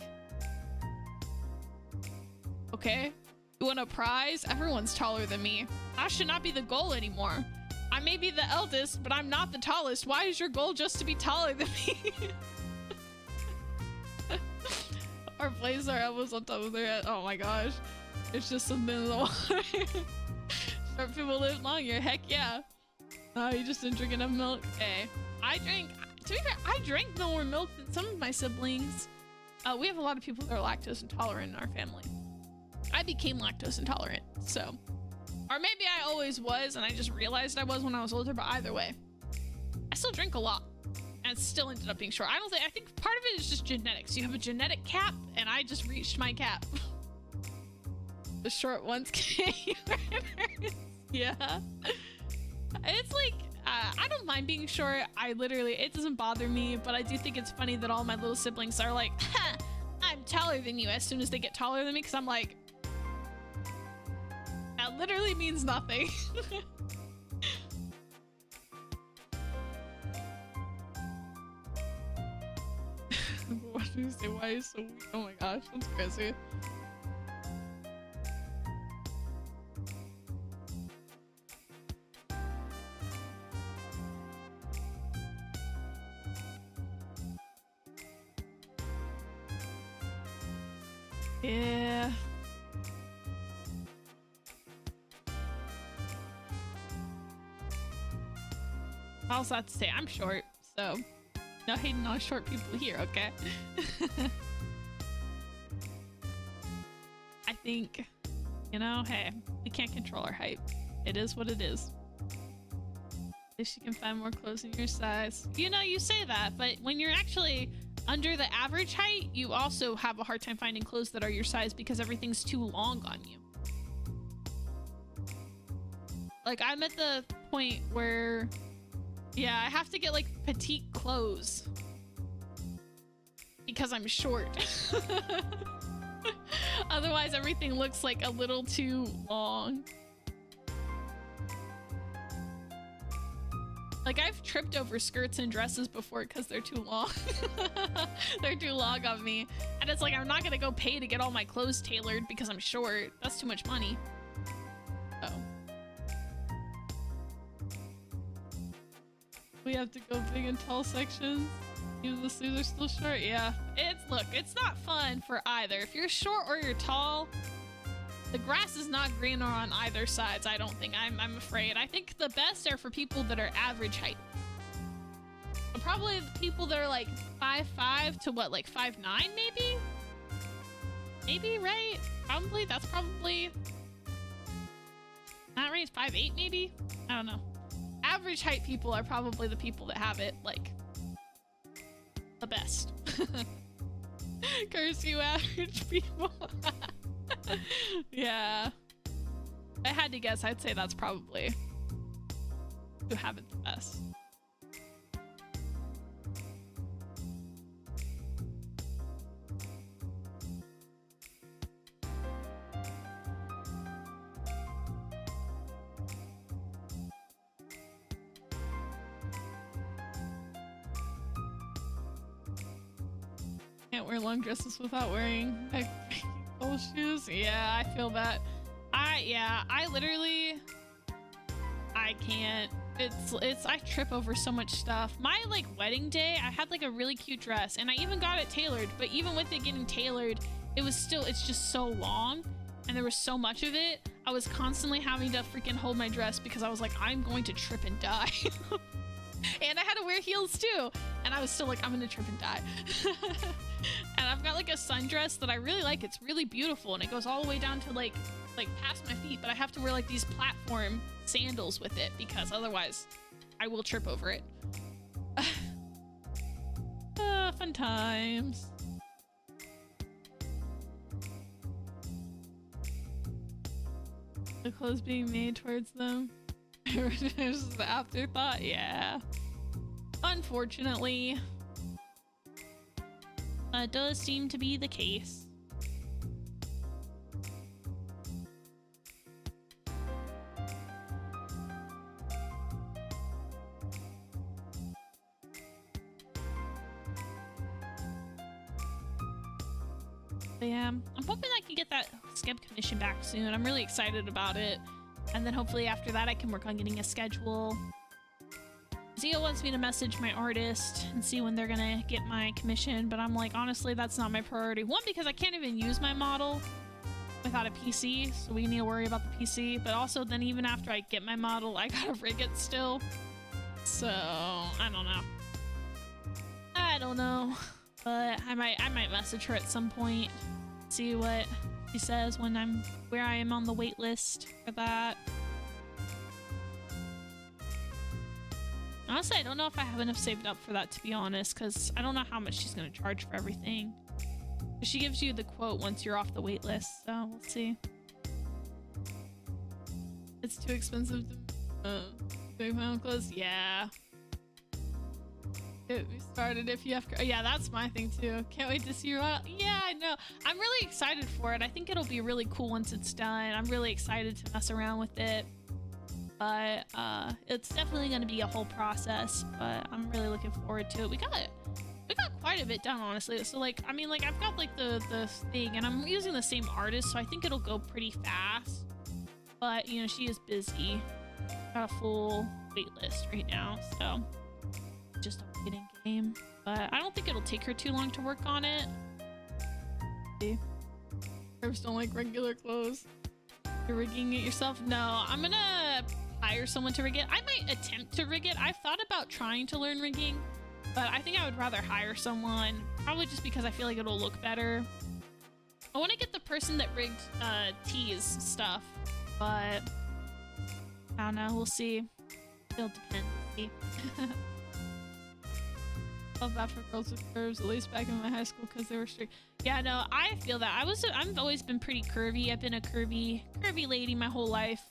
okay, You want a prize? Everyone's taller than me. That should not be the goal anymore. I may be the eldest, but I'm not the tallest. Why is your goal just to be taller than me? Our place our elbows on top of their head. Oh my gosh. It's just something in the water. Short people live longer. Heck yeah. You just didn't drink enough milk. Hey, to be fair, I drank more milk than some of my siblings. We have a lot of people that are lactose intolerant in our family. I became lactose intolerant, so. Or maybe I always was and I just realized I was when I was older, but either way. I still drink a lot and still ended up being short. I think part of it is just genetics. You have a genetic cap and I just reached my cap. The short ones came. Yeah. It's like, I don't mind being short. It doesn't bother me, but I do think it's funny that all my little siblings are like, ha, I'm taller than you as soon as they get taller than me, because I'm like, that literally means nothing. What do you say? Why is so weak? Oh my gosh, that's crazy. Yeah. I also have to say I'm short, so no hating on short people here, okay? I think, you know, hey, we can't control our height. It is what it is. At least you can find more clothes in your size. You know, you say that, but when you're actually under the average height, you also have a hard time finding clothes that are your size because everything's too long on you. Like, I'm at the point where, yeah, I have to get like petite clothes because I'm short. Otherwise, everything looks like a little too long. Like, I've tripped over skirts and dresses before because they're too long. They're too long on me. And it's like, I'm not gonna go pay to get all my clothes tailored because I'm short. That's too much money. Oh. We have to go big and tall sections. Even the sleeves are still short. Yeah. Look, it's not fun for either. If you're short or you're tall, the grass is not greener on either sides, I don't think. I'm afraid. I think the best are for people that are average height. But probably the people that are like 5'5" to what, like 5'9" maybe? Maybe, right? Probably. That's probably not right. 5'8" maybe? I don't know. Average height people are probably the people that have it like the best. Curse you, average people. Yeah. If I had to guess, I'd say that's probably who have it the best. Can't wear long dresses without wearing like old shoes. Yeah, I feel that. I can't. I trip over so much stuff. My like wedding day, I had like a really cute dress and I even got it tailored, but even with it getting tailored, it's just so long and there was so much of it. I was constantly having to freaking hold my dress because I was like, I'm going to trip and die. And I had to wear heels too. And I was still like, I'm gonna trip and die. And I've got like a sundress that I really like. It's really beautiful and it goes all the way down to like past my feet, but I have to wear like these platform sandals with it because otherwise I will trip over it. Fun times. The clothes being made towards them. There's the afterthought, yeah. Unfortunately, that does seem to be the case. But yeah, I'm hoping I can get that skip commission back soon. I'm really excited about it. And then hopefully after that I can work on getting a schedule. Zio wants me to message my artist and see when they're gonna get my commission, but I'm like, honestly, that's not my priority. One, because I can't even use my model without a PC, so we need to worry about the PC. But also then even after I get my model, I gotta rig it still. So, I don't know. But I might message her at some point, see what she says when where I am on the wait list for that. Honestly, I don't know if I have enough saved up for that, to be honest, because I don't know how much she's going to charge for everything. She gives you the quote once you're off the wait list, so we'll see. It's too expensive to big home clothes. Yeah. Get me started if you have. Yeah, that's my thing too. Can't wait to see you out. Yeah, I know. I'm really excited for it. I think it'll be really cool once it's done. I'm really excited to mess around with it. But it's definitely going to be a whole process, but I'm really looking forward to it. We got quite a bit done, honestly. So like, I mean, like I've got like the thing, and I'm using the same artist, so I think it'll go pretty fast. But you know, she is busy. Got a full wait list right now, so just a waiting game. But I don't think it'll take her too long to work on it. See, I just don't like regular clothes. You're rigging it yourself? No, I'm gonna hire someone to rig it. I might attempt to rig it. I've thought about trying to learn rigging, but I think I would rather hire someone, probably just because I feel like it'll look better. I want to get the person that rigged T's stuff, but I don't know. We'll see. It'll depend. We'll see. Felt bad for girls with curves, at least back in my high school, because they were strict. Yeah, no, I feel that. I've always been pretty curvy. I've been a curvy lady my whole life.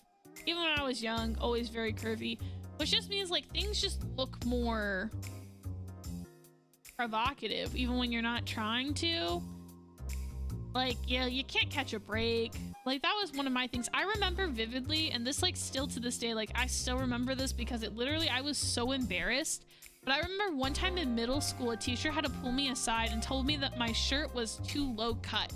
Even when I was young, always very curvy. Which just means like things just look more provocative, even when you're not trying to. Like, yeah, you can't catch a break. Like, that was one of my things. I remember vividly, and this like still to this day, like I still remember this because it literally, I was so embarrassed. But I remember one time in middle school, a teacher had to pull me aside and told me that my shirt was too low cut.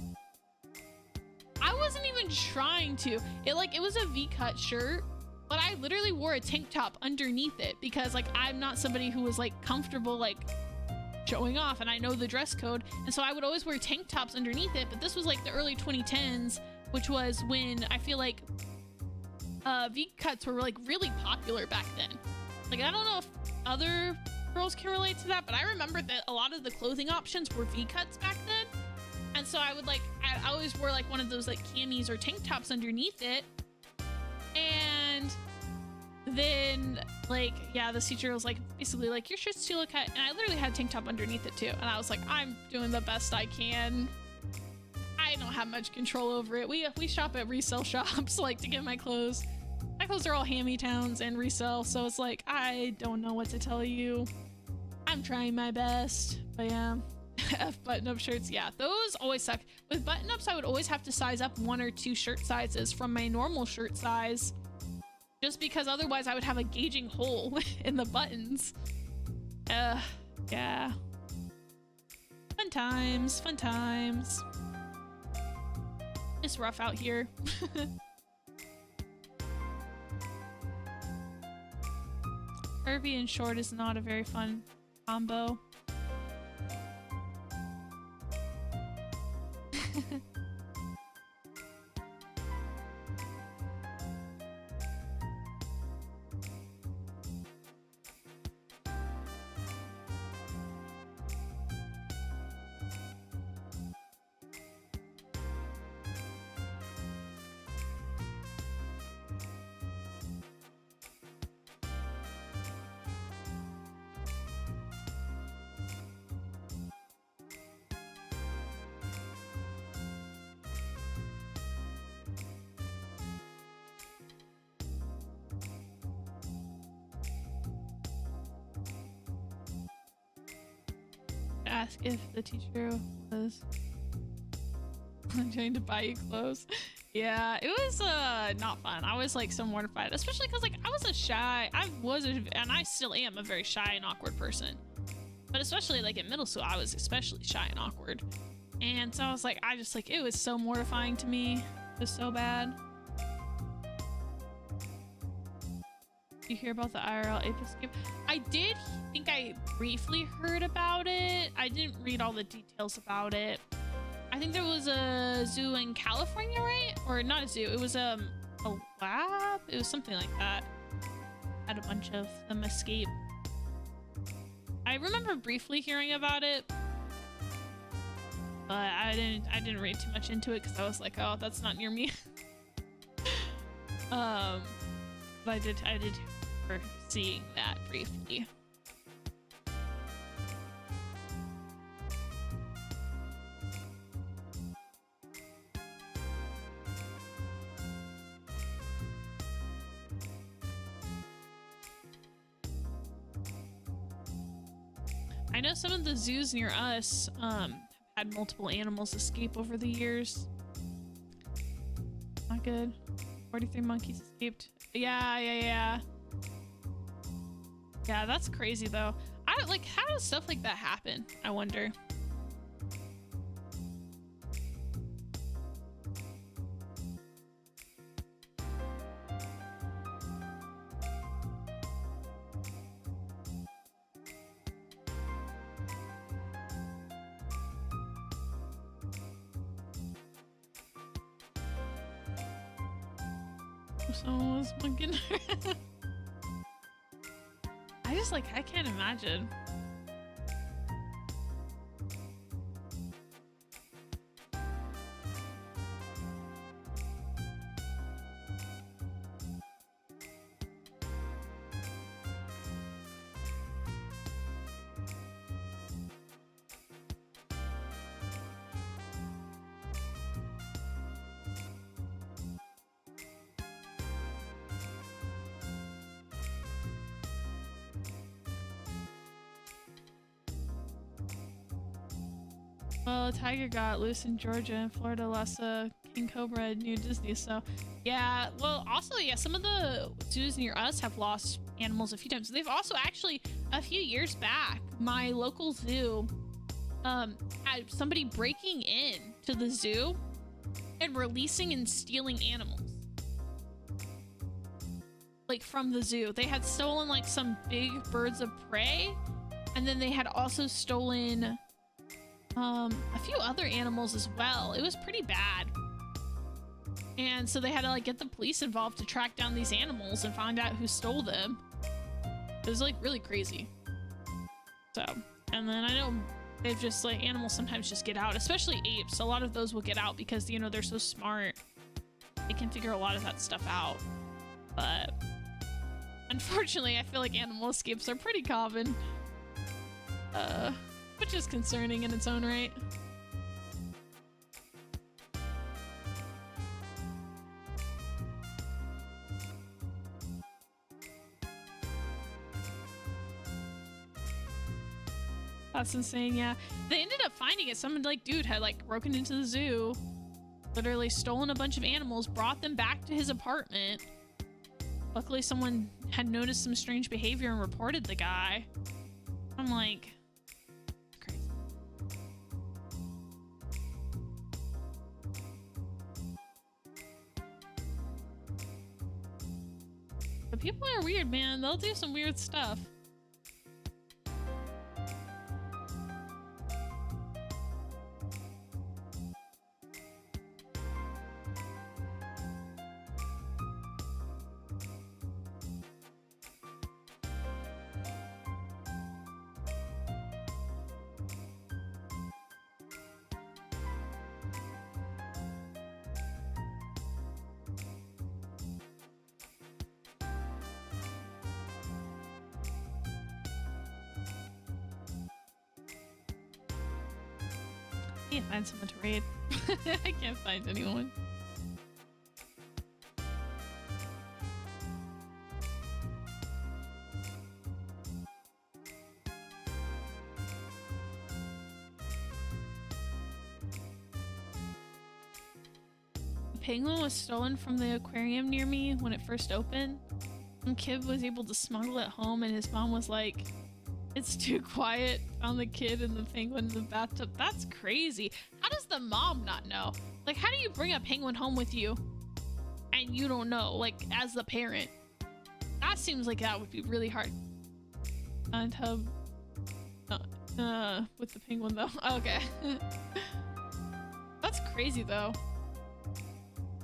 I wasn't even trying to. It was a V-cut shirt, but I literally wore a tank top underneath it because like I'm not somebody who was like comfortable like showing off, and I know the dress code, and so I would always wear tank tops underneath it. But this was like the early 2010s, which was when I feel like V-cuts were like really popular back then. Like, I don't know if other girls can relate to that, but I remember that a lot of the clothing options were V-cuts back then. And so I always wore like one of those like camis or tank tops underneath it. And then like, yeah, the teacher was like, basically like, your shirt's too low cut. And I literally had a tank top underneath it too. And I was like, I'm doing the best I can. I don't have much control over it. We shop at resale shops like to get my clothes. My clothes are all hand-me-downs and resell, so it's like, I don't know what to tell you. I'm trying my best, but yeah. F button-up shirts, yeah, those always suck. With button-ups, I would always have to size up 1 or 2 shirt sizes from my normal shirt size, just because otherwise I would have a gaging hole in the buttons. Yeah. Fun times, fun times. It's rough out here. Curvy and short is not a very fun combo. Ask if the teacher was trying to buy you clothes. Yeah, it was not fun. I was like so mortified, especially because like and I still am a very shy and awkward person. But especially like in middle school, I was especially shy and awkward. And so I was like, it was so mortifying to me. It was so bad. Did you hear about the IRL ape escape? I did think I briefly heard about it. I didn't read all the details about it. I think there was a zoo in California, right? Or not a zoo, it was a lab? It was something like that. Had a bunch of them escape. I remember briefly hearing about it, but I didn't read too much into it because I was like, oh, that's not near me. But I did remember seeing that briefly. I know some of the zoos near us have had multiple animals escape over the years. Not good. 43 monkeys escaped. Yeah, that's crazy though. I don't like, how does stuff like that happen? I wonder. Someone was looking. I can't imagine. Well, a tiger got loose in Georgia and Florida lost a king cobra at New Disney, so yeah. Well, also, yeah, some of the zoos near us have lost animals a few times. They've also actually, a few years back, my local zoo had somebody breaking in to the zoo and releasing and stealing animals. Like from the zoo. They had stolen like some big birds of prey, and then they had also stolen a few other animals as well. It was pretty bad. And so they had to like get the police involved to track down these animals and find out who stole them. It was like really crazy. So, and then I know they've just like, animals sometimes just get out, especially apes. A lot of those will get out because, you know, they're so smart. They can figure a lot of that stuff out. But unfortunately, I feel like animal escapes are pretty common. Which is concerning in its own right. That's insane, yeah. They ended up finding it. Some like dude had like broken into the zoo, literally stolen a bunch of animals, brought them back to his apartment. Luckily, someone had noticed some strange behavior and reported the guy. I'm like, but people are weird, man. They'll do some weird stuff. I can't find someone to raid. I can't find anyone. A penguin was stolen from the aquarium near me when it first opened. Some kid was able to smuggle it home and his mom was like, It's too quiet on the kid and the penguin in the bathtub. That's crazy. How does the mom not know? Like, how do you bring a penguin home with you and you don't know, like, as the parent? That seems like that would be really hard. Tub. With the penguin though. Okay. That's crazy though.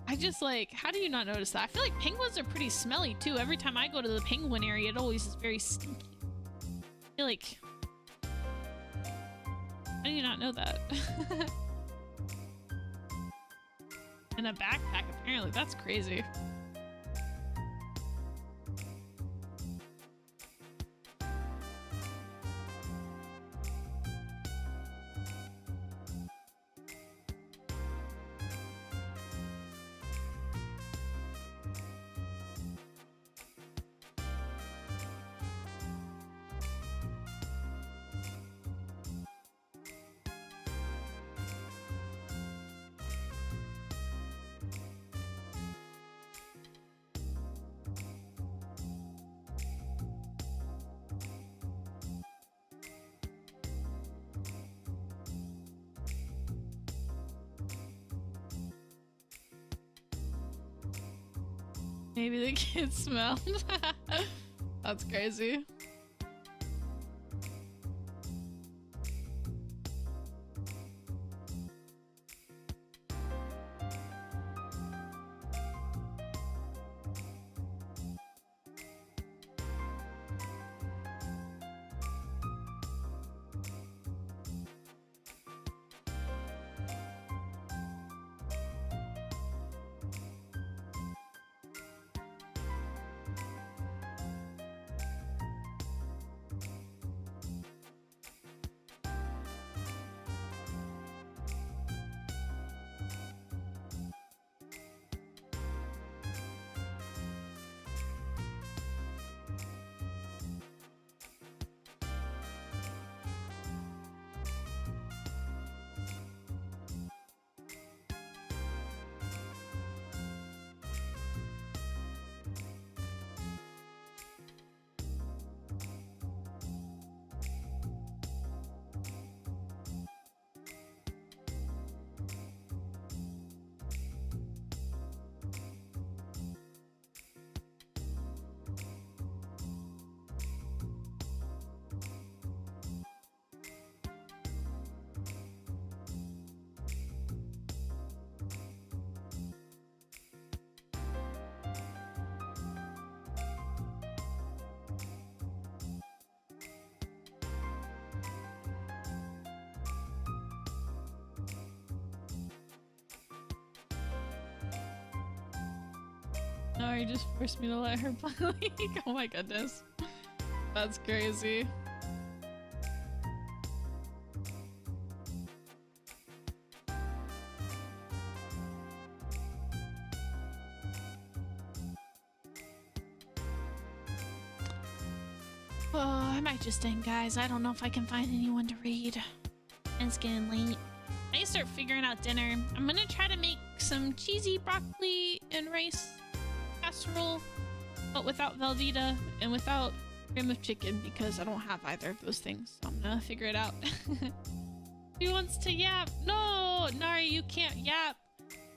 I just like, how do you not notice that? I feel like penguins are pretty smelly too. Every time I go to the penguin area, it always is very stinky. I feel like, how do you not know that? In a backpack, apparently. That's crazy. Maybe the kids smelled. That's crazy. No, you just forced me to let her blink. Oh my goodness. That's crazy. Oh, I might just end, guys. I don't know if I can find anyone to read. It's getting late. I need to start figuring out dinner. I'm gonna try to make some cheesy broccoli and rice casserole, but without Velveeta and without cream of chicken because I don't have either of those things. So I'm gonna figure it out. Who wants to yap? No, Nari, you can't yap.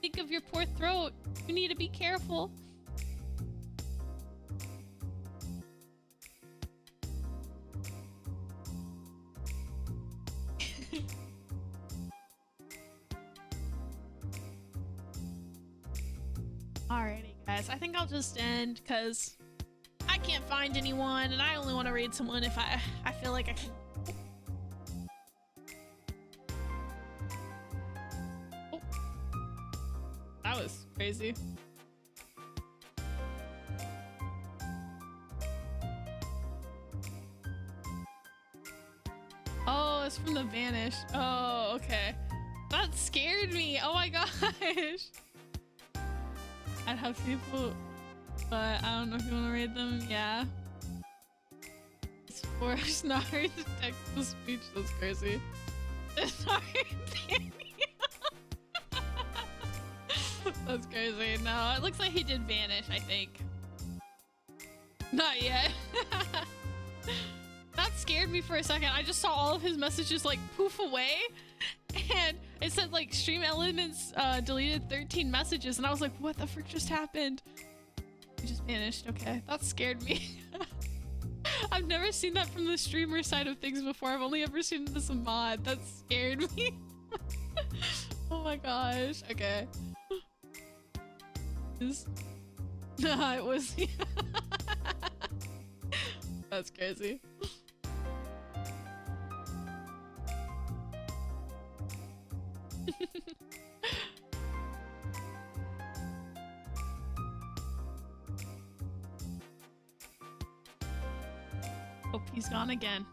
Think of your poor throat. You need to be careful. Alrighty, guys. I think I'll just end because I can't find anyone, and I only want to raid someone if I feel like I can. Oh. That was crazy. Oh, it's from the Vanish. Oh, okay. That scared me. Oh my gosh. I'd have people, but I don't know if you want to raid them. Yeah. It's forced Nari to text to speech. That's crazy. That's crazy. No, it looks like he did vanish, I think. Not yet. That's That scared me for a second. I just saw all of his messages like poof away, and it said like stream elements deleted 13 messages, and I was like, what the frick just happened? He just vanished. Okay, that scared me. I've never seen that from the streamer side of things before. I've only ever seen it as a mod. That scared me. Oh my gosh. Okay. Nah, it was. That's crazy. Hope he's gone again.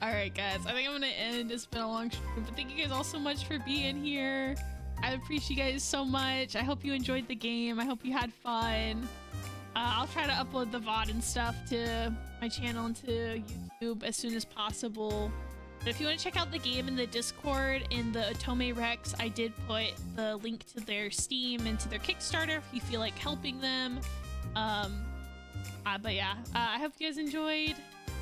Alright guys, I think I'm gonna end. It's been a long stream, but thank you guys all so much for being here. I appreciate you guys so much. I hope you enjoyed the game. I hope you had fun. I'll try to upload the VOD and stuff to my channel and to YouTube as soon as possible. But if you want to check out the game in the Discord in the Otome Rex, I did put the link to their Steam and to their Kickstarter if you feel like helping them. But yeah, I hope you guys enjoyed.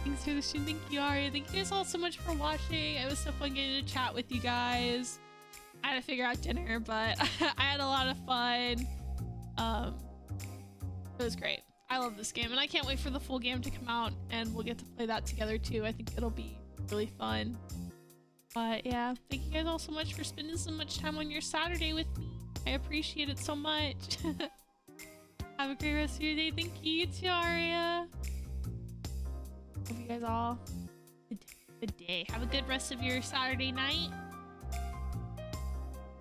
Thanks for the stream. Thank you, Aria. Thank you guys all so much for watching. It was so fun getting to chat with you guys. I had to figure out dinner, but I had a lot of fun. It was great. I love this game, and I can't wait for the full game to come out, and we'll get to play that together too. I think it'll be really fun. But yeah, thank you guys all so much for spending so much time on your Saturday with me. I appreciate it so much. Have a great rest of your day. Thank you too, Aria. Hope you guys all good day. Have a good rest of your Saturday night.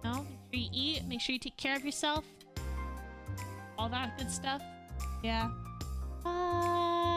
No, make sure you eat. Make sure you take care of yourself. All that good stuff. Yeah. Bye.